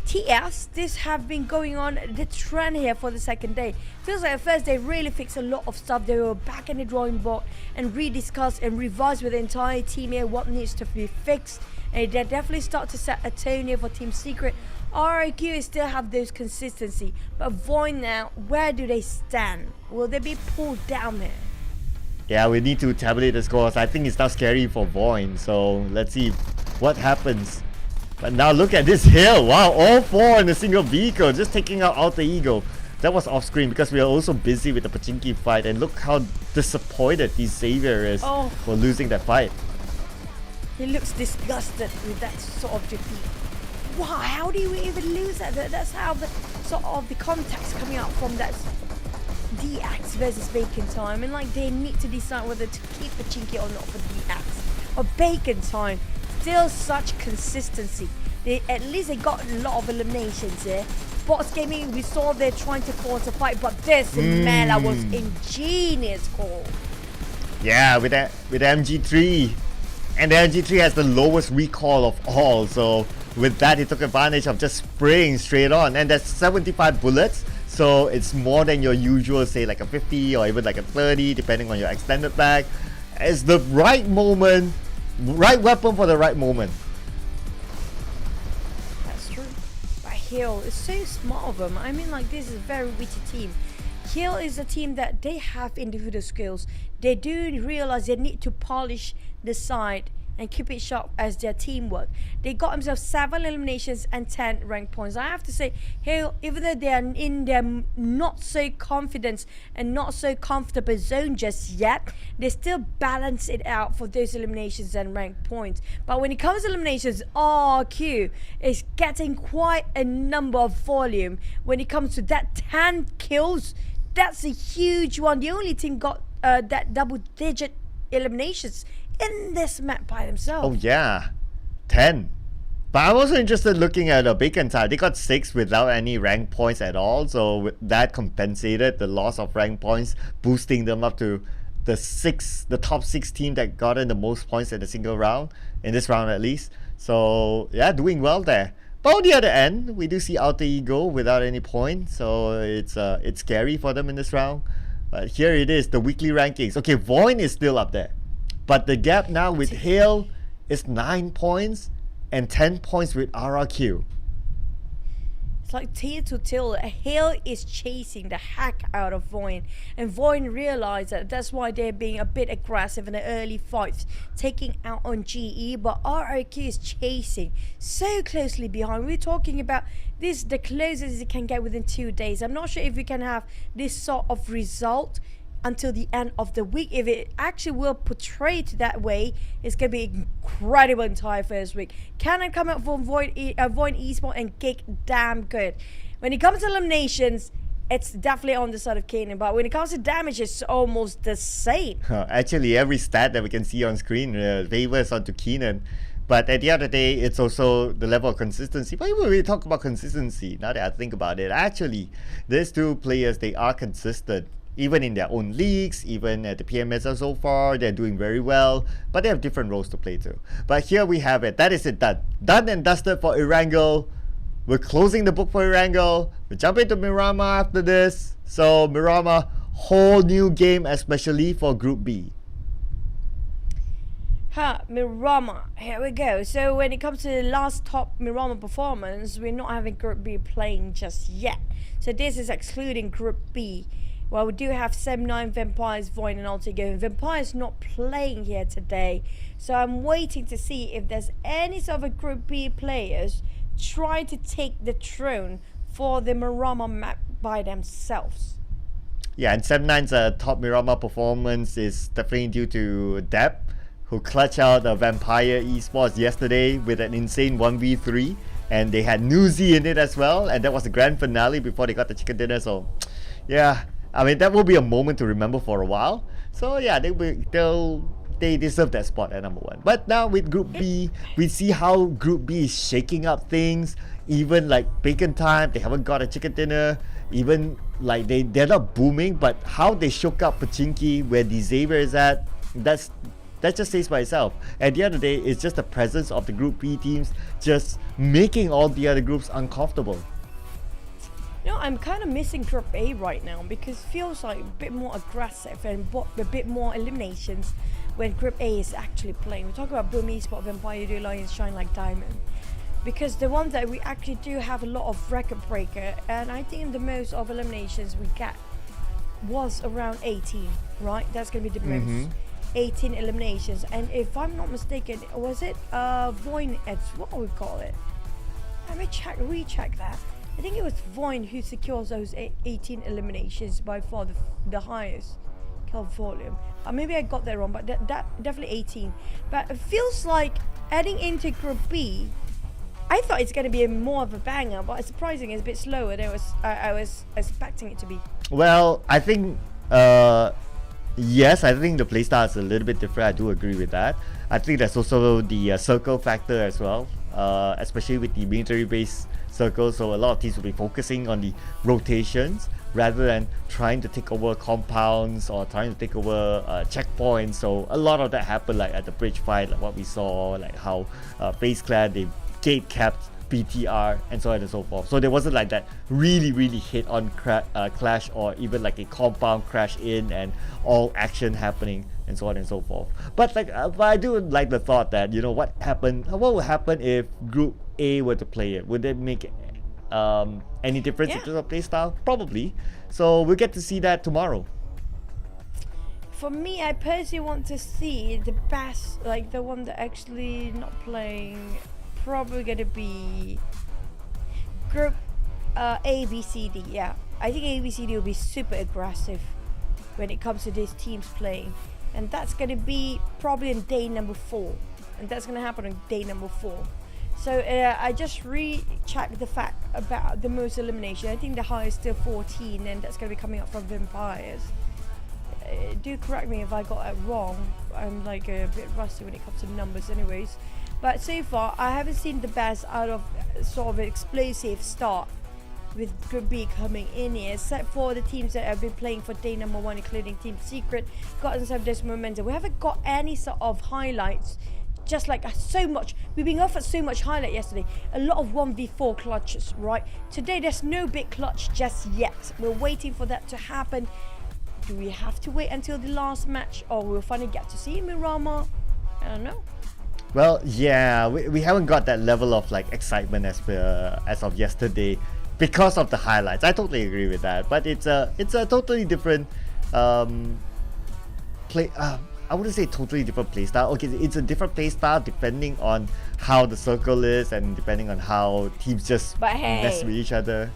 TS, this have been going on the trend here for the second day. Feels like at first they really fixed a lot of stuff. They were back in the drawing board and rediscussed and revised with the entire team here what needs to be fixed. And they definitely start to set a tone here for Team Secret. RIQ still have those consistency, but VOIN now, where do they stand? Will they be pulled down here? Yeah, we need to tabulate the scores. I think it's not scary for VOIN, so let's see what happens. But now look at this Hill. Wow, all 4 in a single vehicle, just taking out Alter Ego. That was off screen because we are also busy with the Pachinki fight, and look how disappointed the Xavier is for losing that fight. He looks disgusted with that sort of defeat. Wow, how do you even lose that? That's how the sort of the context coming out from that DX versus Bacon Time, and like they need to decide whether to keep Pachinki or not for DX or Bacon Time. Still such consistency. At least they got a lot of eliminations here. Sports Gaming, we saw they're trying to force a fight, but this Mela was ingenious call. Yeah, with MG3, and the MG3 has the lowest recoil of all, so with that he took advantage of just spraying straight on, and that's 75 bullets, so it's more than your usual, say like a 50 or even like a 30 depending on your extended bag. It's the right moment, right weapon for the right moment. That's true. But Hill is so smart of them. I mean, like, this is a very witty team. Hill is a team that they have individual skills. They do realize they need to polish the side and keep it sharp as their teamwork. They got themselves 7 eliminations and 10 rank points. I have to say, Hale, even though they are in their not so confident and not so comfortable zone just yet, they still balance it out for those eliminations and rank points. But when it comes to eliminations, RQ is getting quite a number of volume. When it comes to that 10 kills, that's a huge one. The only team got that double-digit eliminations in this map by themselves. Oh yeah, 10. But I'm also interested looking at Bacon Time. They got 6 without any rank points at all, so that compensated the loss of rank points, boosting them up to the top 6 team that got in the most points in a single round, in this round at least. So yeah, doing well there. But on the other end, we do see Alter Ego without any points, so it's scary for them in this round. But here it is, the weekly rankings. Okay, VOIN is still up there, but the gap now with Hale is 9 points and 10 points with RRQ. It's like tail to tail. Hale is chasing the heck out of VOIN, and VOIN realize that that's why they're being a bit aggressive in the early fights, taking out on GE. But RRQ is chasing so closely behind. We're talking about this, the closest it can get within 2 days. I'm not sure if we can have this sort of result until the end of the week. If it actually will portray it that way, it's going to be incredible entire first week. Can it come out from VOIN Esports and GEEK? Damn good. When it comes to eliminations, it's definitely on the side of QEON, but when it comes to damage, it's almost the same. Actually, every stat that we can see on screen favors onto QEON. But at the end of the day, it's also the level of consistency. But when we talk about consistency, now that I think about it, actually, these two players, they are consistent. Even in their own leagues, even at the PMSL so far, they're doing very well. But they have different roles to play too. But here we have it. That is it done. Done and dusted for Erangel. We're closing the book for Erangel. We jump into Miramar after this. So Miramar, whole new game, especially for Group B. Miramar, here we go. So when it comes to the last top Miramar performance, we're not having Group B playing just yet. So this is excluding Group B. Well, we do have Sem9, Vampires, VOIN and Alter Ego. Vampires not playing here today. So I'm waiting to see if there's any sort of Group B players trying to take the throne for the Miramar map by themselves. Yeah, and Sem9's top Miramar performance is definitely due to Deb, who clutched out Vampire Esports yesterday with an insane 1v3. And they had Newsy in it as well. And that was the grand finale before they got the chicken dinner. So, yeah. I mean, that will be a moment to remember for a while. So yeah, they deserve that spot at number 1. But now with Group B, we see how Group B is shaking up things. Even like Bacon Time, they haven't got a chicken dinner. Even like they're not booming, but how they shook up Pachinki, where the Xavier is at, that just stays by itself. At the end of the day, it's just the presence of the Group B teams just making all the other groups uncomfortable. You know, I'm kind of missing Group A right now because it feels like a bit more aggressive and a bit more eliminations when Group A is actually playing. We talk about Boom Esports, Vampire, Yoodo Alliance, Shine Like Diamond. Because the ones that we actually do have a lot of record breaker, and I think the most of eliminations we get was around 18, right? That's going to be the most. 18 eliminations, and if I'm not mistaken, was it VOIN, what do we call it? Let me recheck that. I think it was VOIN who secures those 18 eliminations, by far the highest kill volume. Maybe I got that wrong, but that definitely 18. But it feels like heading into Group B, I thought it's going to be more of a banger, but it's surprising it's a bit slower than I was expecting it to be. Well, I think yes, I think the playstyle is a little bit different. I do agree with that. I think there's also the circle factor as well, especially with the military-based circles. So a lot of teams will be focusing on the rotations rather than trying to take over compounds or trying to take over checkpoints. So a lot of that happened like at the bridge fight, like what we saw, like how FaZe Clan, they gate capped BTR and so on and so forth. So there wasn't like that really hit-on clash or even like a compound crash in and all action happening and so on and so forth. But like, but I do like the thought that, you know, what would happen if Group A were to play it? Would it make any difference in terms of play style? Probably. So we'll get to see that tomorrow. For me, I personally want to see the best, like the one that actually not playing. Probably gonna be group A, B, C, D. Yeah, I think A, B, C, D will be super aggressive when it comes to these teams playing, and that's gonna be probably on day number 4, and that's gonna happen on day number 4. So I just rechecked the fact about the most elimination. I think the highest still 14, and that's gonna be coming up from Vampires. Do correct me if I got it wrong. I'm like a bit rusty when it comes to numbers anyways. But so far, I haven't seen the best out of sort of an explosive start with Group B coming in here, except for the teams that have been playing for day number 1, including Team Secret, gotten some of this momentum. We haven't got any sort of highlights, just like so much. We've been offered so much highlight yesterday. A lot of 1v4 clutches, right? Today, there's no big clutch just yet. We're waiting for that to happen. Do we have to wait until the last match, or we'll finally get to see Miramar? I don't know. Well, yeah, we haven't got that level of like excitement as of yesterday because of the highlights. I totally agree with that, but it's a totally different play. I wouldn't say totally different play style. Okay, it's a different play style depending on how the circle is and depending on how teams just mess with each other.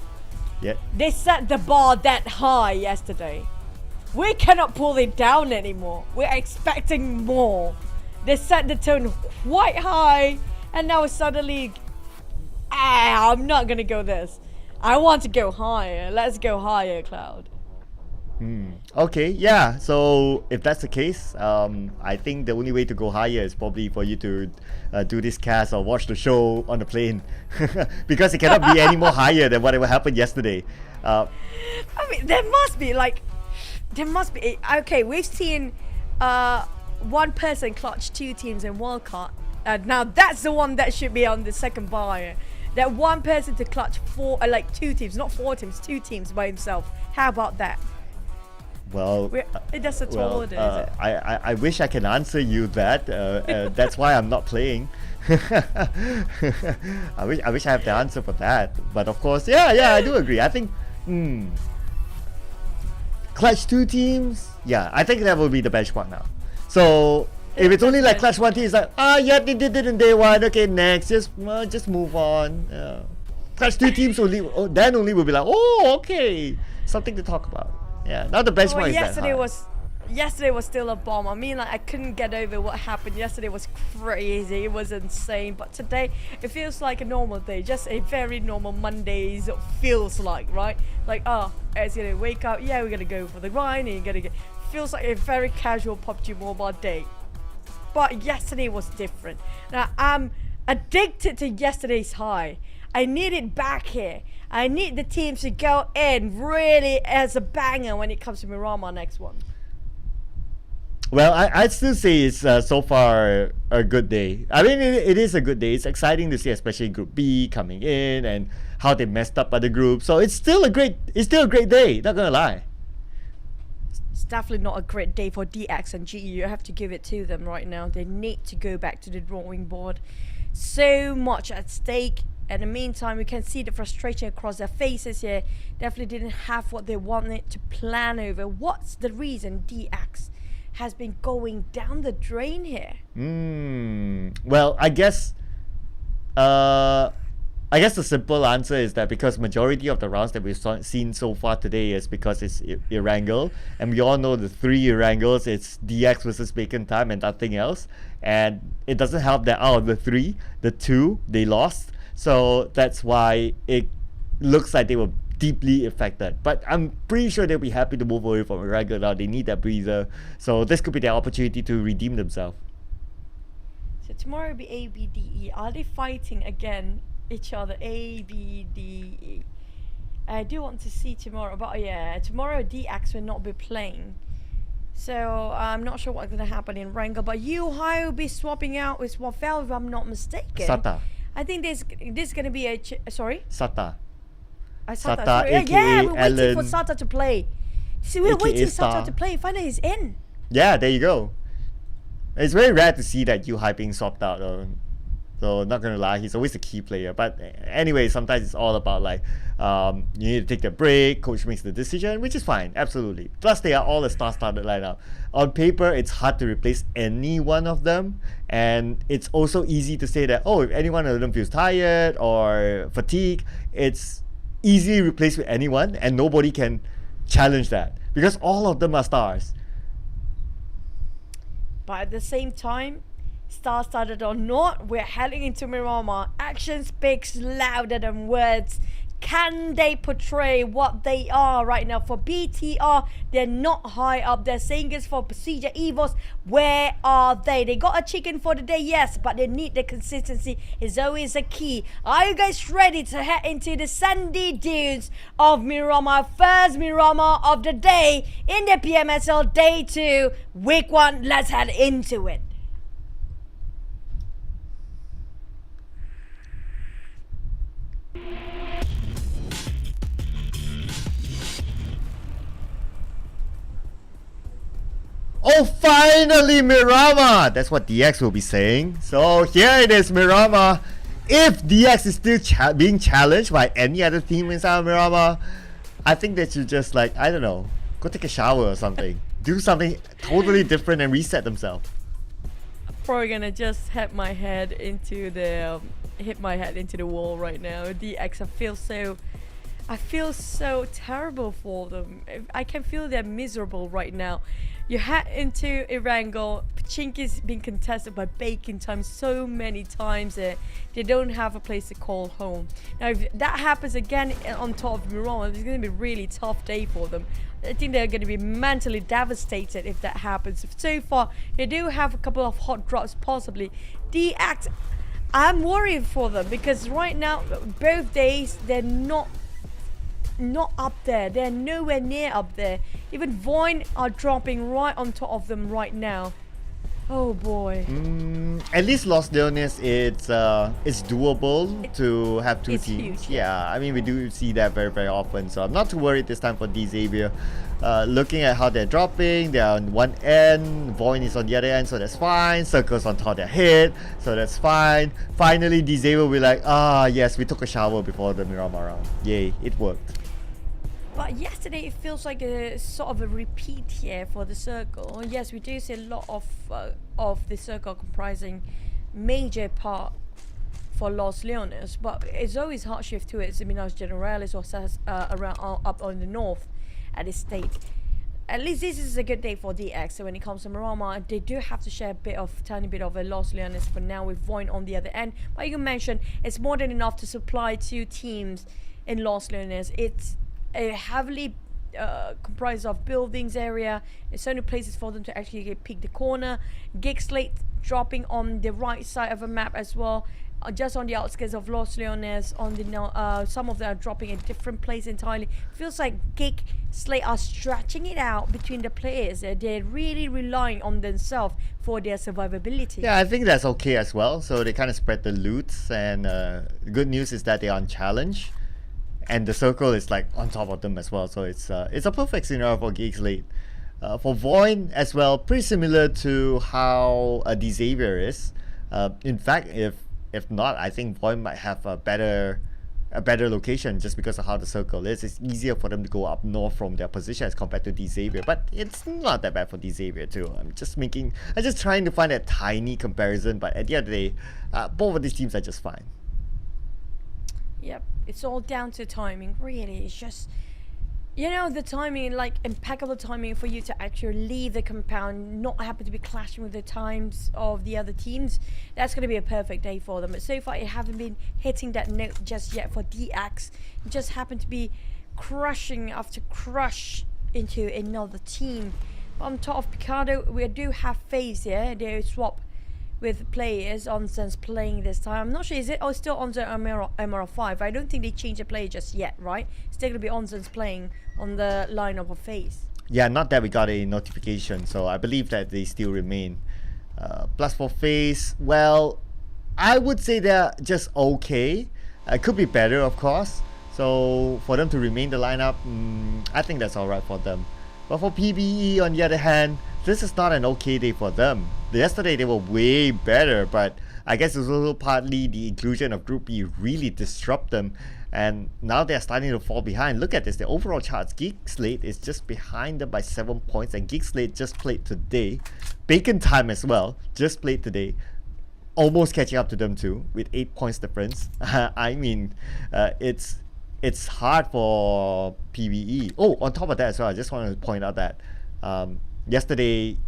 Yeah. They set the bar that high yesterday. We cannot pull it down anymore. We're expecting more. They set the tone quite high, and now suddenly, I'm not gonna go this. I want to go higher. Let's go higher, Cloud. Okay, yeah. So if that's the case, I think the only way to go higher is probably for you to do this cast or watch the show on the plane, because it cannot be any more higher than whatever happened yesterday. I mean, there must be. Okay, we've seen one person clutch 2 teams in World Cup. Now that's the one that should be on the second bar. That one person to clutch 2 teams, not 4 teams, 2 teams by himself. How about that? Well, that's a tall order, is it? I wish I can answer you that. That's why I'm not playing. I wish I have the answer for that. But of course, yeah, I do agree. I think, clutch 2 teams. Yeah, I think that will be the benchmark now. So if it's only like clutch 1 team, it's like, yeah, they did it in day 1. Okay, next, just move on. Clutch 2 teams only, then only will be like, oh, okay, something to talk about. Yeah, now the benchmark is that high. Yesterday was still a bomb. I mean, like, I couldn't get over what happened. Yesterday was crazy. It was insane. But today, it feels like a normal day. Just a very normal Mondays feels like, right? Like, it's gonna wake up. Yeah, we're gonna go for the grind. And you're gonna get. Feels like a very casual PUBG Mobile day. But yesterday was different. Now, I'm addicted to yesterday's high. I need it back here. I need the teams to go in really as a banger when it comes to Miramar next one. Well, I'd still say it's so far a good day. I mean, it is a good day. It's exciting to see, especially Group B coming in and how they messed up other groups. So it's still a great day. Not gonna lie. It's definitely not a great day for DX and GE. You have to give it to them right now. They need to go back to the drawing board. So much at stake. In the meantime, we can see the frustration across their faces here. Definitely didn't have what they wanted to plan over. What's the reason DX has been going down the drain here? Well, I guess the simple answer is that because majority of the rounds that we've seen so far today is because it's Erangel, and we all know the 3 Erangels, it's DX versus Bacon Time and nothing else. And it doesn't help that out of the 3, the 2 they lost. So that's why it looks like they were deeply affected. But I'm pretty sure they'll be happy to move away from Erangel now. They need that breather. So this could be their opportunity to redeem themselves. So tomorrow will be A, B, D, E. Are they fighting again each other? A, B, D, E. I do want to see tomorrow. But yeah, tomorrow DX will not be playing. So I'm not sure what's going to happen in Erangel. But Yuhai will be swapping out with Swafel, if I'm not mistaken. Sata. I think this is going to be a... sorry? Sata. Sata, AKA yeah, we're Ellen, waiting for Sata to play. See, we're waiting for Star. Sata to play. Finally, he's in. Yeah, there you go. It's very rare to see that Yuhai being swapped out. So not gonna lie, he's always a key player. But anyway, sometimes it's all about like you need to take the break. Coach makes the decision, which is fine, absolutely. Plus, they are all a star-studded lineup. On paper, it's hard to replace any one of them, and it's also easy to say that if any one of them feels tired or fatigued, it's easily replaced with anyone, and nobody can challenge that because all of them are stars. But at the same time, star-studded or not, we're heading into Miramar. Action speaks louder than words. Can they portray what they are right now? For BTR, they're not high up. They're saying it's for PERSIJA, EVOS. Where are they? They got a chicken for the day, yes, but they need the consistency. Is always a key. Are you guys ready to head into the sandy dunes of Miramar? First Miramar of the day in the PMSL Day 2, Week 1. Let's head into it. Oh, finally Miramar! That's what DX will be saying. So here it is, Miramar. If DX is still being challenged by any other team inside of Miramar, I think they should just like, I don't know, go take a shower or something. Do something totally different and reset themselves. I'm probably gonna just hit my head into the wall right now. DX, I feel so terrible for them. I can feel they're miserable right now. You head into Erangel, Pachinki's been contested by Bacon Time so many times that they don't have a place to call home. Now if that happens again on top of Miramar, it's going to be a really tough day for them. I think they're going to be mentally devastated if that happens. So far, they do have a couple of hot drops possibly. DX, I'm worried for them because right now, both days, they're not up there. They're nowhere near up there. Even VOIN are dropping right on top of them right now. Oh boy. At least Los Leones, it's doable to have two teams. Huge, yeah, I mean we do see that very, very often. So I'm not too worried this time for Xavier. Looking at how they're dropping, they're on one end, VOIN is on the other end, so that's fine. Circle's on top of their head, so that's fine. Finally, Xavier will be like, yes, we took a shower before the Miramar round. Yay, it worked. But yesterday it feels like a sort of a repeat here for the circle. Yes, we do see a lot of the circle comprising major part for Los Leones, but it's always hard shift to it. Minas Generalis or around up on the north at this state. At least this is a good day for DX. So when it comes to Miramar, they do have to share a tiny bit of a Los Leones for now with VOIN on the other end. But you can mention it's more than enough to supply two teams in Los Leones. It's a heavily comprised of buildings area. There's only places for them to actually pick the corner. GEEK SLATE dropping on the right side of a map as well, just on the outskirts of Los Leones. On the some of them are dropping a different place entirely. Feels like GEEK SLATE are stretching it out between the players. They're really relying on themselves for their survivability. Yeah, I think that's okay as well. So they kind of spread the loots, and the good news is that they're on challenge. And the circle is like on top of them as well, so it's a perfect scenario for GEEK SLATE. For VOIN as well, pretty similar to how Xavier is. In fact, if not, I think VOIN might have a better location just because of how the circle is. It's easier for them to go up north from their position as compared to Xavier, but it's not that bad for Xavier too. I'm just trying to find that tiny comparison, but at the end of the day, both of these teams are just fine. Yep, it's all down to timing, really. It's just, you know, the timing, like impeccable timing for you to actually leave the compound, not happen to be clashing with the times of the other teams. That's going to be a perfect day for them. But so far, it haven't been hitting that note just yet for DX. It just happened to be crushing after crush into another team. But on top of Picardo, we do have FaZe here. They swap with players. Onsen's playing this time. I'm not sure, is it still Onsen MR5? I don't think they changed the player just yet, right? Still gonna be Onsen's playing on the lineup of FaZe. Yeah, not that we got a notification, so I believe that they still remain. Plus for FaZe, well, I would say they're just okay. It could be better, of course. So for them to remain the lineup, I think that's alright for them. But for PBE, on the other hand, this is not an okay day for them. Yesterday they were way better, but I guess it's also partly the inclusion of Group B really disrupt them, and now they're starting to fall behind. Look at this, the overall charts. GEEK SLATE is just behind them by 7 points, and GEEK SLATE just played today. Bacon Time as well, just played today. Almost catching up to them too, with 8 points difference. I mean, it's hard for PBE. Oh, on top of that as well, I just want to point out that yesterday,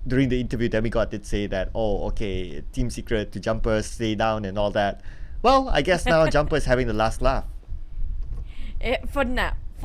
during the interview, Demigod did say that, oh, okay, Team Secret to Jumpers, stay down and all that. Well, I guess now Jumpers having the last laugh. For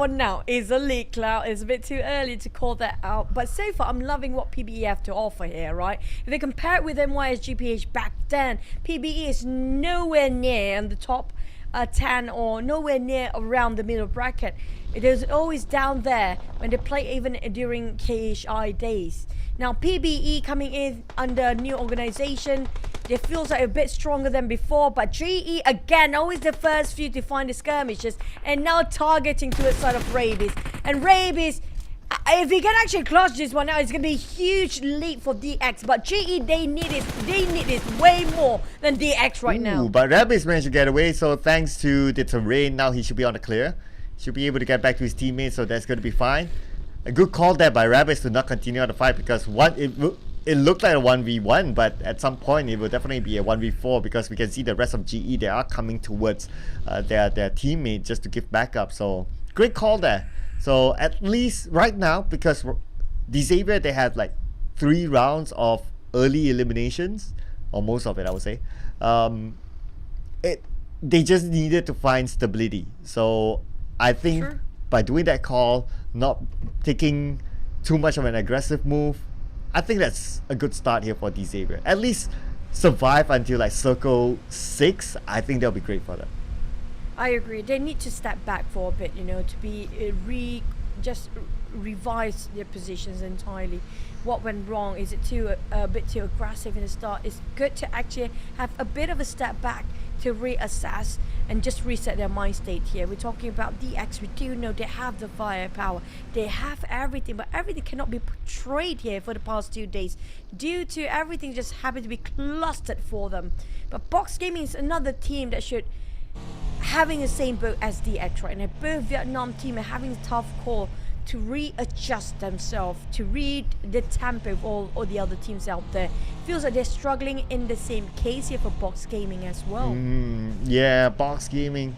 now, it's a leak, Cloud. It's a bit too early to call that out. But so far, I'm loving what PBE have to offer here, right? If we compare it with NYSGPH back then, PBE is nowhere near on the top 10 or nowhere near around the middle bracket. It is always down there when they play even during KHI days. Now PBE coming in under a new organization, they feels like a bit stronger than before, but GE again always the first few to find the skirmishes and now targeting to the side of Rabies. And Rabies, if we can actually clutch this one out, it's gonna be a huge leap for DX. But GE, they need it way more than DX right now. But Rabies managed to get away, so thanks to the terrain, now he should be on the clear. Should be able to get back to his teammates, so that's going to be fine. A good call there by Rabbits to not continue on the fight, because it looked like a 1v1, but at some point it will definitely be a 1v4, because we can see the rest of GE, they are coming towards their teammate just to give backup. So great call there. So at least right now, because Xavier, they had like 3 rounds of early eliminations, or most of it I would say. They just needed to find stability. So I think by doing that call, not taking too much of an aggressive move, I think that's a good start here for Xavier. At least survive until like circle 6. I think that'll be great for them. I agree. They need to step back for a bit, you know, to be just revise their positions entirely. What went wrong? Is it a bit too aggressive in the start? It's good to actually have a bit of a step back to reassess and just reset their mind state here. We're talking about DX. We do know they have the firepower. They have everything, but everything cannot be portrayed here for the past 2 days due to everything just happened to be clustered for them. But Box Gaming is another team that should having the same boat as DX right now. Both Vietnam team are having a tough call to readjust themselves, to read the tempo of all the other teams out there. Feels like they're struggling in the same case here for Box Gaming as well. Yeah, Box Gaming.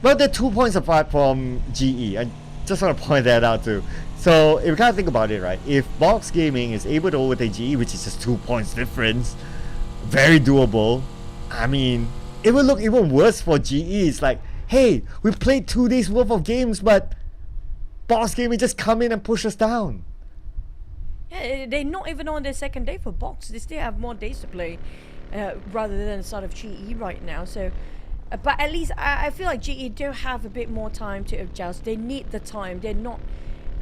Well, they're 2 points apart from GE. I just want to point that out too. So if you kind of think about it, right? If Box Gaming is able to overtake GE, which is just 2 points difference, very doable. I mean, it would look even worse for GE. It's like, hey, we played 2 days worth of games, but Box Gaming just come in and push us down. Yeah, they're not even on their second day for Box. They still have more days to play rather than sort of GE right now. So, but at least I feel like GE do have a bit more time to adjust. They need the time. They're not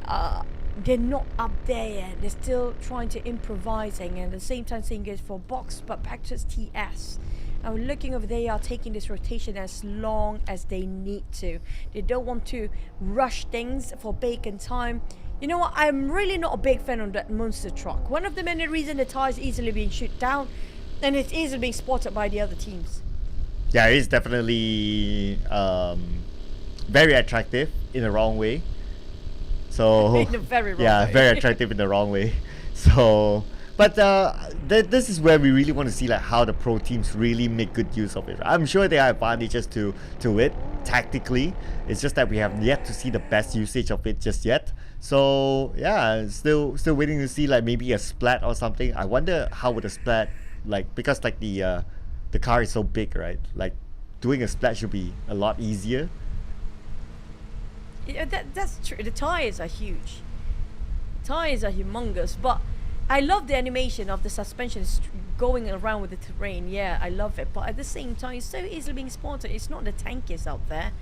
up there yet. They're still trying to improvising, and at the same time same goes for Box, but back to TS. Now looking over, they are taking this rotation as long as they need to. They don't want to rush things for bacon time. You know what? I'm really not a big fan of that monster truck. One of the many reasons the tire is easily being shot down, and it's easily being spotted by the other teams. Yeah, it is definitely very attractive in the wrong way. So in a very wrong way. very attractive in the wrong way. So. But this is where we really want to see like how the pro teams really make good use of it. I'm sure there are advantages to it tactically. It's just that we have yet to see the best usage of it just yet. So yeah, still waiting to see like maybe a splat or something. I wonder how would a splat, like, because like the car is so big, right? Like doing a splat should be a lot easier. Yeah, that's true. The tires are huge. Tires are humongous, but I love the animation of the suspension going around with the terrain. Yeah, I love it. But at the same time, it's so easily being spotted. It's not the tankiest out there.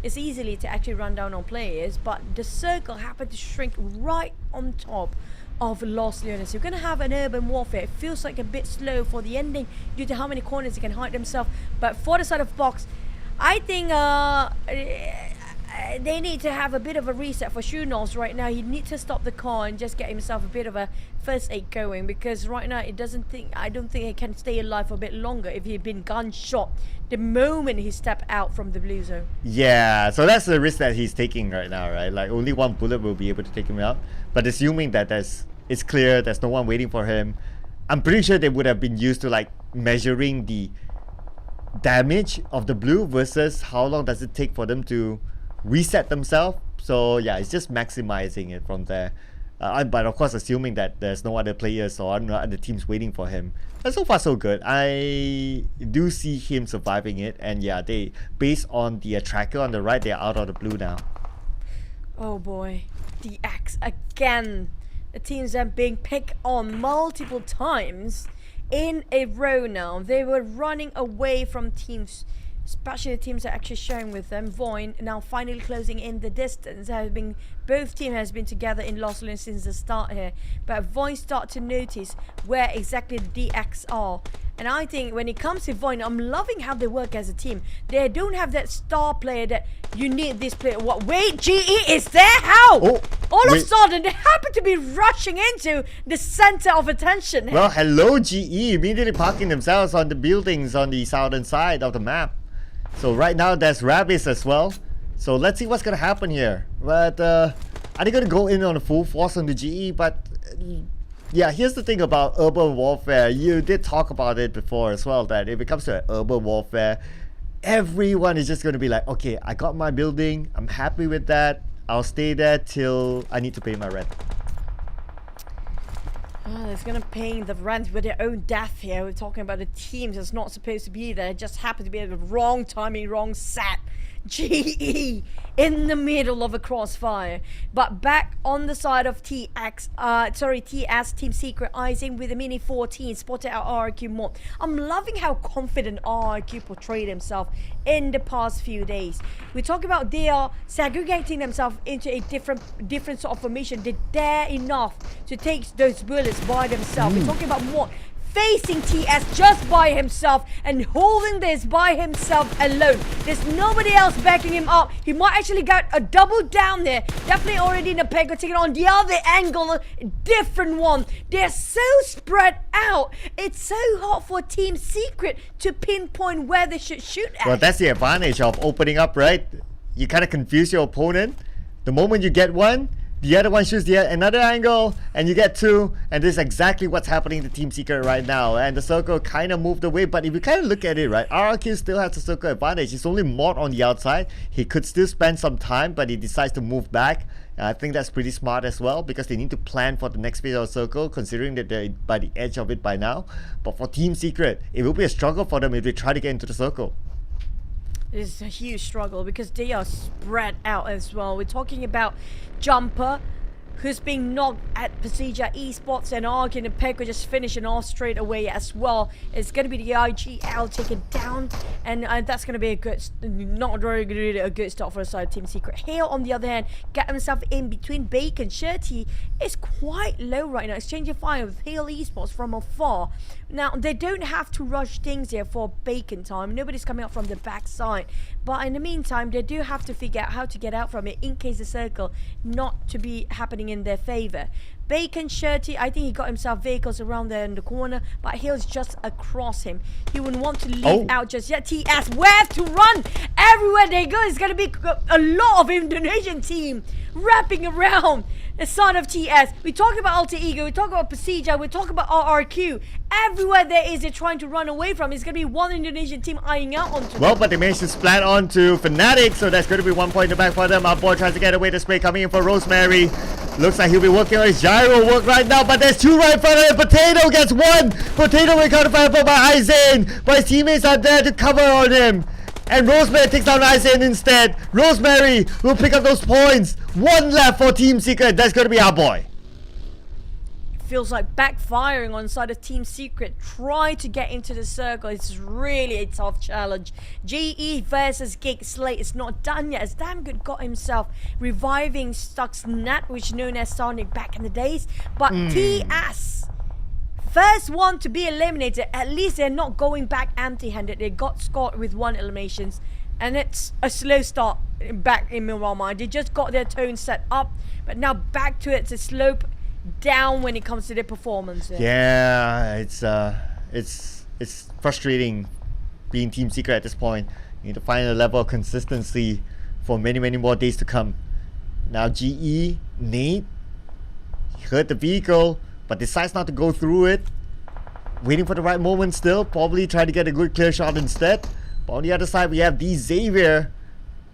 It's easily to actually run down on players. But the circle happened to shrink right on top of Lost Leonis. You're going to have an urban warfare. It feels like a bit slow for the ending due to how many corners they can hide themselves. But for the side of Box, I think they need to have a bit of a reset for Shunos right now. He needs to stop the car and just get himself a bit of a first aid going, because right now I don't think he can stay alive for a bit longer if he'd been gunshot the moment he stepped out from the blue zone. Yeah, so that's the risk that he's taking right now, right? Like only one bullet will be able to take him out. But assuming that it's clear, there's no one waiting for him, I'm pretty sure they would have been used to like measuring the damage of the blue versus how long does it take for them to reset themselves. So yeah, it's just maximizing it from there. But of course, assuming that there's no other players or no other teams waiting for him. But so far so good. I do see him surviving it, and yeah, they based on the tracker on the right, they're out of the blue now. Oh boy, the X again. The teams are being picked on multiple times in a row now. They were running away from teams, especially the teams that are actually sharing with them. VOIN now finally closing in the distance. Both teams has been together in Los Angeles since the start here, but VOIN start to notice where exactly the DX are. And I think when it comes to VOIN, I'm loving how they work as a team. They don't have that star player that you need this player. What? Wait, GE is there? How? All of a sudden, they happen to be rushing into the center of attention. Well, hello GE, immediately parking themselves on the buildings on the southern side of the map. So right now there's rabbits as well. So let's see what's gonna happen here. But are they gonna go in on a full force on the GE? But yeah, here's the thing about urban warfare. You did talk about it before as well, that if it comes to urban warfare, everyone is just gonna be like, okay, I got my building, I'm happy with that, I'll stay there till I need to pay my rent. It's gonna pay the rent with their own death here. We're talking about the teams that's not supposed to be there. It just happened to be at the wrong timing, wrong set. GE in the middle of a crossfire. But back on the side of TS, Team Secret Icing with a Mini 14 spotted out RRQ mod. I'm loving how confident RRQ portrayed himself in the past few days. We talk about they are segregating themselves into a different sort of formation. They dare enough to take those bullets by themselves. We're talking about mod facing TS just by himself and holding this by himself alone. There's nobody else backing him up. He might actually get a double down there. Definitely already in the peg, taking on the other angle, a different one. They're so spread out. It's so hard for Team Secret to pinpoint where they should shoot at. Well, that's the advantage of opening up, right? You kind of confuse your opponent. The moment you get one, the other one shoots another angle, and you get two, and this is exactly what's happening to Team Secret right now. And the circle kind of moved away, but if you kind of look at it, right, RRQ still has the circle advantage. He's only mod on the outside. He could still spend some time, but he decides to move back. And I think that's pretty smart as well, because they need to plan for the next phase of circle, considering that they're by the edge of it by now. But for Team Secret, it will be a struggle for them if they try to get into the circle. It's a huge struggle because they are spread out as well. We're talking about Jumper, who's being knocked at PERSIJA Esports, and Ark and Peko just finishing off straight away as well. It's going to be the IGL taken down, and that's going to be a good, not really a good start for the side of Team Secret. Hale, on the other hand, got himself in between Bacon. Shirty is quite low right now. Exchanging fire with Hale Esports from afar. Now, they don't have to rush things here for Bacon time. Nobody's coming up from the backside. But in the meantime, they do have to figure out how to get out from it in case the circle not to be happening in their favor. Bacon, Shirty, I think he got himself vehicles around there in the corner, but Hill's just across him. He wouldn't want to leave out just yet. TS, where to run? Everywhere they go, it's going to be a lot of Indonesian team wrapping around the son of TS. We talk about Alter Ego, we talk about PERSIJA, we talk about RRQ. Everywhere there is, they're trying to run away from. It's going to be one Indonesian team eyeing out onto Well, but they managed to splat onto Fnatic, so that's going to be 1 point in the back for them. Our boy tries to get away. The spray coming in for Rosemary. Looks like he'll be working on his gyro work right now, but there's two right in front of him. Potato gets one. Potato will counter fire by Aizen, but his teammates are there to cover on him. And Rosemary takes down Aizen instead. Rosemary will pick up those points. One left for Team Secret. That's going to be our boy. Feels like backfiring on the side of Team Secret. Try to get into the circle. It's really a tough challenge. GE versus GEEK. SLATE is not done yet, as Damn Good got himself reviving Stuxnet, which is known as Sonic back in the days. But TS, first one to be eliminated. At least they're not going back empty-handed. They got scored with 1 eliminations, and it's a slow start back in Miramar. They just got their tone set up, but now back to it to slope down when it comes to their performance. Yeah, it's frustrating being Team Secret at this point. You need to find a level of consistency for many more days to come. Now GE, Nate, he heard the vehicle, but decides not to go through it. Waiting for the right moment still, probably try to get a good clear shot instead. But on the other side, we have D Xavier.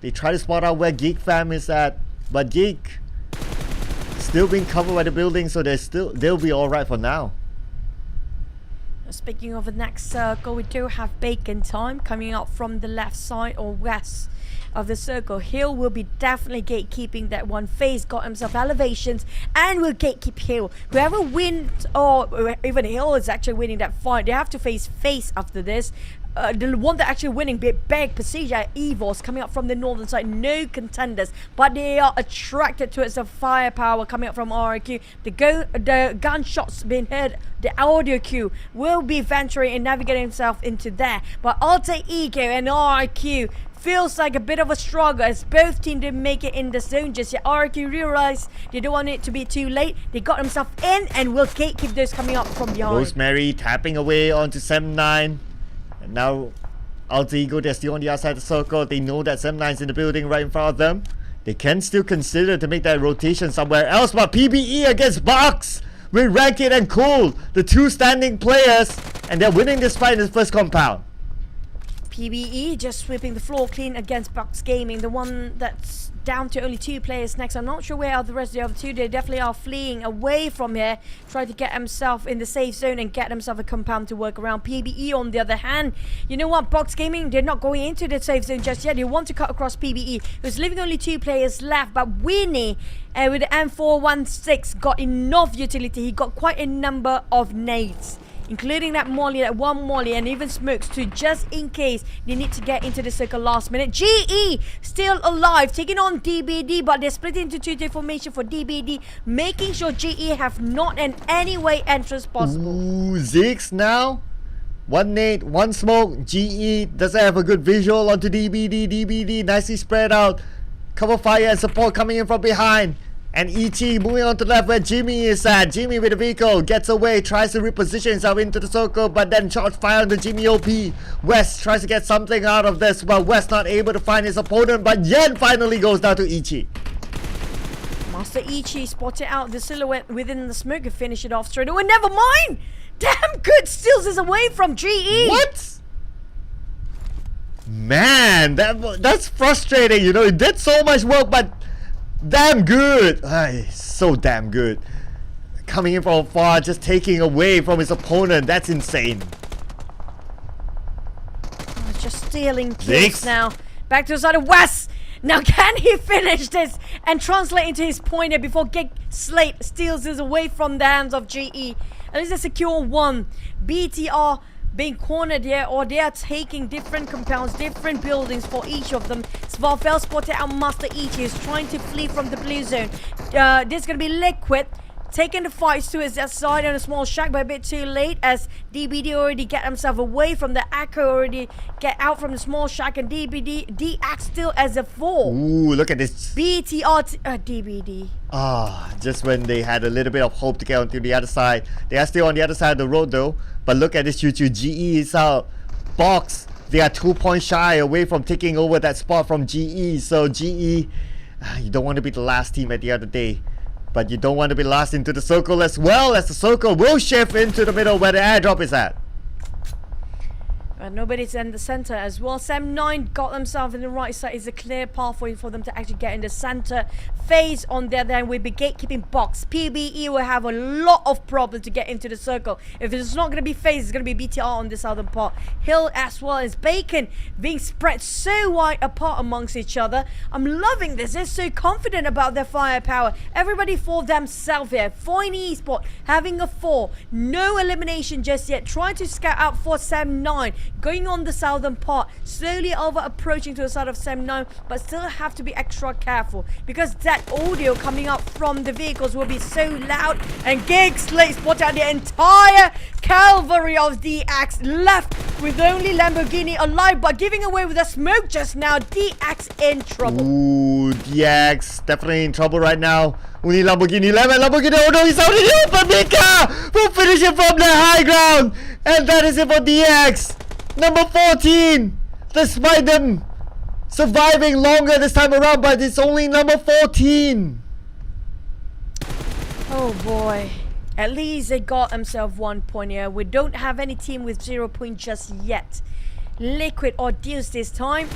They try to spot out where GEEK fam is at, but GEEK still being covered by the building, so they'll be alright for now. Speaking of the next circle, we do have Bacon Time coming up from the left side or west of the circle. Hill will be definitely gatekeeping that one. FaZe got himself elevations and will gatekeep Hill. Whoever wins, or even Hill is actually winning that fight, they have to face FaZe after this. The one that actually winning big PERSIJA, EVOS coming up from the northern side, no contenders, but they are attracted to its firepower coming up from REGUM. The gunshots being heard, the audio cue will be venturing and navigating himself into there, but Alter Ego and REGUM feels like a bit of a struggle as both teams didn't make it in the zone just yet. REGUM realized they don't want it to be too late. They got themselves in and will gatekeep those coming up from behind. Rosemary tapping away onto 7-9. And now Alter Ego, they're still on the outside of the circle. They know that 7-9's in the building right in front of them. They can still consider to make that rotation somewhere else, but PBE against Box with Ranked and Cool, the two standing players, and they're winning this fight in the first compound. PBE just sweeping the floor clean against Box Gaming, the one that's down to only 2 players next. I'm not sure where are the rest of the other 2. They definitely are fleeing away from here, trying to get himself in the safe zone and get himself a compound to work around. PBE on the other hand, you know what, Box Gaming, they're not going into the safe zone just yet. They want to cut across PBE, who's leaving only 2 players left, but Winnie with the M416 got enough utility. He got quite a number of nades, including that molly, that one molly, and even smokes too, just in case they need to get into the circle last minute. GE still alive, taking on DBD, but they're split into 2 formation for DBD, making sure GE have not in any way entrance possible. Ooh, Ziggs now. 1 nade, 1 smoke. GE doesn't have a good visual onto DBD. DBD nicely spread out. Cover fire and support coming in from behind. And ET moving on to the left where Jimmy is at. Jimmy with the vehicle gets away, tries to reposition himself into the circle, but then shots fire on the Jimmy OP. West tries to get something out of this, but West not able to find his opponent, but Yen finally goes down to Ichi. Master Ichi spotted out the silhouette within the smoke and finish it off straight away. Never mind! Damn good, steals is away from GE. What? Man, that's frustrating, you know, he did so much work, but damn good. So damn good. Coming in from far, just taking away from his opponent. That's insane. Just stealing kills now. Back to the side of West. Now can he finish this and translate into his pointer before SLATE steals this away from the hands of GE? At least they secure 1. BTR being cornered here, or they are taking different compounds, different buildings for each of them. Svarfell spotted out Master Ichi is trying to flee from the blue zone. This is going to be Liquid taking the fights to his side on a small shack, but a bit too late as DBD already get himself away from the Echo, already get out from the small shack, and DBD D-Act still as a 4. Ooh, look at this. BTR DBD. Just when they had a little bit of hope to get onto the other side. They are still on the other side of the road though. But look at this, GE is out. Box, they are 2 points shy away from taking over that spot from GE. So GE, you don't want to be the last team at the end of the day. But you don't want to be last into the circle as well, as the circle will shift into the middle where the airdrop is at. Nobody's in the center as well. Sam9 got themselves in the right side. Is a clear pathway for them to actually get in the center. FaZe on their end will be gatekeeping Box. PBE will have a lot of problems to get into the circle. If it's not going to be FaZe, it's going to be BTR on the southern part. Hill as well as Bacon being spread so wide apart amongst each other. I'm loving this. They're so confident about their firepower. Everybody for themselves here. VOIN Esports having a 4. No elimination just yet. Trying to scout out for Sam9. going on the southern part, slowly over approaching to the side of Sem9, but still have to be extra careful because that audio coming up from the vehicles will be so loud. And GEEK SLATE spotted out the entire cavalry of DX, left with only Lamborghini alive, but giving away with a smoke just now. DX in trouble. Ooh, DX definitely in trouble right now. Only Lamborghini left, and Lamborghini, oh no, he's out in the open. Mika will finish it from the high ground, and that is it for DX. Number 14, despite them surviving longer this time around, but it's only number 14. Oh boy. At least they got themselves 1 point here. We don't have any team with 0 points just yet. Liquid or Deals this time.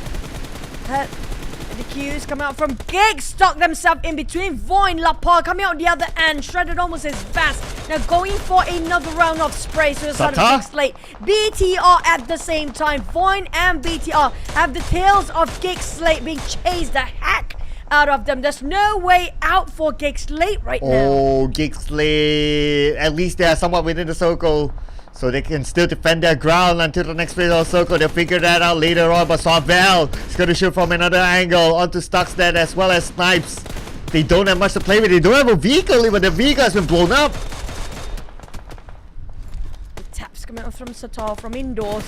The Qs come out from GEEK, stuck themselves in between. VOIN, Lapar coming out the other end, shredded almost as fast. Now going for another round of spray to the side of GEEK SLATE. BTR at the same time. VOIN and BTR have the tails of GEEK SLATE being chased the heck out of them. There's no way out for GEEK SLATE right now. Oh, GEEK SLATE. At least they are somewhat within the circle, so they can still defend their ground until the next phase of the circle. They'll figure that out later on. But Sarvel is going to shoot from another angle onto Stuxnet as well as Snipes. They don't have much to play with. They don't have a vehicle, even the vehicle has been blown up. The taps coming out from Satar from indoors.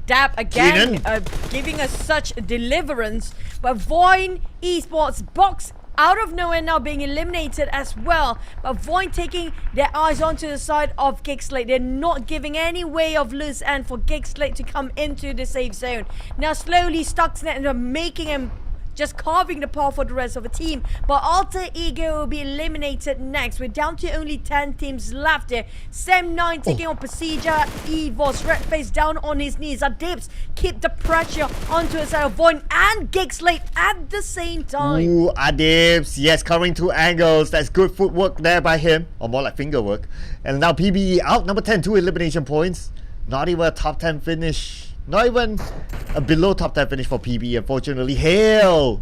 Dap again, giving us such deliverance. But VOIN Esports box out of nowhere now being eliminated as well. But VOIN taking their eyes onto the side of GEEK SLATE. They're not giving any way of loose end for GEEK SLATE to come into the safe zone. Now slowly Stuxnet and making him just carving the path for the rest of the team. But Alter Ego will be eliminated next. We're down to only 10 teams left here. Sem9 taking on PERSIJA, EVOS, Red Face down on his knees. Adips keep the pressure onto his side of VOIN and GEEK SLATE at the same time. Ooh, Adips, yes, covering 2 angles. That's good footwork there by him, or more like finger work. And now PBE out, number 10, 2 elimination points. Not even a top 10 finish. Not even a below top 10 finish for PB, unfortunately. Hail!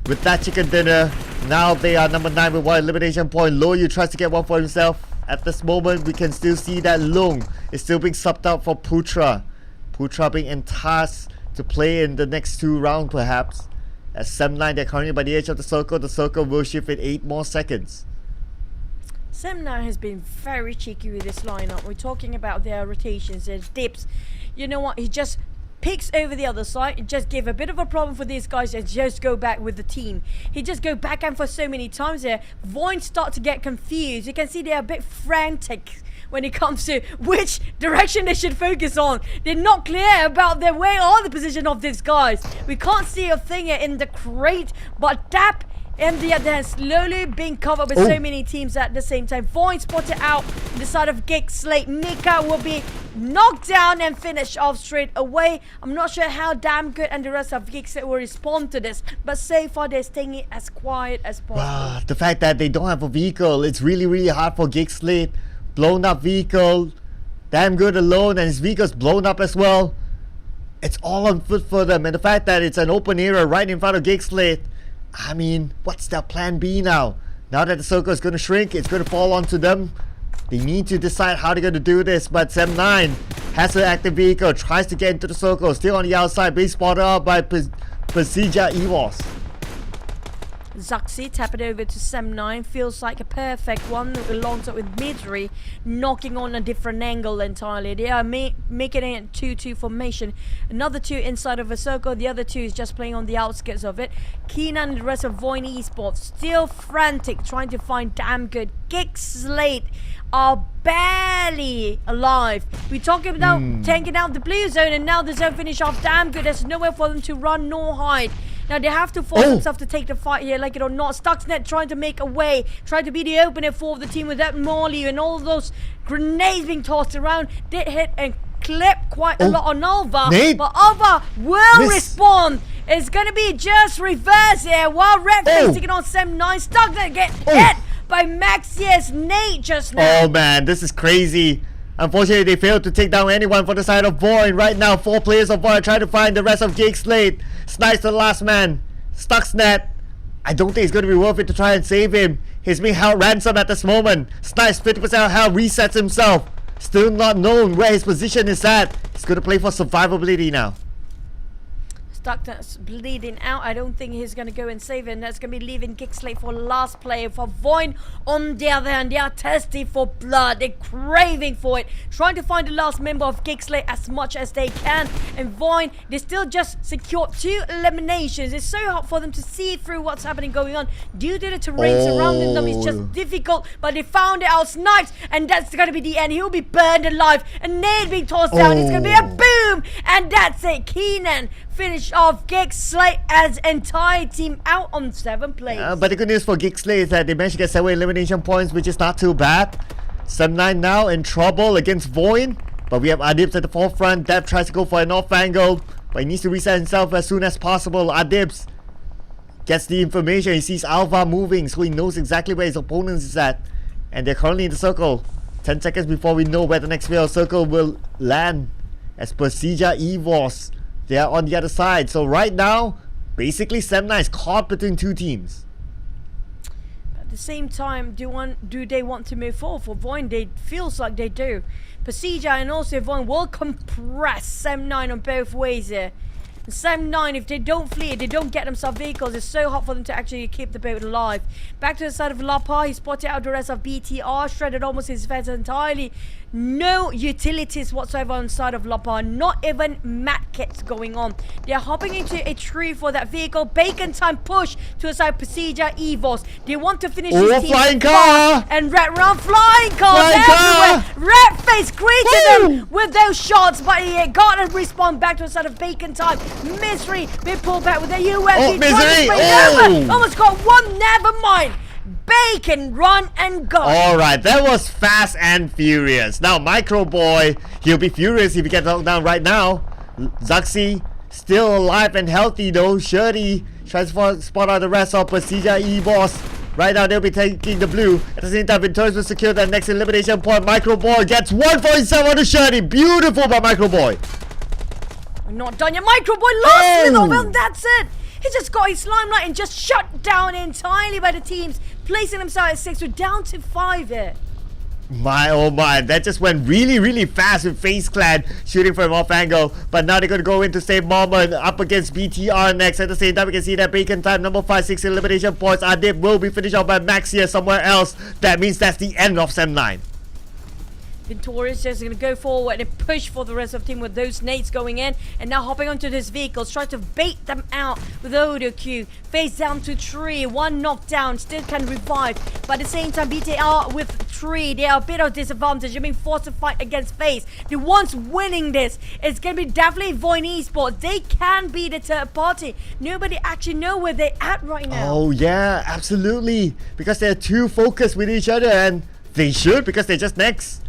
With that chicken dinner, now they are number 9 with 1 elimination point. Loyu tries to get one for himself. At this moment, we can still see that Lung is still being subbed out for Putra. Putra being enticed to play in the next 2 rounds, perhaps. At Sem9, they're currently by the edge of the circle will shift in 8 more seconds. Sem9 has been very cheeky with this lineup. We're talking about their rotations, their dips. You know what? He just picks over the other side. It just gave a bit of a problem for these guys and just go back with the team. He just go back and for so many times here. VOIN start to get confused. You can see they're a bit frantic when it comes to which direction they should focus on. They're not clear about their way or the position of these guys. We can't see a thing here in the crate, but Dap and the other hand slowly being covered with so many teams at the same time. VOIN spotted out the side of GEEK SLATE. Mika will be knocked down and finished off straight away. I'm not sure how damn good and the rest of GEEK SLATE will respond to this, but so far they're staying it as quiet as possible. The fact that they don't have a vehicle, it's really hard for GEEK SLATE. Blown up vehicle, damn good alone, and his vehicle's blown up as well. It's all on foot for them, and the fact that it's an open area right in front of GEEK SLATE, I mean, what's their plan B now? Now that the circle is going to shrink, it's going to fall onto them. They need to decide how they're going to do this, but Sem9 has an active vehicle, tries to get into the circle, still on the outside, being spotted out by PERSIJA EVOS. Zaxi tap it over to Sem9, feels like a perfect one alongside with Midri knocking on a different angle entirely. They are making it 2-2 formation. Another 2 inside of a circle, the other 2 is just playing on the outskirts of it. Keenan and the rest of VOIN Esports still frantic, trying to find damn good. GEEK SLATE are barely alive. We're talking about tanking out the blue zone, and now the zone finish off damn good. There's nowhere for them to run nor hide. Now they have to force themselves to take the fight here, like it or not. Stuxnet trying to make a way, trying to be the opener for the team with that Molly and all those grenades being tossed around. Did hit and clip quite a lot on Alva, but Alva will respond. It's gonna be just reverse here while Red Face taking on Sem9. Stuxnet get hit by Maxius Nate just now. Oh man, this is crazy. Unfortunately, they failed to take down anyone for the side of VOIN. Right now, 4 players of VOIN are trying to find the rest of GEEK SLATE. Snipes the last man. Stuxnet, I don't think it's going to be worth it to try and save him. He's being held ransom at this moment. Snipes 50% of health, resets himself. Still not known where his position is at. He's going to play for survivability now. Stuckness bleeding out. I don't think he's going to go and save it. And that's going to be leaving GEEK for last player. For VOIN, on the other hand, they are thirsty for blood. They're craving for it. Trying to find the last member of GEEK as much as they can. And VOIN, they still just secured 2 eliminations. It's so hard for them to see through what's happening going on. Due to the terrain surrounding them, it's just difficult. But they found it out, sniped. And that's going to be the end. He'll be burned alive. A nade being tossed down. It's going to be a boom. And that's it. QEON finish off GEEK as entire team out on 7 players. But the good news for GEEK is that they managed to get 7 elimination points, which is not too bad. 7-9 now in trouble against VOIN. But we have Adibs at the forefront. Dev tries to go for an off angle, but he needs to reset himself as soon as possible. Adibs gets the information. He sees Alpha moving, so he knows exactly where his opponents is at. And they're currently in the circle. 10 seconds before we know where the next sphere circle will land. As PERSIJA EVOS, they are on the other side. So right now, basically 7-9 is caught between 2 teams. At the same time, do they want to move forward? For VOIN, they feels like they do. PERSIJA and also VOIN will compress 7-9 on both ways here. 7-9, if they don't flee, they don't get themselves vehicles, it's so hard for them to actually keep the boat alive. Back to the side of Lapa, he spotted out the rest of BTR, shredded almost his defense entirely. No utilities whatsoever on the side of Lapa, not even mat kits going on. They're hopping into a tree for that vehicle. Bacon time push to the side of PERSIJA EVOS. They want to finish this team flying car! And Red round flying cars everywhere. Red face greeted them with those shots, but he got a respawn back to the side of Bacon time. Misery been pulled back with a UMP. Misery! Almost got one, never mind. Bacon, run and go. Alright, that was fast and furious. Now, Micro Boy, he'll be furious if he gets knocked down right now. Zaxi, still alive and healthy though. Shirty tries to spot out the rest of PERSIJA EVOS. Right now, they'll be taking the blue. At the same time, Victorious will secure that next elimination point. Micro Boy gets 1 for himself on the Shirty. Beautiful by Micro Boy. Not done yet. Micro Boy lost little. Well, that's it. He just got his limelight and just shut down entirely by the teams, placing himself at 6. We're down to 5 here. My oh my, that just went really fast with FaZe Clan shooting from off angle. But now they're going to go into save moment up against BTR next. At the same time, we can see that Bacon time, number 5, 6 elimination points. Adib will be finished off by Max here somewhere else. That means that's the end of Sem 9. Victorious just going to go forward and push for the rest of the team with those nades going in. And now hopping onto this vehicle, trying to bait them out with Yoodo Q. Face down to 3, 1 knockdown, still can revive. But at the same time, BTR with 3, they are a bit of disadvantage. They're being forced to fight against FaZe. The ones winning this, it's going to be definitely VOIN Esports. They can be the third party. Nobody actually know where they're at right now. Oh yeah, absolutely. Because they're too focused with each other, and they should, because they're just next.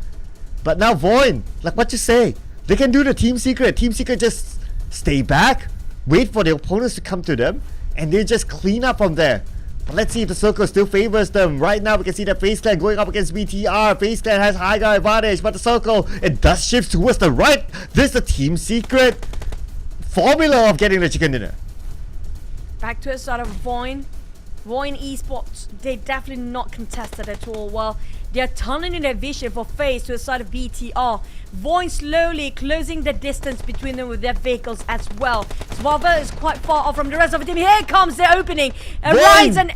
But now VOIN, like what you say, they can do the team secret. Team secret just stay back, wait for the opponents to come to them, and they just clean up from there. But let's see if the circle still favors them. Right now we can see that FaZe Clan going up against BTR. FaZe Clan has high guy advantage, but the circle, it does shift towards the right. This is the team secret formula of getting the chicken dinner. Back to a sort of VOIN Esports, they're definitely not contested at all. Well, they're tunneling their vision for FaZe to the side of BTR. VOIN slowly closing the distance between them with their vehicles as well. Swabber is quite far off from the rest of the team. Here comes the opening. Rise and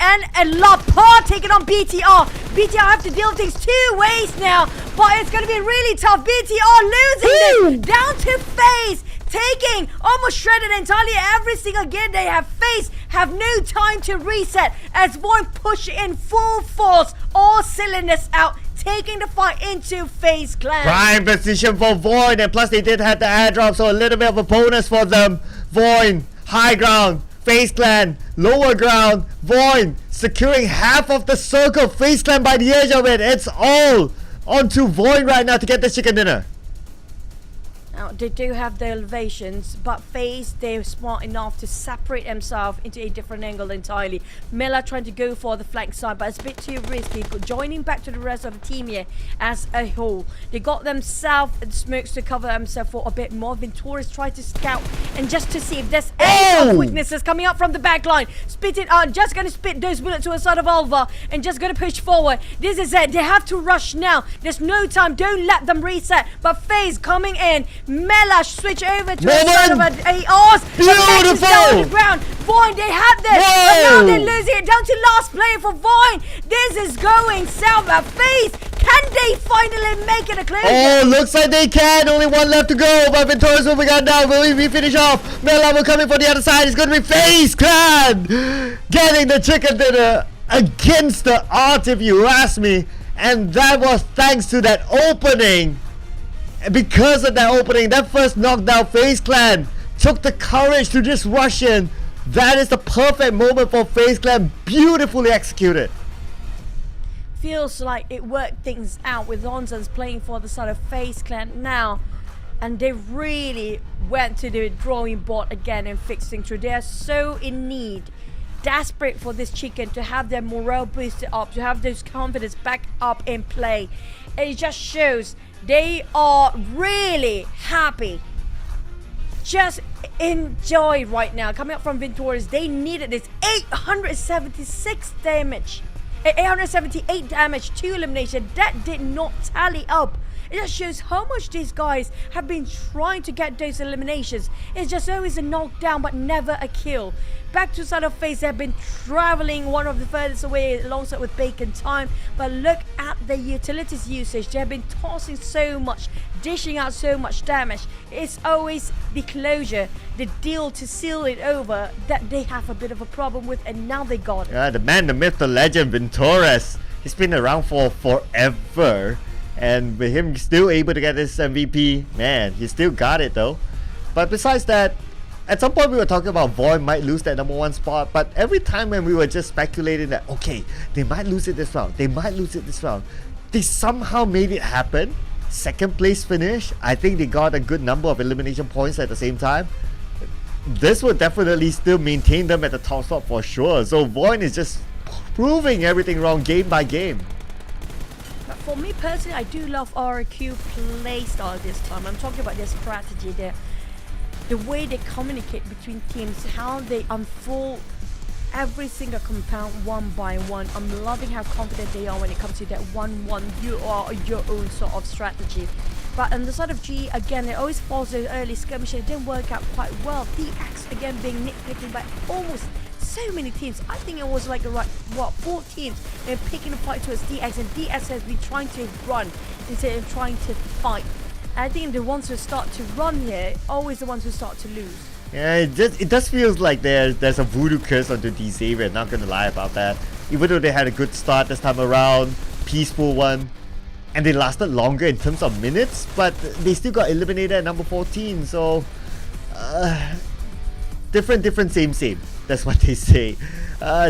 Lapa taking on BTR. BTR have to deal with things 2 ways now, but it's going to be really tough. BTR losing this down to FaZe. Taking almost shredded entirely every single game they have faced, have no time to reset as VOIN push in full force, all cylinders out, taking the fight into FaZe Clan. Prime position for VOIN, and plus they did have the airdrop, so a little bit of a bonus for them. VOIN, high ground, FaZe Clan, lower ground, VOIN securing half of the circle, FaZe Clan by the edge of it. It's all onto VOIN right now to get the chicken dinner. Now, they do have the elevations, but FaZe, they're smart enough to separate themselves into a different angle entirely. Mela trying to go for the flank side, but it's a bit too risky. Joining back to the rest of the team here as a whole. They got themselves smokes to cover themselves for a bit more. Venturis tried to scout and just to see if there's any weaknesses coming up from the back line. Spit it out, just gonna spit those bullets to a side of Alva and just gonna push forward. This is it, they have to rush now. There's no time, don't let them reset. But FaZe coming in. Mela switch over to a side of AOS. Beautiful! Down on the ground. VOIN, they had this, but now they're losing it down to last player for VOIN. This is going south. But FaZe, can they finally make it a closure? Oh, looks like they can. Only one left to go. But Venturis will be gone down. Will we finish off? Mela will come in for the other side. It's going to be FaZe Clan getting the chicken dinner against the odds, if you ask me. And that was thanks to that opening. Because of that opening, that first knockdown, FaZe Clan took the courage to just rush in. That is the perfect moment for FaZe Clan. Beautifully executed. Feels like it worked things out with Onzans playing for the side of FaZe Clan now. And they really went to the drawing board again and fixed things through. They are so in need, desperate for this chicken to have their morale boosted up, to have those confidence back up in play. It just shows they are really happy. Just enjoy right now. Coming up from Venturis, they needed this 876 damage. 878 damage, 2 elimination. That did not tally up. It just shows how much these guys have been trying to get those eliminations. It's just always a knockdown but never a kill. Back to side of FaZe, they've been traveling one of the furthest away alongside with Bacon Time. But look at the utilities usage. They have been tossing so much, dishing out so much damage. It's always the closure, the deal to seal it over that they have a bit of a problem with, and now they got it. Yeah, the man, the myth, the legend, Venturis. He's been around for forever. And with him still able to get this MVP, man, he still got it though. But besides that, at some point we were talking about VOIN might lose that #1 spot, but every time when we were just speculating that, okay, they might lose it this round, they might lose it this round, they somehow made it happen. Second place finish. I think they got a good number of elimination points at the same time. This will definitely still maintain them at the top spot for sure. So VOIN is just proving everything wrong game by game. But for me personally, I do love REQ playstyle this time. I'm talking about their strategy, the way they communicate between teams, how they unfold every single compound one by one. I'm loving how confident they are when it comes to that 1-1, you are your own sort of strategy. But on the side of G, again, they always falls those early skirmishes. It didn't work out quite well. DX again being nitpicked by almost so many teams. I think it was like 4 teams they're picking a fight towards DX, and DX has been trying to run instead of trying to fight. I think the ones who start to run here, always the ones who start to lose. Yeah, it does feels like there's a voodoo curse onto D Xavier, not gonna lie about that. Even though they had a good start this time around, peaceful one, and they lasted longer in terms of minutes, but they still got eliminated at number 14, so different, same. That's what they say.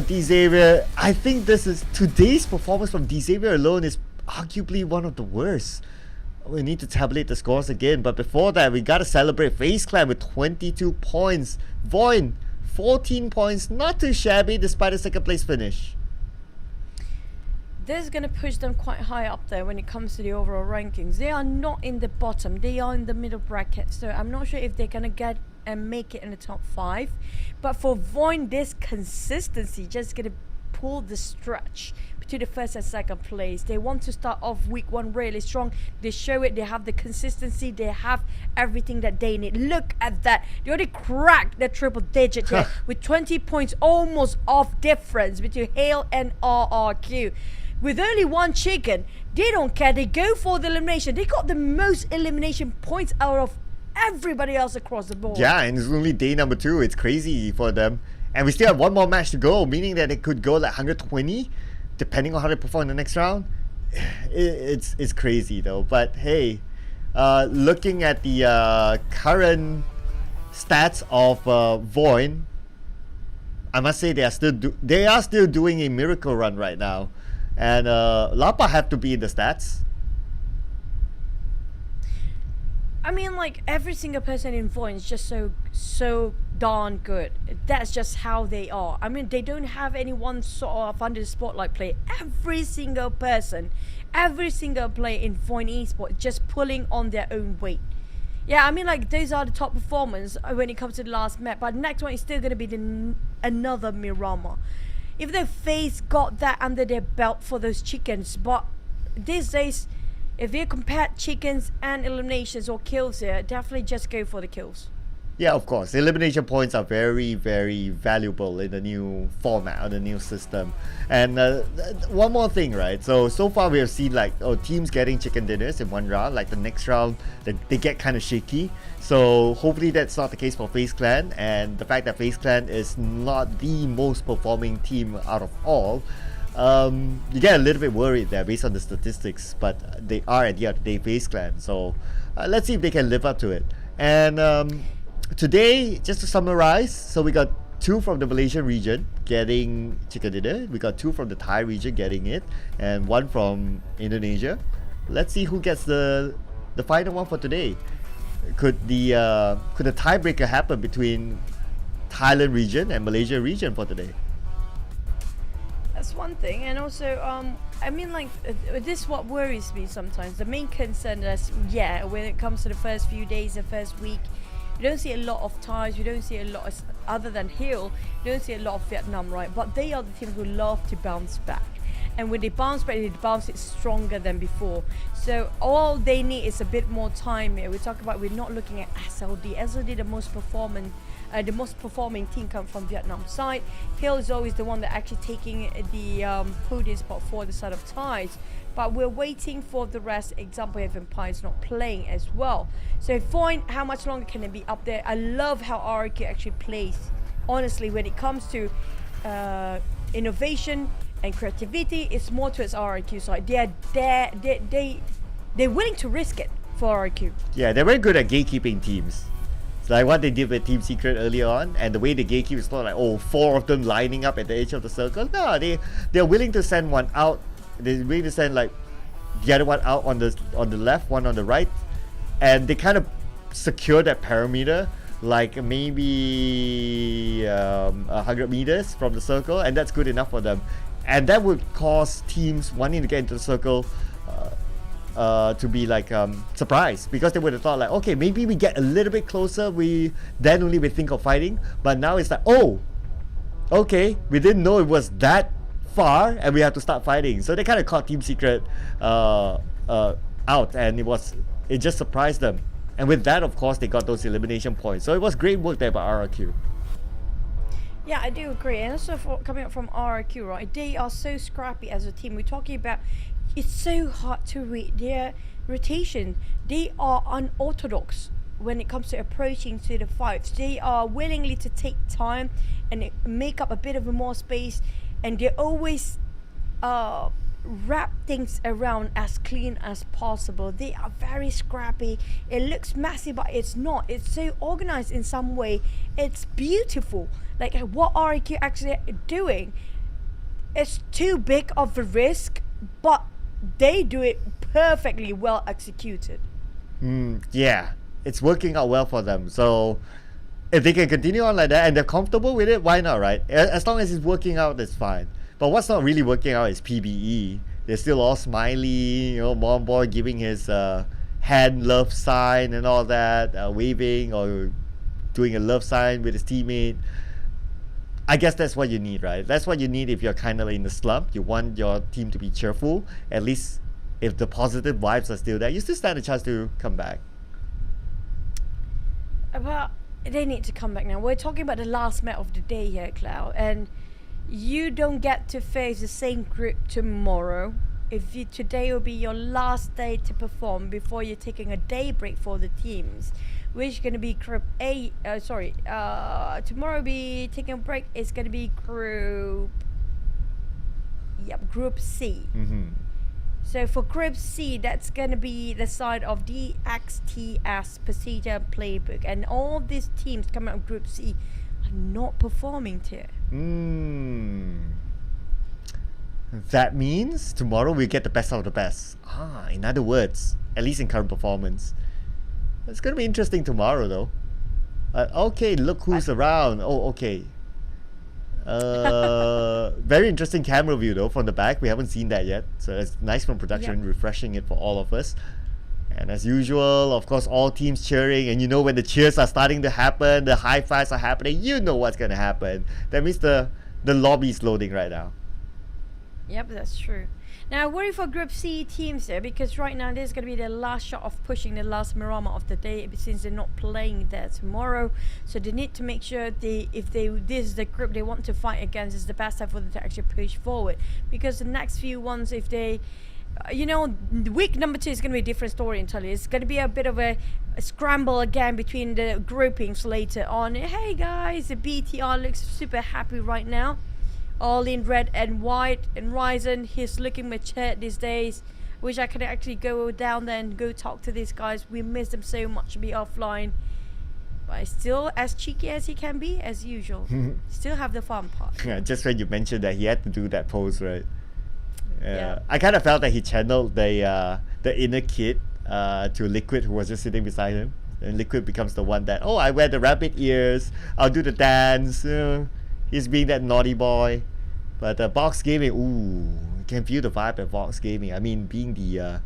D Xavier, I think today's performance from D Xavier alone is arguably one of the worst. We need to tabulate the scores again, but before that, we gotta celebrate FaZe Clan with 22 points. VOIN, 14 points, not too shabby despite a second place finish. This is going to push them quite high up there when it comes to the overall rankings. They are not in the bottom, they are in the middle bracket, so I'm not sure if they're going to get and make it in the top 5. But for VOIN, this consistency just going to pull the stretch to the first and second place. They want to start off week 1 really strong. They show it, they have the consistency, they have everything that they need. Look at that, they already cracked the triple digit here with 20 points almost off difference between Hale and RRQ. With only 1 chicken, they don't care, they go for the elimination. They got the most elimination points out of everybody else across the board. Yeah, and it's only day number 2. It's crazy for them, and we still have 1 more match to go, meaning that it could go like 120 depending on how they perform in the next round. It's crazy though. But hey, looking at the current stats of VOIN, I must say they are still doing a miracle run right now, and Lapa have to be in the stats. I mean, like, every single person in VOIN is just so darn good. That's just how they are. I mean, they don't have anyone sort of under the spotlight player. Every single person, every single player in VOIN Esports just pulling on their own weight. Yeah, I mean, like, those are the top performers when it comes to the last map. But the next one is still going to be another Miramar. If the FaZe got that under their belt for those chickens, but these days, if you compare chickens and eliminations or kills here, definitely just go for the kills. Yeah, of course. Elimination points are very, very valuable in the new format or the new system. And one more thing, right? So far we have seen like teams getting chicken dinners in one round. Like the next round, they get kind of shaky. So hopefully that's not the case for FaZe Clan. And the fact that FaZe Clan is not the most performing team out of all, you get a little bit worried there based on the statistics, but they are at the end of the day FaZe Clan. So let's see if they can live up to it. And today, just to summarize, so we got 2 from the Malaysian region getting chicken dinner. We got 2 from the Thai region getting it, and 1 from Indonesia. Let's see who gets the final one for today. Could the tiebreaker happen between Thailand region and Malaysia region for today? That's one thing, and also, I mean, like, this is what worries me sometimes. The main concern is, yeah, when it comes to the first few days, the first week, you don't see a lot of Thais, you don't see a lot of, other than Hill, you don't see a lot of Vietnam, right? But they are the team who love to bounce back. And when they bounce back, they bounce it stronger than before. So all they need is a bit more time here. We talk about, we're not looking at SLD. SLD, the most performing team come from Vietnam side. Hill is always the one that actually taking the podium spot for the side of Thais. But we're waiting for the rest. Example, if Empire is not playing as well. So VOIN, how much longer can it be up there? I love how RRQ actually plays. Honestly, when it comes to innovation and creativity, it's more towards RRQ side. They're willing to risk it for RRQ. Yeah, they're very good at gatekeeping teams. It's like what they did with Team Secret earlier on, and the way they gatekeep is not like 4 of them lining up at the edge of the circle. No, they're willing to send one out. They're willing to send like the other one out on the left, one on the right, and they kind of secure that perimeter, like maybe 100 meters from the circle, and that's good enough for them. And that would cause teams wanting to get into the circle to be like surprised, because they would have thought like, okay, maybe we get a little bit closer, then only we think of fighting. But now it's like, oh, okay, we didn't know it was that far and we have to start fighting. So they kind of caught Team Secret out, and it just surprised them. And with that, of course, they got those elimination points. So it was great work there by RRQ. Yeah, I do agree. And also coming up from RRQ, right? They are so scrappy as a team. We're talking about, it's so hard to read their rotation. They are unorthodox when it comes to approaching to the fights. They are willingly to take time and make up a bit of a more space, and they always wrap things around as clean as possible. They are very scrappy. It looks messy, but it's not. It's so organized in some way. It's beautiful. Like what REQ actually doing, it's too big of a risk, but they do it perfectly well executed. Yeah, it's working out well for them. So if they can continue on like that and they're comfortable with it, why not, right? As long as it's working out, it's fine. But what's not really working out is PBE. They're still all smiley, Mom Boy giving his hand love sign and all that, waving or doing a love sign with his teammate. I guess that's what you need, right? That's what you need if you're kind of in the slump. You want your team to be cheerful. At least if the positive vibes are still there, you still stand a chance to come back. Well, they need to come back now. We're talking about the last match of the day here, Cloud, and you don't get to face the same group tomorrow. Today will be your last day to perform before you're taking a day break for the teams, which is going to be group A. Tomorrow will be taking a break. It's going to be group C. So for group C, that's going to be the side of DXTS, PERSIJA, and Playbook, and all these teams coming out of group C are not performing here. That means tomorrow we get the best out of the best. In other words, at least in current performance. It's gonna be interesting tomorrow, though. Okay, look who's around. Oh, okay. Very interesting camera view though from the back. We haven't seen that yet, so it's nice from production, refreshing it for all of us. And as usual, of course, all teams cheering, and you know when the cheers are starting to happen, the high fives are happening, you know what's gonna happen. That means the lobby's loading right now. Yep, that's true. Now, I worry for Group C teams there, because right now this is going to be the last shot of pushing the last Miramar of the day, since they're not playing there tomorrow. So they need to make sure this is the group they want to fight against, is the best time for them to actually push forward. Because the next few ones, if they, week number 2 is going to be a different story entirely. It's going to be a bit of a scramble again between the groupings later on. Hey guys, the BTR looks super happy right now. All in red and white, and Ryzen, he's looking mature these days. Wish I could actually go down there and go talk to these guys. We miss them so much to be offline. But still as cheeky as he can be, as usual. Still have the fun part. Yeah, just when you mentioned that he had to do that pose, right? Yeah. I kind of felt that he channeled the inner kid to Liquid, who was just sitting beside him. And Liquid becomes the one that, oh, I wear the rabbit ears, I'll do the dance. He's being that naughty boy. But Box Gaming, ooh, you can feel the vibe at Box Gaming. I mean, being the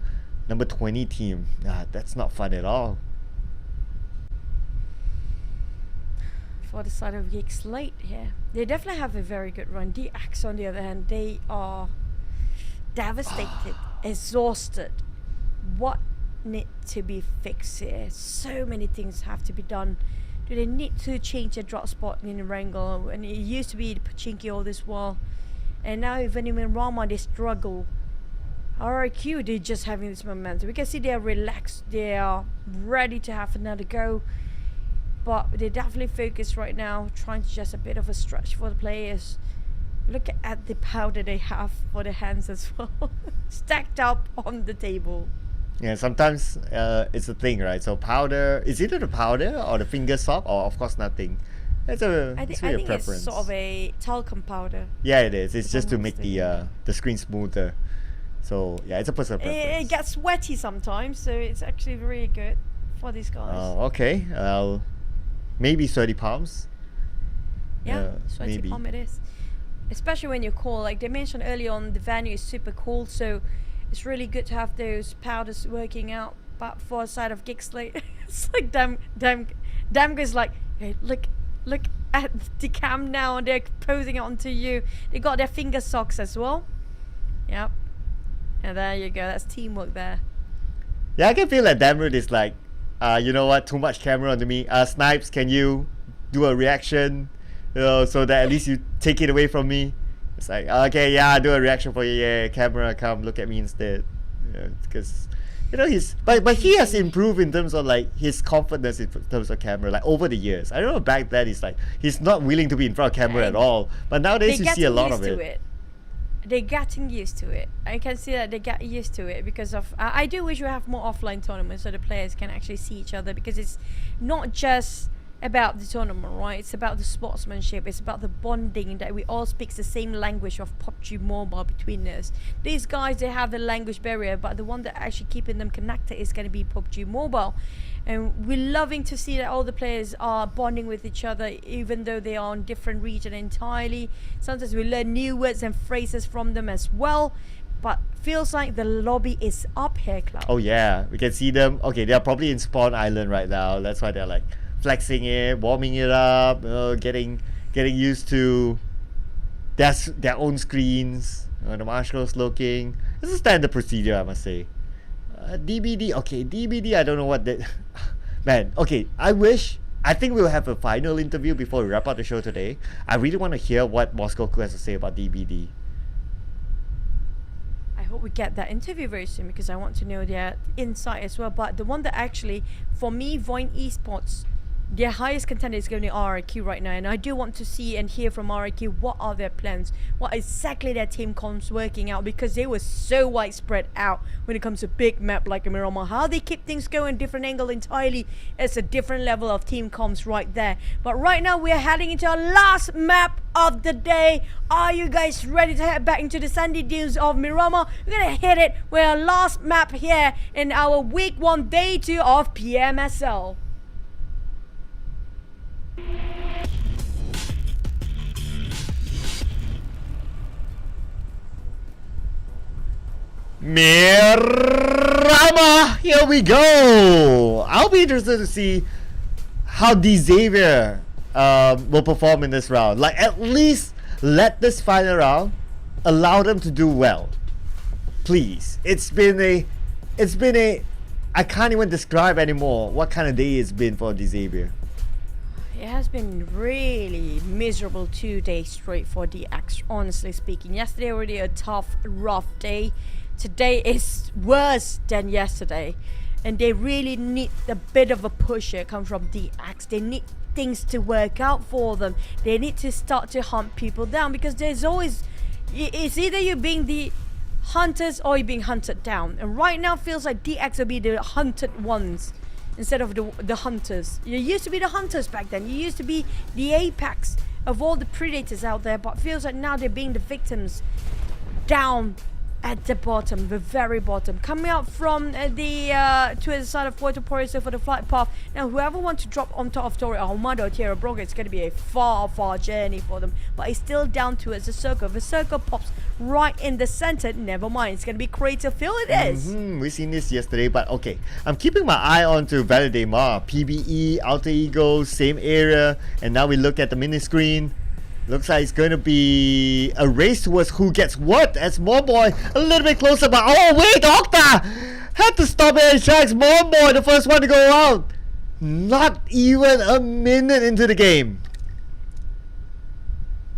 number 20 team, that's not fun at all. For the side of GEEK SLATE, yeah. They definitely have a very good run. DX, on the other hand, they are devastated, exhausted. What need to be fixed here? So many things have to be done. Do they need to change the drop spot in the Wrangle? And it used to be the Pachinki all this while, and now even in Rama they struggle. RRQ, they're just having this momentum. We can see they are relaxed, they are ready to have another go, but they're definitely focused right now, trying to just a bit of a stretch for the players. Look at the powder they have for the hands as well, stacked up on the table. Yeah, sometimes it's a thing, right? So powder, is either the powder or the finger sock, or of course nothing. It's really I a think preference. it's sort of a talcum powder. Yeah, it is. It's just to make the screen smoother. So yeah, it's a personal preference. It gets sweaty sometimes, so it's actually very good for these guys. Oh, okay. Maybe sweaty palms. Yeah, sweaty palm it is. Especially when you're cold. Like they mentioned earlier on, the venue is super cold, so it's really good to have those powders working out. But for a side of GEEK SLATE, it's like Damgo's like, hey, look at the cam now, and they're posing it onto you. They got their finger socks as well. Yep. And there you go. That's teamwork there. Yeah, I can feel that Damrud is like, you know what? Too much camera onto me. Snipes, can you do a reaction? So that at least you take it away from me. It's like, okay, yeah, I'll do a reaction for you. Yeah, camera, come look at me instead. Because but he has improved in terms of like his confidence in terms of camera, like over the years. I remember back then he's not willing to be in front of camera at all. But nowadays you see a lot of it. They're getting used to it. I can see that they get used to it because of. I do wish we have more offline tournaments so the players can actually see each other, because it's not just about the tournament, right? It's about the sportsmanship. It's about the bonding, that we all speak the same language of PUBG Mobile between us. These guys, they have the language barrier, but the one that actually keeping them connected is going to be PUBG Mobile. And we're loving to see that all the players are bonding with each other, even though they are on different region entirely. Sometimes we learn new words and phrases from them as well. But feels like the lobby is up here, Cloud. Oh yeah, we can see them. Okay, they are probably in Spawn Island right now. That's why they're like flexing it, warming it up, getting used to their own screens. The marshals looking. This is standard procedure, I must say. DBD, okay, DBD, I don't know what that. Man, okay, I think we'll have a final interview before we wrap up the show today. I really want to hear what Moscow Crew has to say about DBD. I hope we get that interview very soon, because I want to know their insight as well. But the one that actually, for me, VOIN Esports their highest contender is going to be RRQ right now, and I do want to see and hear from RRQ what are their plans, what exactly their team comms working out, because they were so widespread out when it comes to big map like Miramar. How they keep things going, different angle entirely, it's a different level of team comms right there. But right now we are heading into our last map of the day. Are you guys ready to head back into the sandy dunes of Miramar? We're gonna hit it with our last map here in our week 1 day 2 of PMSL. Miramar, here we go. I'll be interested to see how Xavier will perform in this round. Like, at least let this final round allow them to do well, please. It's been a I can't even describe anymore what kind of day it's been for Xavier. It has been really miserable 2 days straight for DX, honestly speaking. Yesterday already a tough, rough day. Today is worse than yesterday. And they really need a bit of a push here come from DX. They need things to work out for them. They need to start to hunt people down, because there's always... It's either you being the hunters or you're being hunted down. And right now feels like DX will be the hunted ones instead of the hunters. You used to be the hunters back then. You used to be the apex of all the predators out there, but feels like now they're being the victims down at the bottom, the very bottom, coming out from the side of Puerto Porriso for the flight path. Now whoever wants to drop on top of Torre Ahumado or Tierra Broga, it's going to be a far journey for them, but it's still down towards the circle. The circle pops right in the center. Never mind, it's going to be crater fill. It is. We've seen this yesterday, but okay, I'm keeping my eye on to Valide Mar, PBE, Alter Ego, same area, and now we look at the mini screen. Looks like it's going to be a race towards who gets what, as Moonboy a little bit closer, but oh wait, Octa had to stop it in tracks. Moonboy, the first one to go out. Not even a minute into the game.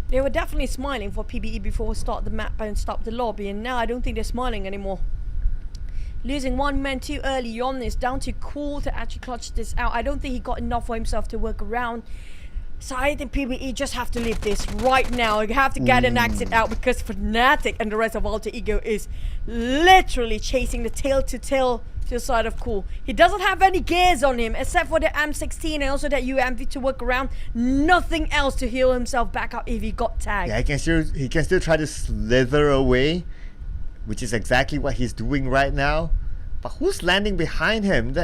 They were definitely smiling for PBE before we start the map and stop the lobby, and now I don't think they're smiling anymore. Losing one man too early on is down to Cool to actually clutch this out. I don't think he got enough for himself to work around. So I think PBE just have to leave this right now. You have to get an exit out, because Fnatic and the rest of Alter Ego is literally chasing the tail to the side of Cool. He doesn't have any gears on him except for the M16 and also that UMV to work around. Nothing else to heal himself back up if he got tagged. Yeah, he can still try to slither away, which is exactly what he's doing right now. But who's landing behind him?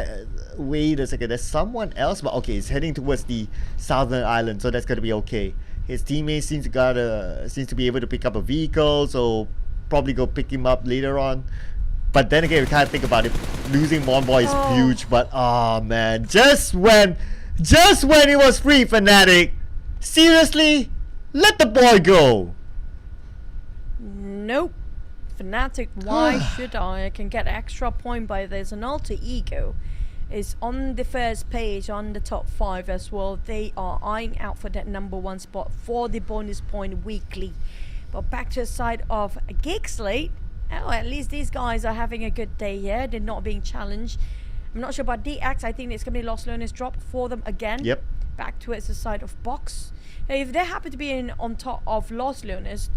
Wait a second, there's someone else, but okay, he's heading towards the southern island, so that's gonna be okay. His teammates seems to be able to pick up a vehicle, so probably go pick him up later on. But then again, we can't think about it. Losing Moonboy is huge, but oh man, just when it was free, Fnatic, seriously, let the boy go. Nope. Fnatic, why should I? I can get extra point by this. An Alter Ego is on the first page on the top 5 as well. They are eyeing out for that #1 spot for the bonus point weekly. But back to the side of GEEK SLATE. Oh, at least these guys are having a good day here. They're not being challenged. I'm not sure about DX. I think it's going to be Lost Learners drop for them again. Yep. Back towards the side of Box. If they happen to be on top of Lost Learners,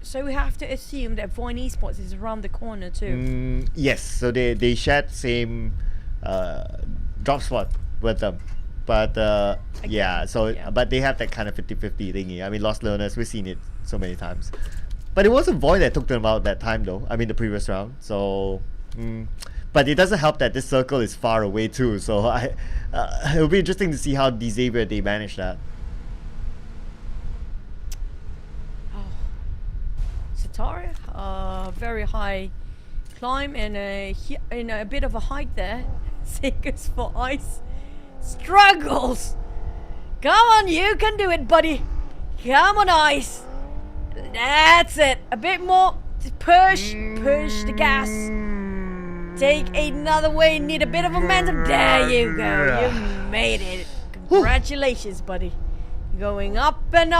so we have to assume that VOIN Esports is around the corner too. Yes, so they shared same drop spot with them, but but they have that kind of 50-50 thingy. I mean, Lost Learners, we've seen it so many times, but it wasn't VOIN that took them out that time though. I mean, the previous round. So but it doesn't help that this circle is far away too, so it'll be interesting to see how Xavier they manage that. Satara, very high climb and a bit of a height there. Seekers for Ice struggles. Come on, you can do it, buddy. Come on, Ice. That's it. A bit more. Push the gas. Take another way. Need a bit of momentum. There you go. You made it. Congratulations, buddy. Going up and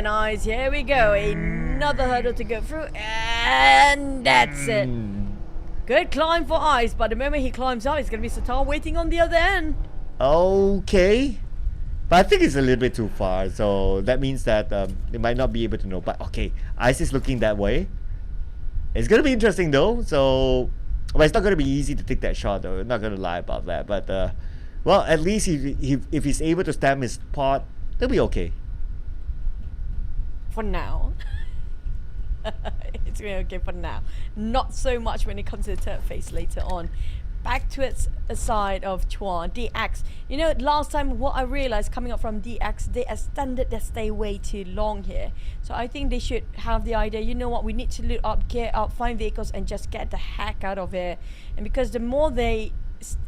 Ice. Here we go. Another hurdle to go through, and that's it. Good climb for Ice, but the moment he climbs out, it's gonna be Satar waiting on the other end. Okay. But I think it's a little bit too far. So that means that they might not be able to know. But okay, ICE is looking that way. It's going to be interesting though. So, well, it's not going to be easy to take that shot though. I'm not going to lie about that. But, well, at least if he's able to stamp his pot, he'll be okay. For now. It's going to be okay for now. Not so much when it comes to the third phase later on. Back to its side of Chuan, DX. You know, last time what I realized coming up from DX, they extended their stay way too long here. So I think they should have the idea, you know what, we need to loot up, gear up, find vehicles and just get the heck out of here. And because the more they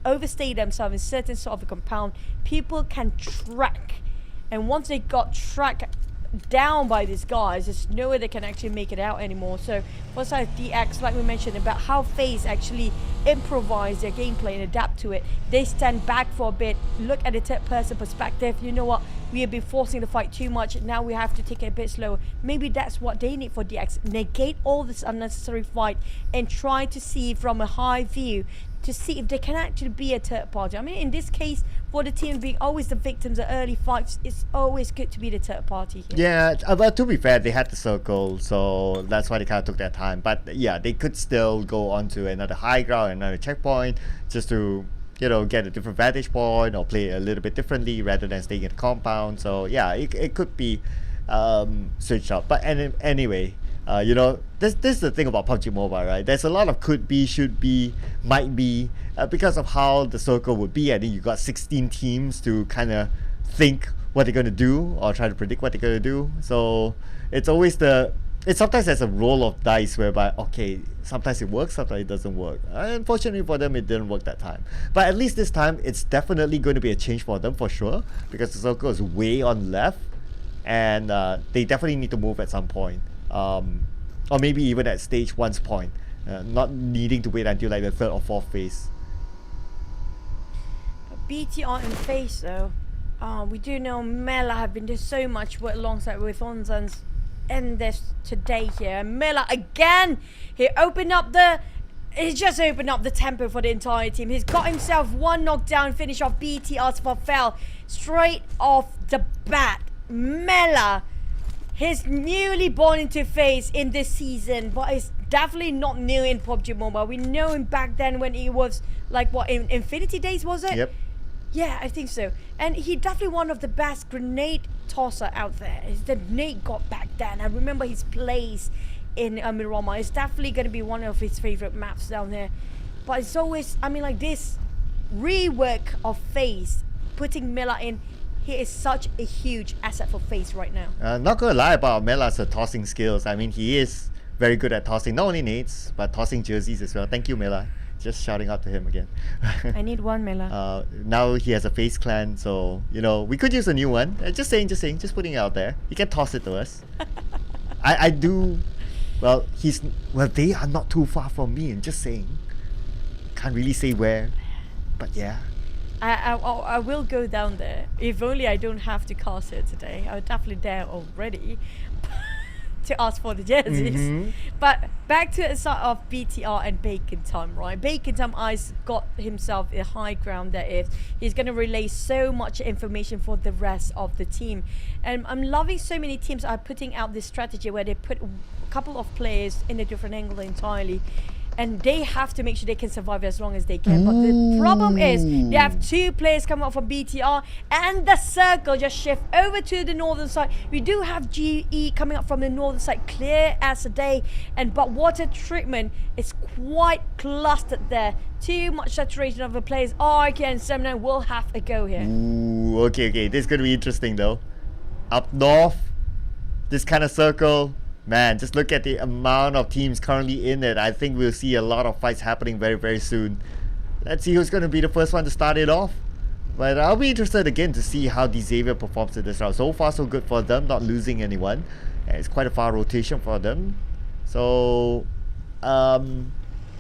overstay themselves in certain sort of a compound, people can track. And once they got tracked down by these guys, there's no way they can actually make it out anymore. So for the side of DX, like we mentioned about how FaZe actually improvise their gameplay and adapt to it, they stand back for a bit, look at the third person perspective. You know what, we have been forcing the fight too much, now we have to take it a bit slower. Maybe that's what they need for DX, negate all this unnecessary fight and try to see from a high view to see if they can actually be a third party. I mean, in this case, for the team being always the victims of early fights, it's always good to be the third party here. Yeah, but to be fair, they had the circle, so that's why they kind of took their time. But yeah, they could still go on to another high ground, another checkpoint, just to, you know, get a different vantage point or play a little bit differently rather than staying in the compound. So yeah, it could be switched up. But anyway, you know, this is the thing about PUBG Mobile, right? There's a lot of could be, should be, might be, because of how the circle would be. I think you got 16 teams to kind of think what they're going to do or try to predict what they're going to do. So it's always sometimes there's a roll of dice whereby, okay, sometimes it works, sometimes it doesn't work. Unfortunately for them, it didn't work that time. But at least this time, it's definitely going to be a change for them for sure, because the circle is way on left, and they definitely need to move at some point. Or maybe even at stage 1's point, not needing to wait until like the 3rd or 4th phase. But BTR and FaZe though, we do know Mela have been doing so much work alongside with Onzans in this today here. And Mela again, he just opened up the tempo for the entire team. He's got himself one knockdown finish off BTR's Fafel straight off the bat. Mela, he's newly born into FaZe in this season, but he's definitely not new in PUBG Mobile. We know him back then when he was like, what, in Infinity Days, was it? Yep. Yeah, I think so. And he definitely one of the best grenade tosser out there. The grenade got back then. I remember his plays in Miramar. It's definitely going to be one of his favorite maps down there. But it's always, I mean, like this rework of FaZe, putting Mela in, he is such a huge asset for FaZe right now. Not gonna lie about Mela's tossing skills. I mean, he is very good at tossing, not only nades, but tossing jerseys as well. Thank you, Mela. Just shouting out to him again. I need one, Mela. Now he has a FaZe Clan, so, you know, we could use a new one. Just saying, just putting it out there. He can toss it to us. I do, well, they are not too far from me, I'm just saying. Can't really say where, but yeah. I will go down there. If only I don't have to cast it today. I would definitely there already to ask for the jerseys. But back to the side of BTR and Bacon Time, right? Bacon Time Ice got himself a high ground there. If he's going to relay so much information for the rest of the team. And I'm loving so many teams are putting out this strategy where they put a couple of players in a different angle entirely. And they have to make sure they can survive as long as they can. But the problem is they have 2 players coming up from BTR, and the circle just shift over to the northern side. We do have GE coming up from the northern side, clear as a day, but water treatment is quite clustered there. Too much saturation of the players. RK and 79 will have a go here. Ooh, okay, this is gonna be interesting though. Up north, this kind of circle. Man, just look at the amount of teams currently in it. I think we'll see a lot of fights happening very, very soon. Let's see who's going to be the first one to start it off. But I'll be interested again to see how Xavier performs in this round. So far, so good for them, not losing anyone. And it's quite a far rotation for them. So, I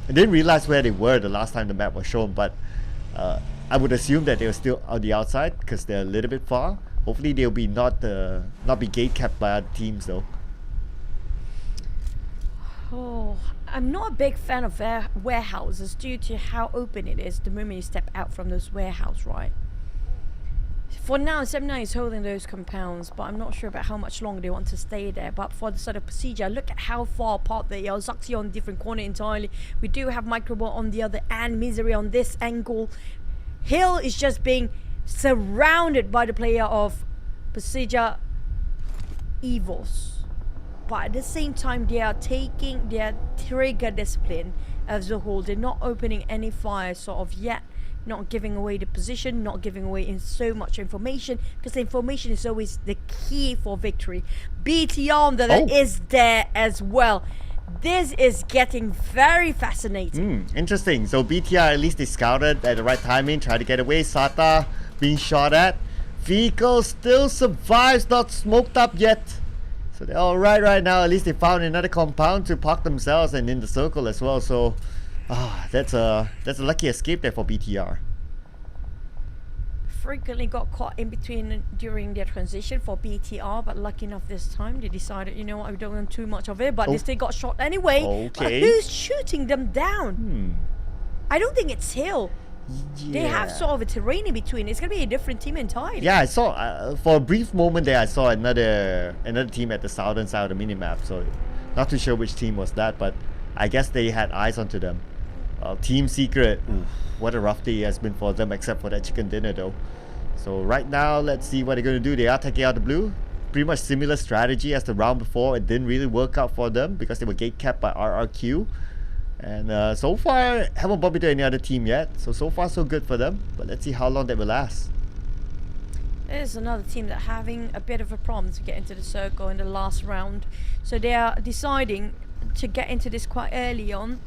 didn't realize where they were the last time the map was shown. But I would assume that they were still on the outside because they're a little bit far. Hopefully, they'll be not be gate capped by other teams though. Oh, I'm not a big fan of warehouses due to how open it is the moment you step out from those warehouses, right? For now, 7-9 is holding those compounds, but I'm not sure about how much longer they want to stay there. But for the side of PERSIJA, look at how far apart they are. Zaxi on different corner entirely. We do have Microbot on the other and Misery on this angle. Hill is just being surrounded by the player of PERSIJA EVOS. But at the same time, they are taking their trigger discipline as a whole. They're not opening any fire sort of yet. Not giving away the position, not giving away in so much information, because the information is always the key for victory. BTR on the other is there as well. This is getting very fascinating. Interesting. So BTR, at least they scouted at the right timing, tried to get away. Sata being shot at. Vehicle still survives, not smoked up yet. So they're alright right now. At least they found another compound to park themselves and in the circle as well. So that's a lucky escape there for BTR. Frequently got caught in between during their transition for BTR, but lucky enough this time they decided, you know what, I don't want too much of it, but they still got shot anyway. But who's shooting them down? I don't think it's Hill. They have sort of a terrain in between. It's gonna be a different team entirely. Yeah, I saw for a brief moment there. I saw another team at the southern side of the minimap. So not too sure which team was that, but I guess they had eyes onto them. Team Secret. What a rough day it has been for them, except for that chicken dinner though. So right now, let's see what they're going to do. They are taking out the blue. Pretty much similar strategy as the round before. It didn't really work out for them because they were gate capped by RRQ. And so far, haven't bumped into any other team yet. So far so good for them. But let's see how long that will last. There's another team that having a bit of a problem to get into the circle in the last round. So they are deciding to get into this quite early on.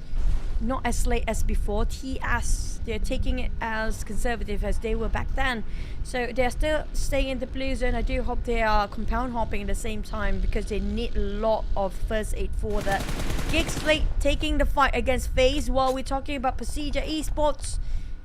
Not as late as before. TS, they're taking it as conservative as they were back then. So they're still staying in the blue zone. I do hope they are compound hopping at the same time because they need a lot of first aid for that. GEEK SLATE taking the fight against FaZe while we're talking about PERSIJA Esports.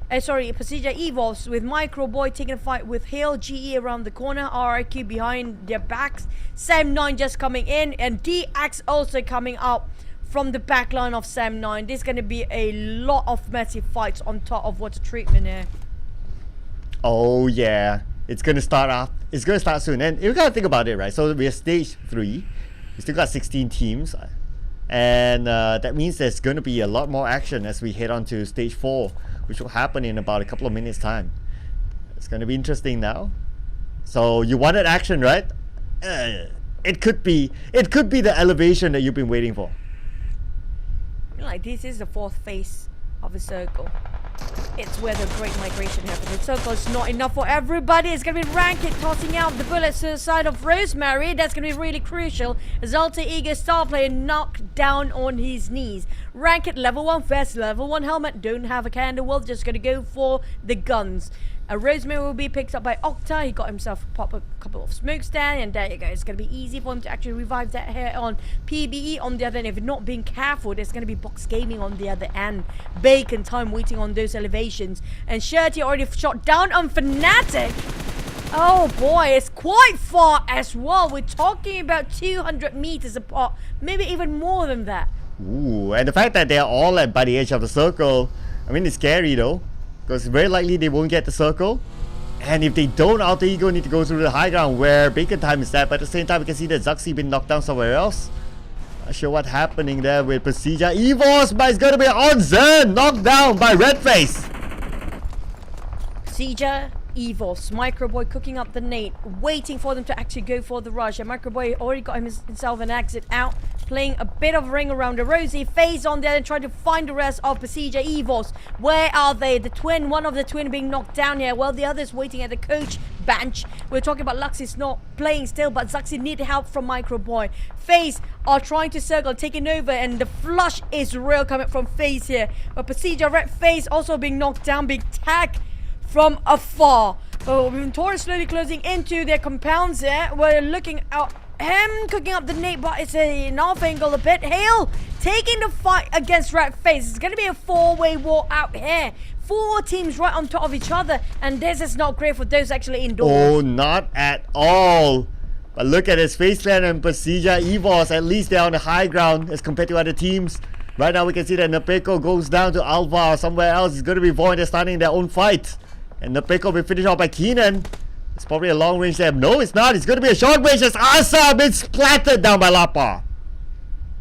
PERSIJA EVOS with Microboy taking a fight with Hill, GE around the corner, RRQ behind their backs, Sam9 just coming in, and DX also coming out from the back line of Sam9. There's going to be a lot of massive fights on top of water treatment here. Oh yeah, it's going to start off. It's going to start soon, and you got to think about it, right? So we're stage 3. We still got 16 teams, and that means there's going to be a lot more action as we head on to stage 4, which will happen in about a couple of minutes time. It's going to be interesting now. So you wanted action, right? It could be the elevation that you've been waiting for. Like, this is the 4th phase of the circle. It's where the great migration happens. The circle is not enough for everybody. It's going to be Ranked tossing out the bullets to the side of Rosemary. That's going to be really crucial. As Alter Ego star player knocked down on his knees. Ranked level 1 vest, level 1 helmet. Don't have a candle. Well, just going to go for the guns. Rosemary will be picked up by Octa. He got himself a couple of smokes there, and there you go. It's going to be easy for him to actually revive that here on PBE. On the other end, if you're not being careful, there's going to be Box Gaming on the other end. Bacon time waiting on those elevations. And Shirty already shot down on Fnatic. Oh boy, it's quite far as well. We're talking about 200 meters apart, maybe even more than that. Ooh, and the fact that they're all by the edge of the circle, I mean, it's scary though. Because very likely they won't get the circle. And if they don't, Alter Ego need to go through the high ground where Bacon time is at. But at the same time, we can see that Zaxi been knocked down somewhere else. Not sure what's happening there with PERSIJA EVOS, but it's going to be on Zen, knocked down by Redface. PERSIJA EVOS, Microboy cooking up the nade, waiting for them to actually go for the rush. And Microboy already got himself an exit out, playing a bit of ring around the Rosie. FaZe on there and trying to find the rest of PERSIJA EVOS. Where are they? The twin, one of the twin being knocked down here. Well, the other's waiting at the coach bench. We're talking about Luxy's not playing still, but Zaxi need help from Microboy. FaZe are trying to circle, taking over, and the flush is real coming from FaZe here. But PERSIJA Red FaZe also being knocked down, being tagged from afar. But Taurus slowly closing into their compounds there. We're looking at him cooking up the nade, but it's an off angle a bit. Hale taking the fight against Red FaZe. It's going to be a 4-way war out here. 4 teams right on top of each other, and this is not great for those actually indoors. Oh, not at all. But look at this, FaZe Clan and PERSIJA EVOS. At least they're on the high ground as compared to other teams. Right now we can see that Nepeko goes down to Alva or somewhere else. It's going to be VOIN. They're starting their own fight. And Nepeko will be finished off by Keenan. It's probably a long range jab. No, it's not. It's going to be a short range as Asa been splattered down by Lapa.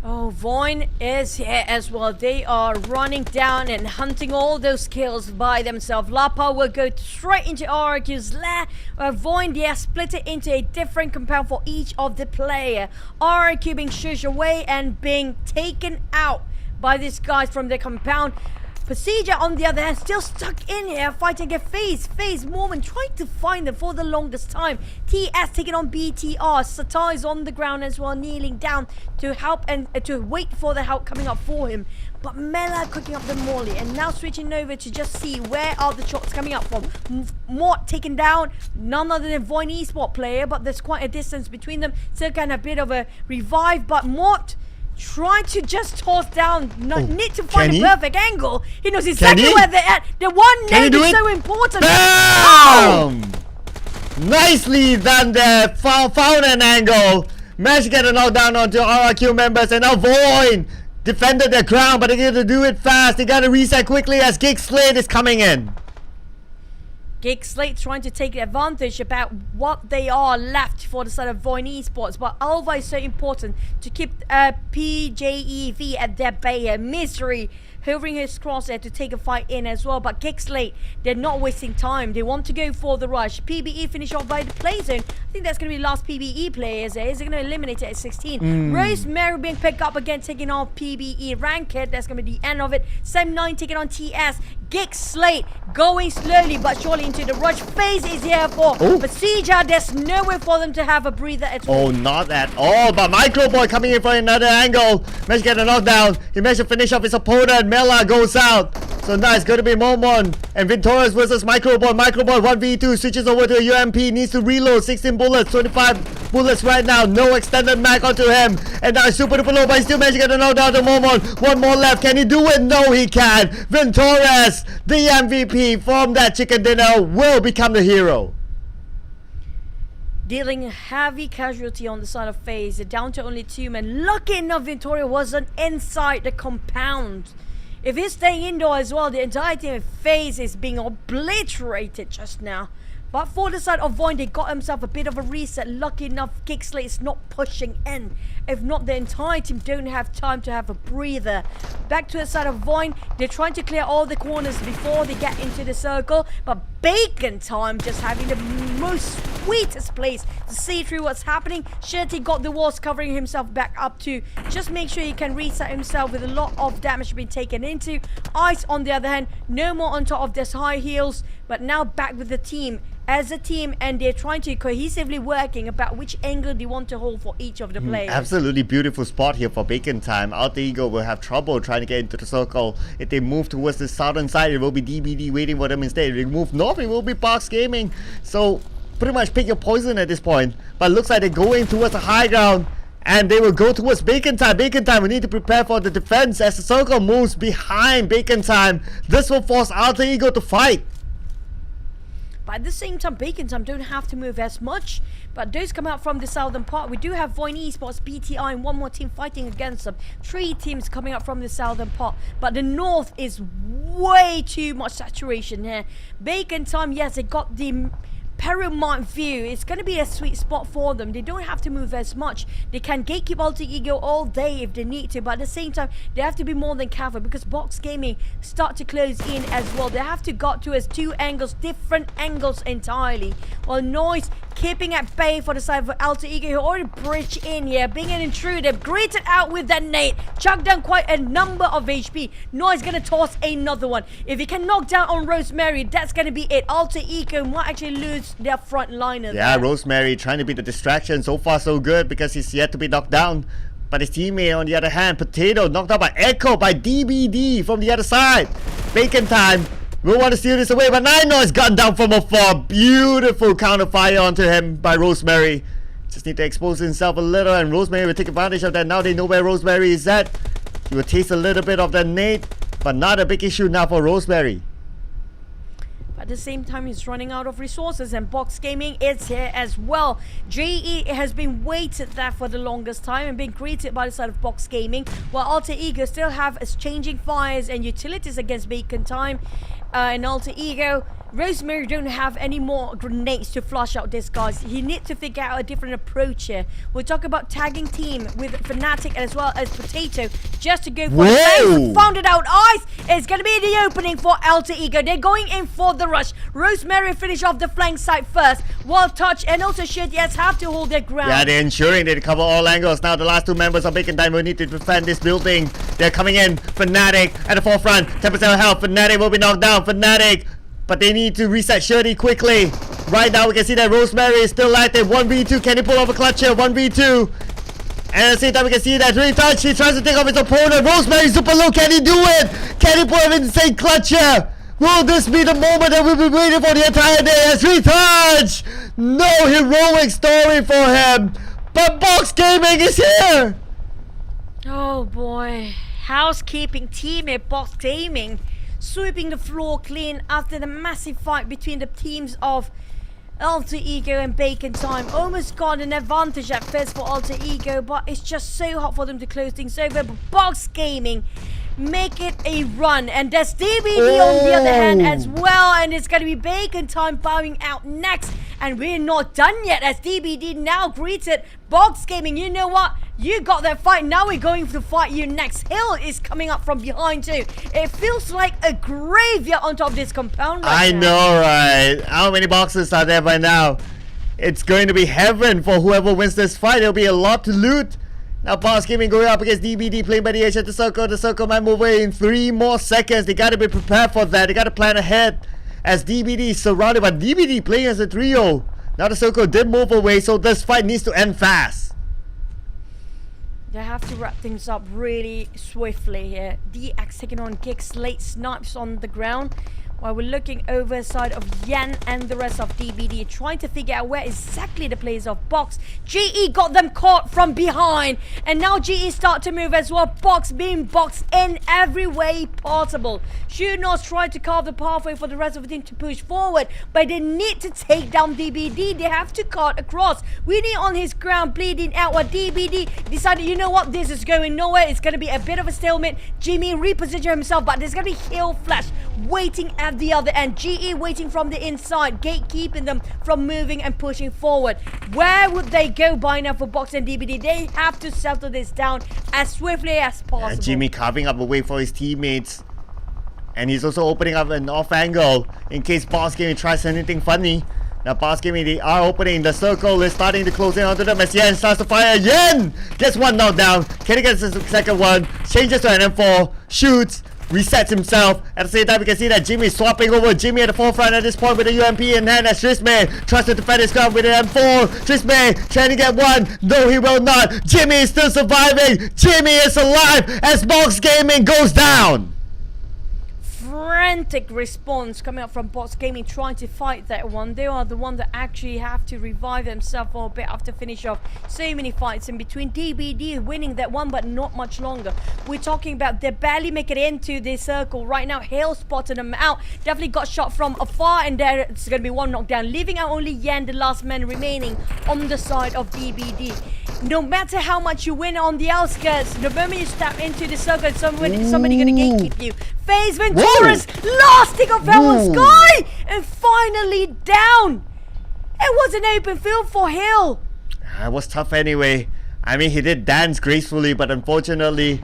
Oh, VOIN is here as well. They are running down and hunting all those kills by themselves. Lapa will go straight into RRQ's lair. VOIN, they are split it into a different compound for each of the player. RRQ being shushed away and being taken out by these guys from their compound. PERSIJA, on the other hand, still stuck in here fighting against FaZe. FaZe Mormon trying to find them for the longest time. TS taking on BTR. Satai is on the ground as well, kneeling down to help and to wait for the help coming up for him. But Mela cooking up the molly and now switching over to just see where are the shots coming up from. Mort taken down, none other than VOIN Esports player, but there's quite a distance between them. Still kind of a bit of a revive, but Mort trying to just toss down, need to find a perfect angle. He knows exactly where they're at. The one name is so important. Bam! Nicely done there. Found an angle. Managed to get a knockdown onto RRQ members, and now VOIN defended their ground, but they got to do it fast. They got to reset quickly as GEEK SLATE is coming in. GEEK SLATE trying to take advantage about what they are left for the side of VOIN Esports, but Alva is so important to keep PJEV at their bay. Misery hovering his crosshair to take a fight in as well, but GEEK SLATE, they're not wasting time. They want to go for the rush. PBE finish off by the play zone. I think that's going to be the last PBE players there. Is it going to eliminate it at 16? Rosemary being picked up again, taking on PBE Ranked. That's going to be the end of it. Sem9 taking on TS. GEEK SLATE going slowly but surely into the rush. FaZe is here for PERSIJA. There's nowhere for them to have a breather at all. Oh, not at all. But Micro Boy coming in for another angle. Managed to get a knockdown. He managed to finish off his opponent. Mela goes out. So now it's going to be Momon and Victorious versus Micro Boy. Micro Boy 1v2 switches over to a UMP. Needs to reload. 16 bullets, 25 bullets right now. No extended mag onto him. And now it's super duper low, but he still managed to get a knockdown to Momon. One more left. Can he do it? No, he can. Victorious, the MVP from that chicken dinner, will become the hero. Dealing heavy casualty on the side of FaZe. They're down to only 2 men. Lucky enough, Victoria wasn't inside the compound. If he's staying indoor as well, the entire team of FaZe is being obliterated just now. But for the side of VOIN, they got himself a bit of a reset. Lucky enough, GEEK SLATE is not pushing in. If not, the entire team don't have time to have a breather. Back to the side of VOIN, they're trying to clear all the corners before they get into the circle. But Bacon Time just having the most sweetest place to see through what's happening. Shirty got the walls, covering himself back up to just make sure he can reset himself with a lot of damage being taken into. Ice, on the other hand, no more on top of this high heels, but now back with the team as a team, and they're trying to cohesively working about which angle they want to hold for each of the players. Absolutely beautiful spot here for Bacon Time. Alter Ego will have trouble trying to get into the circle. If they move towards the southern side, it will be DBD waiting for them instead. If they move north, it will be Box Gaming. So pretty much pick your poison at this point. But it looks like they're going towards the high ground, and they will go towards Bacon Time. Bacon Time, we need to prepare for the defense as the circle moves behind Bacon Time. This will force Alter Ego to fight. But at the same time, Bacon Time don't have to move as much. But those come out from the southern part. We do have VOIN Esports, BTI, and one more team fighting against them. 3 teams coming up from the southern part. But the north is way too much saturation here. Bacon Time, yes, they got the paramount view. It's going to be a sweet spot for them. They don't have to move as much. They can gatekeep Alter Ego all day if they need to, but at the same time they have to be more than careful because Box Gaming start to close in as well. They have to got to as 2 angles, different angles entirely. While Noise keeping at bay for the side of Alter Ego, who already bridged in here, being an intruder, greeted out with that nade, chucked down quite a number of HP. Noise gonna toss another one. If he can knock down on Rosemary, that's gonna be it. Alter Ego might actually lose their front liner. Yeah, Rosemary trying to be the distraction. So far so good because he's yet to be knocked down. But his teammate on the other hand, Potato, knocked out by Echo, by DBD from the other side. Bacon Time will want to steal this away, but Nino is gunned down from afar. Beautiful counter fire onto him by Rosemary. Just need to expose himself a little, and Rosemary will take advantage of that. Now they know where Rosemary is at. He will taste a little bit of that nade, but not a big issue now for Rosemary. At the same time, he's running out of resources, and Box Gaming is here as well. JE has been waited there for the longest time and being greeted by the side of Box Gaming, while Alter Ego still have exchanging fires and utilities against Bacon Time. And Alter Ego Rosemary don't have any more grenades to flush out this, guys. He needs to figure out a different approach here. We'll talk about tagging team with Fnatic as well as Potato just to go for the flanks. Found it out. Ice is going to be the opening for Alter Ego. They're going in for the rush. Rosemary finish off the flank side first, while Touch and also Shittyas have to hold their ground. Yeah, they're ensuring they cover all angles. Now the last two members of Bacon Time will need to defend this building. They're coming in. Fnatic at the forefront. 10% health. Fnatic will be knocked down. Fnatic. But they need to reset Shirley quickly. Right now we can see that Rosemary is still active. 1v2. Can he pull off a clutch here? 1v2. And at the same time we can see that Retouch. He tries to take off his opponent. Rosemary super low. Can he do it? Can he pull off an insane clutch here? Will this be the moment that we've been waiting for the entire day? As Retouch! No heroic story for him. But Box Gaming is here. Oh boy. Housekeeping team at Box Gaming, sweeping the floor clean after the massive fight between the teams of Alter Ego and Bacon Time. Almost got an advantage at first for Alter Ego, but it's just so hard for them to close things over. But Box Gaming make it a run, and there's DBD on the other hand as well, and it's going to be Bacon Time bowing out next, and we're not done yet as DBD now greeted Box Gaming. You know what? You got that fight. Now we're going to fight you next. Hill is coming up from behind too. It feels like a graveyard on top of this compound right now. I know, right? How many boxes are there by now? It's going to be heaven for whoever wins this fight. There'll be a lot to loot. Now Box Gaming going up against DBD, playing by the edge at the circle. The circle might move away in 3 more seconds. They gotta be prepared for that. They gotta plan ahead as DBD is surrounded, but DBD playing as a trio. Now the circle did move away, so this fight needs to end fast. They have to wrap things up really swiftly here. DX taking on GEEK. SLATE snipes on the ground, while we're looking over the side of Yen and the rest of DBD, trying to figure out where exactly the players of Box. GE got them caught from behind, and now GE start to move as well. Box being boxed in every way possible. Should not try to carve the pathway for the rest of the team to push forward, but they need to take down DBD. They have to cut across. Winnie on his ground, bleeding out, while DBD decided, you know what, this is going nowhere. It's going to be a bit of a stalemate. Jimmy reposition himself, but there's going to be Hill Flash waiting at the other end. GE waiting from the inside, gatekeeping them from moving and pushing forward. Where would they go by now for Box and DBD? They have to settle this down as swiftly as possible. And Jimmy carving up a way for his teammates, and he's also opening up an off angle in case Box Gaming tries anything funny. Now Box Gaming, they are opening. The circle is starting to close in onto them as Yen starts to fire. Yen gets one knockdown. Can he get the second one? Changes to an M4, shoots, resets himself. At the same time, we can see that Jimmy is swapping over. Jimmy at the forefront at this point with a UMP in hand as Trismay tries to defend his ground with an M4. Trismay trying to get one. No, he will not. Jimmy is still surviving. Jimmy is alive as Box Gaming goes down. Frantic response coming up from Box Gaming, trying to fight that one. They are the one that actually have to revive themselves for a bit after finish off so many fights in between. DBD winning that one, but not much longer. We're talking about they barely make it into the circle right now. Hale spotted them out, definitely got shot from afar, and there's going to be one knockdown, leaving out only Yan, the last man remaining on the side of DBD. No matter how much you win on the outskirts, the moment you step into the circle, somebody gonna gatekeep you. FaZe Venturas, last thing of Hell Sky, and finally down. It was an open field for Hill. It was tough anyway. I mean, he did dance gracefully, but unfortunately,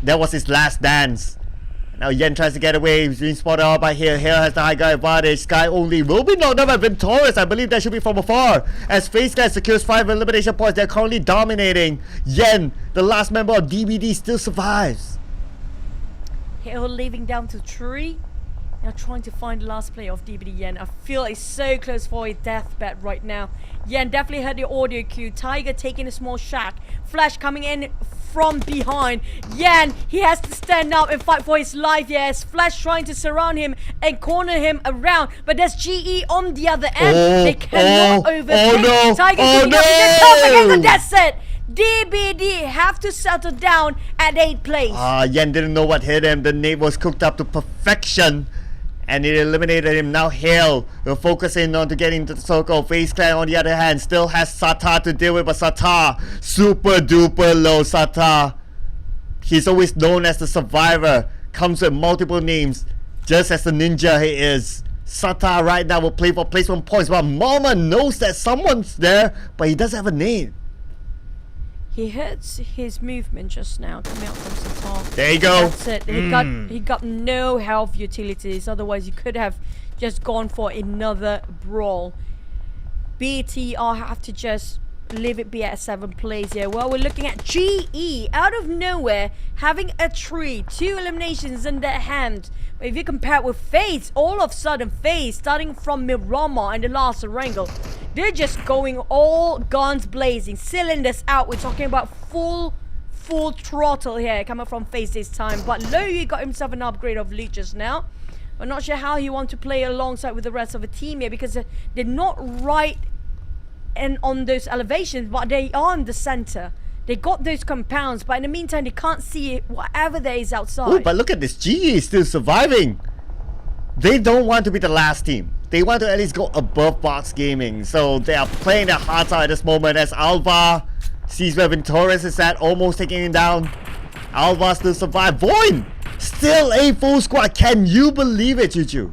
that was his last dance. Now Yen tries to get away. He's being spotted out by Hill. Hill has the high guy advantage. Sky only will be knocked down by Venturas. I believe that should be from afar. As FaZe Clan secures 5 elimination points, they're currently dominating. Yen, the last member of DBD, still survives. Hill leaving down to 3. Now trying to find the last player of DBD. Yen, I feel it's so close for a deathbed right now. Yen definitely heard the audio cue. Tiger taking a small shot. Flash coming in from behind. Yan, he has to stand up and fight for his life. Yes, Flash trying to surround him and corner him around, but there's GE on the other end. They cannot overtake. Tiger getting up in the top against the death set. DBD have to settle down at 8th place. Yen didn't know what hit him. The nade was cooked up to perfection, and it eliminated him. Now Hale will focus in on to getting to the circle. FaZe Clan on the other hand still has Sata to deal with, but Sata super duper low. Sata, he's always known as the survivor, comes with multiple names, just as the ninja he is. Sata right now will play for placement points, but Mama knows that someone's there, but he doesn't have a name. He hurts his movement just now coming out from Satan. There you go. That's it. He got no health utilities. Otherwise, he could have just gone for another brawl. BTR have to just leave it be at 7th place here. Well, we're looking at GE out of nowhere having a 2 eliminations in their hand. But if you compare it with FaZe, all of a sudden FaZe starting from Miramar and the last wrangle, they're just going all guns blazing, cylinders out. We're talking about full throttle here coming from FaZe this time. But Loyu got himself an upgrade of loot just now. I'm not sure how he wants to play alongside with the rest of the team here, because they're not right and on those elevations, but they are in the center. They got those compounds, but in the meantime they can't see whatever there is outside. Ooh, but look at this, GE is still surviving. They don't want to be the last team. They want to at least go above Box Gaming, so they are playing their hearts out at this moment as Alva sees where Venturus is at, almost taking him down. Alva still survive. VOIN still a full squad. Can you believe it, Juju?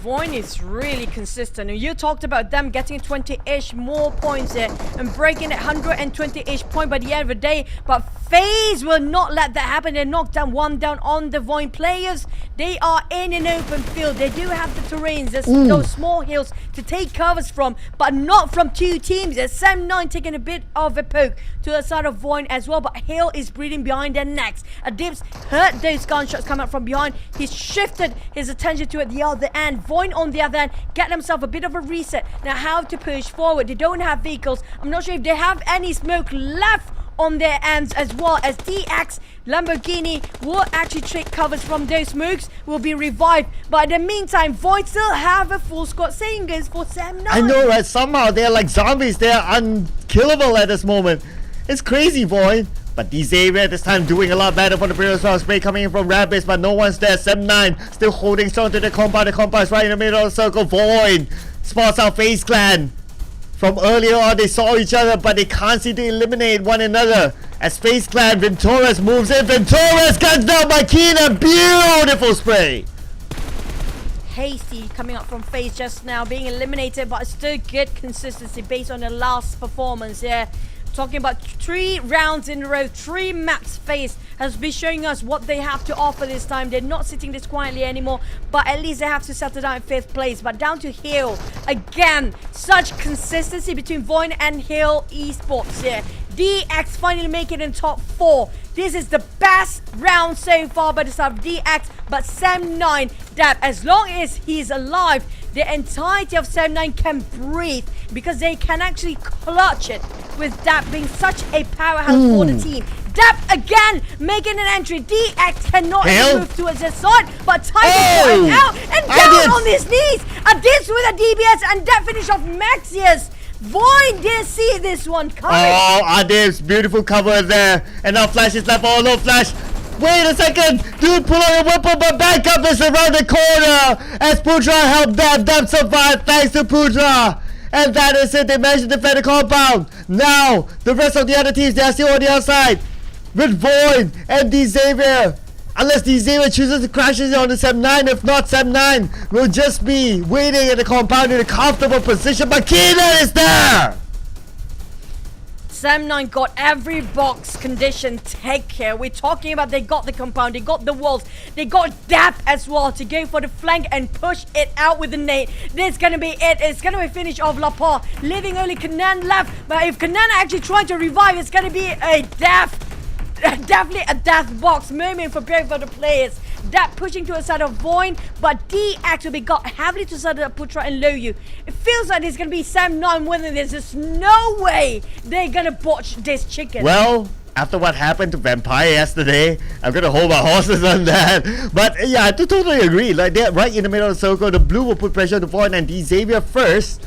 VOIN is really consistent. And you talked about them getting 20-ish more points here and breaking 120-ish point by the end of the day. But FaZe will not let that happen. They knocked down one down on the VOIN players. They are in an open field. They do have the terrains. There's those small hills to take covers from, but not from two teams. There's Sam9 taking a bit of a poke to the side of VOIN as well, but Hill is breathing behind their necks. Adibs heard those gunshots come out from behind. He's shifted his attention to it the other end. VOIN on the other end get themselves a bit of a reset. Now how to push forward. They don't have vehicles. I'm not sure if they have any smoke left on their ends, as well as DX Lamborghini will actually take covers from those smokes, will be revived. But in the meantime, VOIN still have a full squad. Same goes for Sam9. I know, right? Somehow they're like zombies. They're unkillable at this moment. It's crazy, VOIN. But Xavier this time doing a lot better for the previous round. Spray coming in from Rabbits, but no one's there. Sam9 still holding strong to the compound. The compound is right in the middle of the circle. VOIN spots out FaZe Clan. From earlier on, they saw each other, but they can't seem to eliminate one another. As FaZe Clan, Venturus moves in. Venturus guns down by Keenan. Beautiful spray. Hasty coming up from FaZe just now, being eliminated, but still good consistency based on the last performance here. Talking about 3 rounds in a row, 3 maps FaZe has been showing us what they have to offer this time. They're not sitting this quietly anymore, but at least they have to settle down in 5th place. But down to Hill again, such consistency between VOIN and Hill Esports here. DX finally make it in top 4. This is the best round so far by the side of DX, but Sam9, Dab, as long as he's alive, the entirety of Sam9 can breathe, because they can actually clutch it with Dab being such a powerhouse for the team. Dab again making an entry. DX cannot move towards his side, but Tiger going out and down on his knees. Adibs with a DBS and that finish of Maxius. VOIN didn't see this one coming. Oh, Adibs, beautiful cover there. And now Flash is left. Oh no, Flash. Wait a second. Dude, pull out a weapon, but backup is around the corner. As Putra helped Dab. Dab survived thanks to Putra. And that is it. They managed to defend the compound. Now, the rest of the other teams, they are still on the outside. With VOIN and Xavier. Unless Xavier chooses to crash it on the Sam9. If not, Sam9 will just be waiting at the compound in a comfortable position. But Keenan is there. Sam9 got every box condition take care. We're talking about they got the compound, they got the walls, they got Dap as well to go for the flank and push it out with the nade. This is gonna be it. It's gonna be finish of Lapar, leaving only Kanan left. But if Kanan actually trying to revive, it's gonna be a definitely a death box moment for both of the players. That pushing to the side of VOIN, but DX will be got heavily to the side of Putra and Loyu. It feels like it's gonna be Sam9 winning this. There's no way they're gonna botch this chicken. Well, after what happened to Vampire yesterday, I'm gonna hold my horses on that. But yeah, I totally agree. Like, they're right in the middle of the circle. The blue will put pressure on the VOIN and Xavier first.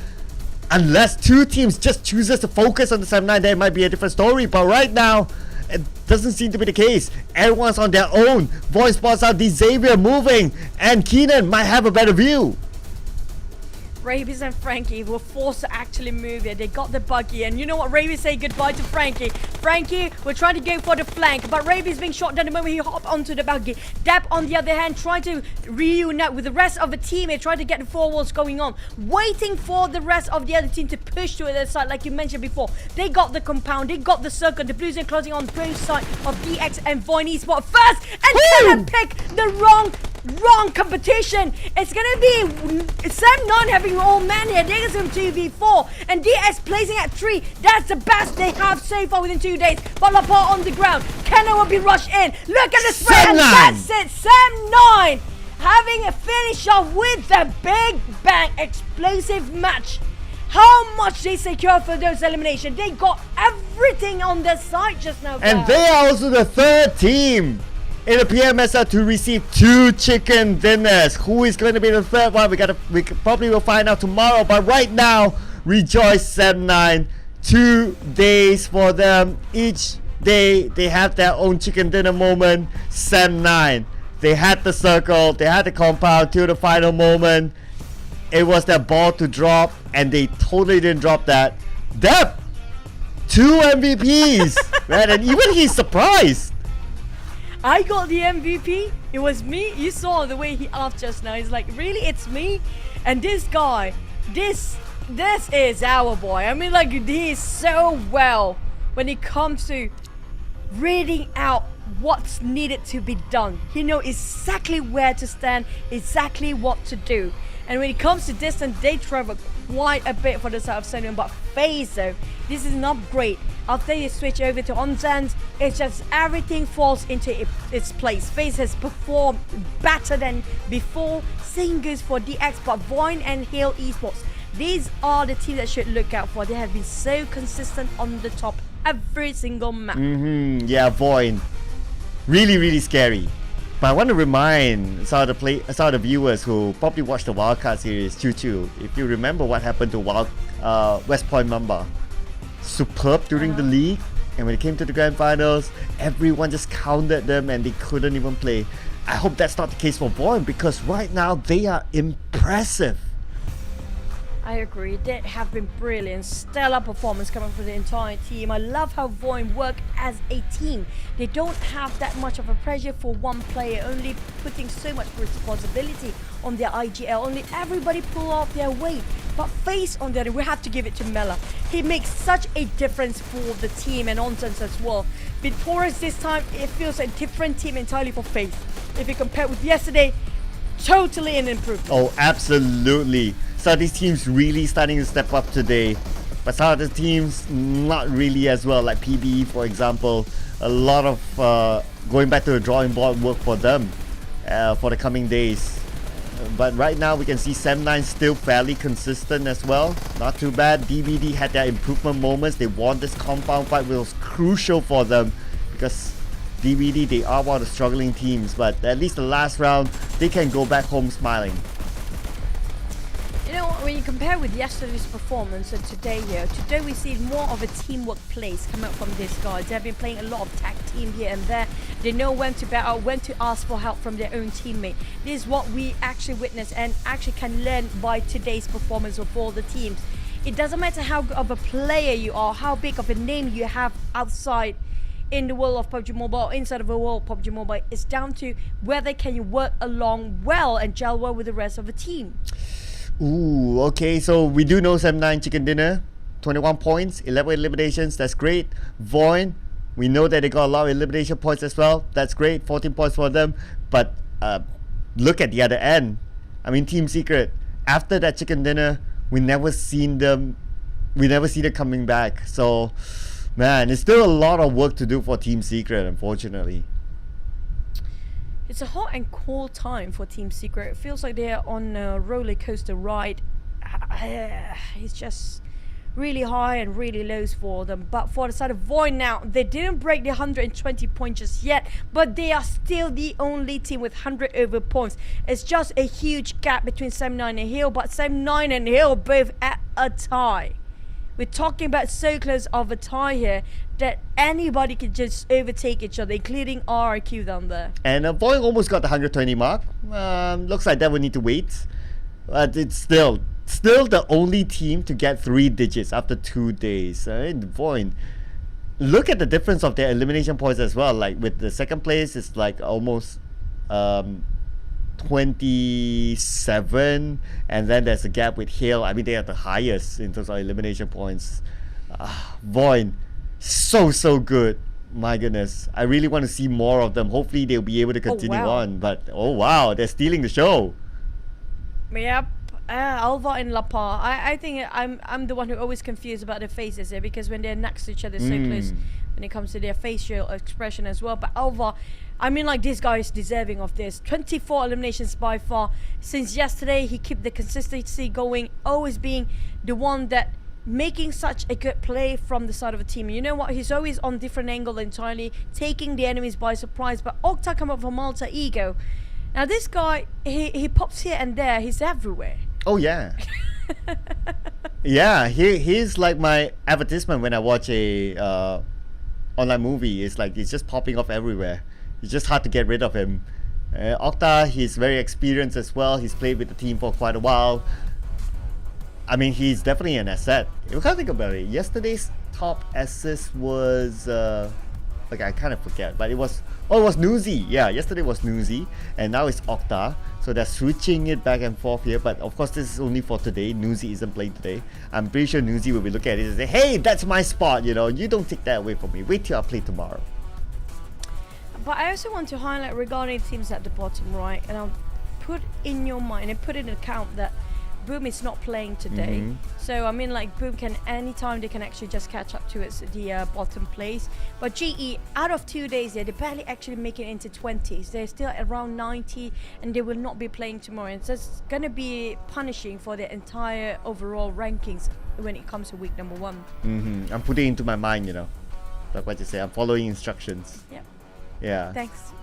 Unless two teams just chooses to focus on the Sam9, then it might be a different story. But right now, it doesn't seem to be the case. Everyone's on their own. VOIN spots out Xavier moving, and Keenan might have a better view. Rabies and Frankie were forced to actually move here. They got the buggy, and you know what? Rabies say goodbye to Frankie. Frankie, we're trying to go for the flank, but Rabies being shot down the moment he hopped onto the buggy. Dap, on the other hand, trying to reunite with the rest of the team and trying to get the four walls going on, waiting for the rest of the other team to push to the other side, like you mentioned before. They got the compound, they got the circle. The Blues are closing on both sides of DX and VOIN Esports first, and Kenneth pick the wrong competition. It's gonna be Sam Nunn having all man here. They got some 2v4 and DS placing at 3. That's the best they have so far within 2 days. But Laporte on the ground. Kenna will be rushed in. Look at the spread, and that's it. Sam 9 having a finish off with the big bang explosive match. How much they secure for those eliminations. They got everything on their side just now. And they are also the third team in the PMSL to receive 2 chicken dinners. Who is going to be the third one? We probably will find out tomorrow. But right now, rejoice Sam9. 2 days for them. Each day they have their own chicken dinner moment. Sam9. They had the circle. They had the compound till the final moment. It was their ball to drop, and they totally didn't drop that. Dep, 2 MVPs, right? And even he's surprised. I got the MVP. It was me. You saw the way he laughed just now. He's like, really? It's me? And this guy, this is our boy. I mean, like, he is so well when it comes to reading out what's needed to be done. He knows exactly where to stand, exactly what to do. And when it comes to distance, they travel quite a bit for the side of Sunderland. But FaZe, though, this is an upgrade. After you switch over to Onzans, it's just everything falls into its place. FaZe has performed better than before. Same goes for DX, but VOIN and Hale Esports. These are the teams that should look out for. They have been so consistent on the top every single map. Yeah, VOIN. Really, really scary. But I want to remind some of the viewers who probably watched the Wildcard series, Choo, if you remember what happened to West Point Mamba. Superb during the league, and when it came to the grand finals, everyone just counted them and they couldn't even play. I hope that's not the case for VOIN, because right now they are impressive. I agree. They have been brilliant. Stellar performance coming from the entire team. I love how VOIN work as a team. They don't have that much of a pressure for one player, only putting so much responsibility on their IGL. Only everybody pull off their weight. But FaZe, on the other, we have to give it to Mela. He makes such a difference for the team and Onzans as well. With Taurus this time, it feels a different team entirely for FaZe. If you compare with yesterday, totally an improvement. Oh, absolutely. So these teams really starting to step up today, but some of the teams not really as well, like PBE for example. A lot of going back to the drawing board work for them for the coming days. But right now we can see Sam9 still fairly consistent as well. Not too bad. DBD had their improvement moments. They won this compound fight, which was crucial for them because DBD, they are one of the struggling teams, but at least the last round they can go back home smiling. You know, when you compare with yesterday's performance and today here, today we see more of a teamwork plays come out from these guys. They've been playing a lot of tag team here and there. They know when to battle, when to ask for help from their own teammate. This is what we actually witness and actually can learn by today's performance of all the teams. It doesn't matter how good of a player you are, how big of a name you have outside in the world of PUBG Mobile, inside of the world of PUBG Mobile. It's down to whether can you work along well and gel well with the rest of the team. Ooh, okay, so we do know Sam9 chicken dinner, 21 points, 11 eliminations, that's great. VOIN, we know that they got a lot of elimination points as well, that's great, 14 points for them. But look at the other end. I mean, Team Secret, after that chicken dinner, we never see them coming back. So, man, it's still a lot of work to do for Team Secret, unfortunately. It's a hot and cold time for Team Secret. It feels like they're on a roller coaster ride. It's just really high and really lows for them. But for the side of VOIN now, they didn't break the 120 points just yet, but they are still the only team with 100 over points. It's just a huge gap between Sam9 and Hill, but Sam9 and Hill both at a tie. We're talking about so close of a tie here that anybody can just overtake each other, including RRQ down there. And VOIN almost got the 120 mark. Looks like that will need to wait. But it's still Still the only team to get 3 digits after 2 days. VOIN. Look at the difference of their elimination points as well. Like with the second place, it's like almost 27, and then there's a gap with Hale. I mean, they are the highest in terms of elimination points. VOIN, so good. My goodness, I really want to see more of them. Hopefully they'll be able to continue on. But oh wow, they're stealing the show. Yep. Alva and Lapa. I think I'm the one who always confused about their faces here, because when they're next to each other so close when it comes to their facial expression as well. But Alva, I mean, like, this guy is deserving of this. 24 eliminations by far. Since yesterday, he kept the consistency going, always being the one that making such a good play from the side of a team. You know what? He's always on different angle entirely, taking the enemies by surprise. But Octa come up from alter ego. Now this guy, he pops here and there. He's everywhere. Oh yeah. Yeah, he's like my advertisement when I watch a online movie. It's like he's just popping off everywhere. It's just hard to get rid of him. Octa, he's very experienced as well. He's played with the team for quite a while. I mean, he's definitely an asset. You can't think about it. Yesterday's top assist was like, I kind of forget, but it was Nuzi. Yeah, yesterday was Nuzi, and now it's Octa. So they're switching it back and forth here. But of course, this is only for today. Nuzi isn't playing today. I'm pretty sure Nuzi will be looking at it and say, "Hey, that's my spot. You know, you don't take that away from me. Wait till I play tomorrow." But I also want to highlight regarding teams at the bottom, right? And I'll put in your mind and put in account that Boom is not playing today. So I mean, like, Boom can anytime they can actually just catch up to its the bottom place. But GE, out of 2 days there, they barely actually make it into 20s. They're still around 90, and they will not be playing tomorrow. And so it's gonna be punishing for their entire overall rankings when it comes to week number 1. I'm putting it into my mind, you know, like what you say. I'm following instructions. Yeah. Yeah.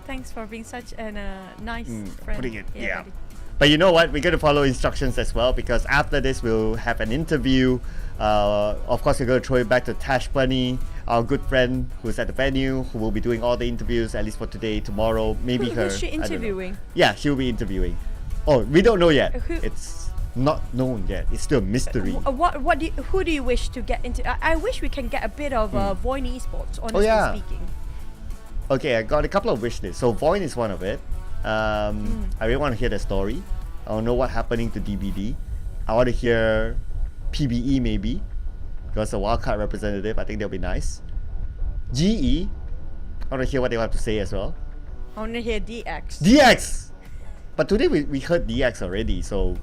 Thanks for being such a nice friend. Putting it, yeah. Buddy. But you know what? We're going to follow instructions as well, because after this we'll have an interview. Of course, we're going to throw it back to Tash Bunny, our good friend who's at the venue, who will be doing all the interviews, at least for today, tomorrow, maybe her. Who's she interviewing? Yeah, she'll be interviewing. Oh, we don't know yet. Who? It's not known yet. It's still a mystery. Who do you wish to get into? I wish we can get a bit of VOIN Esports, honestly speaking. Okay, I got a couple of wish lists. So VOIN is one of it. I really want to hear the story. I want to know what's happening to DBD. I want to hear PBE maybe, because a wildcard representative, I think that'll be nice. GE, I want to hear what they have to say as well. I want to hear DX. DX! But today we heard DX already, so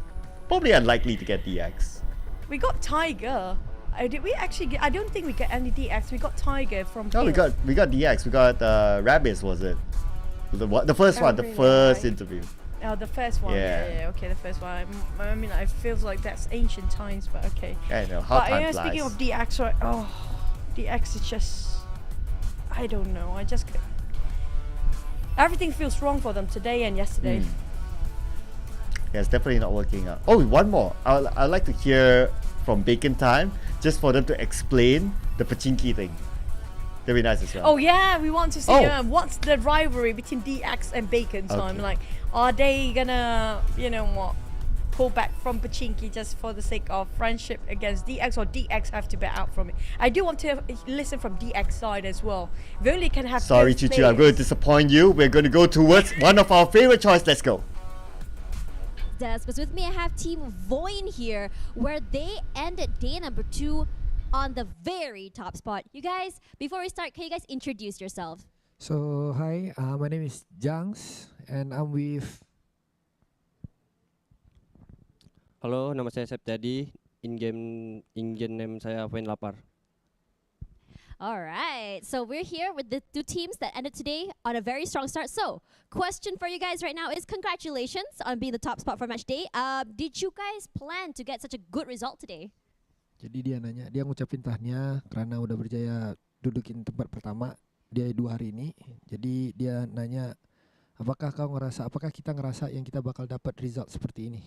probably unlikely to get DX. We got Tiger. Did we actually get, I don't think we got any DX. We got Tiger from No, we got DX. We got Rabbids, was it? The first one, the first interview. Oh, the first one. Yeah, okay, the first one. I mean, it feels like that's ancient times, but okay. I know, how time flies. Speaking of DX, right? Oh, DX is just, I don't know. Everything feels wrong for them today and yesterday. Yeah, it's definitely not working out. Oh, one more. I'd like to hear from Bacon Time, just for them to explain the Pachinki thing. That'd be nice as well. Oh yeah, we want to see what's the rivalry between DX and Bacon Time. Like, are they gonna, you know what, pull back from Pachinki just for the sake of friendship against DX, or DX have to back out from it? I do want to listen from DX side as well. We only can have. Sorry, Chichu, I'm going to disappoint you. We're going to go towards one of our favorite choice. Let's go. Because with me I have Team VOIN here, where they ended day number 2 on the very top spot. You guys, before we start, can you guys introduce yourselves? So hi, my name is Jangs, and I'm with. Halo, nama saya Septiadi. In-game name saya VOIN Lapar. Alright, so we're here with the 2 teams that ended today on a very strong start. So, question for you guys right now is, congratulations on being the top spot for match day. Did you guys plan to get such a good result today? Jadi dia ngucapin tahniah karena udah berjaya dudukin tempat pertama dia 2 hari ini. Jadi dia nanya, apakah kita ngerasa yang kita bakal dapat result seperti ini?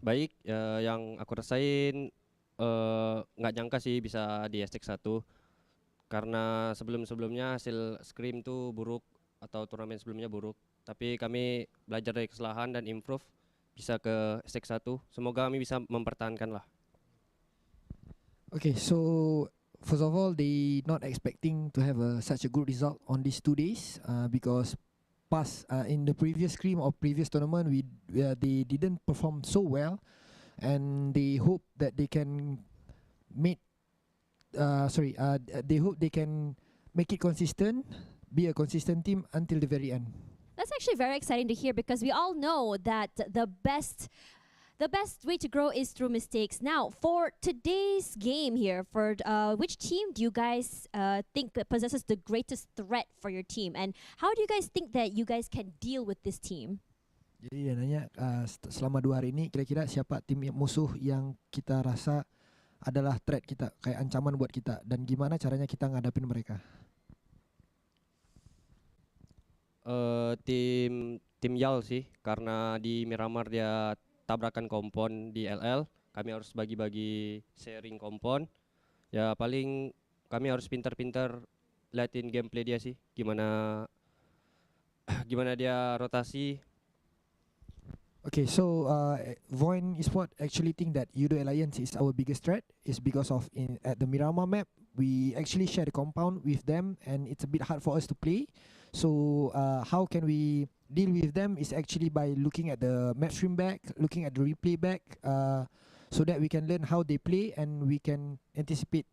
Baik, yang aku rasain nggak nyangka sih bisa di STX 1, karena sebelumnya hasil scrim tuh buruk, atau turnamen sebelumnya buruk, tapi kami belajar dari kesalahan dan improve, bisa ke stage 1. Semoga kami bisa mempertahankan lah. Okay, so first of all, they not expecting to have such a good result on these 2 days because in the previous scrim or previous tournament, they didn't perform so well, and they hope that they can make they hope they can make it consistent, be a consistent team until the very end. That's actually very exciting to hear because we all know that the best way to grow is through mistakes. Now, for today's game here, for which team do you guys think that possesses the greatest threat for your team, and how do you guys think that you guys can deal with this team? Jadi dia nanya selama 2 hari ini kira-kira siapa tim musuh yang kita rasa adalah threat kita, kayak ancaman buat kita, dan gimana caranya kita ngadapin mereka? Tim Yal sih, karena di Miramar dia tabrakan kompon di LL, kami harus bagi-bagi sharing kompon. Ya paling kami harus pintar-pintar liatin gameplay dia sih, gimana dia rotasi. Okay, so VOIN Esports actually think that Yoodo Alliance is our biggest threat is because of at the Miramar map, we actually share the compound with them and it's a bit hard for us to play. So how can we deal with them is actually by looking at the map stream back, looking at the replay back, so that we can learn how they play and we can anticipate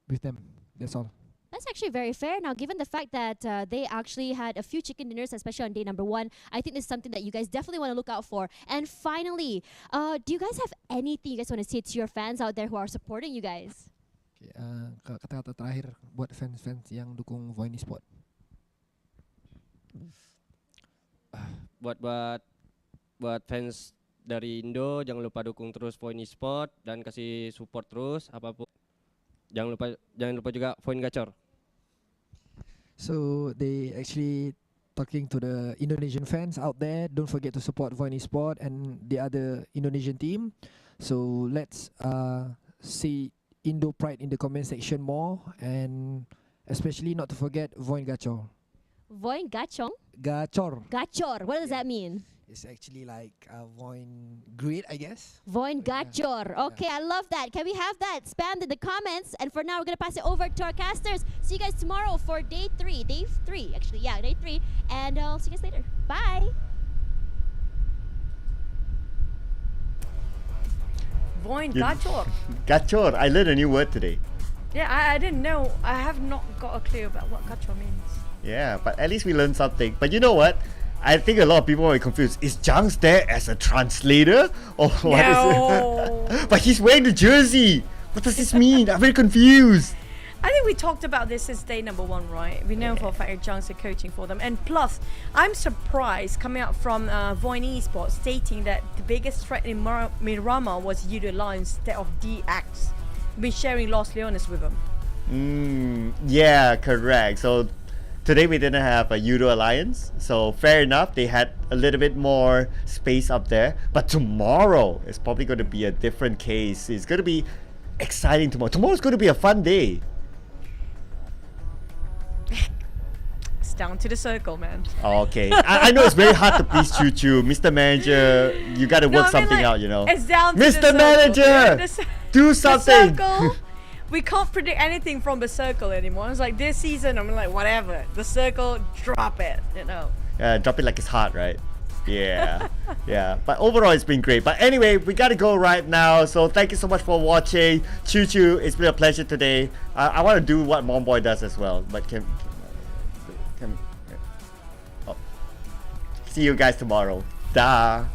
with them. That's all. That's actually very fair. Now, given the fact that they actually had a few chicken dinners, especially on day number 1, I think this is something that you guys definitely want to look out for. And finally, do you guys have anything you guys want to say to your fans out there who are supporting you guys? Okay, kata-kata terakhir buat fans-fans yang dukung VOIN Esports. Buat fans dari Indo, jangan lupa dukung terus VOIN Esports dan kasih support terus apapun. Jangan lupa juga VOIN Gacor. So they actually talking to the Indonesian fans out there. Don't forget to support VOIN Esports and the other Indonesian team. So let's see Indo pride in the comment section more, and especially not to forget VOIN Gacor. VOIN Gacor? Gacor. Gacor. What does that mean? It's actually like VOIN Grid, I guess. VOIN Gacor. Okay, I love that. Can we have that spammed in the comments? And for now, we're going to pass it over to our casters. See you guys tomorrow for day 3. Day 3, actually. Yeah, day 3. And I'll see you guys later. Bye. VOIN Gacor. Gacor. I learned a new word today. Yeah, I didn't know. I have not got a clue about what Gacor means. Yeah, but at least we learned something. But you know what? I think a lot of people are confused. Is Junks there as a translator? Or what is it? But he's wearing the jersey. What does this mean? I'm very confused. I think we talked about this since day number 1, right? We know for a fact Junks are coaching for them. And plus, I'm surprised coming out from VOIN Esports stating that the biggest threat in Miramar was Yoodo Alliance instead of DX. We've been sharing Los Leones with them. Yeah, correct. So today we didn't have a Yoodo Alliance, so fair enough, they had a little bit more space up there. But tomorrow is probably going to be a different case. It's going to be exciting tomorrow. Tomorrow's going to be a fun day. It's down to the circle, man. Okay, I know it's very hard to please Choo Choo. Mr. Manager, you got to work something out, you know. It's down to Mr. the Manager, do something. The circle, we can't predict anything from the circle anymore. It's like this season, I'm like, whatever. The circle, drop it, you know. Yeah, drop it like it's hot, right? Yeah, yeah. But overall, it's been great. But anyway, we gotta go right now. So thank you so much for watching. Choo Choo, it's been a pleasure today. I want to do what Mom Boy does as well. But can oh. See you guys tomorrow. Da.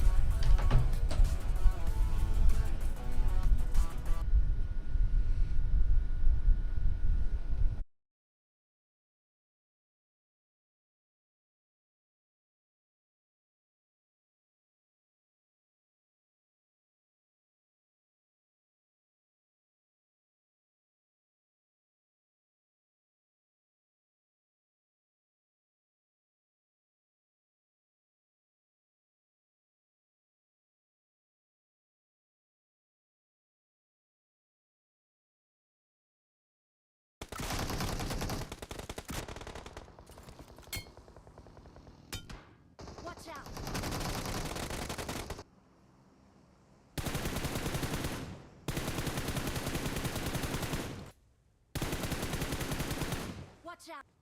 Watch out!